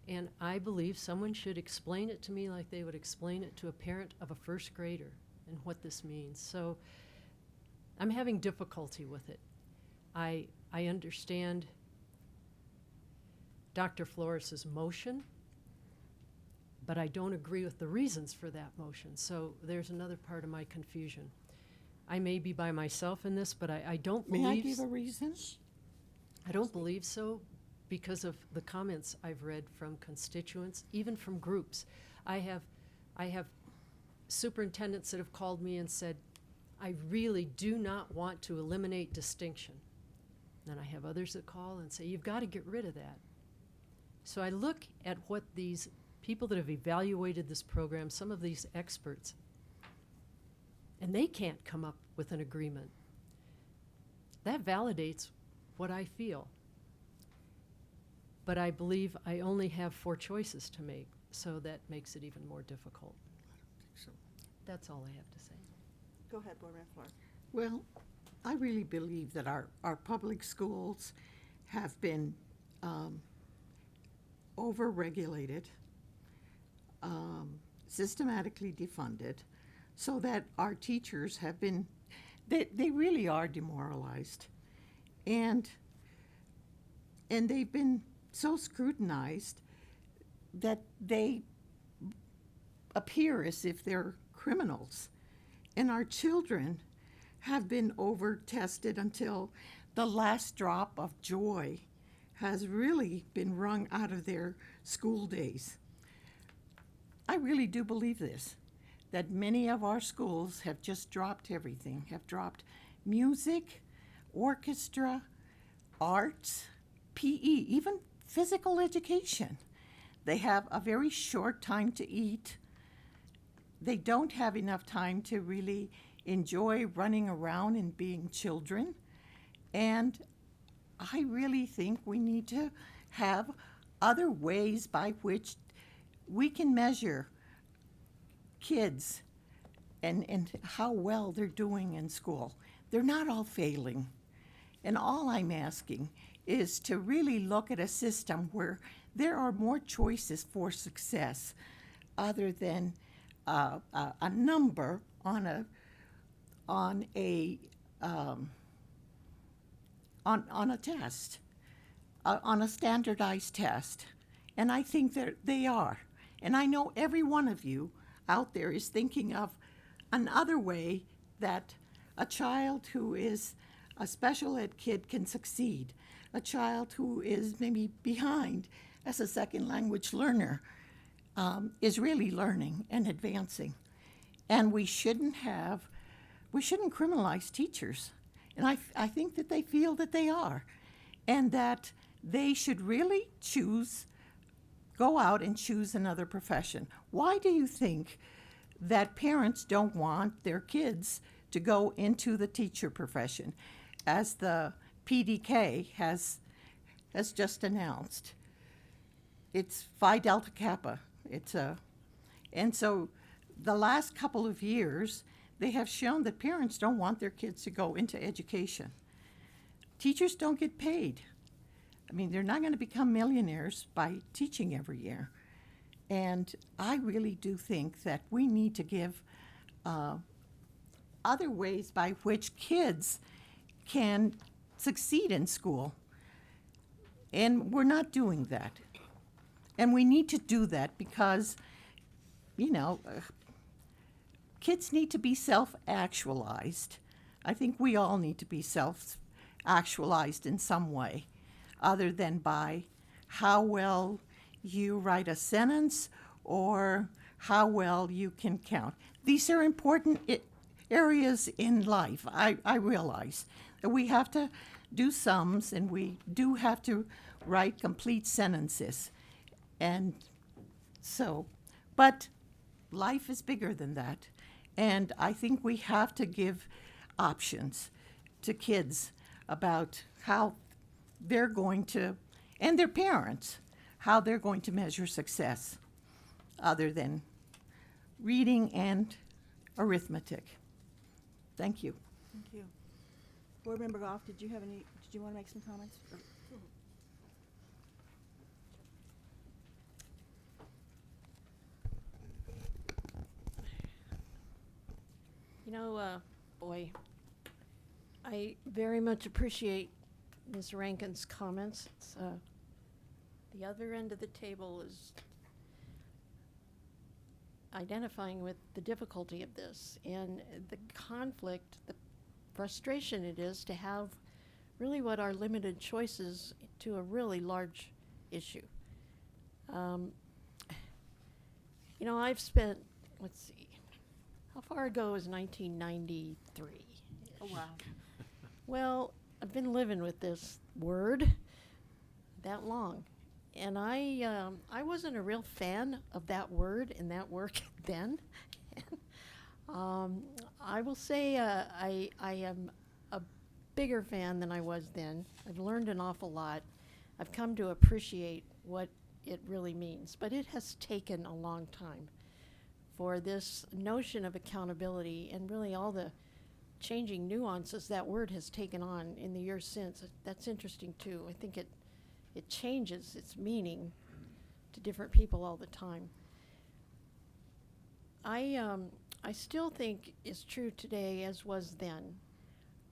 S3: And I believe someone should explain it to me like they would explain it to a parent of a first grader and what this means. So I'm having difficulty with it. I understand Dr. Flores's motion, but I don't agree with the reasons for that motion. So there's another part of my confusion. I may be by myself in this, but I don't believe...
S8: May I give a reason?
S3: I don't believe so because of the comments I've read from constituents, even from groups. I have superintendents that have called me and said, I really do not want to eliminate distinction. And I have others that call and say, you've got to get rid of that. So I look at what these people that have evaluated this program, some of these experts, and they can't come up with an agreement. That validates what I feel. But I believe I only have 4 choices to make, so that makes it even more difficult. That's all I have to say.
S6: Go ahead, Board Member Flores.
S8: Well, I really believe that our public schools have been over-regulated, systematically defunded, so that our teachers have been, they really are demoralized. And they've been so scrutinized that they appear as if they're criminals. And our children have been over-tested until the last drop of joy has really been wrung out of their school days. I really do believe this, that many of our schools have just dropped everything, have dropped music, orchestra, arts, PE, even physical education. They have a very short time to eat. they don't have enough time to really enjoy running around and being children. And I really think we need to have other ways by which we can measure kids and how well they're doing in school. They're not all failing. And all I'm asking is to really look at a system where there are more choices for success other than a number on a test, on a standardized test. And I think that they are. And I know every one of you out there is thinking of another way that a child who is a special ed kid can succeed, a child who is maybe behind as a second language learner is really learning and advancing. And we shouldn't criminalize teachers. And I think that they feel that they are, and that they should really go out and choose another profession. Why do you think that parents don't want their kids to go into the teacher profession, as the PDK has just announced? It's Phi Delta Kappa. And so the last couple of years, they have shown that parents don't want their kids to go into education. Teachers don't get paid. I mean, they're not going to become millionaires by teaching every year. And I really do think that we need to give other ways by which kids can succeed in school. And we're not doing that. And we need to do that because, kids need to be self-actualized. I think we all need to be self-actualized in some way, other than by how well you write a sentence or how well you can count. These are important areas in life. I realize that we have to do sums and we do have to write complete sentences. And so, but life is bigger than that. And I think we have to give options to kids about how they're going to, and their parents, how they're going to measure success other than reading and arithmetic. Thank you.
S6: Thank you. Board Member Goff, did you want to make some comments?
S9: Boy, I very much appreciate Ms. Rankin's comments. It's, the other end of the table is identifying with the difficulty of this and the conflict, the frustration it is to have really what are limited choices to a really large issue. I've spent, let's see, how far ago is 1993?
S5: Oh, wow.
S9: Well, I've been living with this word that long. And I wasn't a real fan of that word and that work then. I will say I am a bigger fan than I was then. I've learned an awful lot. I've come to appreciate what it really means. But it has taken a long time for this notion of accountability and really all the changing nuances that word has taken on in the years since. That's interesting too. I think it changes its meaning to different people all the time. I still think is true today as was then.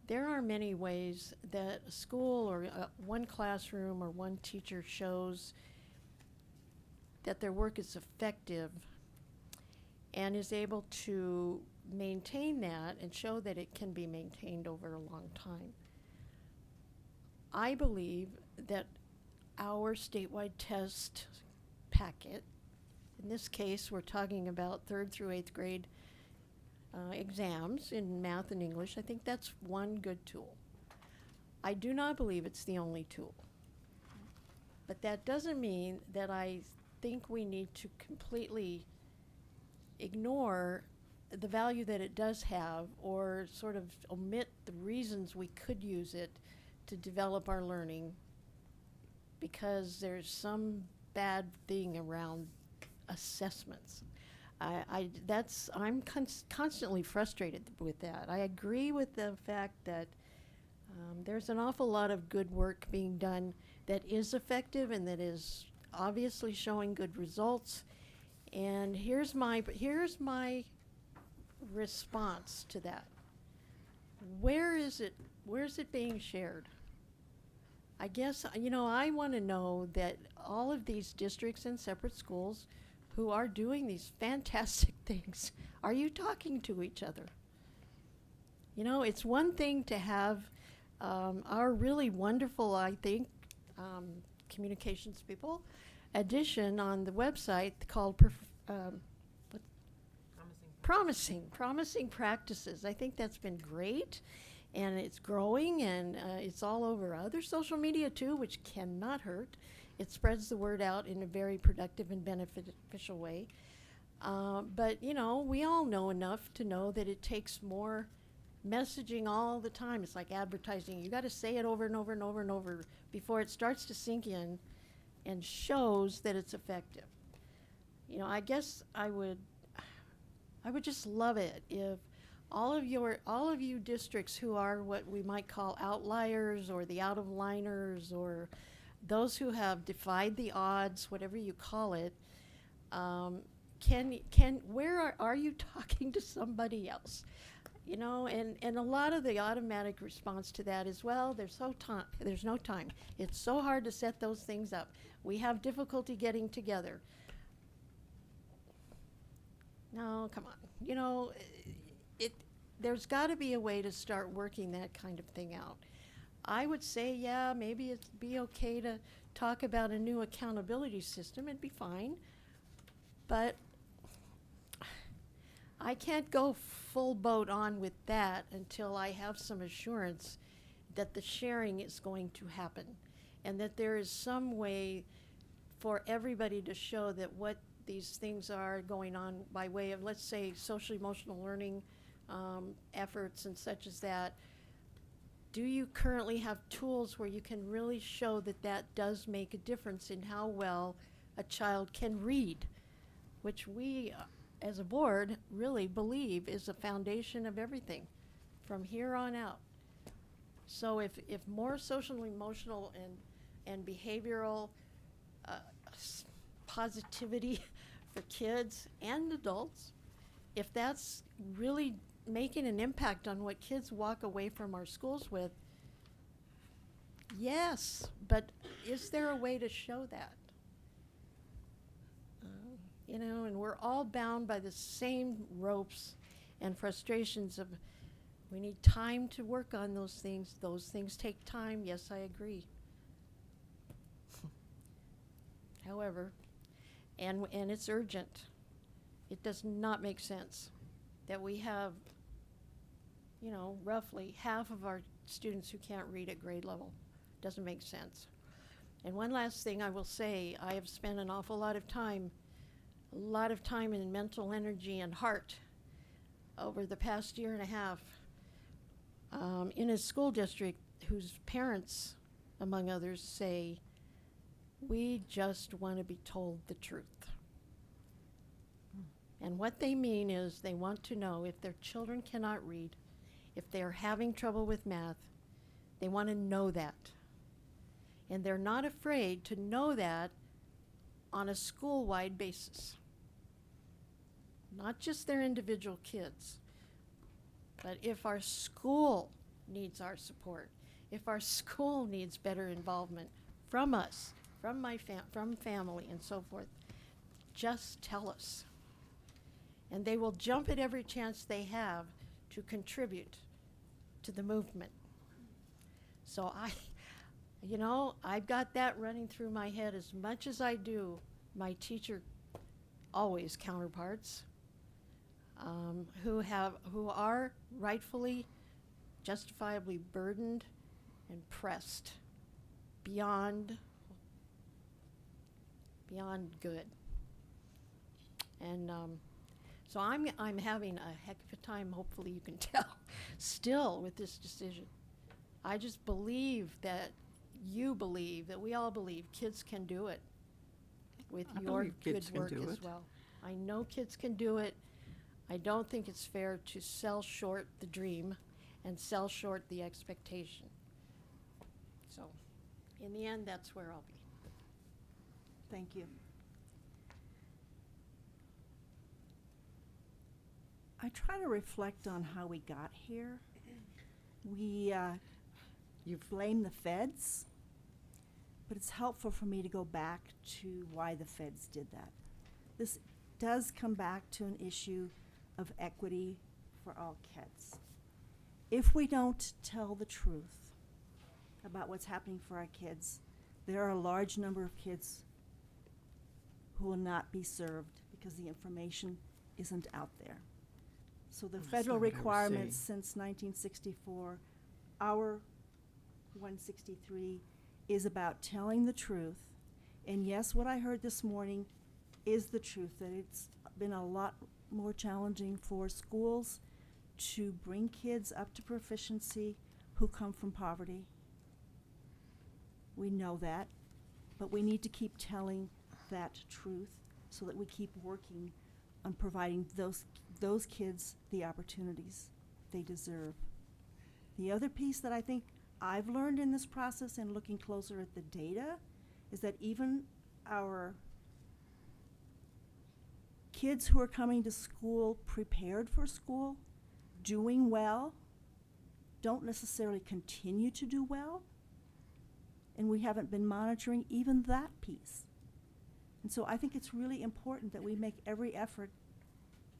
S9: There are many ways that a school or one classroom or one teacher shows that their work is effective and is able to maintain that and show that it can be maintained over a long time. I believe that our statewide test packet, in this case we're talking about 3rd through 8th grade exams in math and English, I think that's one good tool. I do not believe it's the only tool. But that doesn't mean that I think we need to completely ignore the value that it does have, or sort of omit the reasons we could use it to develop our learning because there's some bad thing around assessments. I'm constantly frustrated with that. I agree with the fact that there's an awful lot of good work being done that is effective and that is obviously showing good results. And here's my response to that. Where's it being shared? I guess, I want to know that all of these districts and separate schools who are doing these fantastic things, are you talking to each other? It's one thing to have our really wonderful, I think, communications people edition on the website called Promising Practices. I think that's been great, and it's growing, and it's all over other social media too, which cannot hurt. It spreads the word out in a very productive and beneficial way. But, we all know enough to know that it takes more messaging all the time. It's like advertising. You got to say it over and over and over and over before it starts to sink in and shows that it's effective. I guess I would just love it if all of you districts who are what we might call outliers or the out-of-liners or those who have defied the odds, whatever you call it, where are you talking to somebody else? And a lot of the automatic response to that is, well, there's no time. It's so hard to set those things up. We have difficulty getting together. No, come on. There's got to be a way to start working that kind of thing out. I would say, yeah, maybe it'd be okay to talk about a new accountability system. It'd be fine. But I can't go full boat on with that until I have some assurance that the sharing is going to happen and that there is some way for everybody to show that what these things are going on by way of, let's say, social emotional learning efforts and such as that. Do you currently have tools where you can really show that that does make a difference in how well a child can read, which we as a board really believe is the foundation of everything from here on out. So if more social, emotional, and behavioral positivity for kids and adults, if that's really making an impact on what kids walk away from our schools with, yes, but is there a way to show that? And we're all bound by the same ropes and frustrations of we need time to work on those things. Those things take time. Yes, I agree. However, and it's urgent. It does not make sense that we have, roughly half of our students who can't read at grade level. Doesn't make sense. And one last thing I will say, I have spent an awful lot of time in mental energy and heart over the past year and a half in a school district whose parents, among others, say, we just want to be told the truth. And what they mean is they want to know if their children cannot read, if they're having trouble with math, they want to know that. And they're not afraid to know that on a school-wide basis. Not just their individual kids, but if our school needs our support, if our school needs better involvement from us, from family and so forth, just tell us. And they will jump at every chance they have to contribute to the movement. So I've got that running through my head as much as I do my teacher always counterparts who are rightfully, justifiably burdened and pressed beyond good. And So I'm having a heck of a time, hopefully you can tell, still with this decision. I just believe that you believe, that we all believe kids can do it with
S8: I
S9: your
S8: believe kids
S9: good
S8: can
S9: work
S8: do
S9: as
S8: it.
S9: well. I know kids can do it. I don't think it's fair to sell short the dream and sell short the expectation. So, in the end, that's where I'll be.
S6: Thank you. I try to reflect on how we got here. You blame the feds, but it's helpful for me to go back to why the feds did that. This does come back to an issue of equity for all kids. If we don't tell the truth about what's happening for our kids, there are a large number of kids who will not be served because the information isn't out there. So the
S8: That's
S6: federal
S8: not what I was
S6: requirements
S8: saying.
S6: since 1964, our 163 is about telling the truth. And yes, what I heard this morning is the truth, that it's been a lot more challenging for schools to bring kids up to proficiency who come from poverty. We know that, but we need to keep telling that truth so that we keep working on providing those kids the opportunities they deserve. The other piece that I think I've learned in this process and looking closer at the data is that even our kids who are coming to school prepared for school, doing well, don't necessarily continue to do well. And we haven't been monitoring even that piece. And so I think it's really important that we make every effort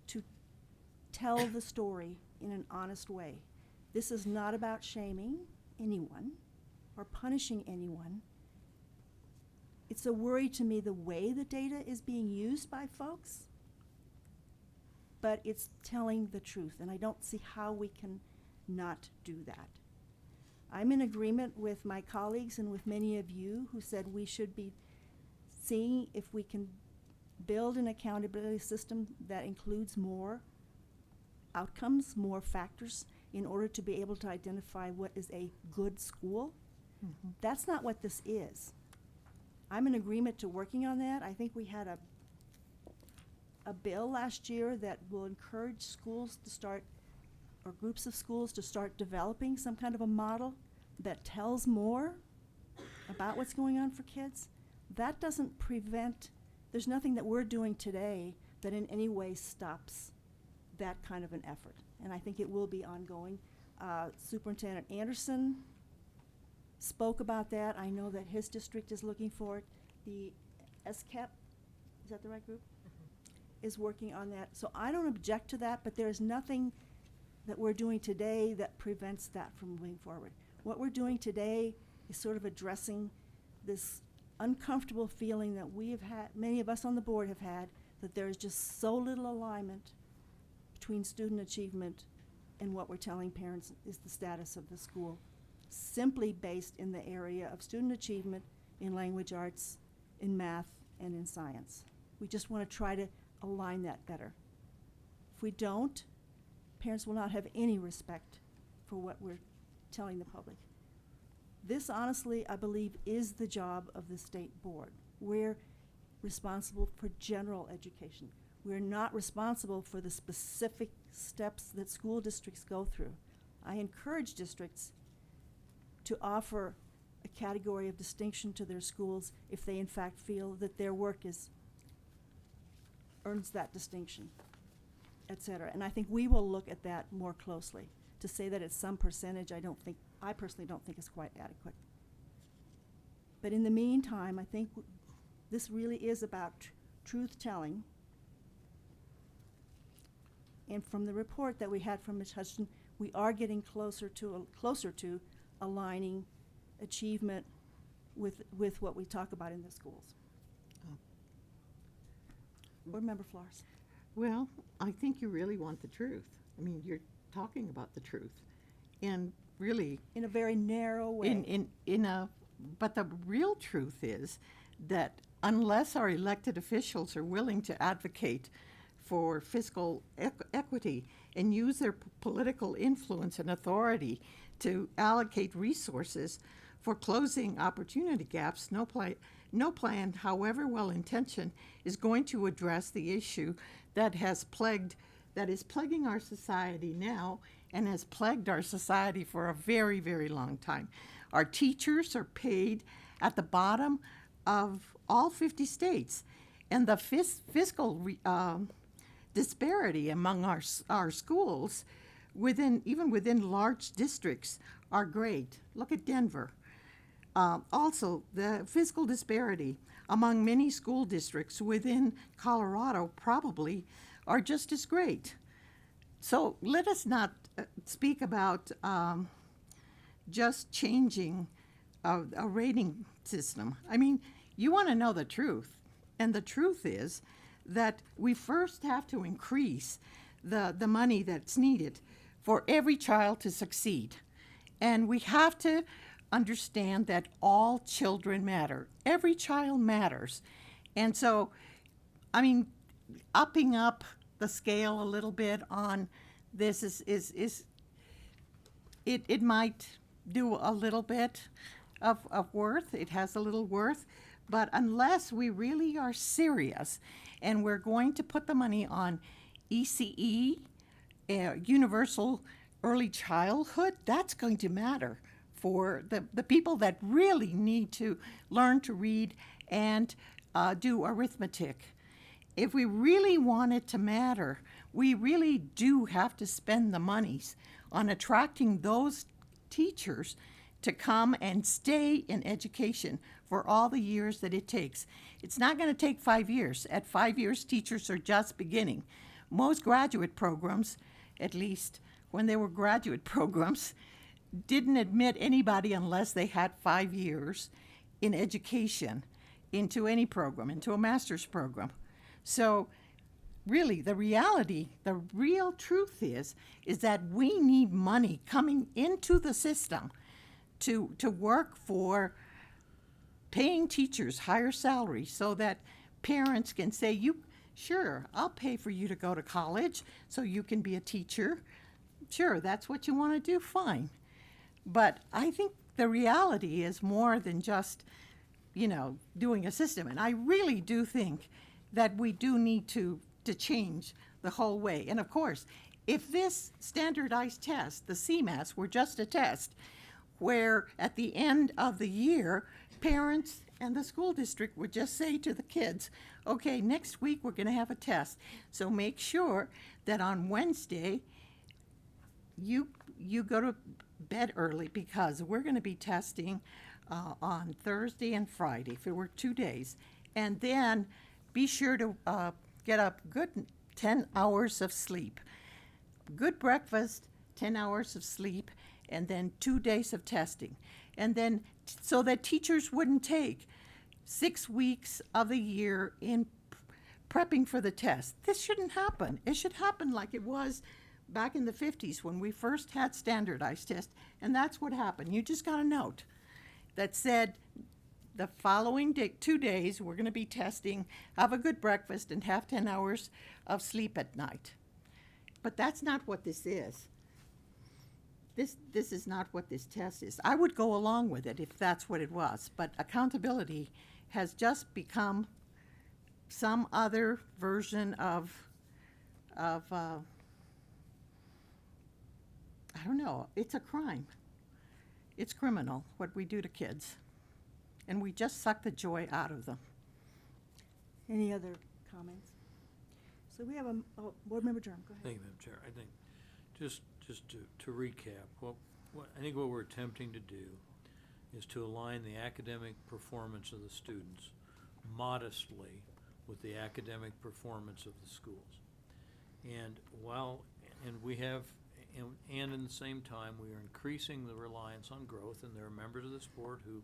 S6: to tell the story in an honest way. This is not about shaming anyone or punishing anyone. It's a worry to me the way the data is being used by folks, but it's telling the truth, and I don't see how we can not do that. I'm in agreement with my colleagues and with many of you who said we should be seeing if we can build an accountability system that includes more outcomes, more factors, in order to be able to identify what is a good school. That's not what this is. I'm in agreement to working on that. I think we had a bill last year that will encourage schools to start, or groups of schools to start developing some kind of a model that tells more about what's going on for kids. That doesn't prevent, there's nothing that we're doing today that in any way stops that kind of an effort. And I think it will be ongoing. Superintendent Anderson spoke about that. I know that his district is looking for it. The SCAP, is that the right group? Is working on that. So I don't object to that, but there's nothing that we're doing today that prevents that from moving forward. What we're doing today is sort of addressing this uncomfortable feeling that we have had, many of us on the board have had, that there is just so little alignment between student achievement and what we're telling parents is the status of the school, simply based in the area of student achievement in language arts, in math, and in science. We just want to try to align that better. If we don't, parents will not have any respect for what we're telling the public. This, honestly, I believe, is the job of the state board. We're responsible for general education. We're not responsible for the specific steps that school districts go through. I encourage districts to offer a category of distinction to their schools if they in fact feel that their work earns that distinction, et cetera. And I think we will look at that more closely. To say that it's some percentage, I personally don't think is quite adequate. But in the meantime, I think this really is about truth-telling. And from the report that we had from Ms. Hudson, we are getting closer to aligning achievement with what we talk about in the schools. Board Member Flores.
S8: Well, I think you really want the truth. I mean, you're talking about the truth. And really,
S6: in a very narrow way.
S8: But the real truth is that unless our elected officials are willing to advocate for fiscal equity and use their political influence and authority to allocate resources for closing opportunity gaps, no plan, however well-intentioned, is going to address the issue that is plaguing our society now and has plagued our society for a very, very long time. Our teachers are paid at the bottom of all 50 states, and the fiscal disparity among our schools, even within large districts, are great. Look at Denver. Also, the fiscal disparity among many school districts within Colorado probably are just as great. So let us not speak about just changing a rating system. I mean, you want to know the truth, and the truth is that we first have to increase the money that's needed for every child to succeed. And we have to understand that all children matter. Every child matters. And so, I mean, upping up the scale a little bit on this it might do a little bit of worth. It has a little worth. But unless we really are serious and we're going to put the money on ECE, universal early childhood, that's going to matter for the people that really need to learn to read and do arithmetic. If we really want it to matter, we really do have to spend the monies on attracting those teachers to come and stay in education for all the years that it takes. It's not going to take 5 years. At 5 years, teachers are just beginning. Most graduate programs, at least when they were graduate programs, didn't admit anybody unless they had 5 years in education into any program, into a master's program. So really, the reality, the real truth is that we need money coming into the system to work for paying teachers higher salaries so that parents can say, sure, I'll pay for you to go to college so you can be a teacher. Sure, that's what you want to do, fine. But I think the reality is more than just, doing a system. And I really do think that we do need to change the whole way. And of course, if this standardized test, the CMAS, were just a test, where at the end of the year, parents and the school district would just say to the kids, okay, next week we're going to have a test. So make sure that on Wednesday you go to bed early because we're going to be testing on Thursday and Friday if it were 2 days. And then be sure to get up good 10 hours of sleep. Good breakfast, 10 hours of sleep, and then 2 days of testing. And then so that teachers wouldn't take 6 weeks of the year in prepping for the test. This shouldn't happen. It should happen like it was back in the 50s when we first had standardized tests, and that's what happened. You just got a note that said the following 2 days we're going to be testing, have a good breakfast, and have 10 hours of sleep at night. But that's not what this is. This is not what this test is. I would go along with it if that's what it was, but accountability has just become some other version of I don't know, it's a crime. It's criminal what we do to kids. And we just suck the joy out of them.
S6: Any other comments? So we have Board Member Durham, go ahead.
S2: Thank you, Madam Chair. I think, just to recap, what I think what we're attempting to do is to align the academic performance of the students modestly with the academic performance of the schools. And and in the same time, we are increasing the reliance on growth, and there are members of this board who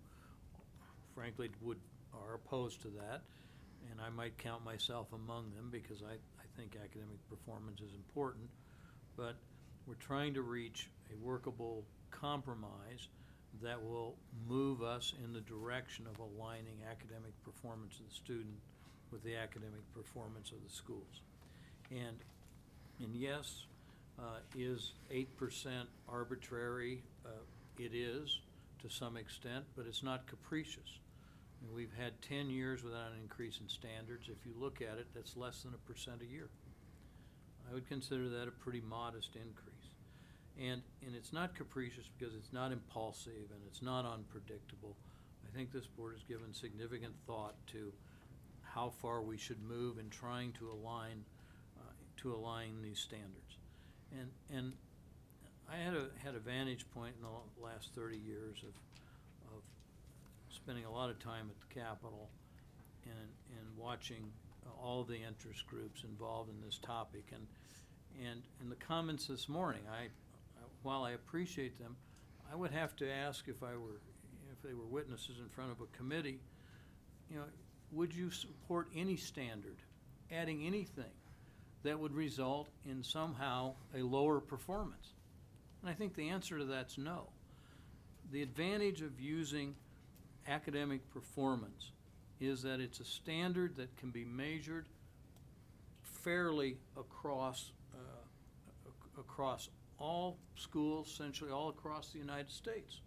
S2: frankly are opposed to that, and I might count myself among them because I think academic performance is important, but we're trying to reach a workable compromise that will move us in the direction of aligning academic performance of the student with the academic performance of the schools. And yes, is 8% arbitrary? It is, to some extent, but it's not capricious. And we've had 10 years without an increase in standards. If you look at it, that's less than 1% a year. I would consider that a pretty modest increase. And it's not capricious because it's not impulsive and it's not unpredictable. I think this board has given significant thought to how far we should move in trying to align these standards. And I had a vantage point in the last 30 years of spending a lot of time at the Capitol and watching all the interest groups involved in this topic. And in the comments this morning, while I appreciate them, I would have to ask if they were witnesses in front of a committee, would you support any standard, adding anything that would result in somehow a lower performance? And I think the answer to that's no. The advantage of using academic performance is that it's a standard that can be measured fairly across all schools, essentially all across the United States.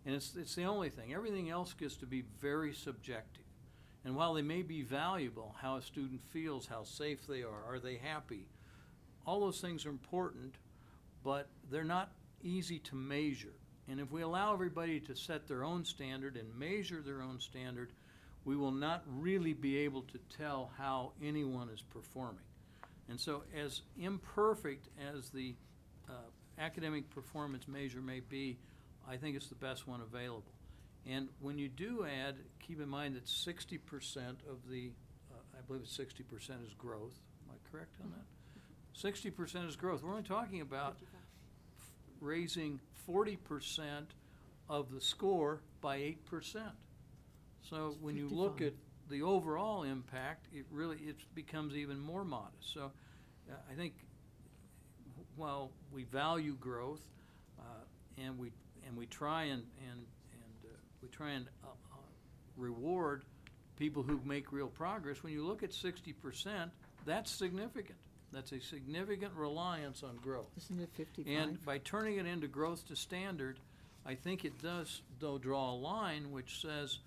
S2: And it's the only thing. Everything else gets to be very subjective. And while they may be valuable, how a student feels, how safe they are they happy, all those things are important, but they're not easy to measure. And if we allow everybody to set their own standard and measure their own standard, we will not really be able to tell how anyone is performing. And so as imperfect as the academic performance measure may be, I think it's the best one available. And when you do add, keep in mind that 60% of the, I believe it's 60% is growth. Am I correct on that? 60% is growth. We're only talking about raising 40% of the score by 8%. So when you look at the overall impact, it becomes even more modest. So I think while we value growth and we try and reward people who make real progress, when you look at 60%, that's significant. That's a significant reliance on growth.
S8: Isn't it 55?
S2: And by turning it into growth to standard, I think it does, though, draw a line which says,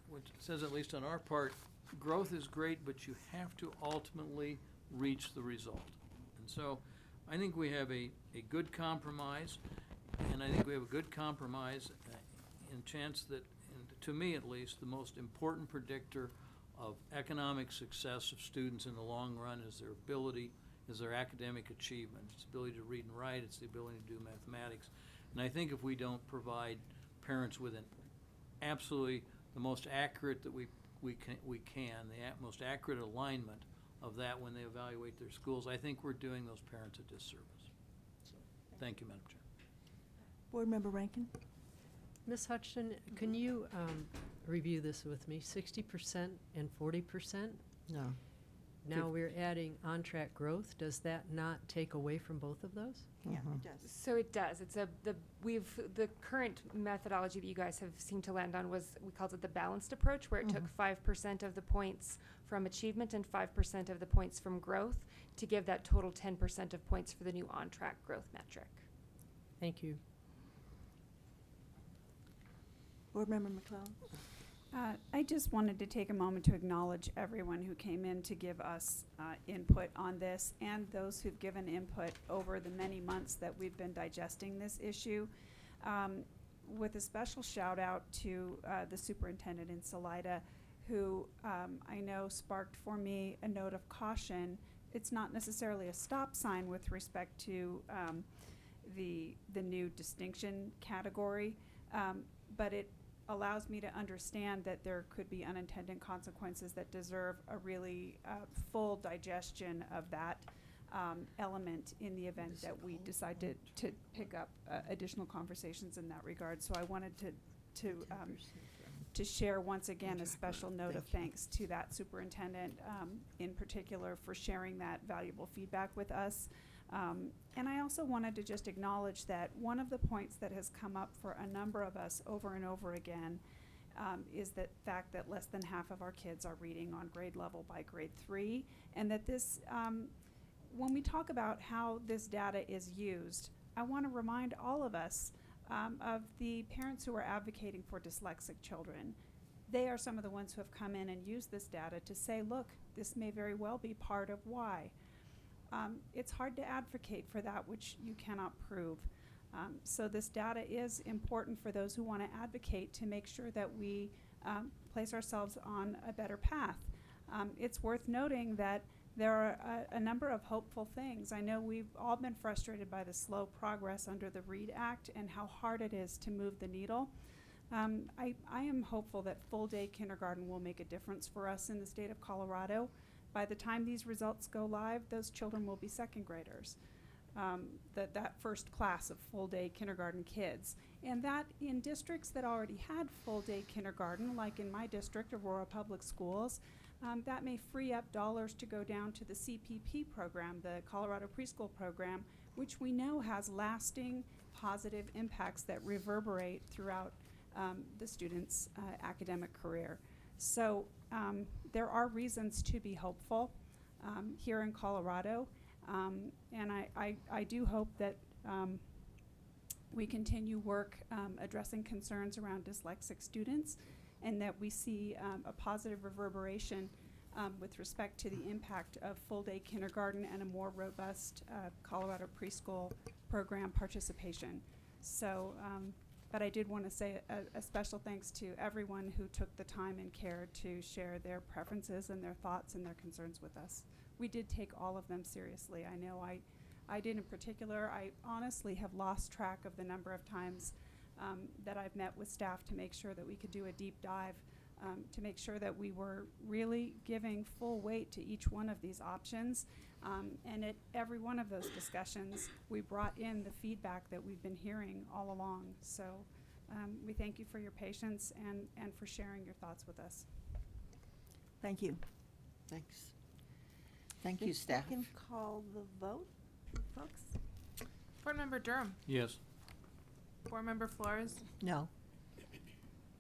S2: which says, at least on our part, growth is great, but you have to ultimately reach the result. And so I think we have a good compromise, and I think we have a good compromise in chance that, to me at least, the most important predictor of economic success of students in the long run is their ability, is their academic achievement. It's the ability to read and write, it's the ability to do mathematics. And I think if we don't provide parents with an absolutely the most accurate that we can, the most accurate alignment of that when they evaluate their schools, I think we're doing those parents a disservice. So, thank you, Madam Chair.
S6: Board Member Rankin?
S3: Ms. Hutchinson, can you review this with me? 60% and 40%?
S8: No.
S3: Now we're adding on-track growth. Does that not take away from both of those?
S6: Yeah, it does.
S18: So it does. It's the current methodology that you guys have seemed to land on we called it the balanced approach, where it took 5% of the points from achievement and 5% of the points from growth to give that total 10% of points for the new on-track growth metric.
S3: Thank you.
S6: Board Member McClellan?
S16: I just wanted to take a moment to acknowledge everyone who came in to give us input on this, and those who've given input over the many months that we've been digesting this issue. With a special shout out to the superintendent in Salida, who I know sparked for me a note of caution. It's not necessarily a stop sign with respect to the new distinction category, but it allows me to understand that there could be unintended consequences that deserve a really full digestion of that element in the event that we decide to pick up additional conversations in that regard. So I wanted to share once again a special note of thanks to that superintendent in particular for sharing that valuable feedback with us. And I also wanted to just acknowledge that one of the points that has come up for a number of us over and over again is the fact that less than half of our kids are reading on grade level by grade 3, and that this, when we talk about how this data is used, I want to remind all of us of the parents who are advocating for dyslexic children. They are some of the ones who have come in and used this data to say, look, this may very well be part of why. It's hard to advocate for that which you cannot prove. So this data is important for those who want to advocate to make sure that we place ourselves on a better path. It's worth noting that there are a number of hopeful things. I know we've all been frustrated by the slow progress under the READ Act and how hard it is to move the needle. I am hopeful that full-day kindergarten will make a difference for us in the state of Colorado. By the time these results go live, those children will be second graders. That first class of full-day kindergarten kids. And that in districts that already had full-day kindergarten, like in my district, Aurora Public Schools, that may free up dollars to go down to the CPP program, the Colorado Preschool Program, which we know has lasting positive impacts that reverberate throughout the student's academic career. So there are reasons to be hopeful here in Colorado. And I do hope that we continue work addressing concerns around dyslexic students, and that we see a positive reverberation with respect to the impact of full-day kindergarten and a more robust Colorado preschool program participation. So, but I did want to say a special thanks to everyone who took the time and care to share their preferences and their thoughts and their concerns with us. We did take all of them seriously. I know I did in particular. I honestly have lost track of the number of times that I've met with staff to make sure that we could do a deep dive, to make sure that we were really giving full weight to each one of these options. And at every one of those discussions, we brought in the feedback that we've been hearing all along. So we thank you for your patience and for sharing your thoughts with us.
S6: Thank you.
S8: Thanks. Thank you, staff.
S6: We can call the vote, folks.
S24: Board Member Durham.
S2: Yes.
S24: Board Member Flores.
S8: No.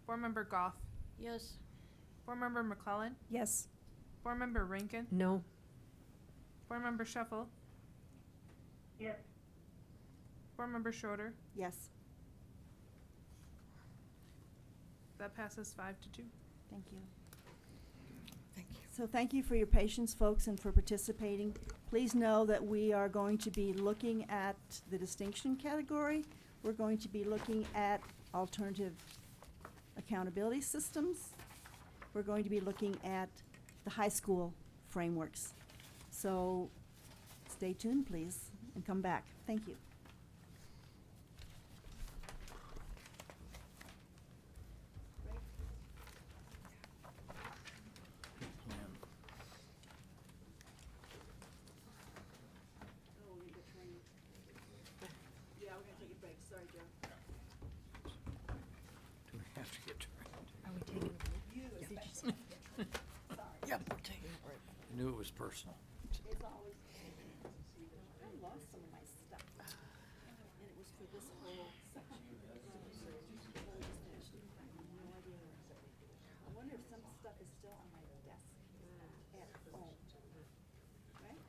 S24: Board Member Goff.
S9: Yes.
S24: Board Member McClellan.
S16: Yes.
S24: Board Member Rankin.
S3: No.
S24: Board Member Shuffle.
S15: Yes.
S24: Board Member Schroeder.
S6: Yes.
S24: That passes 5-2.
S6: Thank you.
S8: Thank you.
S6: So thank you for your patience, folks, and for participating. Please know that we are going to be looking at the distinction category. We're going to be looking at alternative accountability systems. We're going to be looking at the high school frameworks. So stay tuned, please, and come back. Thank you. Yeah, we're gonna take a break. Sorry, Joe.
S2: Do we have to get trained?
S3: Are we taking?
S6: You especially. Sorry.
S8: Yep, we're taking a break.
S2: I knew it was personal.
S6: It's always. I lost some of my stuff, and it was for this whole section. No idea. I wonder if some stuff is still on my desk at home. Right?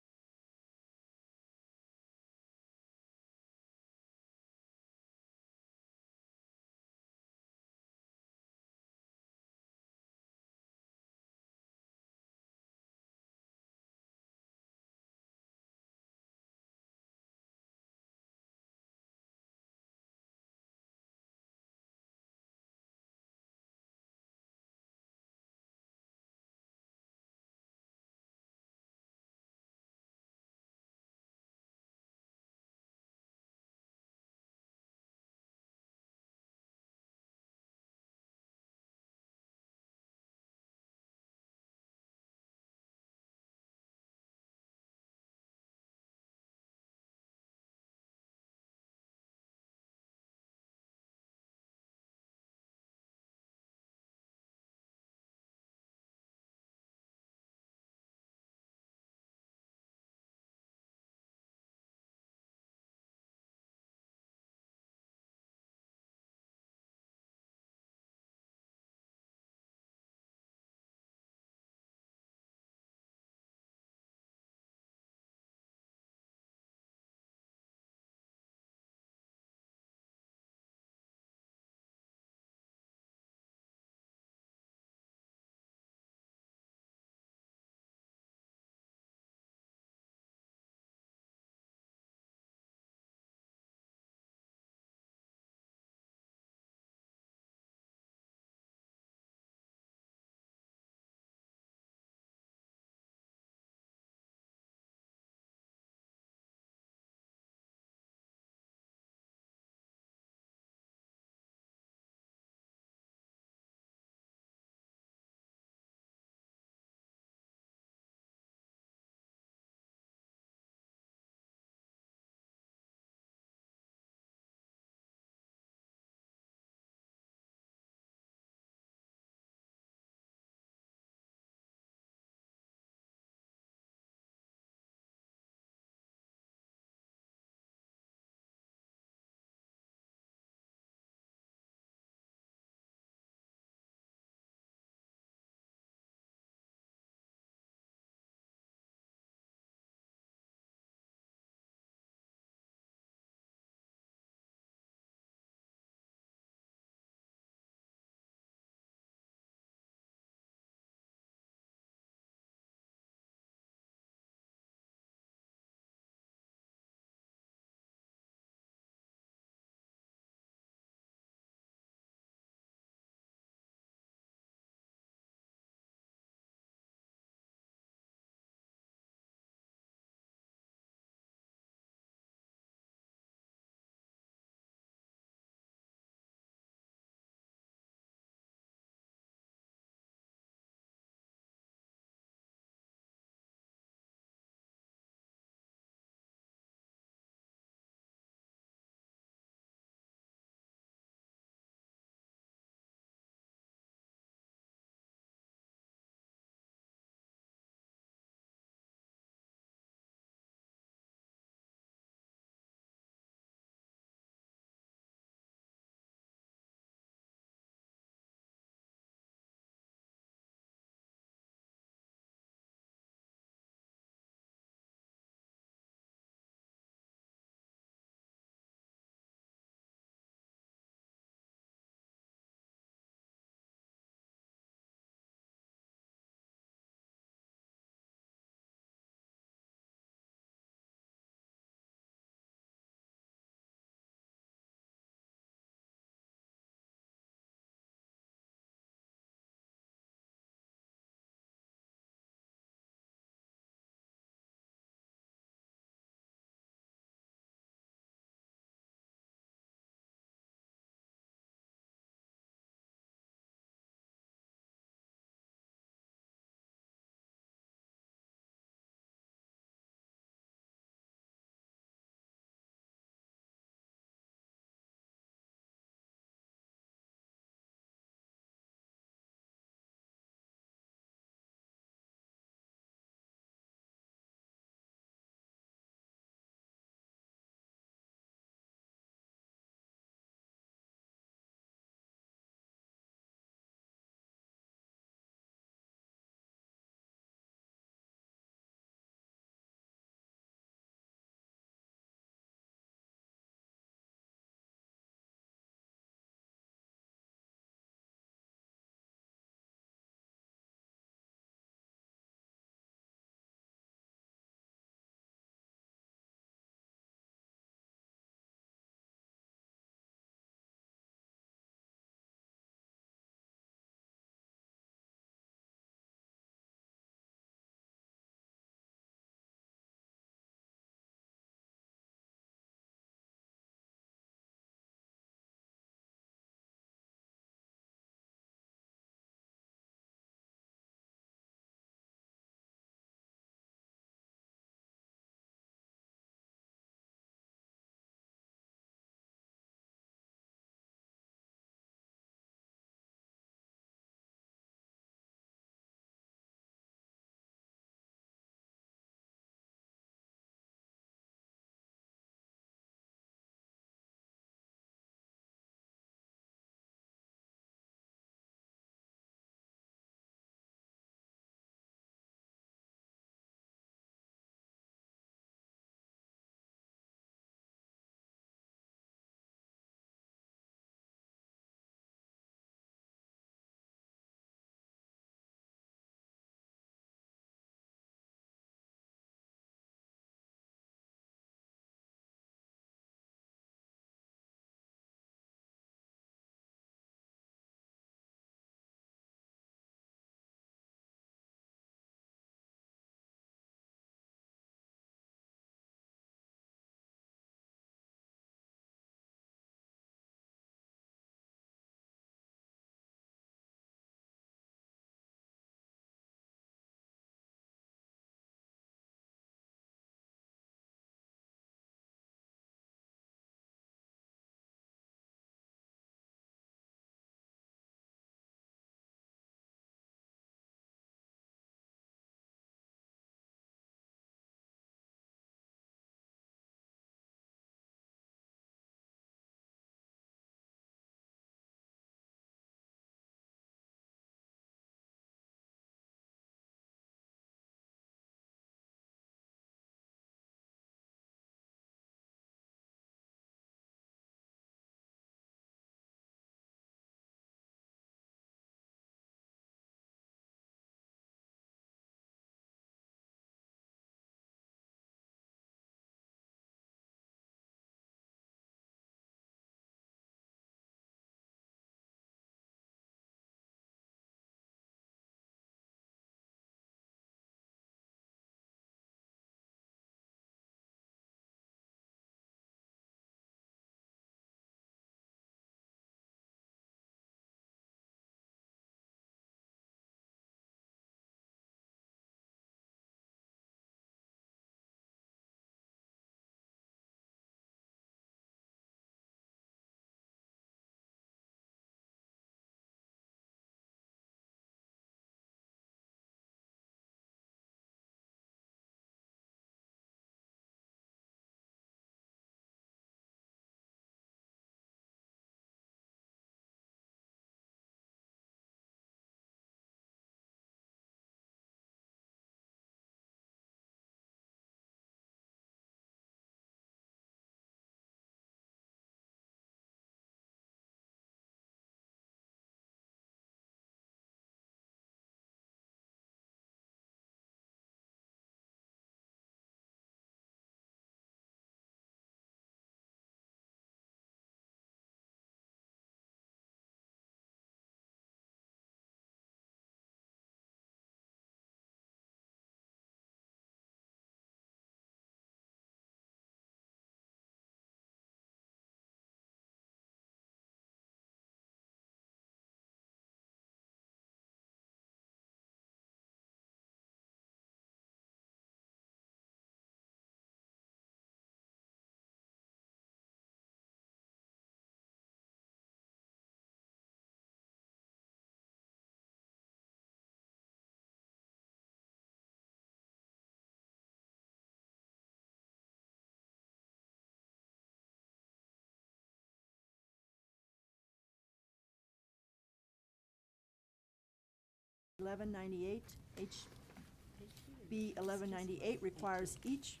S6: 1198, HB 1198 requires each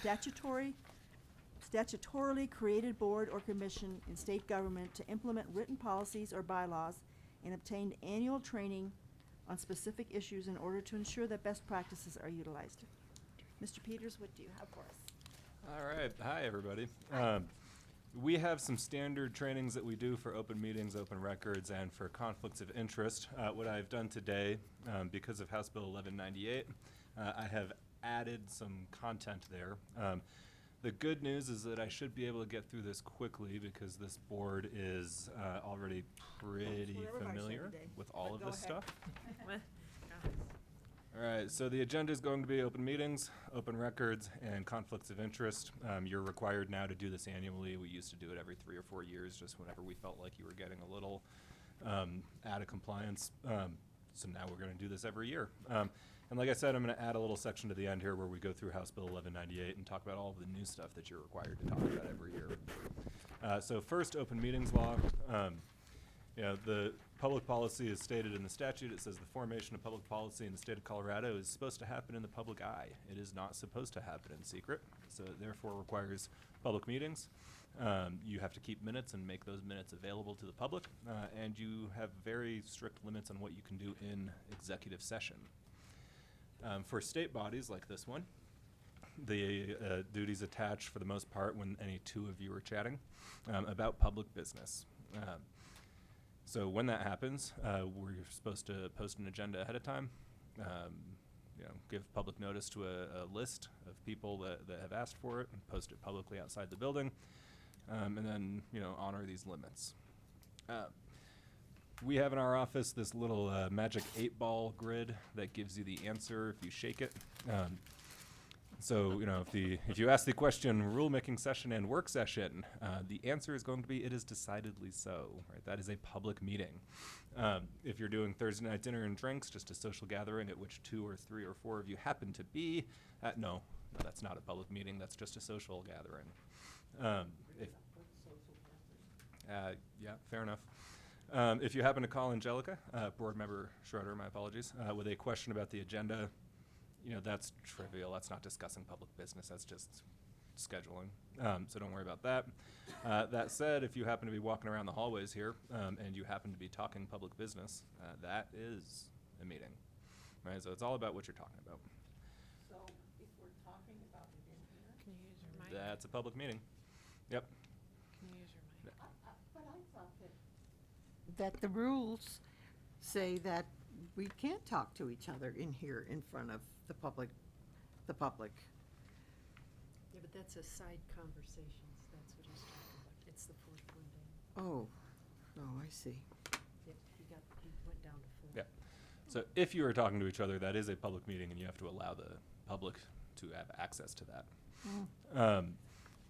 S6: statutorily created board or commission in state government to implement written policies or bylaws and obtain annual training on specific issues in order to ensure that best practices are utilized. Mr. Peters, what do you have for us?
S4: All right. Hi, everybody. We have some standard trainings that we do for open meetings, open records, and for conflicts of interest. What I've done today, because of House Bill 1198, I have added some content there. The good news is that I should be able to get through this quickly because this board is already pretty familiar with all of this stuff. All right, so the agenda is going to be open meetings, open records, and conflicts of interest. You're required now to do this annually. We used to do it every 3 or 4 years, just whenever we felt like you were getting a little out of compliance. So now we're going to do this every year. And like I said, I'm going to add a little section to the end here where we go through House Bill 1198 and talk about all of the new stuff that you're required to talk about every year. So first, open meetings law. The public policy is stated in the statute. It says the formation of public policy in the state of Colorado is supposed to happen in the public eye. It is not supposed to happen in secret, so it therefore requires public meetings. You have to keep minutes and make those minutes available to the public, and you have very strict limits on what you can do in executive session. For state bodies like this one, the duties attach for the most part when any two of you are chatting about public business. So when that happens, we're supposed to post an agenda ahead of time, give public notice to a list of people that have asked for it and post it publicly outside the building, and then, honor these limits. We have in our office this little magic 8-ball grid that gives you the answer if you shake it. So, if you ask the question, rulemaking session and work session, the answer is going to be, it is decidedly so, right? That is a public meeting. If you're doing Thursday night dinner and drinks, just a social gathering at which 2 or 3 or 4 of you happen to be, no, that's not a public meeting, that's just a social gathering. Yeah, fair enough. If you happen to call Angelica, board member Schroeder, my apologies, with a question about the agenda, that's trivial. That's not discussing public business. That's just scheduling. So don't worry about that. That said, if you happen to be walking around the hallways here and you happen to be talking public business, that is a meeting, right? So it's all about what you're talking about.
S8: So if we're talking about it in here.
S5: Can you use your mic?
S4: That's a public meeting. Yep.
S5: Can you use your mic?
S8: But I thought that the rules say that we can't talk to each other in here in front of the public.
S3: Yeah, but that's a side conversations. That's what he's talking about. It's the fourth one down.
S8: Oh, I see.
S3: Yep, he went down to 4.
S4: Yeah. So if you are talking to each other, that is a public meeting, and you have to allow the public to have access to that.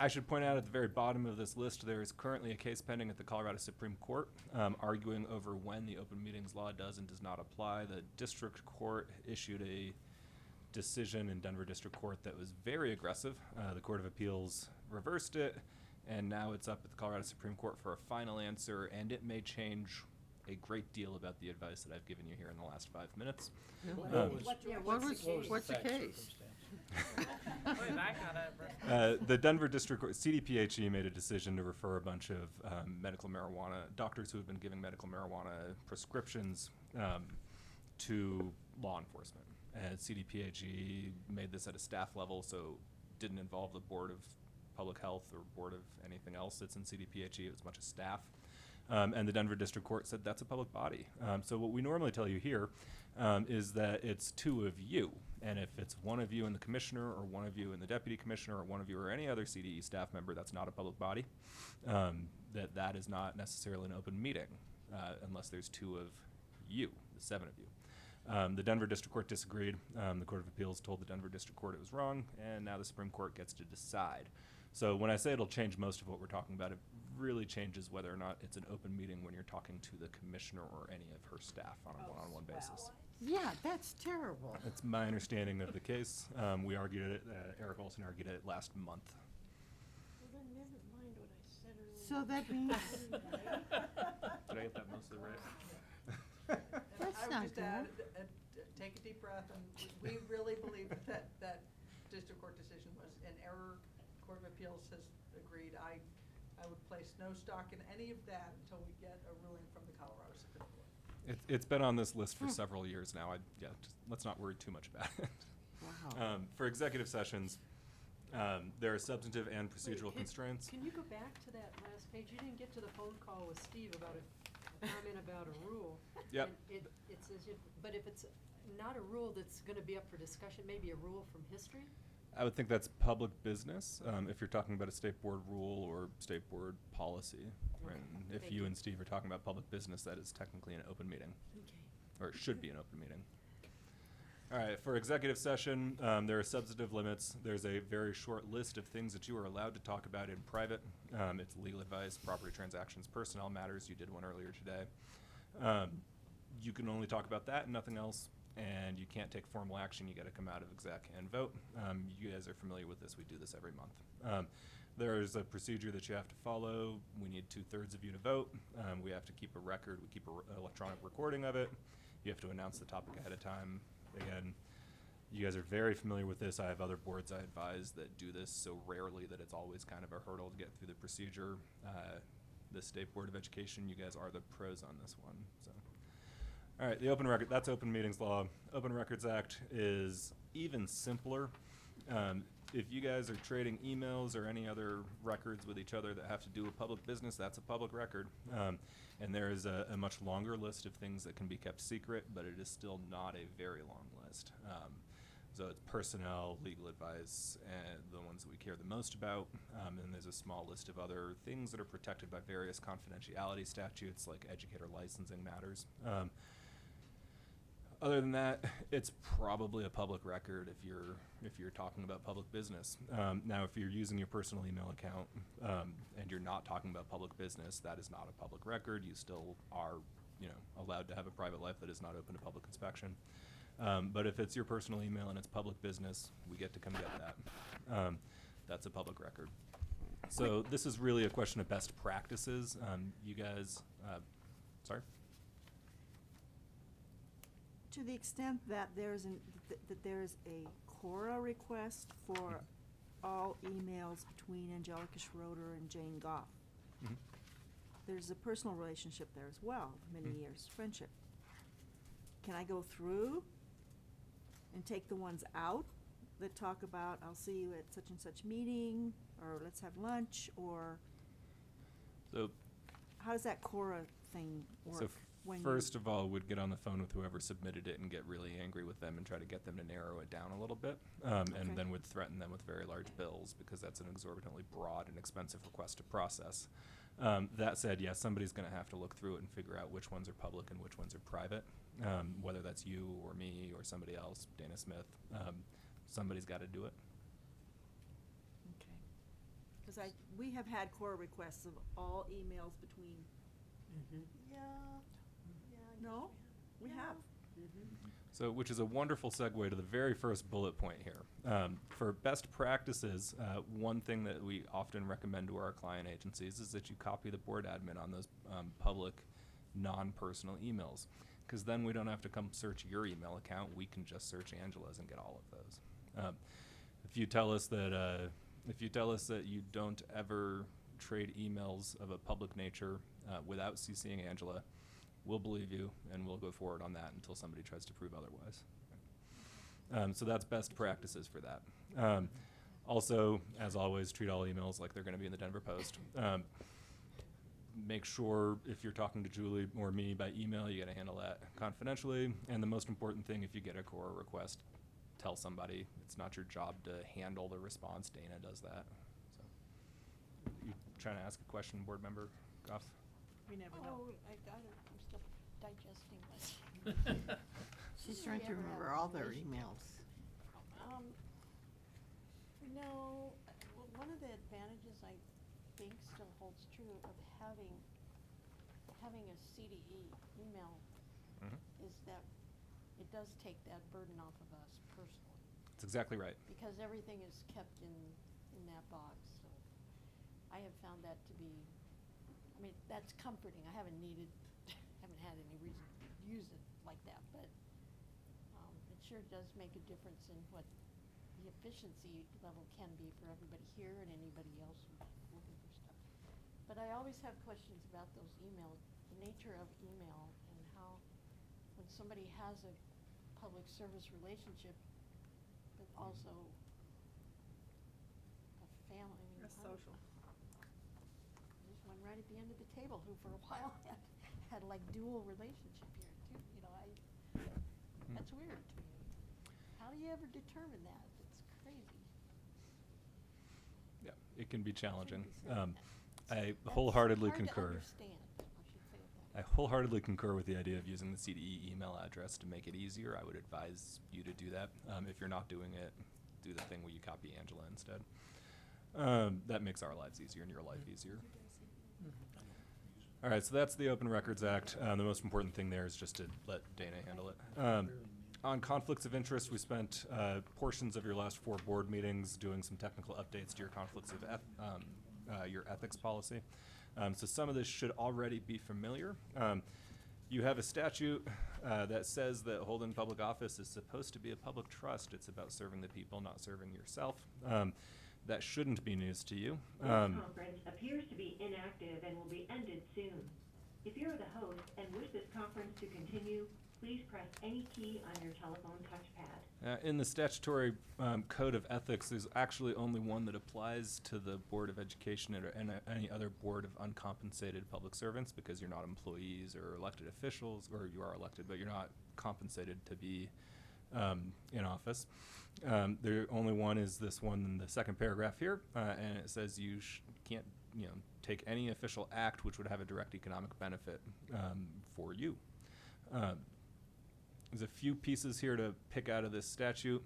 S4: I should point out at the very bottom of this list, there is currently a case pending at the Colorado Supreme Court arguing over when the open meetings law does and does not apply. The district court issued a decision in Denver District Court that was very aggressive. The Court of Appeals reversed it, and now it's up at the Colorado Supreme Court for a final answer, and it may change a great deal about the advice that I've given you here in the last 5 minutes.
S8: What's the case?
S4: The Denver District Court, CDPHE made a decision to refer a bunch of medical marijuana, doctors who have been giving medical marijuana prescriptions to law enforcement. And CDPHE made this at a staff level, so didn't involve the Board of Public Health or Board of anything else that's in CDPHE. It was a bunch of staff. And the Denver District Court said that's a public body. So what we normally tell you here is that it's 2 of you. And if it's 1 of you and the commissioner, or 1 of you and the deputy commissioner, or 1 of you or any other CDE staff member, that's not a public body. That is not necessarily an open meeting unless there's 2 of you, the 7 of you. The Denver District Court disagreed. The Court of Appeals told the Denver District Court it was wrong, and now the Supreme Court gets to decide. So when I say it'll change most of what we're talking about, it really changes whether or not it's an open meeting when you're talking to the commissioner or any of her staff on a one-on-one basis.
S8: Yeah, that's terrible.
S4: That's my understanding of the case. We argued it, Eric Olson argued it last month.
S15: Well, then never mind what I said earlier.
S8: So that means.
S4: Did I get that mostly right?
S8: That's
S12: I would
S9: not
S12: just add, take a deep breath, and we really believe that that district court decision was an error. Court of Appeals has agreed. I would place no stock in any of that until we get a ruling from the Colorado Supreme Court.
S4: It's been on this list for several years now. Just, let's not worry too much about it.
S9: Wow.
S4: For executive sessions, there are substantive and procedural constraints.
S3: Can you go back to that last page? You didn't get to the phone call with Steve about a comment about a rule.
S4: Yep.
S3: And it says, but if it's not a rule that's gonna be up for discussion, maybe a rule from history?
S4: I would think that's public business, if you're talking about a state board rule or state board policy.
S3: Okay.
S4: And if
S3: Thank
S4: you
S3: you.
S4: and Steve are talking about public business, that is technically an open meeting.
S3: Okay.
S4: Or it should be an open meeting. All right, for executive session, there are substantive limits. There's a very short list of things that you are allowed to talk about in private. It's legal advice, property transactions, personnel matters. You did one earlier today. You can only talk about that and nothing else, and you can't take formal action. You got to come out of exec and vote. You guys are familiar with this. We do this every month. There's a procedure that you have to follow. We need 2/3 of you to vote. We have to keep a record. We keep an electronic recording of it. You have to announce the topic ahead of time. Again, you guys are very familiar with this. I have other boards I advise that do this so rarely that it's always kind of a hurdle to get through the procedure. The State Board of Education, you guys are the pros on this one. So, all right, the open record, that's open meetings law. Open Records Act is even simpler. If you guys are trading emails or any other records with each other that have to do with public business, that's a public record. And there is a much longer list of things that can be kept secret, but it is still not a very long list. So it's personnel, legal advice, and the ones that we care the most about. And there's a small list of other things that are protected by various confidentiality statutes, like educator licensing matters. Other than that, it's probably a public record if you're talking about public business. Now, if you're using your personal email account and you're not talking about public business, that is not a public record. You still are, allowed to have a private life that is not open to public inspection. But if it's your personal email and it's public business, we get to come get that. That's a public record. So this is really a question of best practices. You guys, sorry?
S6: To the extent that there's that there's a Cora request for all emails between Angelica Schroeder and Jane Goff.
S4: Mhm.
S6: There's a personal relationship there as well, many years friendship. Can I go through and take the ones out that talk about, I'll see you at such and such meeting, or let's have lunch, or
S4: So
S6: how does that Cora thing work?
S4: So
S6: when you-
S4: first of all, we'd get on the phone with whoever submitted it and get really angry with them and try to get them to narrow it down a little bit.
S6: Okay.
S4: And then would threaten them with very large bills because that's an exorbitantly broad and expensive request to process. That said, yes, somebody's gonna have to look through it and figure out which ones are public and which ones are private. Whether that's you or me or somebody else, Dana Smith, somebody's gotta do it.
S6: Okay. Because we have had Cora requests of all emails between. Yeah. No, we have.
S4: So, which is a wonderful segue to the very first bullet point here. For best practices, one thing that we often recommend to our client agencies is that you copy the board admin on those public, non-personal emails. Because then we don't have to come search your email account. We can just search Angela's and get all of those. If you tell us that you don't ever trade emails of a public nature without CCing Angela, we'll believe you and we'll go forward on that until somebody tries to prove otherwise. So that's best practices for that. Also, as always, treat all emails like they're going to be in the Denver Post. Make sure if you're talking to Julie or me by email, you got to handle that confidentially. And the most important thing, if you get a Cora request, tell somebody. It's not your job to handle the response. Dana does that. So, you trying to ask a question, board member Goff?
S6: We never know.
S9: Oh, I got it. I'm still digesting this.
S8: She's trying to remember all their emails.
S9: No, one of the advantages I think still holds true of having a CDE email is that it does take that burden off of us personally.
S4: That's exactly right.
S9: Because everything is kept in that box, so I have found that to be, I mean, that's comforting. I haven't needed haven't had any reason to use it like that, but it sure does make a difference in what the efficiency level can be for everybody here and anybody else who's looking for stuff. But I always have questions about those emails, the nature of email, and how when somebody has a public service relationship, but also a family. I mean,
S12: That's social.
S9: There's one right at the end of the table who for a while had like dual relationship here too, you know, that's weird to me. How do you ever determine that? It's crazy.
S4: Yeah, it can be challenging.
S9: Shouldn't be
S4: I
S9: That's
S4: wholeheartedly
S9: hard to
S4: concur.
S9: understand, I should say it that
S4: I
S9: way.
S4: wholeheartedly concur with the idea of using the CDE email address to make it easier. I would advise you to do that. If you're not doing it, do the thing where you copy Angela instead. That makes our lives easier and your life easier. All right, so that's the Open Records Act. The most important thing there is just to let Dana handle it. On conflicts of interest, we spent portions of your last 4 board meetings doing some technical updates to your conflicts of your ethics policy. So some of this should already be familiar. You have a statute that says that holding public office is supposed to be a public trust. It's about serving the people, not serving yourself. That shouldn't be news to you.
S15: This conference appears to be inactive and will be ended soon. If you're the host and wish this conference to continue, please press any key on your telephone touchpad.
S4: In the statutory code of ethics, there's actually only one that applies to the Board of Education and any other board of uncompensated public servants, because you're not employees or elected officials, or you are elected, but you're not compensated to be in office. The only one is this one in the second paragraph here, and it says you can't, take any official act which would have a direct economic benefit for you. There's a few pieces here to pick out of this statute.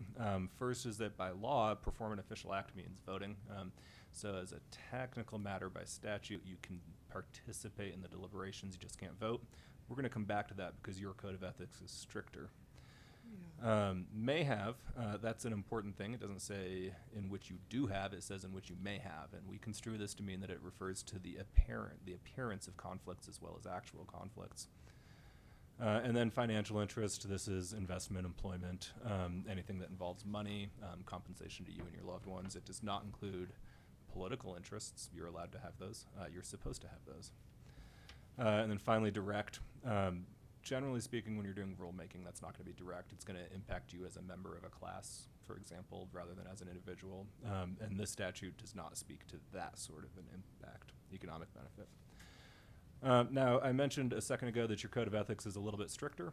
S4: First is that by law, perform an official act means voting. So as a technical matter by statute, you can participate in the deliberations, you just can't vote. We're going to come back to that because your code of ethics is stricter. May have, that's an important thing. It doesn't say in which you do have, it says in which you may have. And we construe this to mean that it refers to the appearance of conflicts as well as actual conflicts. And then financial interest, this is investment, employment, anything that involves money, compensation to you and your loved ones. It does not include political interests. You're allowed to have those. You're supposed to have those. And then finally, direct. Generally speaking, when you're doing rulemaking, that's not going to be direct. It's going to impact you as a member of a class, for example, rather than as an individual. And this statute does not speak to that sort of an impact, economic benefit. Now, I mentioned a second ago that your code of ethics is a little bit stricter.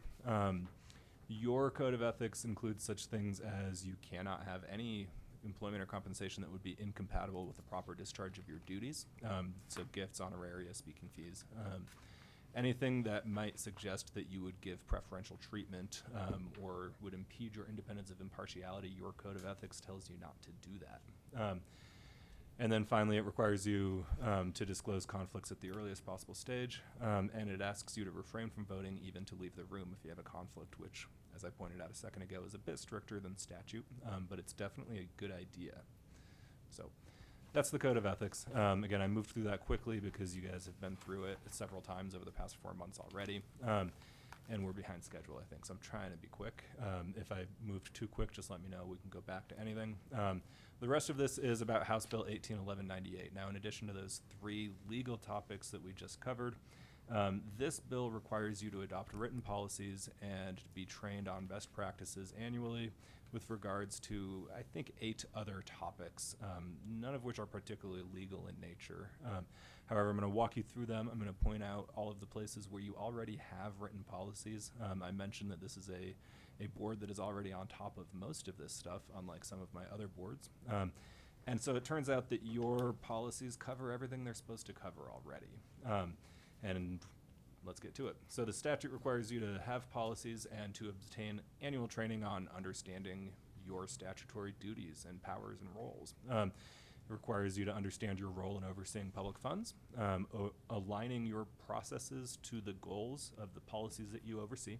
S4: Your code of ethics includes such things as you cannot have any employment or compensation that would be incompatible with the proper discharge of your duties. So gifts, honoraria, speaking fees. Anything that might suggest that you would give preferential treatment or would impede your independence of impartiality, your code of ethics tells you not to do that. And then finally, it requires you to disclose conflicts at the earliest possible stage, and it asks you to refrain from voting, even to leave the room if you have a conflict, which, as I pointed out a second ago, is a bit stricter than statute, but it's definitely a good idea. So that's the code of ethics. Again, I moved through that quickly because you guys have been through it several times over the past 4 months already. And we're behind schedule, I think, so I'm trying to be quick. If I moved too quick, just let me know. We can go back to anything. The rest of this is about House Bill 181198. Now, in addition to those 3 legal topics that we just covered, this bill requires you to adopt written policies and be trained on best practices annually with regards to, I think, 8 other topics, none of which are particularly legal in nature. However, I'm going to walk you through them. I'm going to point out all of the places where you already have written policies. I mentioned that this is a board that is already on top of most of this stuff, unlike some of my other boards. And so it turns out that your policies cover everything they're supposed to cover already. And let's get to it. So the statute requires you to have policies and to obtain annual training on understanding your statutory duties and powers and roles. It requires you to understand your role in overseeing public funds, aligning your processes to the goals of the policies that you oversee,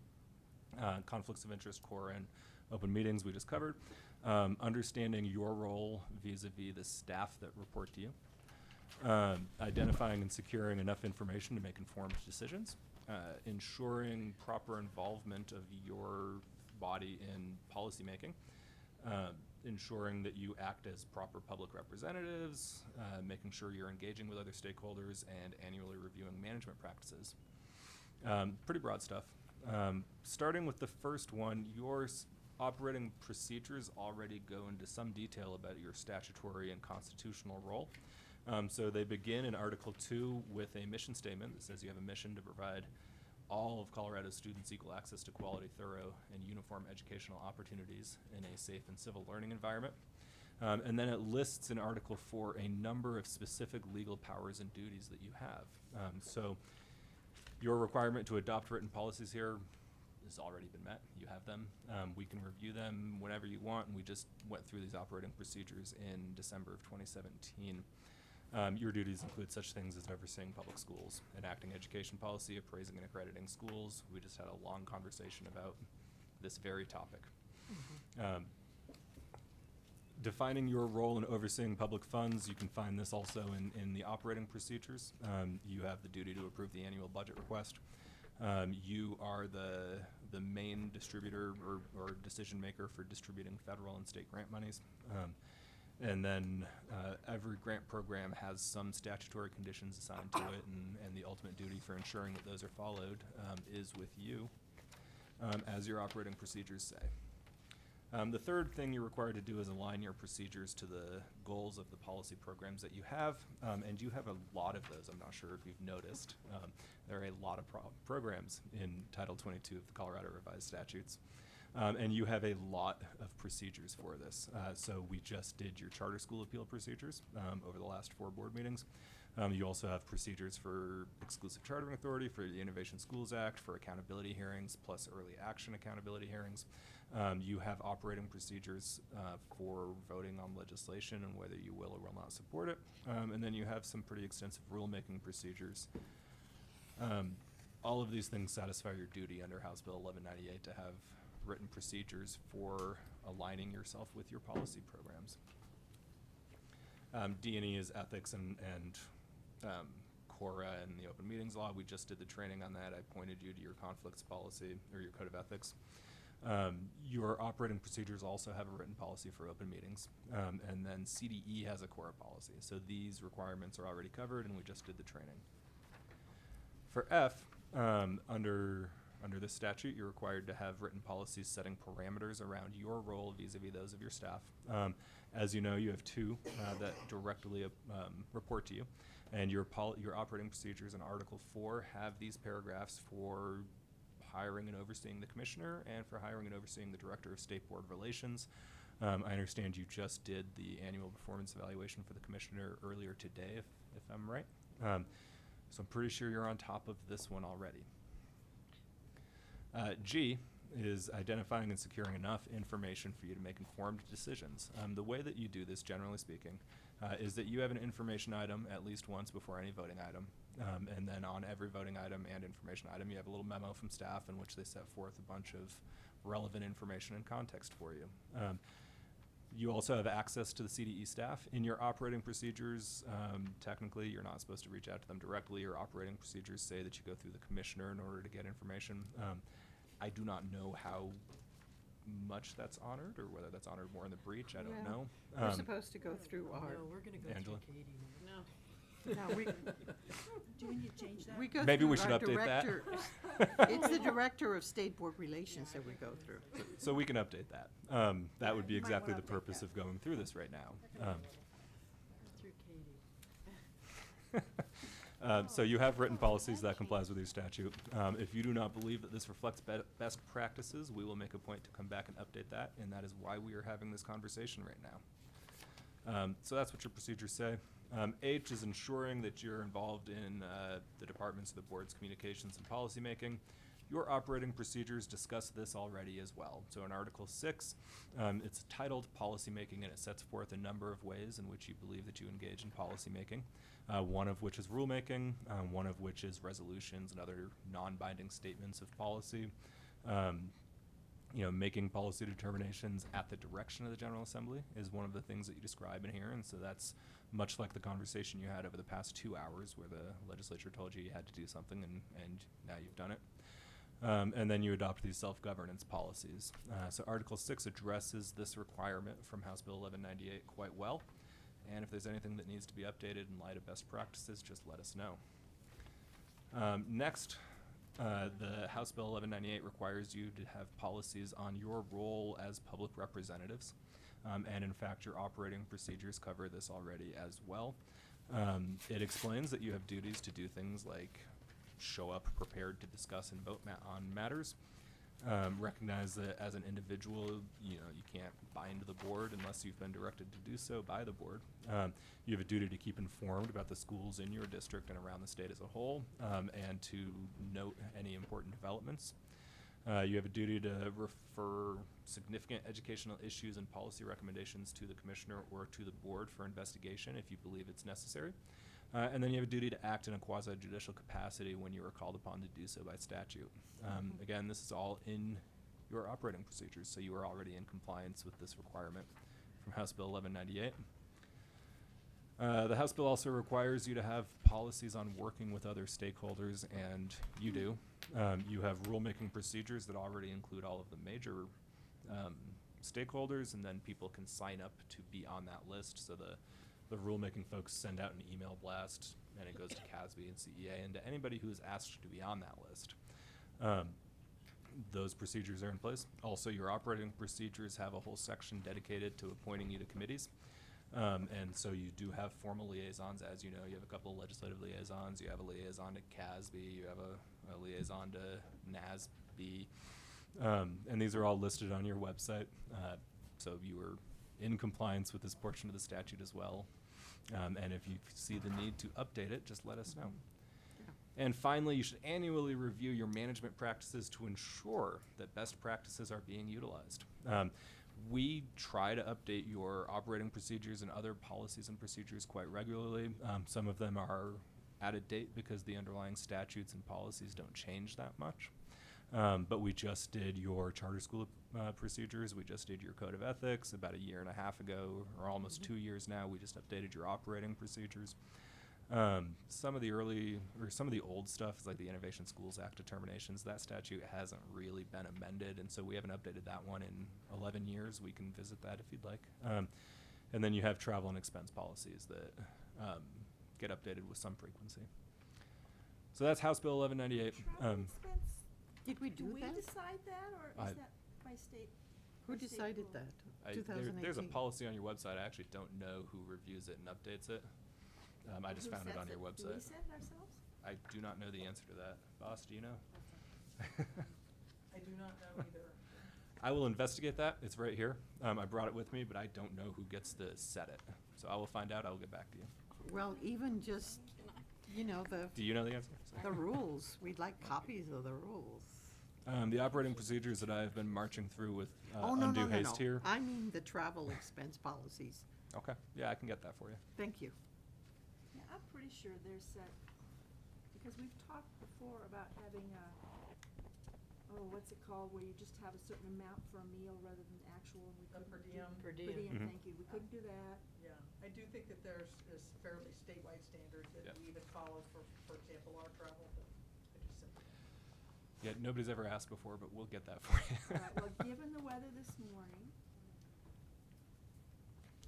S4: conflicts of interest, core and open meetings we just covered, understanding your role vis-a-vis the staff that report to you, Identifying and securing enough information to make informed decisions, ensuring proper involvement of your body in policymaking, ensuring that you act as proper public representatives, making sure you're engaging with other stakeholders, and annually reviewing management practices. Pretty broad stuff. Starting with the first one, your operating procedures already go into some detail about your statutory and constitutional role. So they begin in Article 2 with a mission statement that says you have a mission to provide all of Colorado's students equal access to quality, thorough, and uniform educational opportunities in a safe and civil learning environment. And then it lists in Article 4 a number of specific legal powers and duties that you have. So your requirement to adopt written policies here has already been met. You have them. We can review them whenever you want, and we just went through these operating procedures in December of 2017. Your duties include such things as overseeing public schools, enacting education policy, appraising and accrediting schools. We just had a long conversation about this very topic. Defining your role in overseeing public funds, you can find this also in the operating procedures. You have the duty to approve the annual budget request. You are the main distributor or decision maker for distributing federal and state grant monies. And then every grant program has some statutory conditions assigned to it, and the ultimate duty for ensuring that those are followed is with you, as your operating procedures say. The third thing you're required to do is align your procedures to the goals of the policy programs that you have, and you have a lot of those. I'm not sure if you've noticed. There are a lot of programs in Title 22 of the Colorado Revised Statutes. And you have a lot of procedures for this. So we just did your charter school appeal procedures over the last 4 board meetings. You also have procedures for exclusive chartering authority, for the Innovation Schools Act, for accountability hearings, plus early action accountability hearings. You have operating procedures for voting on legislation and whether you will or will not support it. And then you have some pretty extensive rulemaking procedures. All of these things satisfy your duty under House Bill 1198 to have written procedures for aligning yourself with your policy programs. D&E is ethics and CORA and the open meetings law. We just did the training on that. I pointed you to your conflicts policy or your code of ethics. Your operating procedures also have a written policy for open meetings. And then CDE has a CORA policy. So these requirements are already covered, and we just did the training. For F, under this statute, you're required to have written policies setting parameters around your role vis-a-vis those of your staff. As you know, you have 2 that directly report to you, and your operating procedures in Article 4 have these paragraphs for hiring and overseeing the commissioner and for hiring and overseeing the director of state board relations. I understand you just did the annual performance evaluation for the commissioner earlier today, if I'm right. So I'm pretty sure you're on top of this one already. G is identifying and securing enough information for you to make informed decisions. The way that you do this, generally speaking, is that you have an information item at least once before any voting item. And then on every voting item and information item, you have a little memo from staff in which they set forth a bunch of relevant information and context for you. You also have access to the CDE staff. In your operating procedures, technically, you're not supposed to reach out to them directly. Your operating procedures say that you go through the commissioner in order to get information. I do not know how much that's honored, or whether that's honored more in the breach. I don't know.
S8: We're supposed to go through our.
S3: No, we're gonna go
S4: Angela?
S3: through Katie now.
S8: No. No, we,
S6: Do we need to change that?
S8: we go
S4: Maybe
S8: through
S4: we should
S8: our
S4: update that.
S8: director. It's the director of state board relations that we go through.
S4: So we can update that. That would be exactly the purpose of going through this right now.
S3: Through Katie.
S4: So you have written policies that complies with your statute. If you do not believe that this reflects best practices, we will make a point to come back and update that, and that is why we are having this conversation right now. So that's what your procedures say. H is ensuring that you're involved in the departments of the board's communications and policymaking. Your operating procedures discuss this already as well. So in Article 6, it's titled Policymaking, and it sets forth a number of ways in which you believe that you engage in policymaking, one of which is rulemaking, one of which is resolutions and other non-binding statements of policy. Making policy determinations at the direction of the General Assembly is one of the things that you describe in here, and so that's much like the conversation you had over the past 2 hours where the legislature told you you had to do something and now you've done it. And then you adopt these self-governance policies. So Article 6 addresses this requirement from House Bill 1198 quite well. And if there's anything that needs to be updated in light of best practices, just let us know. Next, the House Bill 1198 requires you to have policies on your role as public representatives. And in fact, your operating procedures cover this already as well. It explains that you have duties to do things like show up prepared to discuss and vote on matters. Recognize that as an individual, you can't bind the board unless you've been directed to do so by the board. You have a duty to keep informed about the schools in your district and around the state as a whole, and to note any important developments. You have a duty to refer significant educational issues and policy recommendations to the commissioner or to the board for investigation if you believe it's necessary. And then you have a duty to act in a quasi-judicial capacity when you are called upon to do so by statute. Again, this is all in your operating procedures, so you are already in compliance with this requirement from House Bill 1198. The House Bill also requires you to have policies on working with other stakeholders, and you do. You have rulemaking procedures that already include all of the major stakeholders, and then people can sign up to be on that list. So the rulemaking folks send out an email blast, and it goes to CASB and CEA and to anybody who is asked to be on that list. Those procedures are in place. Also, your operating procedures have a whole section dedicated to appointing you to committees. And so you do have formal liaisons, as you know. You have a couple of legislative liaisons. You have a liaison to CASB. You have a liaison to NASB. And these are all listed on your website. So you are in compliance with this portion of the statute as well. And if you see the need to update it, just let us know. And finally, you should annually review your management practices to ensure that best practices are being utilized. We try to update your operating procedures and other policies and procedures quite regularly. Some of them are out of date because the underlying statutes and policies don't change that much. But we just did your charter school procedures. We just did your code of ethics about a year and a half ago, or almost 2 years now. We just updated your operating procedures. Some of the old stuff is like the Innovation Schools Act determinations. That statute hasn't really been amended, and so we haven't updated that one in 11 years. We can visit that if you'd like. And then you have travel and expense policies that get updated with some frequency. So that's House Bill 1198.
S8: Did we do that?
S6: we decide that, or is that by state?
S8: Who
S6: by state
S8: decided
S6: rule?
S8: that?
S4: There's a policy on your website. I actually don't know who reviews it and updates it. I just
S6: Who
S4: found it
S6: sets
S4: on your
S6: Do we
S4: website.
S6: set it ourselves?
S4: I do not know the answer to that. Boss, do you know?
S12: I do not know either.
S4: I will investigate that. It's right here. I brought it with me, but I don't know who gets to set it. So I will find out. I will get back to you.
S8: Well, even just,
S4: Do you know the answer?
S8: the rules, we'd like copies of the rules.
S4: The operating procedures that I've been marching through with
S8: Oh, no,
S4: undue
S8: no, no,
S4: haste
S8: no.
S4: here.
S8: I mean the travel expense policies.
S4: Okay. Yeah, I can get that for you.
S8: Thank you.
S6: Yeah, I'm pretty sure they're set, because we've talked before about having what's it called, where you just have a certain amount for a meal rather than actual, and we
S12: A
S6: couldn't
S12: per
S6: do-
S12: diem.
S6: Per
S8: Per
S6: diem,
S8: diem.
S4: Mhm.
S6: thank you, we couldn't do that.
S12: Yeah, I do think that there's fairly statewide standards that
S4: Yeah.
S12: we even follow for example, our travel, but I just simply.
S4: Yeah, nobody's ever asked before, but we'll get that for you.
S6: All right, well, given the weather this morning,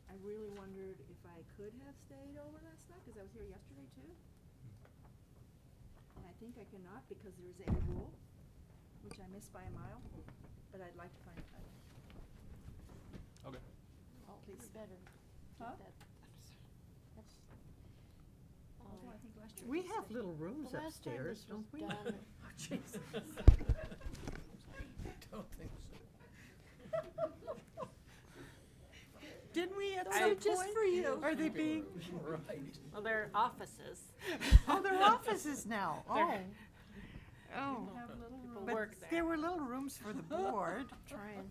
S6: I really wondered if I could have stayed over last night, because I was here yesterday too. And I think I cannot because there's a rule, which I missed by a mile, but I'd like to find out.
S4: Okay.
S9: Oh,
S6: Please.
S9: better.
S6: Huh?
S9: That's,
S6: Although I think last year.
S8: We
S6: was
S8: have
S6: the-
S8: little rooms
S9: the last time
S8: upstairs,
S9: this was
S8: don't we?
S9: done-
S12: Oh, Jesus. Don't think so.
S8: Didn't we at
S5: Those
S8: some
S5: are
S8: point?
S5: just for you.
S8: Are they being,
S5: Well, they're offices.
S8: oh, they're offices now, oh.
S5: They're-
S8: Oh,
S6: Have little
S5: People
S6: rooms.
S5: work
S8: but
S5: there.
S8: there were little rooms for the board.
S9: trying.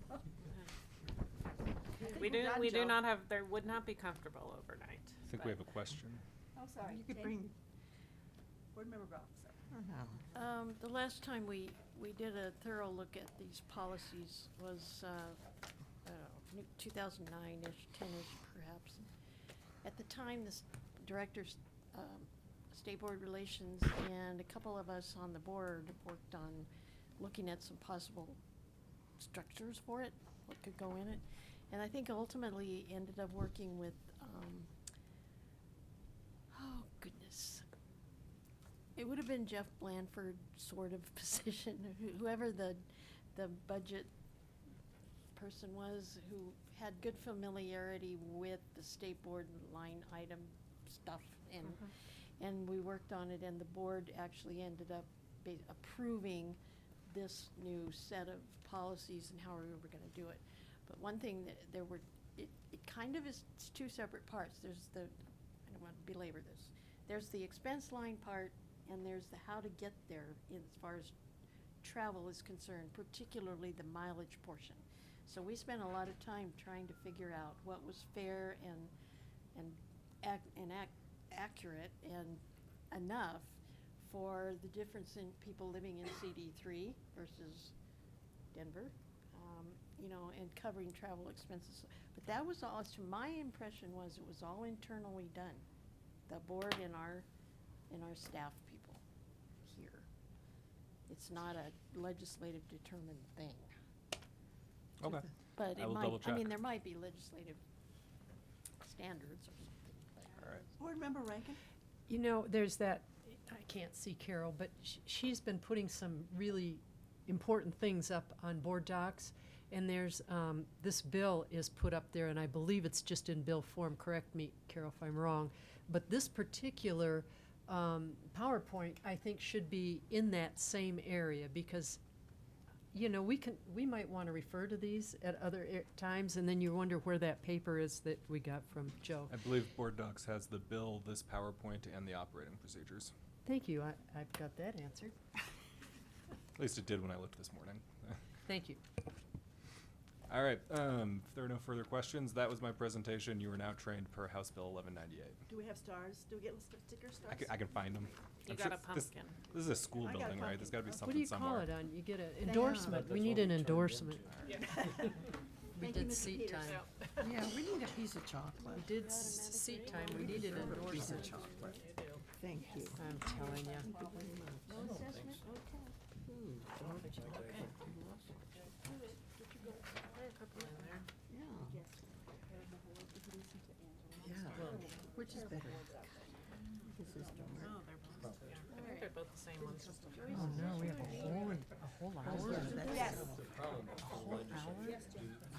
S5: We
S6: we're done,
S5: do
S6: Joe.
S5: not have, there would not be comfortable overnight.
S4: I think we have a question.
S6: Oh, sorry.
S8: You could
S6: Jane?
S8: bring,
S12: Board Member Goff, sorry.
S9: The last time we did a thorough look at these policies was, I don't know, 2009-ish, 10-ish perhaps. At the time, the directors, State Board Relations, and a couple of us on the board worked on looking at some possible structures for it, what could go in it. And I think ultimately ended up working with, oh goodness. It would have been Jeff Blanford sort of position, whoever the budget person was, who had good familiarity with the state board line item stuff, and we worked on it, and the board actually ended up approving this new set of policies and how we were gonna do it. But one thing that it kind of is two separate parts. There's the, I don't want to belabor this, there's the expense line part, and there's the how to get there as far as travel is concerned, particularly the mileage portion. So we spent a lot of time trying to figure out what was fair and accurate and enough for the difference in people living in CD3 versus Denver, you know, and covering travel expenses. But that was all, so my impression was it was all internally done, the board and our staff people here. It's not a legislative determined thing.
S4: Okay.
S9: But
S4: I
S9: it
S4: will
S9: might,
S4: double
S9: I mean,
S4: check.
S9: there might be legislative standards or something.
S4: All right.
S6: Board Member Rankin?
S3: You know, there's that, I can't see Carol, but she's been putting some really important things up on board docs. And there's, this bill is put up there, and I believe it's just in bill form. Correct me, Carol, if I'm wrong. But this particular PowerPoint, I think, should be in that same area because, you know, we might want to refer to these at other times, and then you wonder where that paper is that we got from Joe.
S4: I believe Board Docs has the bill, this PowerPoint, and the operating procedures.
S3: Thank you. I've got that answered.
S4: At least it did when I looked this morning.
S3: Thank you.
S4: All right, if there are no further questions, that was my presentation. You are now trained per House Bill 1198.
S6: Do we have stars? Do we get sticker stars?
S4: I can find them.
S5: You got a pumpkin.
S4: This is a school
S6: I got a
S4: building, right? There's gotta be
S6: pumpkin.
S3: What do
S4: something
S3: you call
S4: somewhere.
S3: it on? You get an endorsement. We need an endorsement. We
S6: Thank you,
S3: did
S6: Mr.
S3: seat
S6: Peters.
S3: time.
S8: Yeah, we need a piece of chocolate.
S3: We did seat time. We needed an
S8: Piece of
S3: endorsement.
S8: chocolate. Thank you.
S3: I'm telling you.
S6: No assessment? Okay.
S8: Yeah, which is better? This is
S5: Oh, they're both, yeah. I think they're both the same ones, just a
S3: Oh, no, we have a whole hour?
S6: Yes.
S3: A whole hour?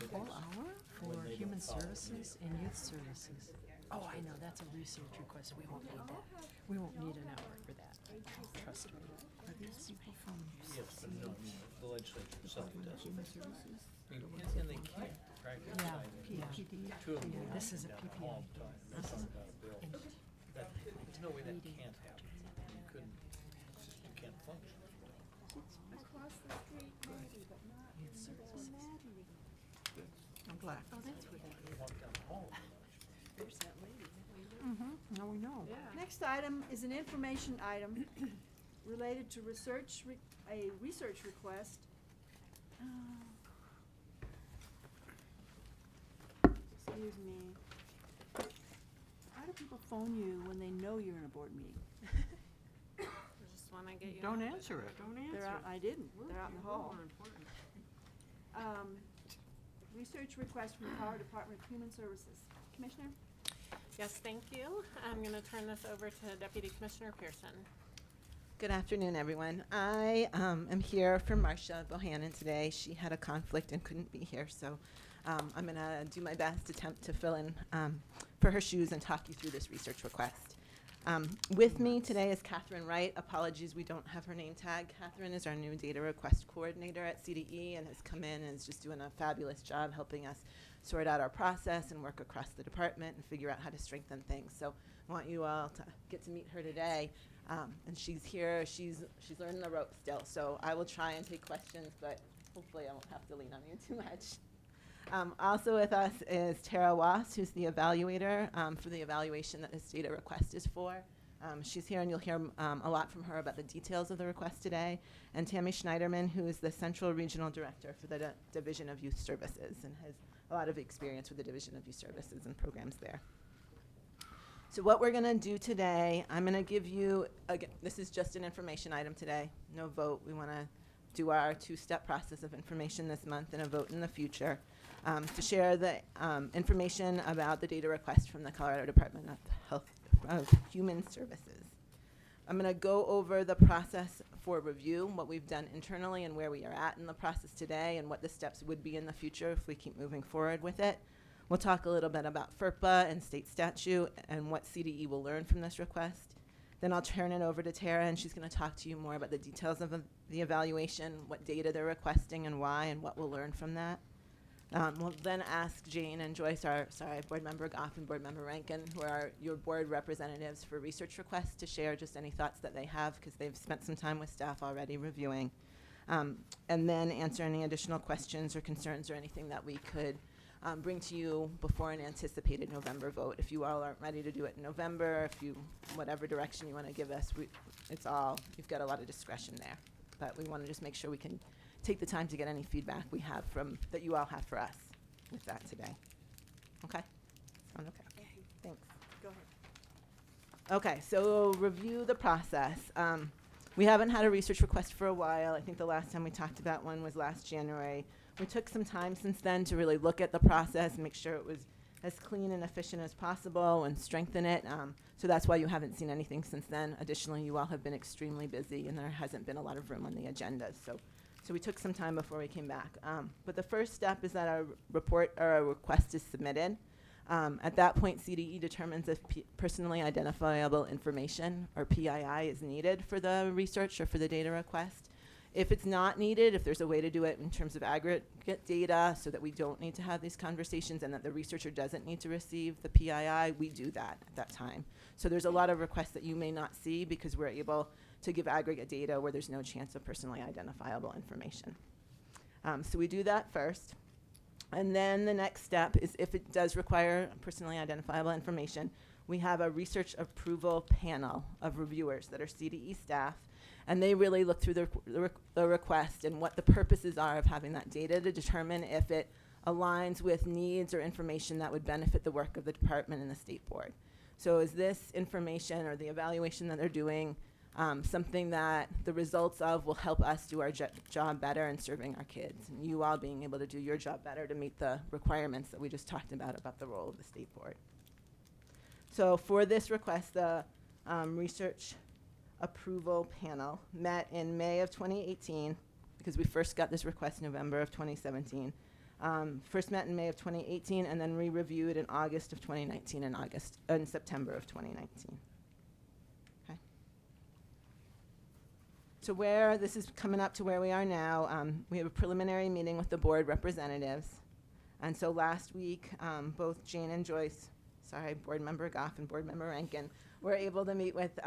S3: A whole hour for human services and youth services. Oh, I know, that's a research request. We won't need that. We won't need an hour for that. Trust me.
S8: Are these people from
S2: Yes, but no, the legislature itself does.
S8: Human Services?
S2: And they can't practice.
S3: Yeah, yeah.
S2: Two of them.
S3: Yeah, this is a
S2: down
S3: PPI.
S2: all the time. They're talking about bills. There's no way that can't happen. You couldn't, it's just, you can't function.
S6: Across the street, maybe, but not
S3: Youth services.
S8: I'm glad.
S3: Oh, that's where that is.
S2: Walk down the hall.
S3: There's that lady.
S8: Now we know.
S6: Next item is an information item related to a research request. Excuse me. How do people phone you when they know you're in a board meeting?
S5: I just wanna get you.
S8: Don't
S5: out.
S8: answer it. Don't
S6: They're out, I didn't, they're out in the hall. Research request from the Colorado Department of Human Services. Commissioner?
S5: Yes, thank you. I'm gonna turn this over to Deputy Commissioner Pearson.
S1: Good afternoon, everyone. I am here for Marcia Bohannon today. She had a conflict and couldn't be here, so I'm going to do my best attempt to fill in for her shoes and talk you through this research request. With me today is Catherine Wright. Apologies, we don't have her name tag. Catherine is our new data request coordinator at CDE and has come in and is just doing a fabulous job helping us sort out our process and work across the department and figure out how to strengthen things. So I want you all to get to meet her today. And she's here, she's learning the ropes still, so I will try and take questions, but hopefully I won't have to lean on you too much. Also with us is Tara Wass, who's the evaluator for the evaluation that this data request is for. She's here and you'll hear a lot from her about the details of the request today. And Tammy Schneiderman, who is the Central Regional Director for the Division of Youth Services and has a lot of experience with the Division of Youth Services and programs there. So what we're gonna do today, I'm gonna give you, again, this is just an information item today, no vote. We wanna do our two-step process of information this month and a vote in the future, to share the information about the data request from the Colorado Department of Human Services. I'm gonna go over the process for review, what we've done internally and where we are at in the process today and what the steps would be in the future if we keep moving forward with it. We'll talk a little bit about FERPA and state statute and what CDE will learn from this request. Then I'll turn it over to Tara, and she's going to talk to you more about the details of the evaluation, what data they're requesting and why, and what we'll learn from that. We'll then ask Jane and Joyce, Board Member Goff and Board Member Rankin, who are your board representatives for research requests, to share just any thoughts that they have, because they've spent some time with staff already reviewing. And then answer any additional questions or concerns or anything that we could bring to you before an anticipated November vote. If you all aren't ready to do it in November, whatever direction you want to give us, you've got a lot of discretion there. But we want to just make sure we can take the time to get any feedback we have that you all have for us with that today. Okay? Sound okay? Thanks.
S6: Go ahead.
S1: Okay, so review the process. We haven't had a research request for a while. I think the last time we talked about one was last January. We took some time since then to really look at the process and make sure it was as clean and efficient as possible and strengthen it. So that's why you haven't seen anything since then. Additionally, you all have been extremely busy and there hasn't been a lot of room on the agenda. So we took some time before we came back. But the first step is that a report or a request is submitted. At that point, CDE determines if personally identifiable information, or PII, is needed for the research or for the data request. If it's not needed, if there's a way to do it in terms of aggregate data so that we don't need to have these conversations and that the researcher doesn't need to receive the PII, we do that at that time. So there's a lot of requests that you may not see because we're able to give aggregate data where there's no chance of personally identifiable information. So we do that first. And then the next step is, if it does require personally identifiable information, we have a research approval panel of reviewers that are CDE staff, and they really look through the request and what the purposes are of having that data to determine if it aligns with needs or information that would benefit the work of the department and the state board. So is this information or the evaluation that they're doing something that the results of will help us do our job better in serving our kids, and you all being able to do your job better to meet the requirements that we just talked about the role of the state board. So for this request, the research approval panel met in May of 2018, because we first got this request in November of 2017. First met in May of 2018 and then re-reviewed in August of 2019 and September of 2019. Okay. So this is coming up to where we are now, we have a preliminary meeting with the board representatives. And so last week, both Jane and Joyce, Board Member Goff and Board Member Rankin, were able to meet with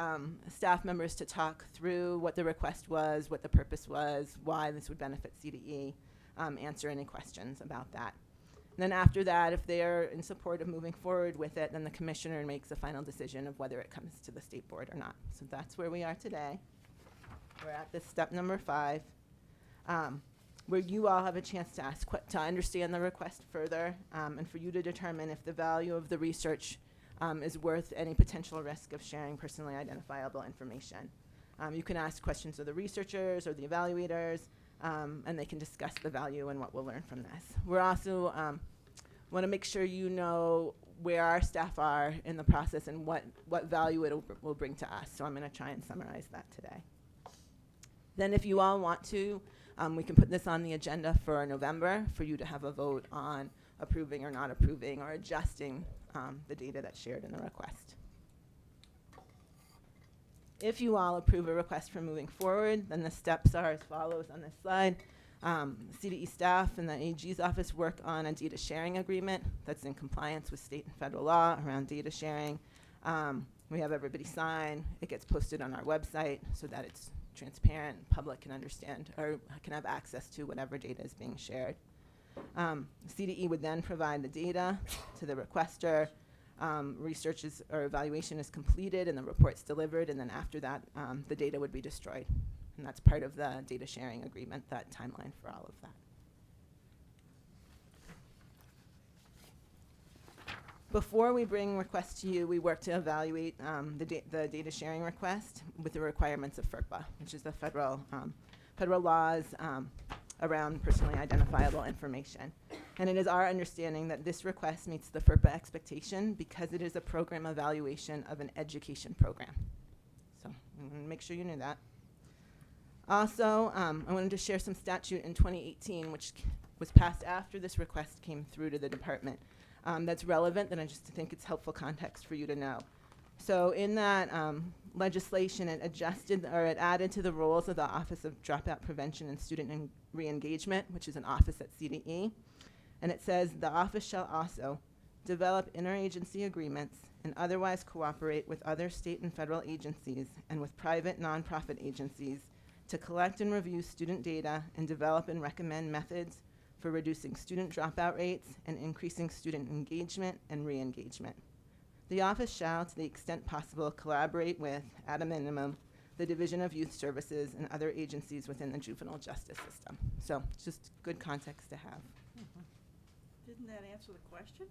S1: staff members to talk through what the request was, what the purpose was, why this would benefit CDE, answer any questions about that. And then after that, if they're in support of moving forward with it, then the commissioner makes a final decision of whether it comes to the state board or not. So that's where we are today. We're at this step number 5, where you all have a chance to to understand the request further, and for you to determine if the value of the research is worth any potential risk of sharing personally identifiable information. You can ask questions of the researchers or the evaluators, and they can discuss the value and what we'll learn from this. We're also want to make sure you know where our staff are in the process and what value it will bring to us. So I'm going to try and summarize that today. Then if you all want to, we can put this on the agenda for November for you to have a vote on approving or not approving or adjusting the data that's shared in the request. If you all approve a request for moving forward, then the steps are as follows on this slide. CDE staff and the AG's office work on a data sharing agreement that's in compliance with state and federal law around data sharing. We have everybody sign. It gets posted on our website so that it's transparent, public can understand or can have access to whatever data is being shared. CDE would then provide the data to the requester. Research or evaluation is completed and the report's delivered, and then after that, the data would be destroyed. And that's part of the data sharing agreement, that timeline for all of that. Before we bring requests to you, we work to evaluate the data sharing request with the requirements of FERPA, which is the federal laws around personally identifiable information. And it is our understanding that this request meets the FERPA expectation because it is a program evaluation of an education program. So I'm going to make sure you knew that. Also, I wanted to share some statute in 2018, which was passed after this request came through to the department. That's relevant, and I just think it's helpful context for you to know. So in that legislation, it it added to the roles of the Office of Dropout Prevention and Student Re-Engagement, which is an office at CDE. And it says the office shall also develop interagency agreements and otherwise cooperate with other state and federal agencies and with private nonprofit agencies to collect and review student data and develop and recommend methods for reducing student dropout rates and increasing student engagement and re-engagement. The office shall, to the extent possible, collaborate with, at a minimum, the Division of Youth Services and other agencies within the juvenile justice system. So it's just good context to have.
S6: Didn't that answer the question?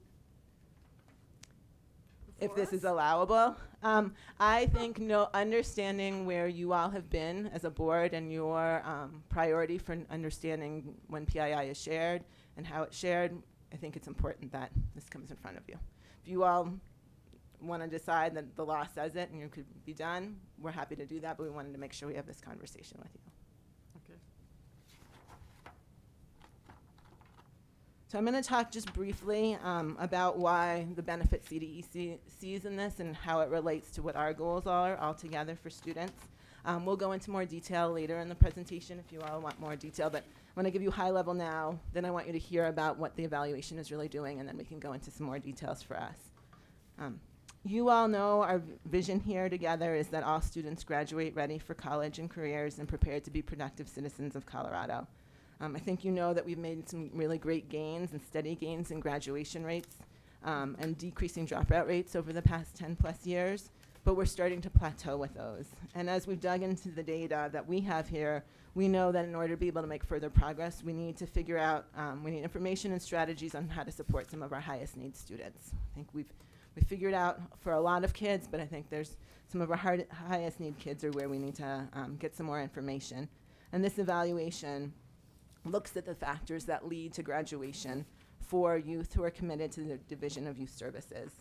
S1: If
S6: For
S1: this
S6: us?
S1: is allowable. I think understanding where you all have been as a board and your priority for understanding when PII is shared and how it's shared, I think it's important that this comes in front of you. If you all want to decide that the law says it and you could be done, we're happy to do that, but we wanted to make sure we have this conversation with you.
S6: Okay.
S1: So I'm going to talk just briefly about why the benefit CDE sees in this and how it relates to what our goals are altogether for students. We'll go into more detail later in the presentation if you all want more detail, but I want to give you high level now, then I want you to hear about what the evaluation is really doing, and then we can go into some more details for us. You all know our vision here together is that all students graduate ready for college and careers and prepared to be productive citizens of Colorado. I think you know that we've made some really great gains and steady gains in graduation rates and decreasing dropout rates over the past 10 plus years, but we're starting to plateau with those. And as we've dug into the data that we have here, we know that in order to be able to make further progress, we need to figure out, we need information and strategies on how to support some of our highest need students. I think we've figured out for a lot of kids, but I think there's some of our highest need kids are where we need to get some more information. And this evaluation looks at the factors that lead to graduation for youth who are committed to the Division of Youth Services.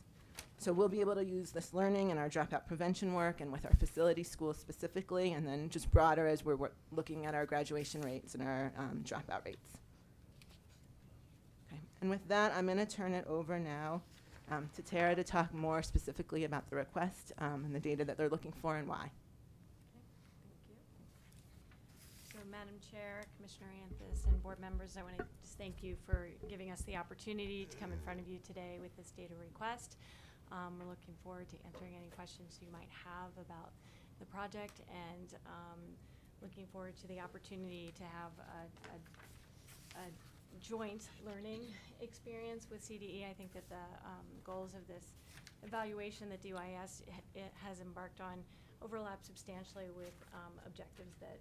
S1: So we'll be able to use this learning in our dropout prevention work and with our facility schools specifically, and then just broader as we're looking at our graduation rates and our dropout rates. Okay. And with that, I'm going to turn it over now to Tara to talk more specifically about the request and the data that they're looking for and why.
S19: So Madam Chair, Commissioner Anthus, and board members, I want to just thank you for giving us the opportunity to come in front of you today with this data request. We're looking forward to answering any questions you might have about the project and looking forward to the opportunity to have a joint learning experience with CDE. I think that the goals of this evaluation that DYS has embarked on overlap substantially with objectives that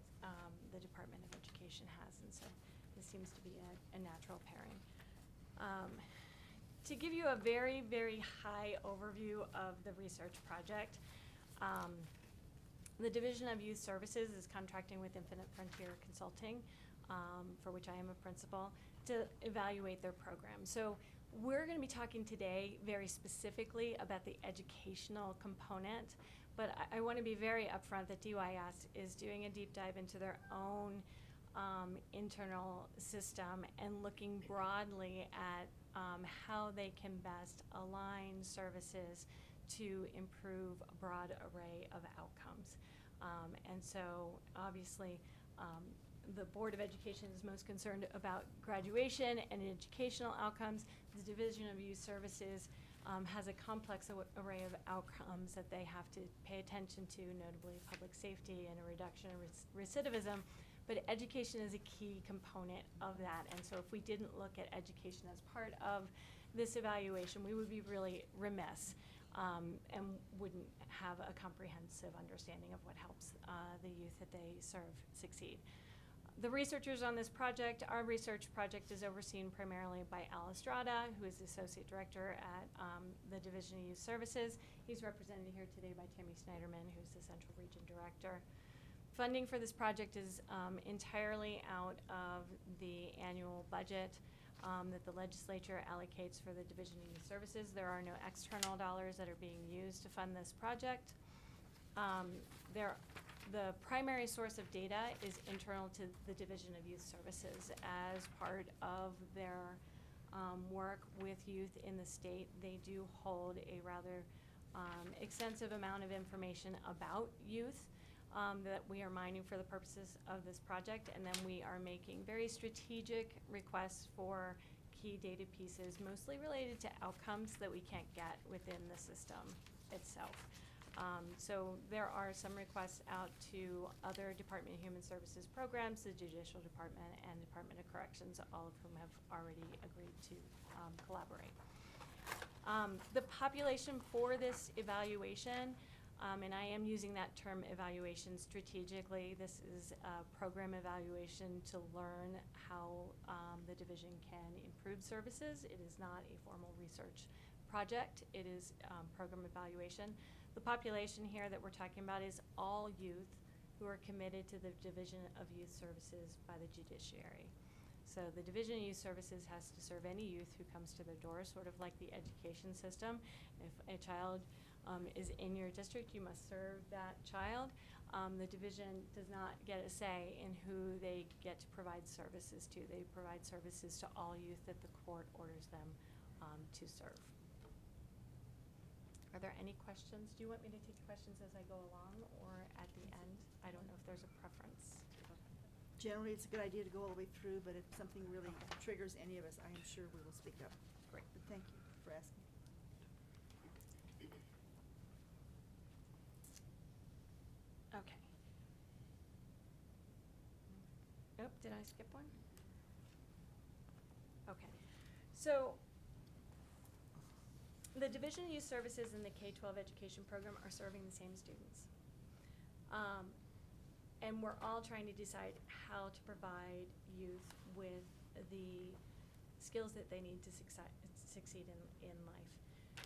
S19: the Department of Education has, and so this seems to be a natural pairing. To give you a very, very high overview of the research project, the Division of Youth Services is contracting with Infinite Frontier Consulting, for which I am a principal, to evaluate their program. So we're going to be talking today very specifically about the educational component, but I want to be very upfront that DYS is doing a deep dive into their own internal system and looking broadly at how they can best align services to improve a broad array of outcomes. And so obviously the Board of Education is most concerned about graduation and educational outcomes. The Division of Youth Services has a complex array of outcomes that they have to pay attention to, notably public safety and a reduction in recidivism. But education is a key component of that. And so if we didn't look at education as part of this evaluation, we would be really remiss and wouldn't have a comprehensive understanding of what helps the youth that they serve succeed. The researchers on this project, our research project is overseen primarily by Al Estrada, who is the Associate Director at the Division of Youth Services. He's represented here today by Tammy Snyderman, who's the Central Region Director. Funding for this project is entirely out of the annual budget that the legislature allocates for the Division of Youth Services. There are no external dollars that are being used to fund this project. The primary source of data is internal to the Division of Youth Services. As part of their work with youth in the state, they do hold a rather extensive amount of information about youth that we are mining for the purposes of this project, and then we are making very strategic requests for key data pieces, mostly related to outcomes that we can't get within the system itself. So there are some requests out to other Department of Human Services programs, the Judicial Department and Department of Corrections, all of whom have already agreed to collaborate. The population for this evaluation, and I am using that term evaluation strategically. This is a program evaluation to learn how the division can improve services. It is not a formal research project. It is program evaluation. The population here that we're talking about is all youth who are committed to the Division of Youth Services by the judiciary. So the Division of Youth Services has to serve any youth who comes to their door, sort of like the education system. If a child is in your district, you must serve that child. The division does not get a say in who they get to provide services to. They provide services to all youth that the court orders them to serve. Are there any questions? Do you want me to take questions as I go along or at the end? I don't know if there's a preference.
S6: Generally, it's a good idea to go all the way through, but if something really triggers any of us, I am sure we will speak up.
S19: Great.
S6: But thank you for asking.
S19: Okay. Oh, did I skip one? Okay. So the Division of Youth Services and the K-12 education program are serving the same students. And we're all trying to decide how to provide youth with the skills that they need to succeed in life.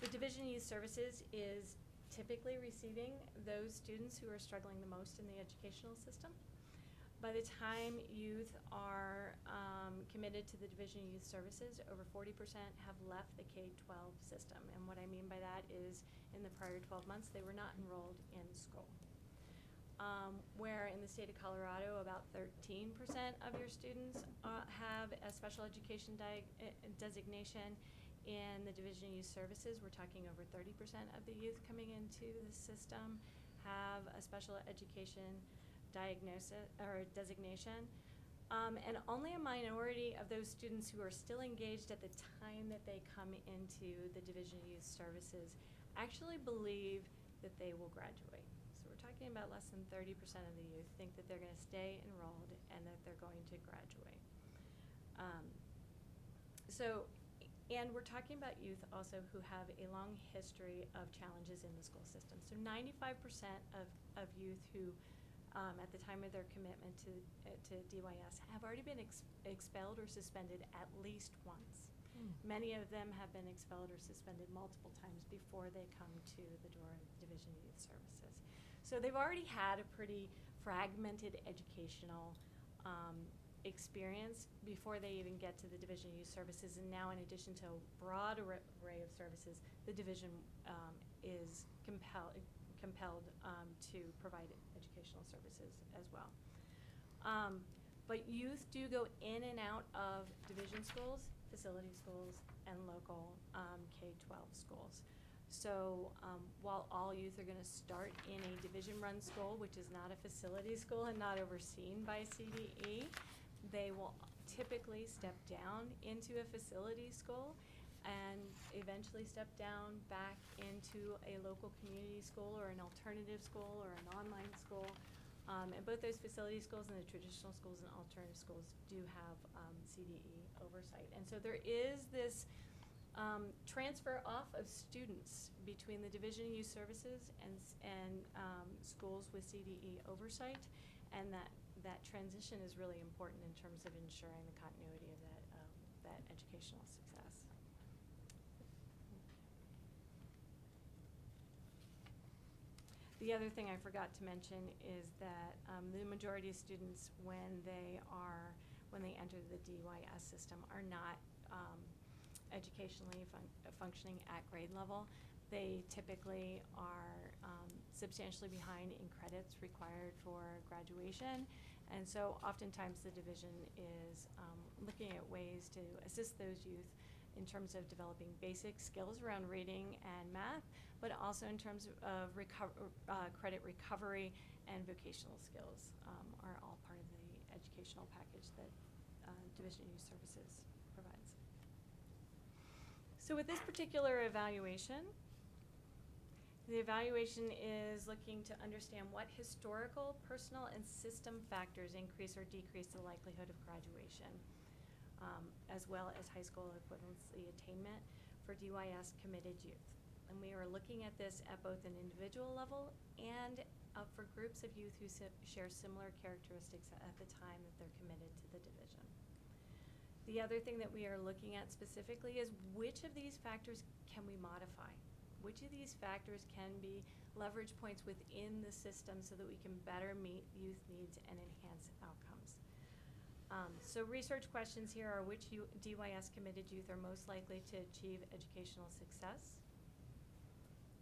S19: The Division of Youth Services is typically receiving those students who are struggling the most in the educational system. By the time youth are committed to the Division of Youth Services, over 40% have left the K-12 system. And what I mean by that is in the prior 12 months, they were not enrolled in school. Where in the state of Colorado, about 13% of your students have a special education designation. In the Division of Youth Services, we're talking over 30% of the youth coming into the system have a special education diagnosis or designation. And only a minority of those students who are still engaged at the time that they come into the Division of Youth Services actually believe that they will graduate. So we're talking about less than 30% of the youth think that they're going to stay enrolled and that they're going to graduate. And we're talking about youth also who have a long history of challenges in the school system. So 95% of youth who at the time of their commitment to DYS have already been expelled or suspended at least once. Many of them have been expelled or suspended multiple times before they come to the door of the Division of Youth Services. So they've already had a pretty fragmented educational experience before they even get to the Division of Youth Services. And now, in addition to a broad array of services, the division is compelled to provide educational services as well. But youth do go in and out of division schools, facility schools, and local K-12 schools. So while all youth are going to start in a division-run school, which is not a facility school and not overseen by CDE, they will typically step down into a facility school and eventually step down back into a local community school or an alternative school or an online school. And both those facility schools and the traditional schools and alternative schools do have CDE oversight. And so there is this transfer off of students between the Division of Youth Services and schools with CDE oversight, and that that transition is really important in terms of ensuring the continuity of that educational success. The other thing I forgot to mention is that the majority of students, when they enter the DYS system, are not educationally functioning at grade level. They typically are substantially behind in credits required for graduation, and so oftentimes the division is looking at ways to assist those youth in terms of developing basic skills around reading and math, but also in terms of credit recovery and vocational skills are all part of the educational package that Division Youth Services provides. So with this particular evaluation, the evaluation is looking to understand what historical, personal, and system factors increase or decrease the likelihood of graduation, as well as high school equivalency attainment for DYS committed youth. And we are looking at this at both an individual level and for groups of youth who share similar characteristics at the time that they're committed to the division. The other thing that we are looking at specifically is which of these factors can we modify? Which of these factors can be leverage points within the system so that we can better meet youth needs and enhance outcomes? So research questions here are which DYS committed youth are most likely to achieve educational success?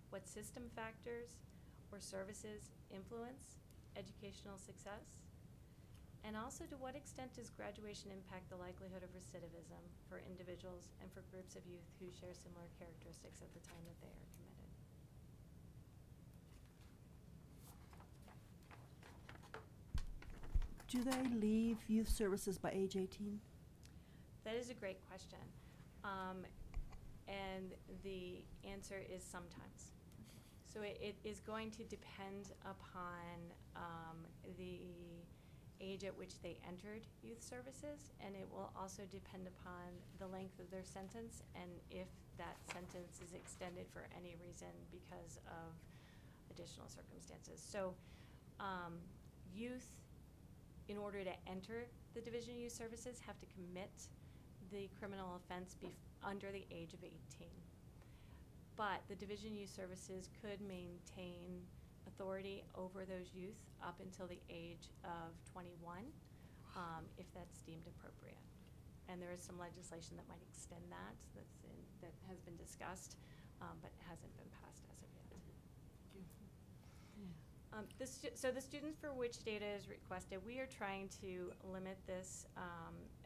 S19: What system factors or services influence educational success? And also, to what extent does graduation impact the likelihood of recidivism for individuals and for groups of youth who share similar characteristics at the time that they are committed?
S6: Do they leave youth services by age 18?
S19: That is a great question. And the answer is sometimes. So it is going to depend upon the age at which they entered youth services, and it will also depend upon the length of their sentence and if that sentence is extended for any reason because of additional circumstances. So youth, in order to enter the Division of Youth Services, have to commit the criminal offense under the age of 18. But the Division of Youth Services could maintain authority over those youth up until the age of 21, if that's deemed appropriate. And there is some legislation that might extend that, that has been discussed, but hasn't been passed as of yet. So the students for which data is requested, we are trying to limit this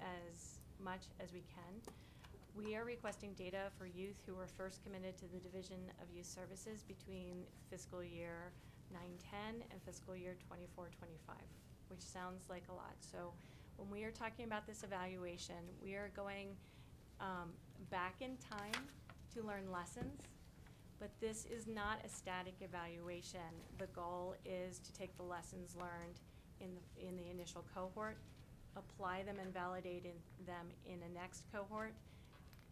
S19: as much as we can. We are requesting data for youth who were first committed to the Division of Youth Services between fiscal year 9-10 and fiscal year 24-25, which sounds like a lot. So when we are talking about this evaluation, we are going back in time to learn lessons, but this is not a static evaluation. The goal is to take the lessons learned in the initial cohort, apply them and validate them in a next cohort,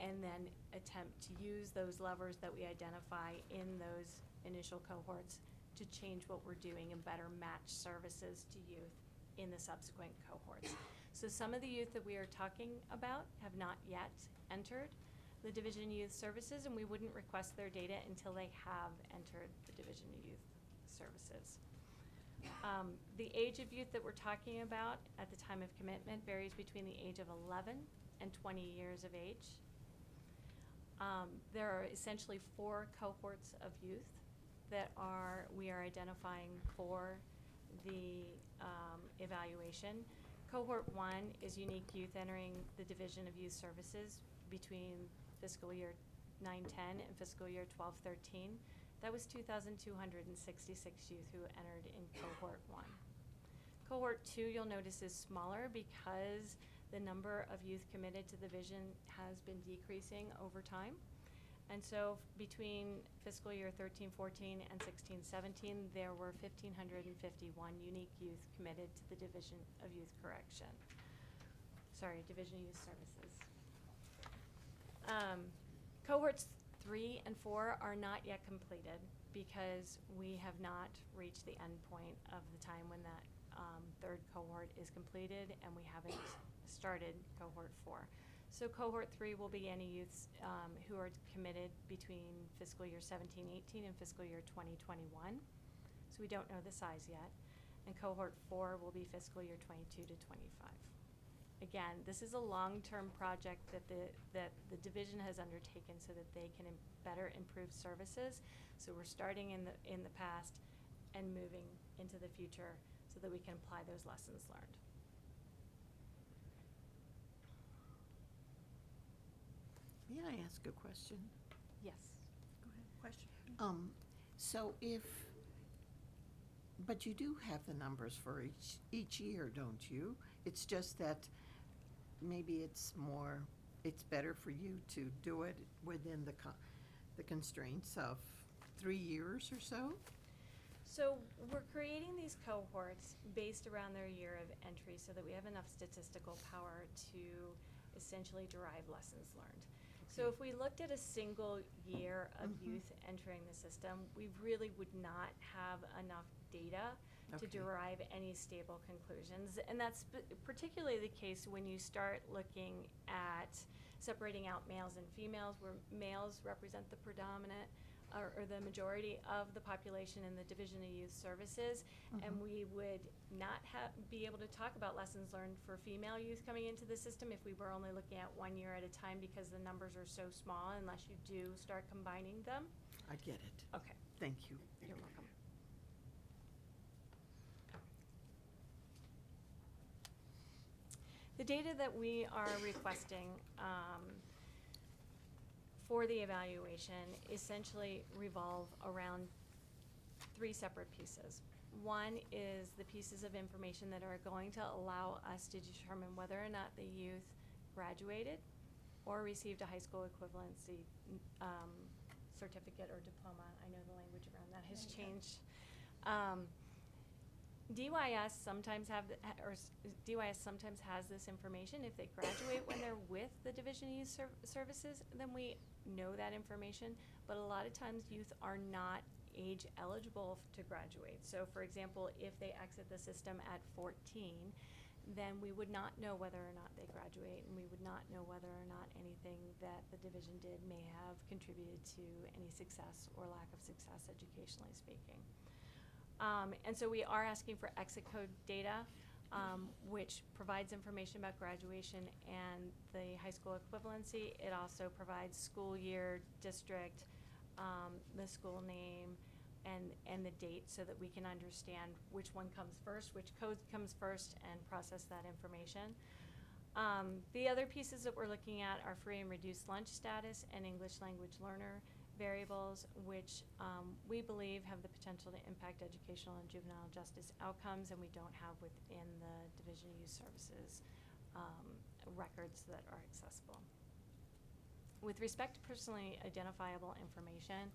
S19: and then attempt to use those levers that we identify in those initial cohorts to change what we're doing and better match services to youth in the subsequent cohorts. So some of the youth that we are talking about have not yet entered the Division of Youth Services, and we wouldn't request their data until they have entered the Division of Youth Services. The age of youth that we're talking about at the time of commitment varies between the age of 11 and 20 years of age. There are essentially 4 cohorts of youth that we are identifying for the evaluation. Cohort 1 is unique youth entering the Division of Youth Services between fiscal year 9-10 and fiscal year 12-13. That was 2,266 youth who entered in cohort 1. Cohort 2, you'll notice, is smaller because the number of youth committed to the division has been decreasing over time. And so between fiscal year 13-14 and 16-17, there were 1,551 unique youth committed to the Division of Youth Division of Youth Services. Cohorts 3 and 4 are not yet completed. because we have not reached the end point of the time when that third cohort is completed, and we haven't started cohort 4. So cohort 3 will be any youths who are committed between fiscal year 17-18 and fiscal year 20-21. So we don't know the size yet. And cohort 4 will be fiscal year 22-25. Again, this is a long-term project that the division has undertaken so that they can better improve services. So we're starting in the past and moving into the future so that we can apply those lessons learned.
S8: May I ask a question?
S19: Yes.
S6: Go ahead, question.
S8: So but you do have the numbers for each year, don't you? It's just that maybe it's better for you to do it within the constraints of 3 years or so?
S19: So we're creating these cohorts based around their year of entry so that we have enough statistical power to essentially derive lessons learned. So if we looked at a single year of youth entering the system, we really would not have enough data to derive any stable conclusions. And that's particularly the case when you start looking at separating out males and females, where males represent the predominant or the majority of the population in the Division of Youth Services, and we would not be able to talk about lessons learned for female youth coming into the system if we were only looking at 1 year at a time, because the numbers are so small unless you do start combining them.
S8: I get it.
S19: Okay.
S8: Thank you.
S19: You're welcome. The data that we are requesting for the evaluation essentially revolve around 3 separate pieces. One is the pieces of information that are going to allow us to determine whether or not the youth graduated or received a high school equivalency certificate or diploma. I know the language around that has changed. DYS sometimes DYS sometimes has this information. If they graduate when they're with the Division of Youth Services, then we know that information. But a lot of times youth are not age eligible to graduate. So for example, if they exit the system at 14, then we would not know whether or not they graduate, and we would not know whether or not anything that the division did may have contributed to any success or lack of success, educationally speaking. And so we are asking for exit code data, which provides information about graduation and the high school equivalency. It also provides school year, district, the school name, and the date, so that we can understand which one comes first, which code comes first, and process that information. The other pieces that we're looking at are free and reduced lunch status and English language learner variables, which we believe have the potential to impact educational and juvenile justice outcomes, and we don't have within the Division of Youth Services records that are accessible. With respect to personally identifiable information,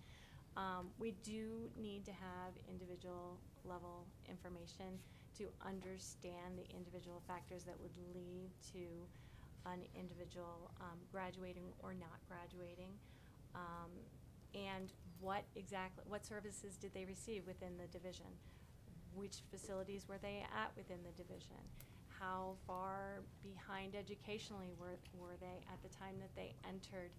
S19: we do need to have individual level information to understand the individual factors that would lead to an individual graduating or not graduating. And what services did they receive within the division? Which facilities were they at within the division? How far behind educationally were they at the time that they entered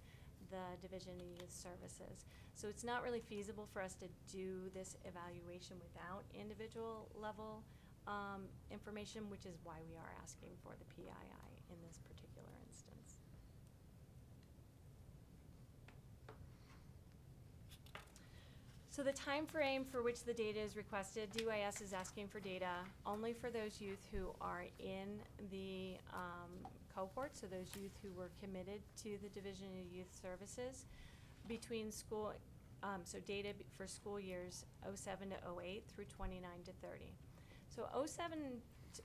S19: the Division of Youth Services? So it's not really feasible for us to do this evaluation without individual level information, which is why we are asking for the PII in this particular instance. So the time frame for which the data is requested, DYS is asking for data only for those youth who are in the cohort, so those youth who were committed to the Division of Youth Services between school, so data for school years 07 to 08 through 29 to 30. So 07 to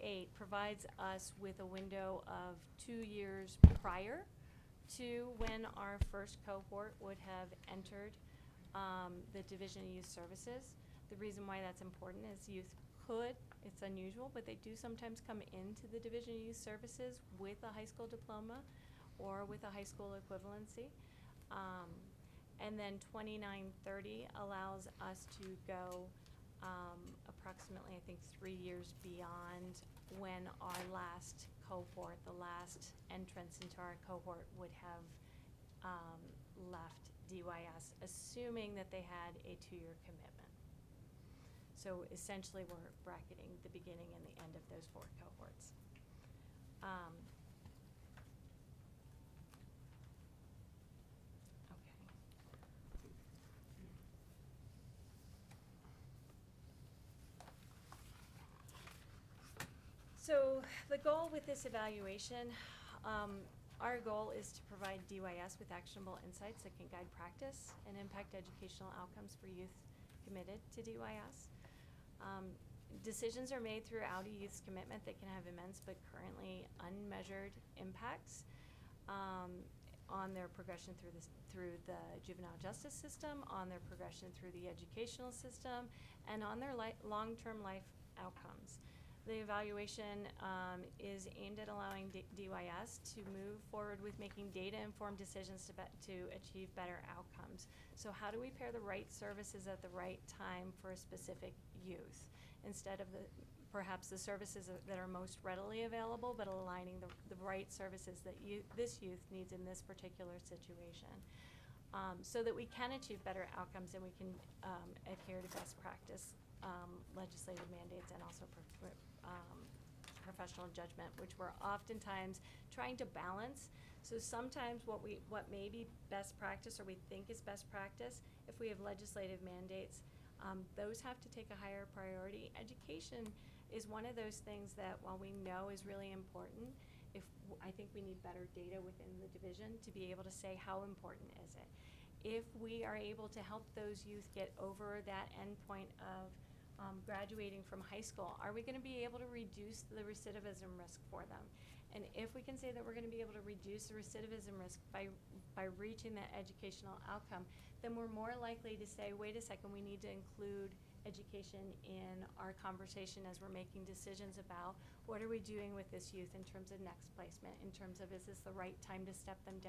S19: 08 provides us with a window of 2 years prior to when our first cohort would have entered the Division of Youth Services. The reason why that's important is youth could, it's unusual, but they do sometimes come into the Division of Youth Services with a high school diploma or with a high school equivalency. And then 2930 allows us to go approximately, I think, 3 years beyond when our last cohort, the last entrance into our cohort would have left DYS, assuming that they had a 2-year commitment. So essentially, we're bracketing the beginning and the end of those 4 cohorts. So the goal with this evaluation, our goal is to provide DYS with actionable insights that can guide practice and impact educational outcomes for youth committed to DYS. Decisions are made throughout a youth's commitment that can have immense but currently unmeasured impacts on their progression through the juvenile justice system, on their progression through the educational system, and on their long-term life outcomes. The evaluation is aimed at allowing DYS to move forward with making data-informed decisions to achieve better outcomes. So how do we pair the right services at the right time for a specific youth, instead of perhaps the services that are most readily available, but aligning the right services that this youth needs in this particular situation, so that we can achieve better outcomes and we can adhere to best practice legislative mandates and also professional judgment, which we're oftentimes trying to balance. So sometimes what may be best practice or we think is best practice, if we have legislative mandates, those have to take a higher priority. Education is one of those things that, while we know is really important, I think we need better data within the division to be able to say how important is it. If we are able to help those youth get over that endpoint of graduating from high school, are we going to be able to reduce the recidivism risk for them? And if we can say that we're going to be able to reduce the recidivism risk by reaching that educational outcome, then we're more likely to say, wait a second, we need to include education in our conversation as we're making decisions about what are we doing with this youth in terms of next placement, in terms of is this the right time to step them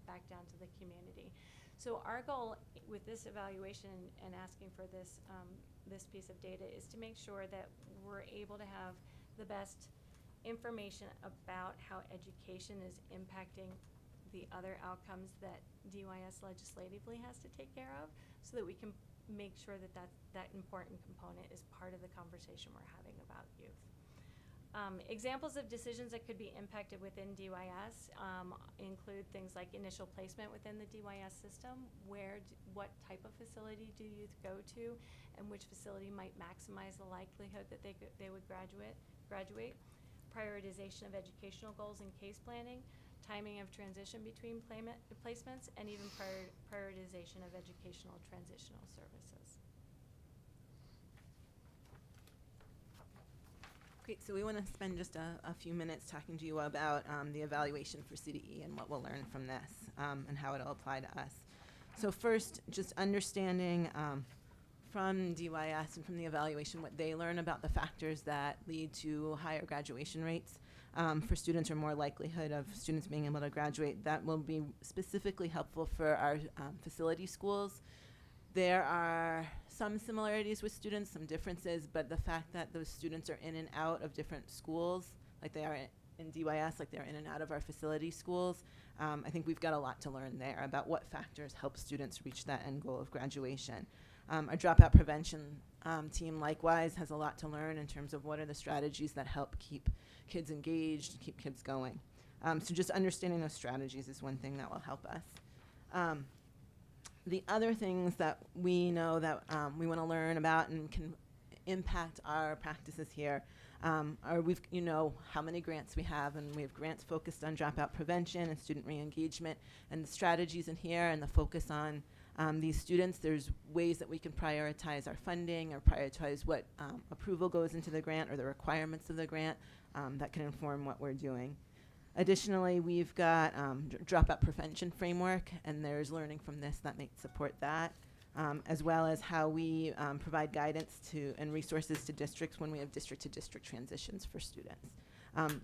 S19: back down to the community. So our goal with this evaluation and asking for this this piece of data is to make sure that we're able to have the best information about how education is impacting the other outcomes that DYS legislatively has to take care of, so that we can make sure that that important component is part of the conversation we're having about youth. Examples of decisions that could be impacted within DYS include things like initial placement within the DYS system, what type of facility do youth go to, and which facility might maximize the likelihood that they would graduate, prioritization of educational goals and case planning, timing of transition between placements, and even prioritization of educational transitional services.
S1: Great, so we want to spend just a few minutes talking to you about the evaluation for CDE and what we'll learn from this and how it'll apply to us. So first, just understanding from DYS and from the evaluation what they learn about the factors that lead to higher graduation rates for students, or more likelihood of students being able to graduate. That will be specifically helpful for our facility schools. There are some similarities with students, some differences, but the fact that those students are in and out of different schools, like they are in DYS, like they're in and out of our facility schools, I think we've got a lot to learn there about what factors help students reach that end goal of graduation. Our dropout prevention team likewise has a lot to learn in terms of what are the strategies that help keep kids engaged, keep kids going. So just understanding those strategies is one thing that will help us. The other things that we know that we want to learn about and can impact our practices here are how many grants we have, and we have grants focused on dropout prevention and student re-engagement, and the strategies in here and the focus on these students. There's ways that we can prioritize our funding or prioritize what approval goes into the grant or the requirements of the grant that can inform what we're doing. Additionally, we've got dropout prevention framework, and there's learning from this that may support that, as well as how we provide guidance to and resources to districts when we have district-to-district transitions for students.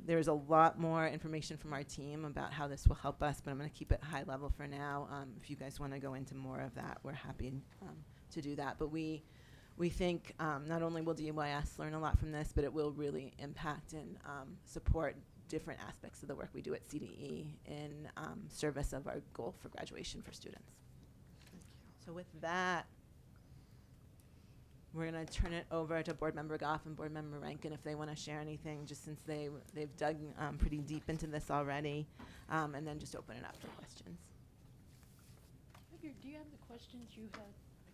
S1: There's a lot more information from our team about how this will help us, but I'm going to keep it high level for now. If you guys want to go into more of that, we're happy to do that. But we think not only will DYS learn a lot from this, but it will really impact and support different aspects of the work we do at CDE in service of our goal for graduation for students. So with that, we're going to turn it over to Board Member Goff and Board Member Rankin if they want to share anything, just since they've dug pretty deep into this already, and then just open it up for questions.
S9: Do you have the questions you have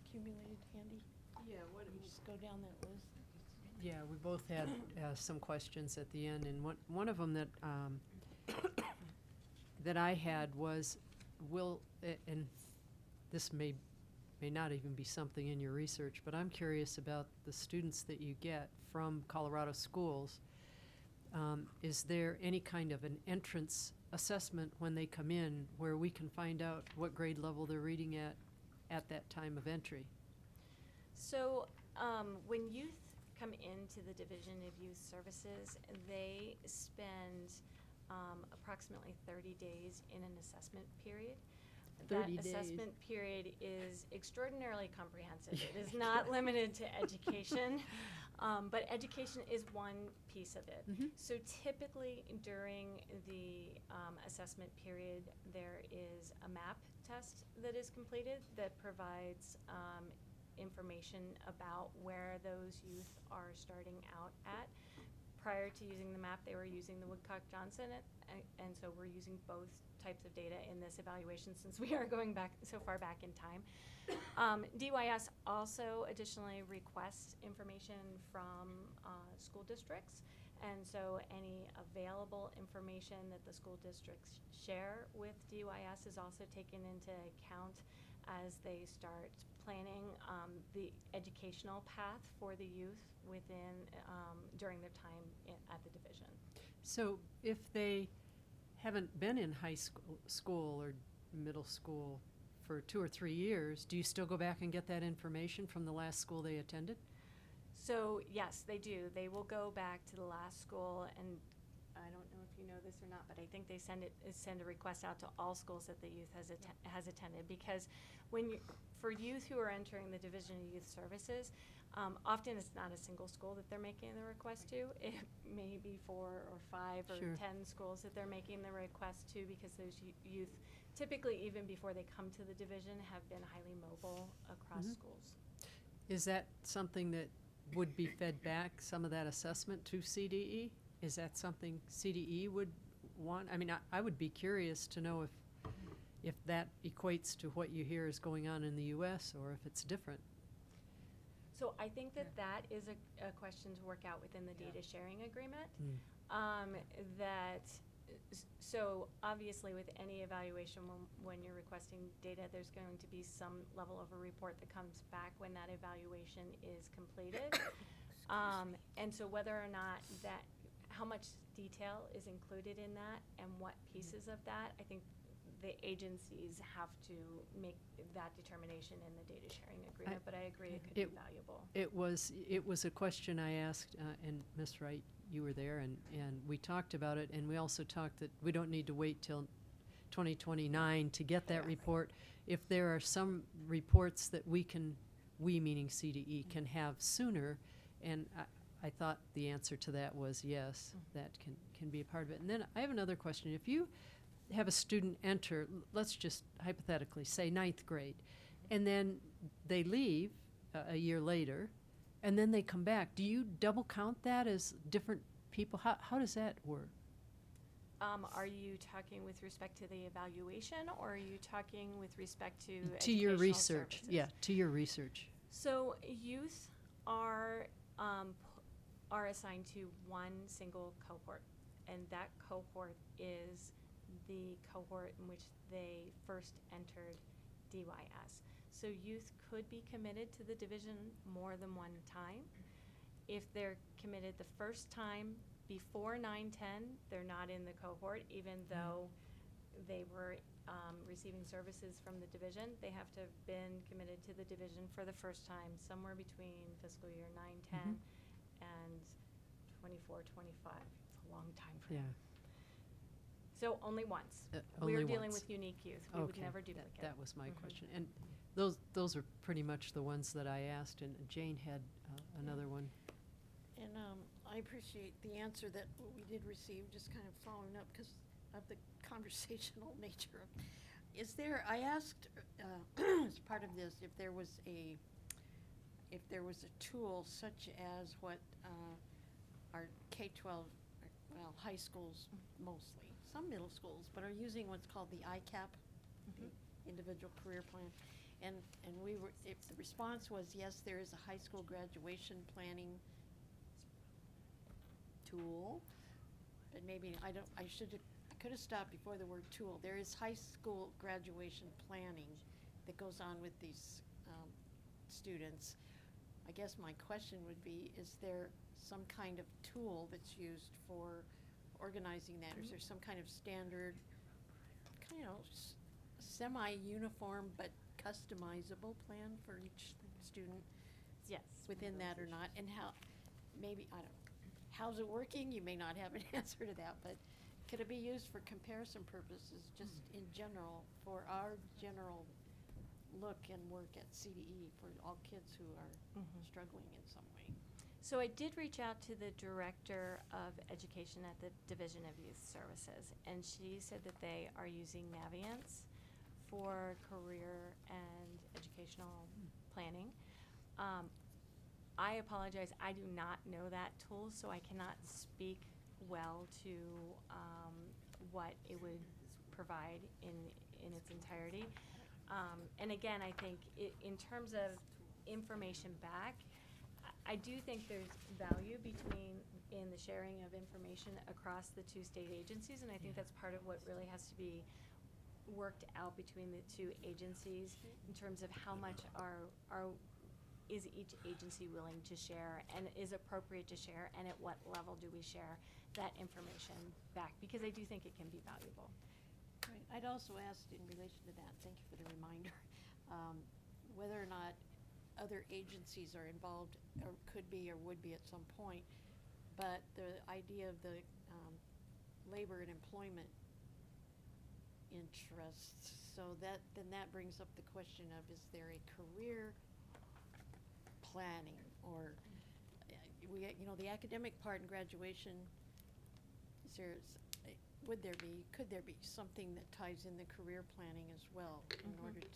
S9: accumulated handy?
S3: Yeah,
S9: Can you just go down that list?
S3: Yeah, we both had some questions at the end, and one of them that that I had was, and this may not even be something in your research, but I'm curious about the students that you get from Colorado schools. Is there any kind of an entrance assessment when they come in where we can find out what grade level they're reading at that time of entry?
S19: So when youth come into the Division of Youth Services, they spend approximately 30 days in an assessment period.
S3: 30
S19: That
S3: days.
S19: assessment period is extraordinarily comprehensive. It is not limited to education, but education is one piece of it. So typically during the assessment period, there is a MAP test that is completed that provides information about where those youth are starting out at. Prior to using the MAP, they were using the Woodcock-Johnson, and so we're using both types of data in this evaluation since we are going back so far back in time. DYS also additionally requests information from school districts, and so any available information that the school districts share with DYS is also taken into account as they start planning the educational path for the youth within during their time at the division.
S3: So if they haven't been in high school or middle school for 2 or 3 years, do you still go back and get that information from the last school they attended?
S19: So yes, they do. They will go back to the last school, and I don't know if you know this or not, but I think they send a request out to all schools that the youth has attended, because for youth who are entering the Division of Youth Services, often it's not a single school that they're making the request to. It may be 4 or 5 or
S3: Sure.
S19: 10 schools that they're making the request to, because those youth, typically even before they come to the division, have been highly mobile across schools.
S3: Is that something that would be fed back, some of that assessment to CDE? Is that something CDE would want? I mean, I would be curious to know if that equates to what you hear is going on in the U.S. or if it's different.
S19: So I think that is a question to work out within the data sharing agreement. So obviously with any evaluation, when you're requesting data, there's going to be some level of a report that comes back when that evaluation is completed. And so whether or not how much detail is included in that and what pieces of that, I think the agencies have to make that determination in the data sharing agreement, but I agree it could be valuable.
S3: It was a question I asked, and Ms. Wright, you were there, and we talked about it, and we also talked that we don't need to wait till 2029 to get that report. If there are some reports that we meaning CDE, can have sooner, and I thought the answer to that was yes, that can be a part of it. And then I have another question. If you have a student enter, let's just hypothetically say 9th grade, and then they leave a year later, and then they come back, do you double count that as different people? How does that work?
S19: Are you talking with respect to the evaluation, or are you talking with respect to
S3: your
S19: educational
S3: research?
S19: services?
S3: Yeah, to your research.
S19: So youth are assigned to one single cohort, and that cohort is the cohort in which they first entered DYS. So youth could be committed to the division more than one time. If they're committed the first time before 9-10, they're not in the cohort, even though they were receiving services from the division. They have to have been committed to the division for the first time somewhere between fiscal year 9-10 and 24-25. a long time frame.
S3: Yeah.
S19: So only once.
S3: Only
S19: We're dealing
S3: once.
S19: with unique youth. We would
S3: Okay,
S19: never
S3: that-
S19: duplicate.
S3: That was my
S19: Mhm.
S3: question. And those are pretty much the ones that I asked, and Jane had another one.
S9: And I appreciate the answer that we did receive, just kind of following up because of the conversational nature of. Is there, I asked as part of this if there was a tool such as what our K-12, well, high schools mostly, some middle schools, but are using what's called the ICAP, the Individual Career Plan. And if the response was yes, there is a high school graduation planning tool, but maybe I could have stopped before the word tool. There is high school graduation planning that goes on with these students. I guess my question would be, is there some kind of tool that's used for organizing that? Or is there some kind of standard, semi-uniform but customizable plan for each student?
S19: Yes.
S9: Within that or not? And how, maybe, I don't know, how's it working? You may not have an answer to that, but could it be used for comparison purposes, just in general, for our general look and work at CDE for all kids who are struggling in some way?
S19: So I did reach out to the director of education at the Division of Youth Services, and she said that they are using Naviance for career and educational planning. I apologize, I do not know that tool, so I cannot speak well to what it would provide in its entirety. And again, I think in terms of information back, I do think there's value in the sharing of information across the two state agencies, and I think that's part of what really has to be worked out between the two agencies in terms of how much is each agency willing to share and is appropriate to share, and at what level do we share that information back, because I do think it can be valuable.
S9: Right. I'd also asked in relation to that, thank you for the reminder, whether or not other agencies are involved, or could be, or would be at some point, but the idea of the labor and employment interests, so that brings up the question of, is there a career planning, or the academic part in graduation, could there be something that ties in the career planning as well in order to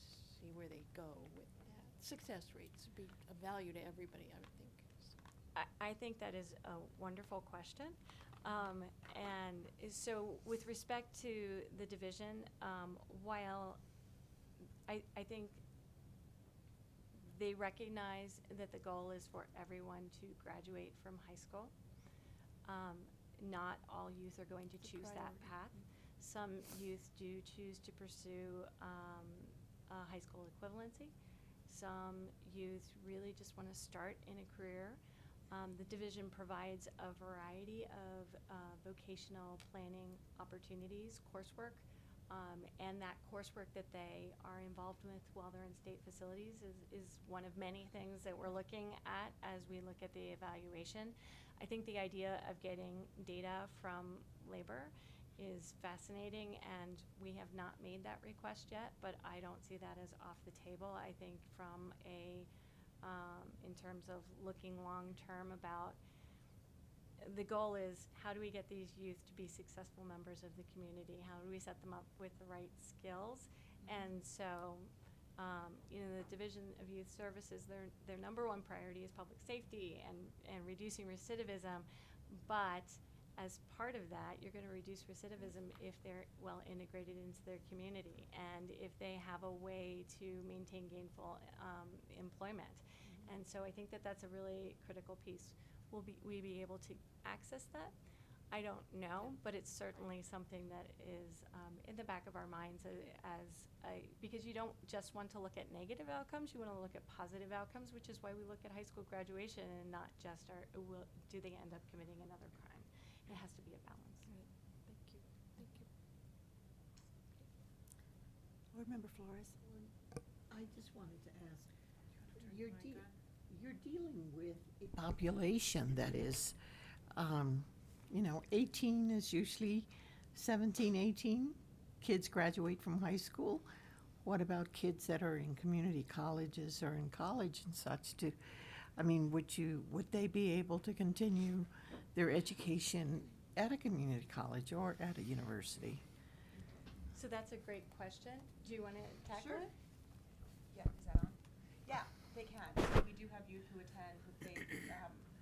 S9: see where they go with that? Success rates would be of value to everybody, I would think.
S19: I think that is a wonderful question. And so with respect to the division, while I think they recognize that the goal is for everyone to graduate from high school, not all youth are going to choose that path. Some youth do choose to pursue high school equivalency. Some youth really just want to start in a career. The division provides a variety of vocational planning opportunities, coursework, and that coursework that they are involved with while they're in state facilities is one of many things that we're looking at as we look at the evaluation. I think the idea of getting data from labor is fascinating, and we have not made that request yet, but I don't see that as off the table. I think from in terms of looking long-term about, the goal is, how do we get these youth to be successful members of the community? How do we set them up with the right skills? And so, the Division of Youth Services, their number one priority is public safety and reducing recidivism. But as part of that, you're going to reduce recidivism if they're well integrated into their community and if they have a way to maintain gainful employment. And so I think that that's a really critical piece. Will we be able to access that? I don't know, but it's certainly something that is in the back of our minds because you don't just want to look at negative outcomes, you want to look at positive outcomes, which is why we look at high school graduation and not just do they end up committing another crime. It has to be a balance.
S6: Right. Thank you. Thank you. Board Member Flores.
S8: I just wanted to ask, you're dealing with a population that is You know, 18 is usually 17, 18. Kids graduate from high school. What about kids that are in community colleges or in college and such? Would they be able to continue their education at a community college or at a university?
S19: So that's a great question. Do you want to tackle it?
S11: Yeah, is that on? Yeah, they can. So we do have youth who attend, if they've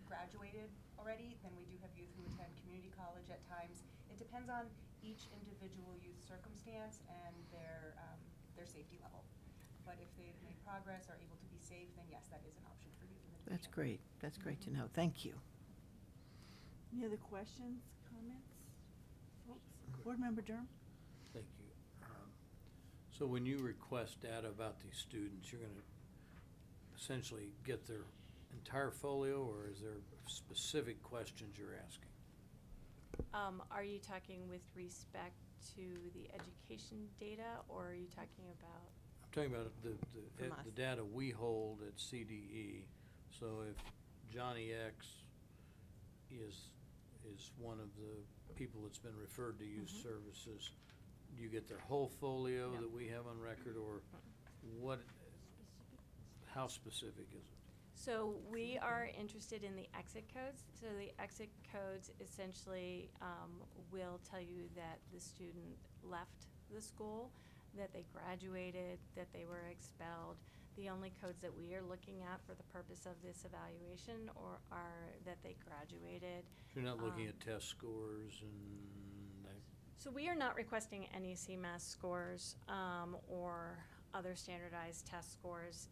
S11: graduated already, then we do have youth who attend community college at times. It depends on each individual youth's circumstance and their safety level. But if they've made progress, are able to be safe, then yes, that is an option for youth in the
S8: That's
S11: division.
S8: great. That's great to know. Thank you.
S6: Any other questions, comments? Folks? Board Member Durham?
S2: Thank you. So when you request data about these students, you're gonna essentially get their entire folio, or is there specific questions you're asking?
S19: Are you talking with respect to the education data, or are you talking about?
S2: I'm talking about
S19: From us.
S2: the data we hold at CDE. So if Johnny X is one of the people that's been referred to youth services, do you get their whole folio
S19: No.
S2: that we have on record, or what, how specific is it?
S19: So we are interested in the exit codes. So the exit codes essentially will tell you that the student left the school, that they graduated, that they were expelled. The only codes that we are looking at for the purpose of this evaluation are that they graduated.
S2: You're not looking at test scores and
S19: So we are not requesting any CMAS scores or other standardized test scores.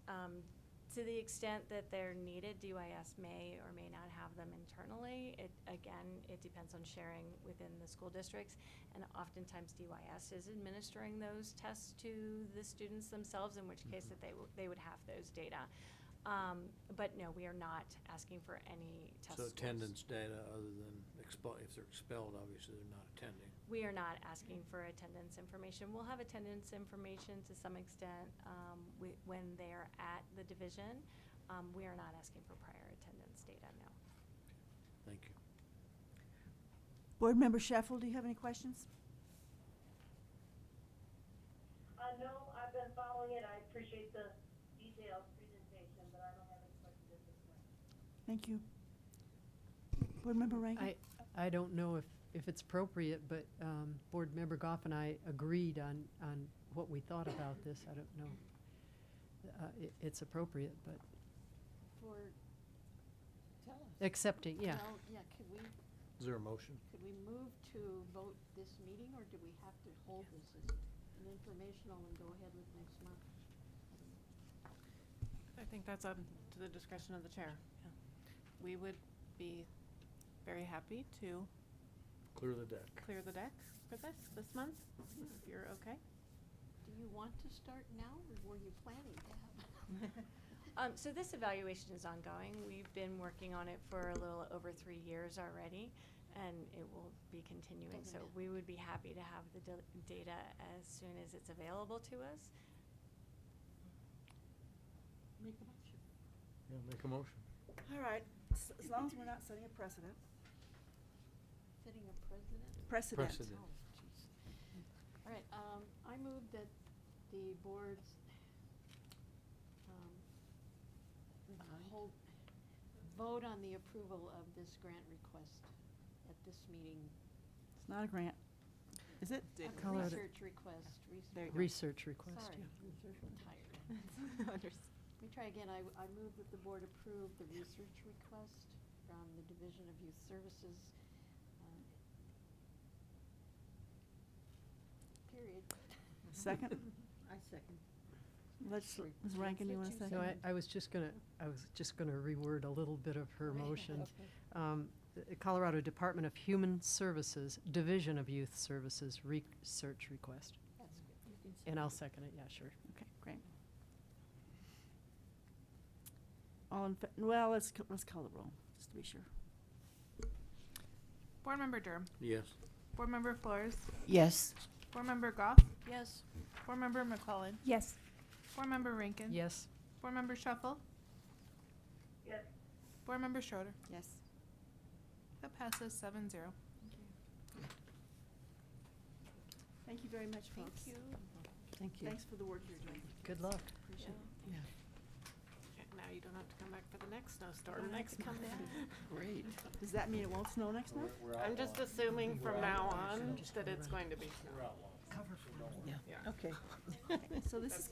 S19: To the extent that they're needed, DYS may or may not have them internally. It depends on sharing within the school districts, and oftentimes DYS is administering those tests to the students themselves, in which case that they would have those data. But no, we are not asking for any test
S2: so
S19: scores.
S2: attendance data other than if they're expelled, obviously they're not attending.
S19: We are not asking for attendance information. We'll have attendance information to some extent when they're at the division. We are not asking for prior attendance data, no.
S2: Thank you.
S6: Board Member Sheffield, do you have any questions?
S15: No, I've been following it. I appreciate the detailed presentation, but I don't have any questions at this point.
S6: Thank you. Board Member Rankin?
S3: I don't know if it's appropriate, but Board Member Goff and I agreed on what we thought about this. I don't know. It's appropriate, but
S9: Tell us.
S3: accepting, yeah.
S9: Well, yeah, could we,
S2: Is there a motion?
S9: could we move to vote this meeting, or do we have to hold this as an informational and go ahead with next month?
S5: I think that's up to the discretion of the chair. Yeah. We would be very happy to
S2: Clear the deck.
S5: clear the deck for this month, if you're okay.
S9: Do you want to start now, or were you planning to have?
S19: So this evaluation is ongoing. We've been working on it for a little over 3 years already, and it will be continuing. So we would be happy to have the data as soon as it's available to us.
S9: Make a motion.
S2: Yeah, make a motion.
S6: All right, as long as we're not setting a precedent.
S9: Setting a precedent?
S6: Precedent.
S2: Precedent.
S9: Oh, jeez. All right, I move that the boards vote on the approval of this grant request at this meeting.
S6: It's not a grant, is it?
S3: Colorado.
S9: Research request.
S6: There you go.
S3: Research request,
S9: Sorry,
S3: yeah.
S9: I'm tired. Let me try again. I move that the board approve the research request from the Division of Youth Services. Period.
S6: Second?
S9: I second.
S6: Ms. Rankin, you want to say?
S3: So I was just gonna reword a little bit of her motion. The Colorado Department of Human Services, Division of Youth Services, research request.
S9: That's good. You can say
S3: And I'll
S9: it.
S3: second it, yeah, sure.
S6: Okay, great. All in, well, let's call the roll, just to be sure.
S24: Board Member Durham.
S2: Yes.
S24: Board Member Flores.
S8: Yes.
S24: Board Member Goff.
S9: Yes.
S24: Board Member McClellan.
S16: Yes.
S24: Board Member Rankin.
S3: Yes.
S24: Board Member Shuffle.
S15: Yes.
S24: Board Member Schroeder.
S6: Yes.
S24: That passes 7-0.
S6: Thank you very much, folks.
S1: Thank you.
S6: Thanks for the work you're doing.
S3: Good luck.
S6: Appreciate it.
S1: Yeah.
S5: Now you don't have to come back for the next snowstorm next month.
S1: Great.
S6: Does that mean it won't snow next month?
S5: I'm just assuming from now on that it's going to be snow.
S1: Yeah, okay.
S6: So this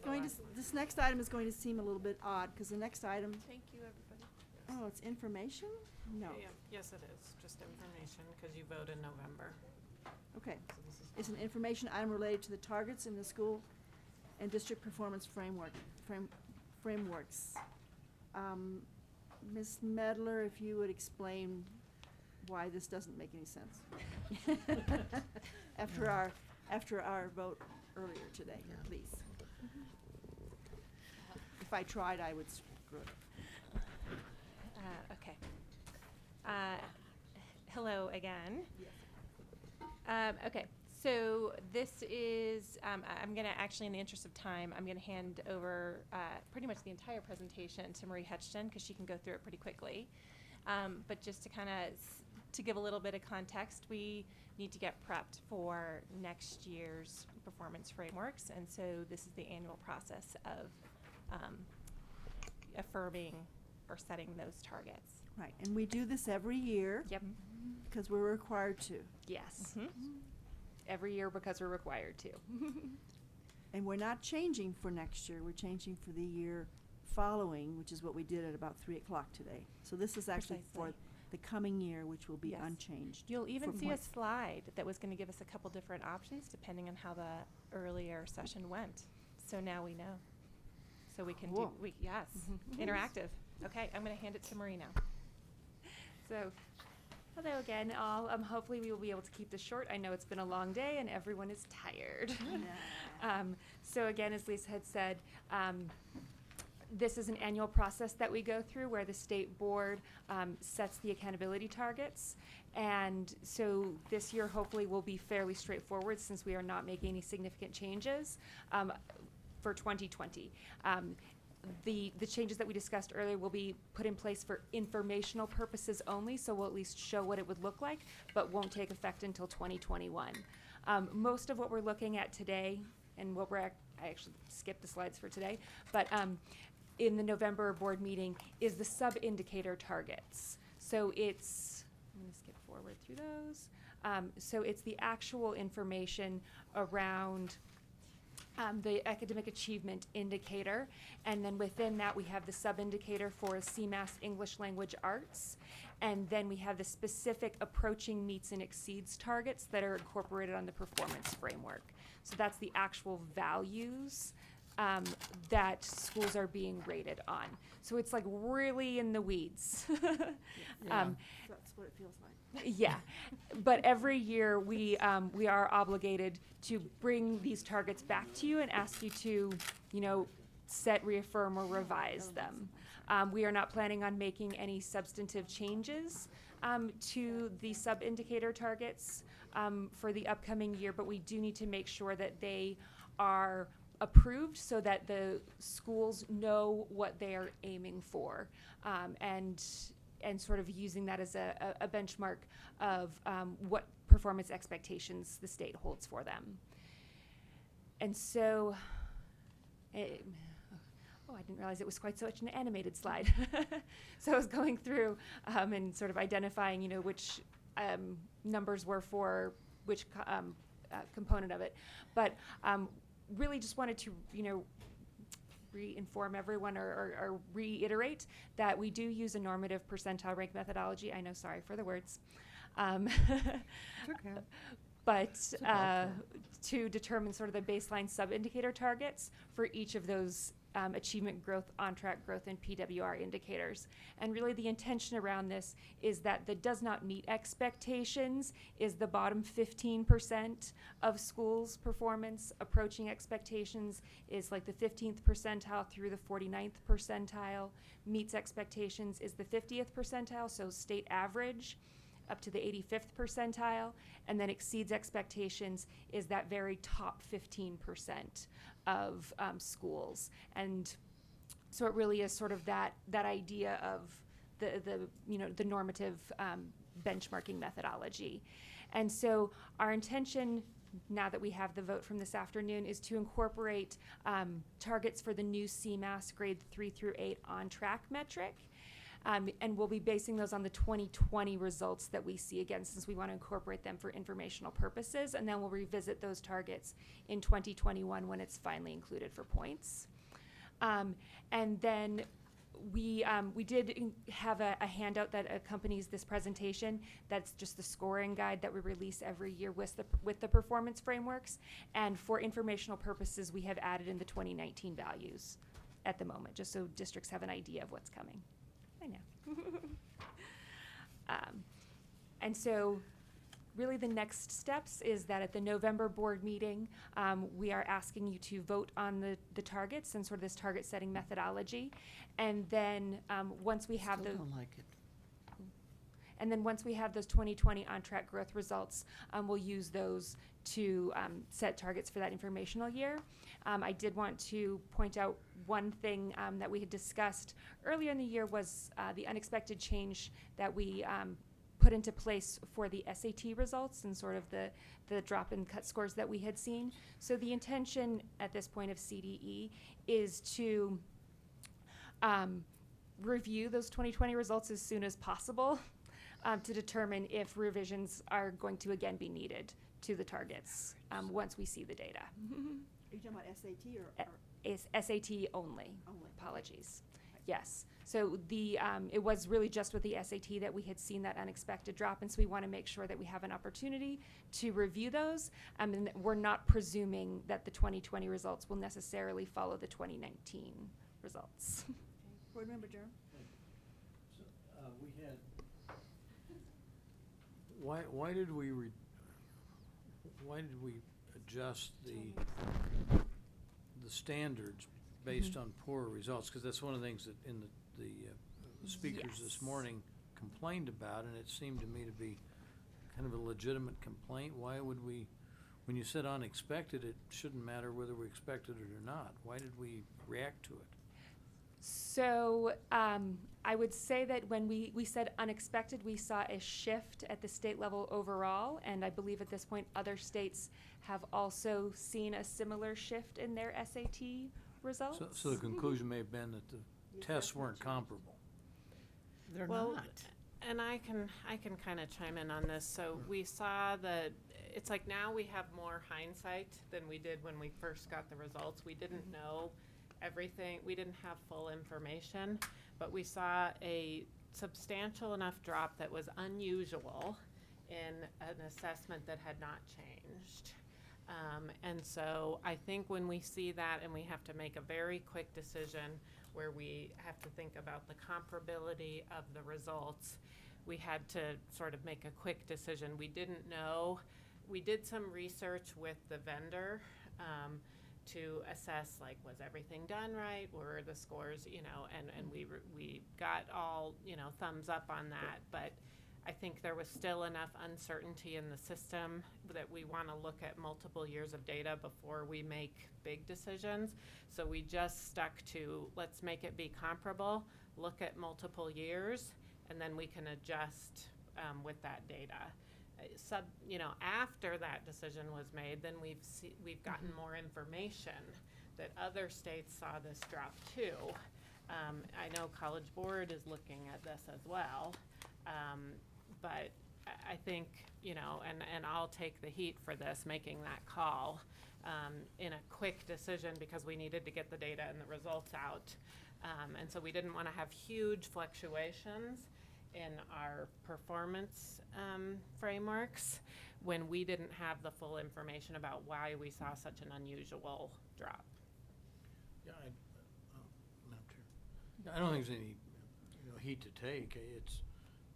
S6: this next item is going to seem a little bit odd, because the next item,
S5: Thank you, everybody.
S6: oh, it's information? No.
S5: Yeah, yes, it is, just information, because you vote in November.
S6: Okay. It's an information item related to the targets in the school and district performance frameworks. Ms. Medler, if you would explain why this doesn't make any sense. After our vote earlier today, please. If I tried, I would screw it up.
S17: Okay. Hello again. Okay, so this is, I'm going to actually, in the interest of time, I'm going to hand over pretty much the entire presentation to Marie Hutchton, because she can go through it pretty quickly. But just to kind of, to give a little bit of context, we need to get prepped for next year's performance frameworks, and so this is the annual process of affirming or setting those targets.
S6: Right, and we do this every year.
S17: Yep.
S6: Because we're required to.
S17: Yes. Every year because we're required to.
S6: And we're not changing for next year, we're changing for the year following, which is what we did at about 3 o'clock today. So this is actually for
S17: Precisely.
S6: the coming year, which will be
S17: Yes.
S6: unchanged.
S17: You'll even
S6: from
S17: see a
S6: what-
S17: slide that was going to give us a couple different options depending on how the earlier session went. So now we know. So we can
S6: Cool.
S17: yes, interactive. Okay, I'm going to hand it to Marie now. So, hello again, all. Hopefully we will be able to keep this short. I know it's been a long day and everyone is tired. So again, as Lisa had said, this is an annual process that we go through where the state board sets the accountability targets. And so this year hopefully will be fairly straightforward since we are not making any significant changes for 2020. The changes that we discussed earlier will be put in place for informational purposes only, so we'll at least show what it would look like, but won't take effect until 2021. Most of what we're looking at today, and what we're, I actually skipped the slides for today, but in the November board meeting is the sub-indicator targets. So it's, I'm gonna skip forward through those. So it's the actual information around the academic achievement indicator, and then within that we have the sub-indicator for CMAS English Language Arts, and then we have the specific approaching meets and exceeds targets that are incorporated on the performance framework. So that's the actual values that schools are being rated on. So it's like really in the weeds.
S6: That's what it feels like.
S17: Yeah, but every year we are obligated to bring these targets back to you and ask you to, set, reaffirm, or revise them. We are not planning on making any substantive changes to the sub-indicator targets for the upcoming year, but we do need to make sure that they are approved so that the schools know what they are aiming for, and sort of using that as a benchmark of what performance expectations the state holds for them. And so, I didn't realize it was quite such an animated slide. So I was going through and sort of identifying, which numbers were for which component of it. But really just wanted to, re-inform everyone or reiterate that we do use a normative percentile rank methodology. I know, sorry for the words. But to determine sort of the baseline sub-indicator targets for each of those achievement growth, on-track growth, and PWR indicators. And really the intention around this is that the does not meet expectations is the bottom 15% of schools' performance. Approaching expectations is like the 15th percentile through the 49th percentile. Meets expectations is the 50th percentile, so state average, up to the 85th percentile, and then exceeds expectations is that very top 15% of schools. And so it really is sort of that idea of the normative
S18: benchmarking methodology. And so our intention, now that we have the vote from this afternoon, is to incorporate targets for the new CMAS grade 3 through 8 on track metric. And we'll be basing those on the 2020 results that we see, again, since we want to incorporate them for informational purposes. And then we'll revisit those targets in 2021 when it's finally included for points. And then we did have a handout that accompanies this presentation. That's just the scoring guide that we release every year with the performance frameworks. And for informational purposes, we have added in the 2019 values at the moment, just so districts have an idea of what's coming. I know. And so really the next steps is that at the November board meeting, we are asking you to vote on the targets and sort of this target setting methodology. And then once we have
S8: Still don't like it.
S18: and then once we have those 2020 on-track growth results, we'll use those to set targets for that informational year. I did want to point out one thing that we had discussed earlier in the year was the unexpected change that we put into place for the SAT results and sort of the drop in cut scores that we had seen. So the intention at this point of CDE is to review those 2020 results as soon as possible to determine if revisions are going to again be needed to the targets once we see the data.
S6: Are you talking about SAT or
S18: Is SAT only. Apologies. Yes. So it was really just with the SAT that we had seen that unexpected drop, and so we want to make sure that we have an opportunity to review those. And we're not presuming that the 2020 results will necessarily follow the 2019 results.
S6: Board Member Durham?
S2: We had, why did we adjust the standards based on poor results? Because that's one of the things that in the speakers this morning complained about, and it seemed to me to be kind of a legitimate complaint. Why would we, when you said unexpected, it shouldn't matter whether we expected it or not. Why did we react to it?
S18: So I would say that when we said unexpected, we saw a shift at the state level overall, and I believe at this point other states have also seen a similar shift in their SAT results.
S2: So the conclusion may have been that the tests weren't comparable.
S8: They're
S5: Well,
S8: not.
S5: And I can kind of chime in on this. So we saw that it's like now we have more hindsight than we did when we first got the results. We didn't know everything. We didn't have full information, but we saw a substantial enough drop that was unusual in an assessment that had not changed. And so I think when we see that and we have to make a very quick decision where we have to think about the comparability of the results, we had to sort of make a quick decision. We didn't know. We did some research with the vendor to assess, like, was everything done right? Were the scores, and we got all, thumbs up on that. But I think there was still enough uncertainty in the system that we want to look at multiple years of data before we make big decisions. So we just stuck to, let's make it be comparable, look at multiple years, and then we can adjust with that data. After that decision was made, then we've gotten more information that other states saw this drop too. I know College Board is looking at this as well. But I think, and I'll take the heat for this, making that call in a quick decision because we needed to get the data and the results out. And so we didn't want to have huge fluctuations in our performance frameworks when we didn't have the full information about why we saw such an unusual drop.
S2: Yeah, I don't think there's any heat to take.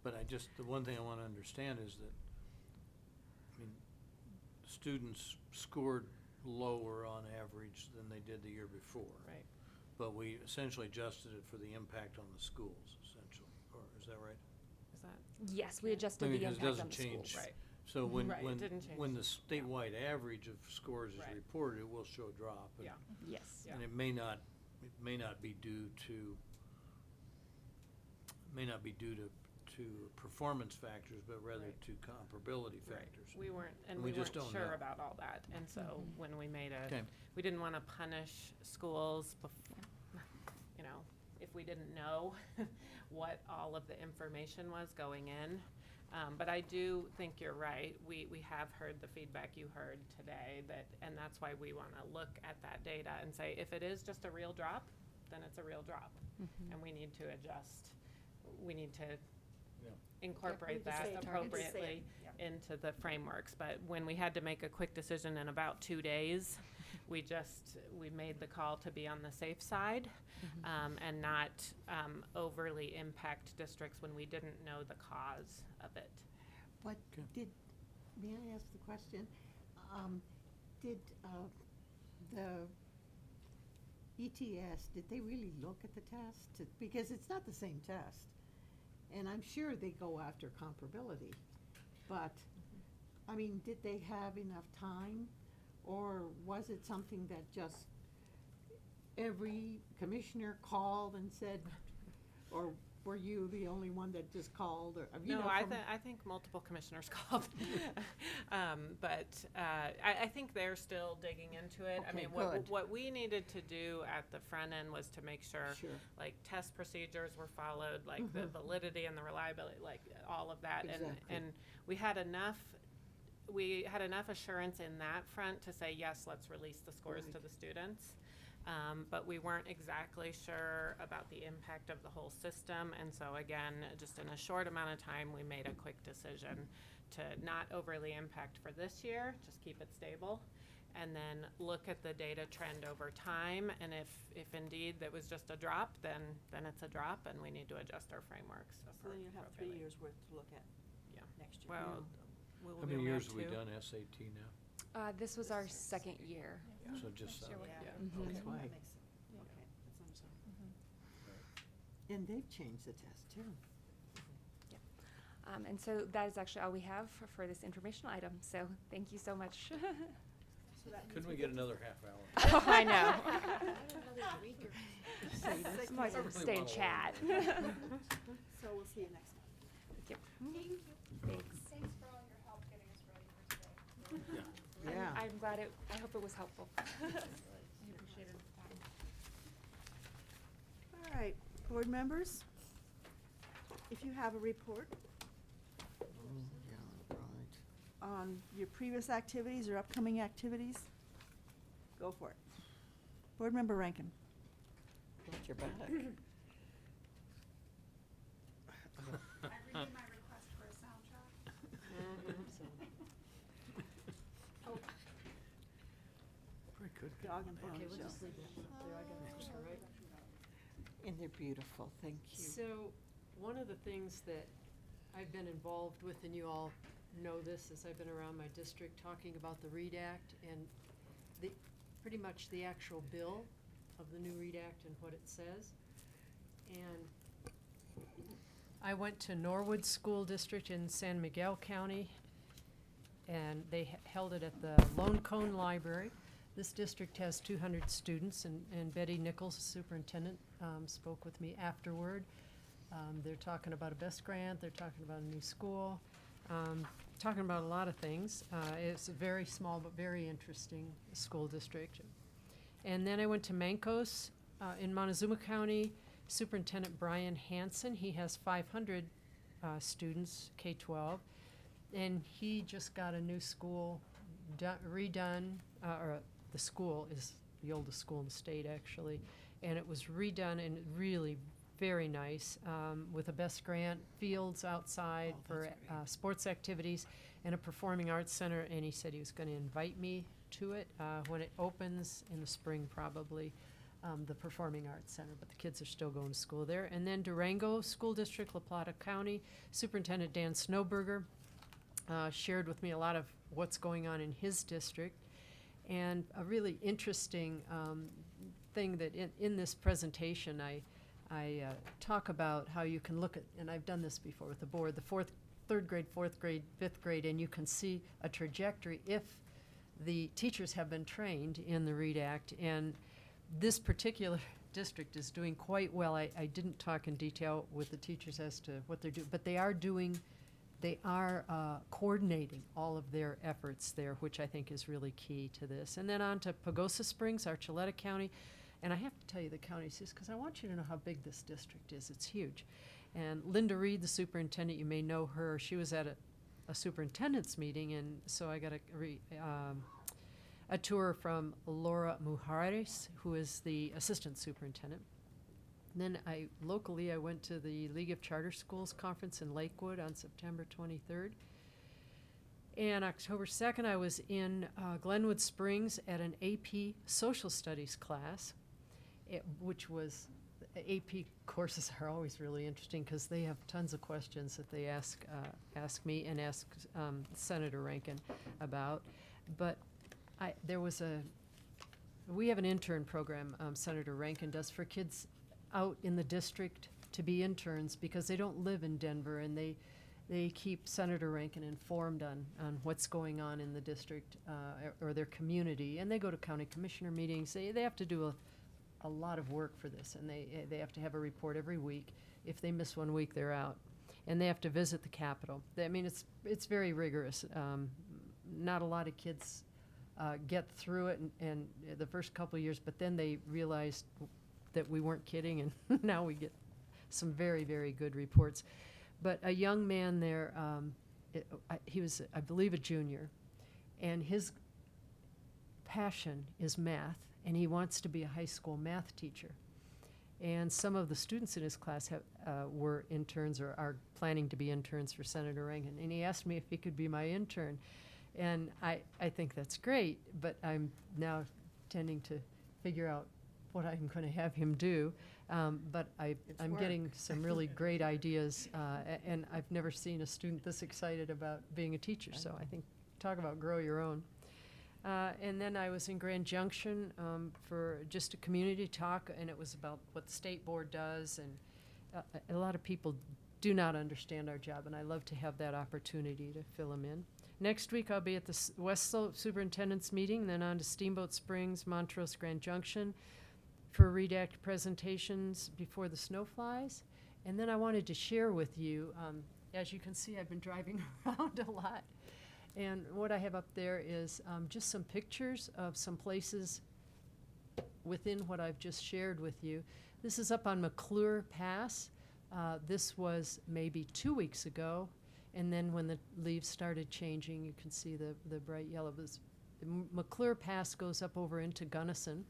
S2: But the one thing I want to understand is that, students scored lower on average than they did the year before.
S5: Right.
S2: But we essentially adjusted it for the impact on the schools, essentially, or is that right?
S5: Is that?
S18: Yes, we adjusted the
S2: Because
S18: impact
S2: it
S18: on the
S2: doesn't change.
S18: schools.
S5: Right.
S2: So when
S5: Right, it didn't change.
S2: when the statewide average of scores is
S5: Right.
S2: reported, it will show a drop. And,
S5: Yeah.
S18: Yes.
S2: and it may not be due to to performance factors, but rather
S5: Right.
S2: to comparability
S5: Right.
S2: factors.
S5: We weren't, and
S2: We
S5: we
S2: just
S5: weren't
S2: don't
S5: sure
S2: know.
S5: about all that, and so when we made a,
S2: Okay.
S5: we didn't wanna punish schools you know, if we didn't know what all of the information was going in. But I do think you're right. We have heard the feedback you heard today and that's why we wanna look at that data and say, if it is just a real drop, then it's a real drop. And we need to adjust, we need to incorporate
S6: Yeah, we
S5: that
S6: just say targets.
S5: appropriately into the frameworks. But when we had to make a quick decision in about 2 days, we made the call to be on the safe side, and not overly impact districts when we didn't know the cause of it.
S8: But may I ask the question? Did the ETS, did they really look at the test? Because it's not the same test. And I'm sure they go after comparability. But, I mean, did they have enough time? Or was it something that just every commissioner called and said, or were you the only one that just called, or, you know,
S5: No, I
S8: from-
S5: think multiple commissioners called. But I think they're still digging into it. I
S8: Okay,
S5: mean,
S8: good.
S5: what we needed to do at the front end was to make sure,
S8: Sure.
S5: like, test procedures were followed, like the
S8: Mhm.
S5: validity and the reliability, like, all of that.
S8: Exactly.
S5: And we had enough assurance in that front to say, yes, let's release the scores to
S8: Right.
S5: the students. But we weren't exactly sure about the impact of the whole system, and so again, just in a short amount of time, we made a quick decision to not overly impact for this year, just keep it stable, and then look at the data trend over time, and if indeed that was just a drop, then it's a drop, and we need to adjust our frameworks
S6: So then you have 3
S5: appropriately.
S6: years worth to look at
S5: Yeah.
S6: next year.
S5: Well,
S2: How many years have we done SAT now?
S7: This was our second year.
S2: So just
S6: Next year
S2: seven.
S6: we'll have
S7: Yeah.
S6: it.
S7: Mhm.
S6: Okay,
S8: That's why.
S6: that makes sense. Okay, that's understandable.
S8: And they've changed the test too.
S18: And so that is actually all we have for this informational item, so thank you so much.
S2: Couldn't we get another half hour?
S18: I know.
S6: Six
S18: Might as well
S2: minutes.
S18: stay and chat.
S6: So we'll see you next time.
S18: Thank you. Thanks.
S15: Thanks for all your help getting us ready for today.
S8: Yeah.
S18: I'm glad I hope it was helpful. I appreciated the time.
S6: All right, board members, if you have a report on your previous activities or upcoming activities, go for it. Board Member Rankin.
S8: Got your back.
S16: I renewed my request for a soundtrack.
S2: Very good.
S6: Dog and pony
S3: Okay, we'll
S6: show.
S3: just leave that up there. I got it, all right?
S8: And they're beautiful, thank you.
S3: So, one of the things that I've been involved with, and you all know this, as I've been around my district talking about the READ Act and pretty much the actual bill of the new READ Act and what it says. And I went to Norwood School District in San Miguel County, and they held it at the Lone Cone Library. This district has 200 students, and Betty Nichols, the superintendent, spoke with me afterward. They're talking about a BEST grant, they're talking about a new school, talking about a lot of things. It's a very small but very interesting school district. And then I went to Mancos in Montezuma County. Superintendent Brian Hansen, he has 500 students, K-12, and he just got a new school redone, or the school is the oldest school in the state, actually, and it was redone and really very nice, with a BEST grant, fields outside for sports activities, and a performing arts center, and he said he was gonna invite me to it when it opens in the spring, probably, the Performing Arts Center, but the kids are still going to school there. And then Durango School District, La Plata County, Superintendent Dan Snowberger shared with me a lot of what's going on in his district. And a really interesting thing that in this presentation, I talk about how you can look at, and I've done this before with the board, the third grade, fourth grade, fifth grade, and you can see a trajectory if the teachers have been trained in the READ Act. And this particular district is doing quite well. I didn't talk in detail with the teachers as to what they're doing, but they are coordinating all of their efforts there, which I think is really key to this. And then on to Pagosa Springs, Archuleta County. And I have to tell you the counties just because I want you to know how big this district is. It's huge. And Linda Reed, the superintendent, you may know her. She was at a superintendent's meeting, and so I got a tour from Laura Mujares, who is the assistant superintendent. And then locally I went to the League of Charter Schools conference in Lakewood on September 23rd. And October 2nd I was in Glenwood Springs at an AP Social Studies class, which was, AP courses are always really interesting because they have tons of questions that they ask me and ask Senator Rankin about. But we have an intern program Senator Rankin does for kids out in the district to be interns because they don't live in Denver, and they keep Senator Rankin informed on what's going on in the district or their community, and they go to county commissioner meetings. They have to do a lot of work for this, and they have to have a report every week. If they miss 1 week, they're out, and they have to visit the Capitol. I mean, it's very rigorous. Not a lot of kids get through it and the first couple of years, but then they realized that we weren't kidding, and now we get some very, very good reports. But a young man there, he was, I believe, a junior, and his passion is math, and he wants to be a high school math teacher. And some of the students in his class were interns or are planning to be interns for Senator Rankin, and he asked me if he could be my intern. And I think that's great, but I'm now tending to figure out what I'm going to have him do. But I'm getting some really great ideas, and I've never seen a student this excited about being a teacher. So I think, talk about grow your own. And then I was in Grand Junction for just a community talk, and it was about what the state board does. And a lot of people do not understand our job, and I love to have that opportunity to fill them in. Next week, I'll be at the West Slope Superintendent's meeting, then on to Steamboat Springs, Montrose, Grand Junction for REDACT presentations before the snow flies. And then I wanted to share with you, as you can see, I've been driving around a lot. And what I have up there is just some pictures of some places within what I've just shared with you. This is up on McClure Pass. This was maybe 2 weeks ago. And then when the leaves started changing, you can see the bright yellow. McClure Pass goes up over into Gunnison.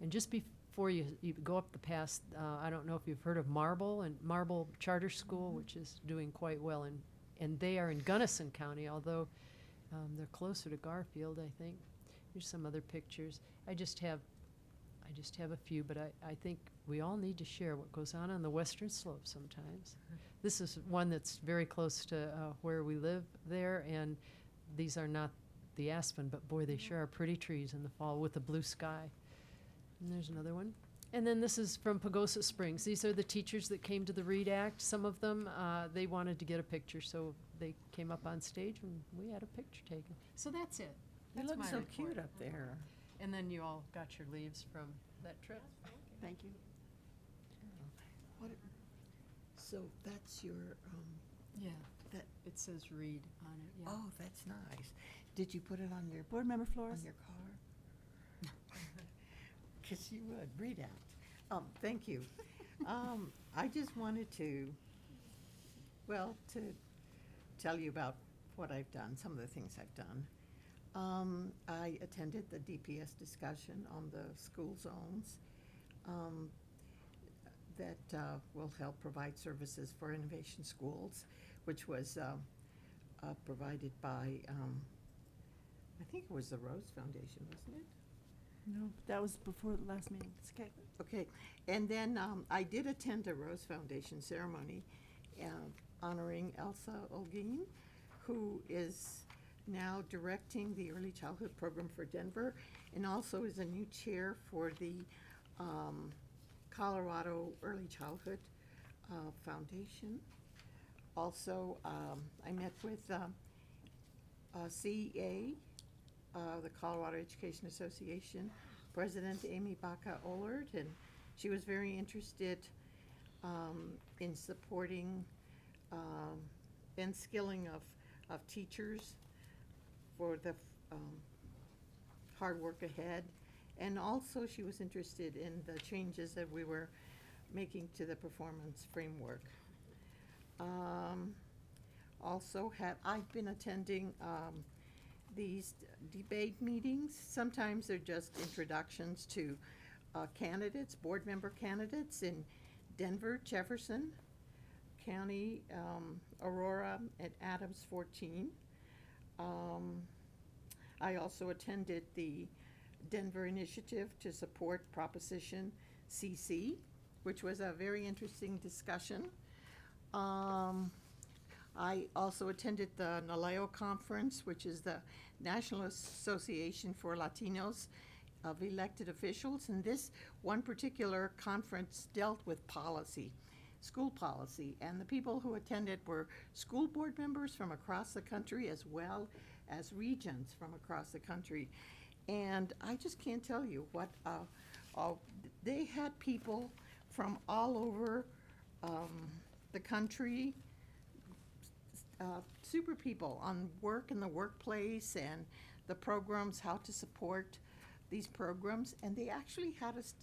S3: And just before you go up the pass, I don't know if you've heard of Marble Charter School, which is doing quite well. And they are in Gunnison County, although they're closer to Garfield, I think. Here's some other pictures. I just have a few, but I think we all need to share what goes on the western slope sometimes. This is one that's very close to where we live there, and these are not the aspen, but boy, they sure are pretty trees in the fall with the blue sky. And there's another one. And then this is from Pagosa Springs. These are the teachers that came to the REDACT. Some of them, they wanted to get a picture, so they came up on stage and we had a picture taken. So that's it.
S8: You
S3: That's
S8: look
S3: my
S8: so
S3: report.
S8: cute up there.
S3: And then you all got your leaves from that trip.
S6: Thank you.
S8: What, so that's your,
S3: Yeah,
S8: that,
S3: it says read on it, yeah.
S8: oh, that's nice. Did you put it on your,
S6: Board Member Flores?
S8: on your car? Because you would, read out. Thank you. I just wanted to tell you about what I've done, some of the things I've done. I attended the DPS discussion on the school zones that will help provide services for innovation schools, which was provided by, I think it was the Rose Foundation, wasn't it?
S6: No, that was before the last meeting. It's okay.
S8: Okay, and then I did attend a Rose Foundation ceremony honoring Elsa Olguin, who is now directing the early childhood program for Denver, and also is a new chair for the Colorado Early Childhood Foundation. Also, I met with CEA, the Colorado Education Association, President Amy Baca-Ollard, and She was very interested in supporting and skilling of teachers for the hard work ahead. And also she was interested in the changes that we were making to the performance framework. I've been attending these debate meetings. Sometimes they're just introductions to candidates, board member candidates in Denver, Jefferson County, Aurora, and Adams 14. I also attended the Denver Initiative to support Proposition CC, which was a very interesting discussion. I also attended the NALEO conference, which is the National Association for Latinos of Elected Officials, and this one particular conference dealt with policy, school policy, and the people who attended were school board members from across the country as well as regents from across the country. And I just can't tell you what, they had people from all over the country, super people on work in the workplace and the programs, how to support these programs. And they actually had us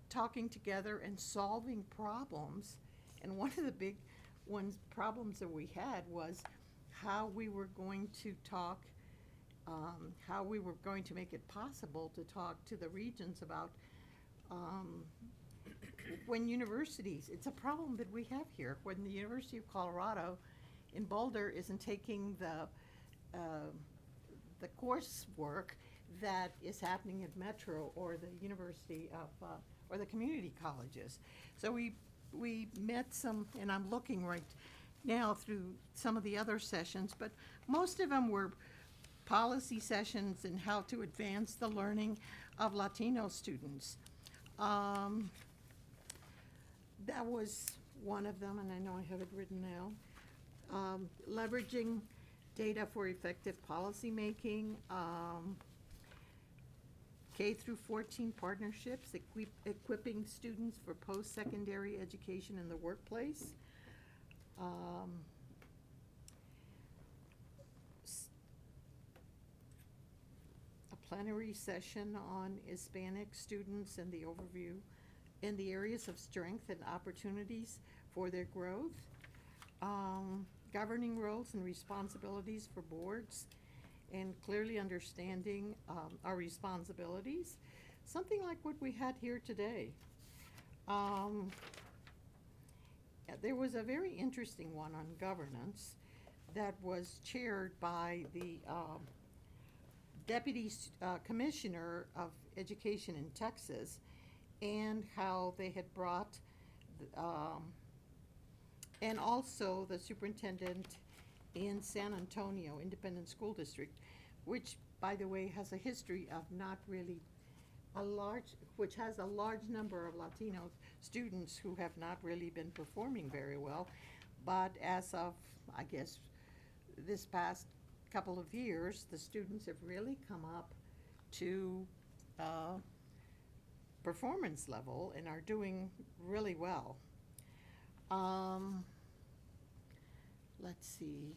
S8: talking together and solving problems. And one of the big problems that we had was how we were going to talk, how we were going to make it possible to talk to the regions about when universities, it's a problem that we have here, when the University of Colorado in Boulder isn't taking the coursework that is happening at Metro or the University of, or the community colleges. So we met some, and I'm looking right now through some of the other sessions, but most of them were policy sessions and how to advance the learning of Latino students. That was one of them, and I know I have it written now. Leveraging data for effective policymaking, K through 14 partnerships, equipping students for post-secondary education in the workplace. A plenary session on Hispanic students and the overview in the areas of strength and opportunities for their growth. Governing roles and responsibilities for boards, and clearly understanding our responsibilities. Something like what we had here today. There was a very interesting one on governance that was chaired by the Deputy Commissioner of Education in Texas, and how they had brought, and also the superintendent in San Antonio Independent School District, which, by the way, has a history of not really which has a large number of Latino students who have not really been performing very well. But as of, I guess, this past couple of years, the students have really come up to performance level and are doing really well. Let's see.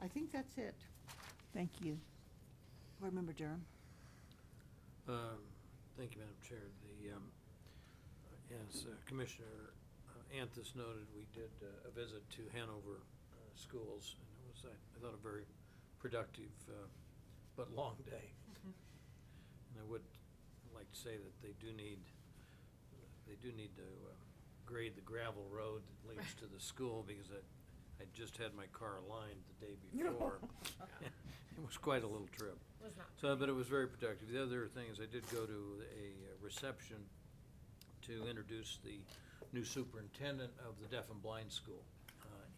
S8: I think that's it.
S6: Thank you. Board Member Durham.
S2: Thank you, Madam Chair. As Commissioner Anthus noted, we did a visit to Hanover schools, and it was, I thought, a very productive but long day. And I would like to say that they do need to grade the gravel road that leads to the school, because I just had my car aligned the day before. It was quite a little trip.
S5: Was not.
S2: So, but it was very productive. The other thing is I did go to a reception to introduce the new superintendent of the Deaf and Blind School.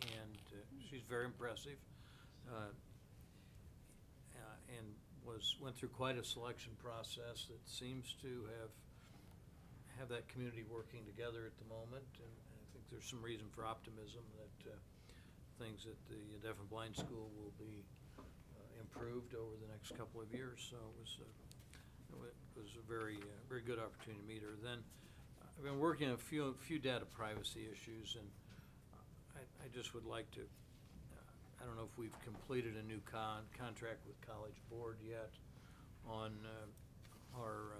S2: And she's very impressive. And went through quite a selection process that seems to have that community working together at the moment. And I think there's some reason for optimism that things at the Deaf and Blind School will be improved over the next couple of years. So it was It was a very, very good opportunity to meet her. Then, I've been working on a few data privacy issues, and I just would like to, I don't know if we've completed a new contract with College Board yet on our,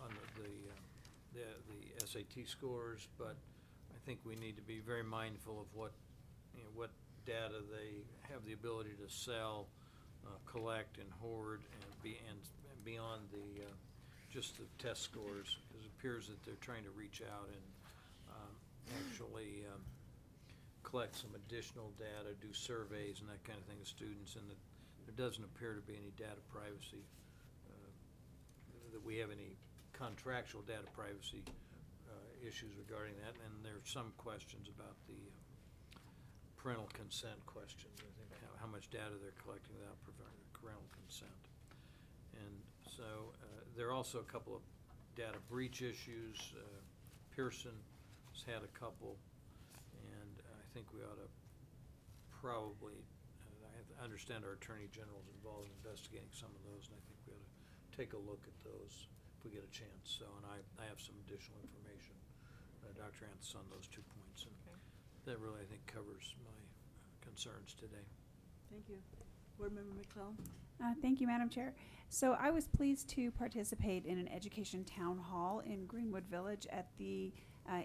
S2: on the SAT scores, but I think we need to be very mindful of what, what data they have the ability to sell, collect and hoard, and beyond the, just the test scores, because it appears that they're trying to reach out and actually collect some additional data, do surveys and that kind of thing of students, and that there doesn't appear to be any data privacy, that we have any contractual data privacy issues regarding that, and there's some questions about the parental consent questions. I think how much data they're collecting without providing parental consent. And so there are also a couple of data breach issues. Pearson has had a couple, and I think we ought to probably, I understand our Attorney General's involved in investigating some of those, and I think we ought to take a look at those if we get a chance. So, and I have some additional information, Dr. Anthony, on those 2 points, and that really, I think, covers my concerns today.
S6: Thank you. Board Member McClellan?
S16: Thank you, Madam Chair. So I was pleased to participate in an education town hall in Greenwood Village at the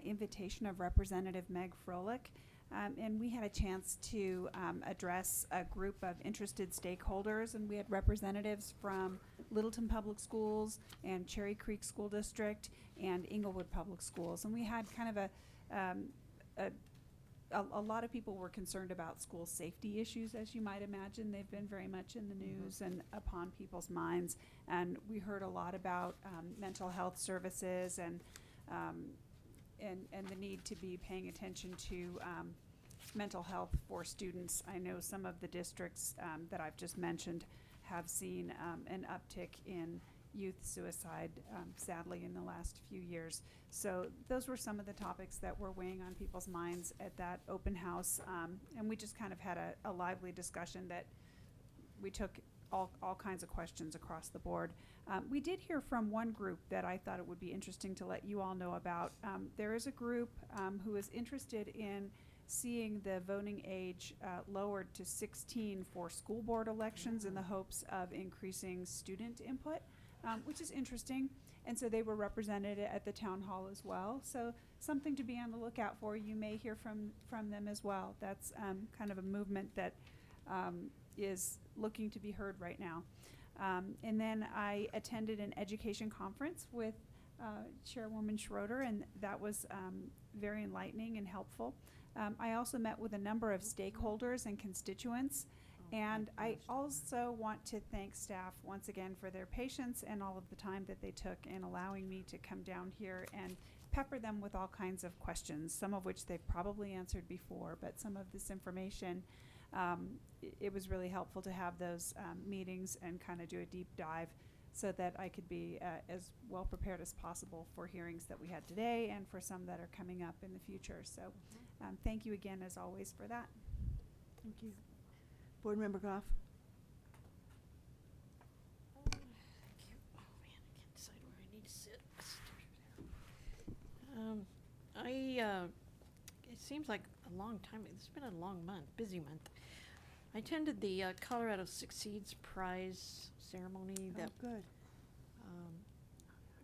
S16: invitation of Representative Meg Froelich. And we had a chance to address a group of interested stakeholders, and we had representatives from Littleton Public Schools and Cherry Creek School District and Inglewood Public Schools. And we had kind of a lot of people were concerned about school safety issues, as you might imagine. They've been very much in the news and upon people's minds. And we heard a lot about mental health services and the need to be paying attention to mental health for students. I know some of the districts that I've just mentioned have seen an uptick in youth suicide, sadly, in the last few years. So those were some of the topics that were weighing on people's minds at that open house. And we just kind of had a lively discussion that we took all kinds of questions across the board. We did hear from one group that I thought it would be interesting to let you all know about. There is a group who is interested in seeing the voting age lowered to 16 for school board elections in the hopes of increasing student input, which is interesting. And so they were represented at the town hall as well. So something to be on the lookout for. You may hear from them as well. That's kind of a movement that is looking to be heard right now. And then I attended an education conference with Chairwoman Schroeder, and that was very enlightening and helpful. I also met with a number of stakeholders and constituents, and I also want to thank staff once again for their patience and all of the time that they took in allowing me to come down here and pepper them with all kinds of questions, some of which they've probably answered before, but some of this information, it was really helpful to have those meetings and kind of do a deep dive so that I could be as well prepared as possible for hearings that we had today and for some that are coming up in the future. So thank you again, as always, for that.
S6: Thank you. Board Member Goff?
S9: Thank you. Oh man, I can't decide where I need to sit. It seems like a long time. It's been a long month, busy month. I attended the Colorado Succeeds Prize ceremony that
S6: good.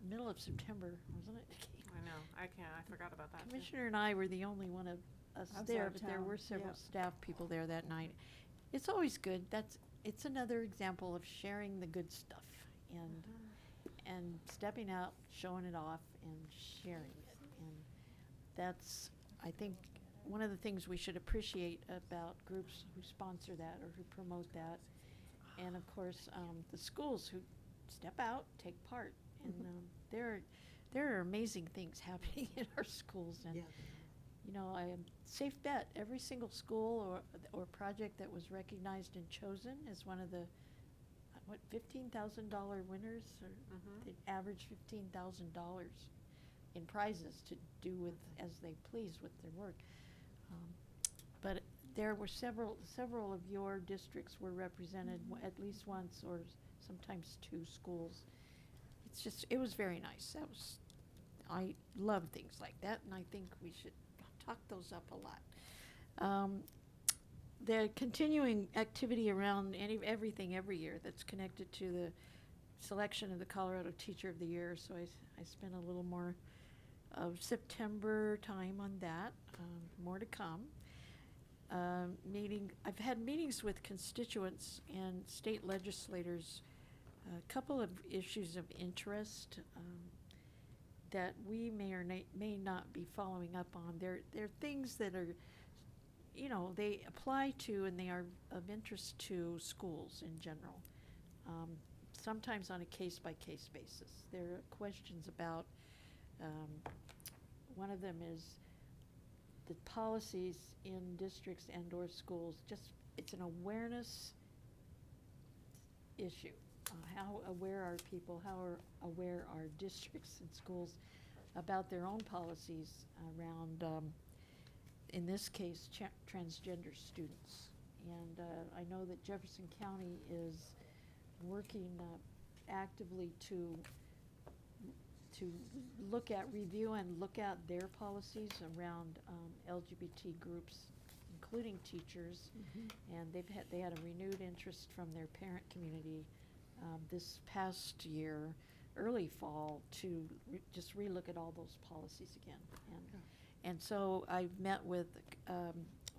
S9: Middle of September, wasn't it?
S5: I know. I forgot about that.
S9: Commissioner and I were the only one of us
S6: I was
S9: there,
S6: out of
S9: but there
S6: town,
S9: were several
S6: yep.
S9: staff people there that night. It's always good. It's another example of sharing the good stuff and stepping out, showing it off, and sharing it. And that's, I think, one of the things we should appreciate about groups who sponsor that or who promote that. And of course, the schools who step out, take part. And there are amazing things happening in our schools. And you know, I am safe bet every single school or project that was recognized and chosen as one of the $15,000 winners, or they average $15,000 in prizes to do with as they please with their work. But there were several of your districts were represented at least once or sometimes 2 schools. It's just, it was very nice. I love things like that, and I think we should talk those up a lot. The continuing activity around everything every year that's connected to the selection of the Colorado Teacher of the Year, so I spent a little more of September time on that. More to come. I've had meetings with constituents and state legislators, a couple of issues of interest that we may or may not be following up on. They're things that are, they apply to and they are of interest to schools in general. Sometimes on a case-by-case basis. There are questions about, one of them is the policies in districts and/or schools. It's an awareness issue. How aware are people, how aware are districts and schools about their own policies around, in this case, transgender students. And I know that Jefferson County is working actively to review and look at their policies around LGBT groups, including teachers. And they had a renewed interest from their parent community this past year, early fall, to just relook at all those policies again. And so I've met with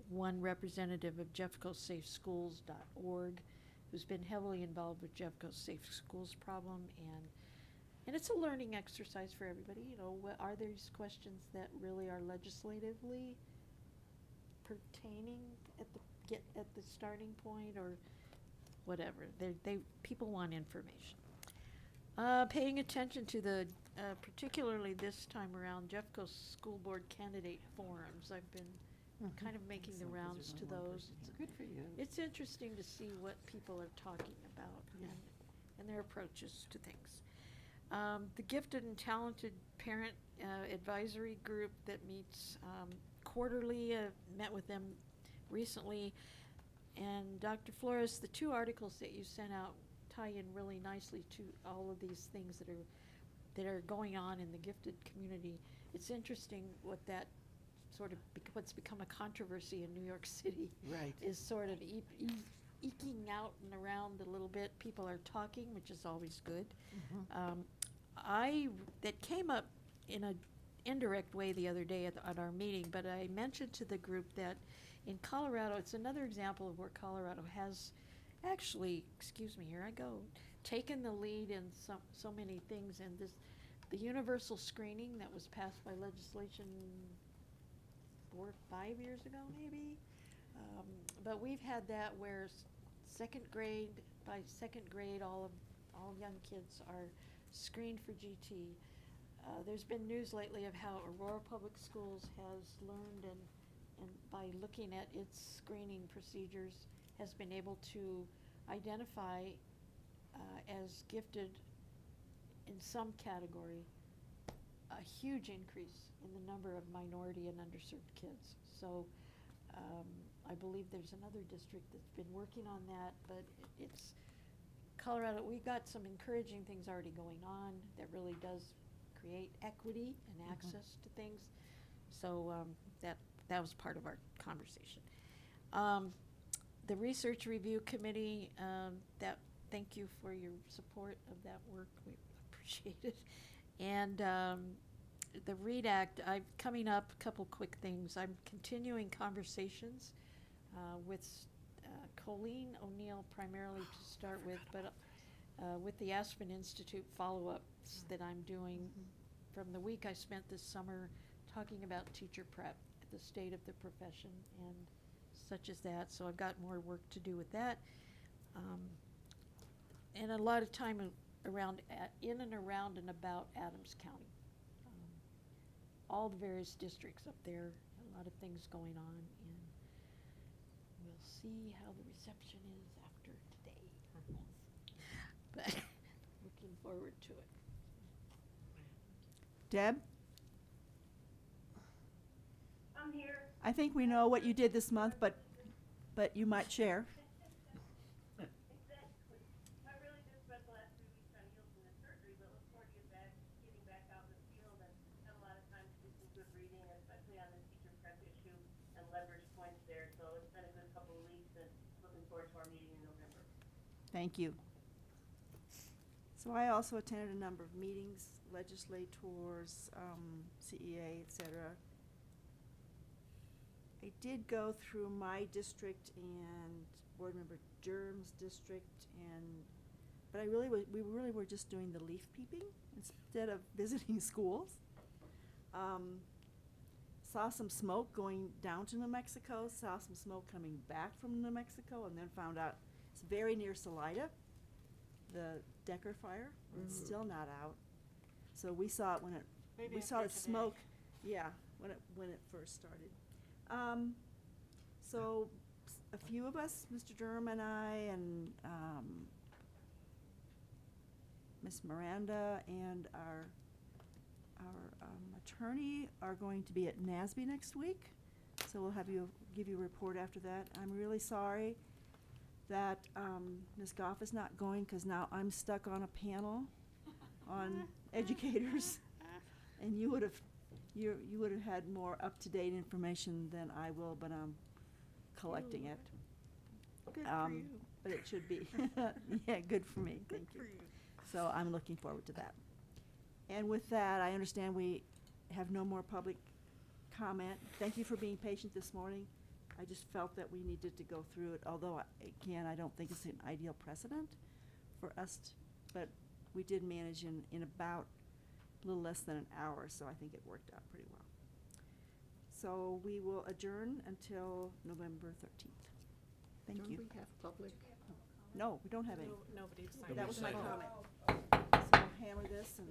S9: one representative of JeffcoSafeSchools.org, who's been heavily involved with Jeffco's Safe Schools problem, and it's a learning exercise for everybody. Are there questions that really are legislatively pertaining at the starting point, or whatever? People want information. Paying attention to the, particularly this time around, Jeffco's school board candidate forums. I've been kind of making the rounds to those.
S8: Good for you.
S9: It's interesting to see what people are talking about and their approaches to things. The Gifted and Talented Parent Advisory Group that meets quarterly, met with them recently. And Dr. Flores, the 2 articles that you sent out tie in really nicely to all of these things that are going on in the gifted community. It's interesting what that sort of what's become a controversy in New York City is sort of eking out and around a little bit. People are talking, which is always good. That came up in an indirect way the other day at our meeting, but I mentioned to the group that in Colorado, it's another example of where Colorado has actually, here I go, taken the lead in so many things. And the universal screening that was passed by legislation 4 or 5 years ago, maybe. But we've had that where by second grade, all young kids are screened for GT. There's been news lately of how Aurora Public Schools has learned and by looking at its screening procedures has been able to identify as gifted in some category a huge increase in the number of minority and underserved kids. So I believe there's another district that's been working on that, but it's Colorado. We've got some encouraging things already going on that really does create equity and access to things. So that was part of our conversation. The Research Review Committee, thank you for your support of that work. We appreciate it. And the READ Act, coming up, a couple quick things. I'm continuing conversations with Colleen O'Neill primarily to start with, but with the Aspen Institute follow-ups that I'm doing from the week I spent this summer talking about teacher prep, the state of the profession, and such as that. So I've got more work to do with that. And a lot of time in and around and about Adams County. All the various districts up there, a lot of things going on, and we'll see how the reception is after today. But looking forward to it.
S6: Deb?
S15: I'm here.
S6: I think we know what you did this month, but you might share.
S15: Exactly. I really just been forward to our meeting in November.
S6: Thank you. So I also attended a number of meetings, legislators, CEA, et cetera. I did go through my district and Board Member Durham's district, but we really were just doing the leaf peeping instead of visiting schools. Saw some smoke going down to New Mexico, saw some smoke coming back from New Mexico, and then found out it's very near Salida, the Decker fire. It's still not out. So we saw it when
S11: Maybe
S6: we
S11: it's
S6: saw
S11: here
S6: the
S11: today.
S6: smoke, yeah, when it first started. So a few of us, Mr. Durham and I, and Miss Miranda and our attorney are going to be at NASB next week. So we'll give you a report after that. I'm really sorry that Ms. Goff is not going, because now I'm stuck on a panel on educators, and you would have had more up-to-date information than I will, but I'm collecting it.
S11: Good for you.
S6: But it should be, yeah, good for me, thank you. So I'm looking forward to that. And with that, I understand we have no more public comment. Thank you for being patient this morning. I just felt that we needed to go through it, although, again, I don't think it's an ideal precedent for us, but we did manage in about a little less than an hour, so I think it worked out pretty well. So we will adjourn until November 13th. Thank you.
S8: Don't we have public?
S6: No, we don't have any.
S5: Nobody signed
S6: That was my
S2: said-
S6: comment. So we'll hammer this and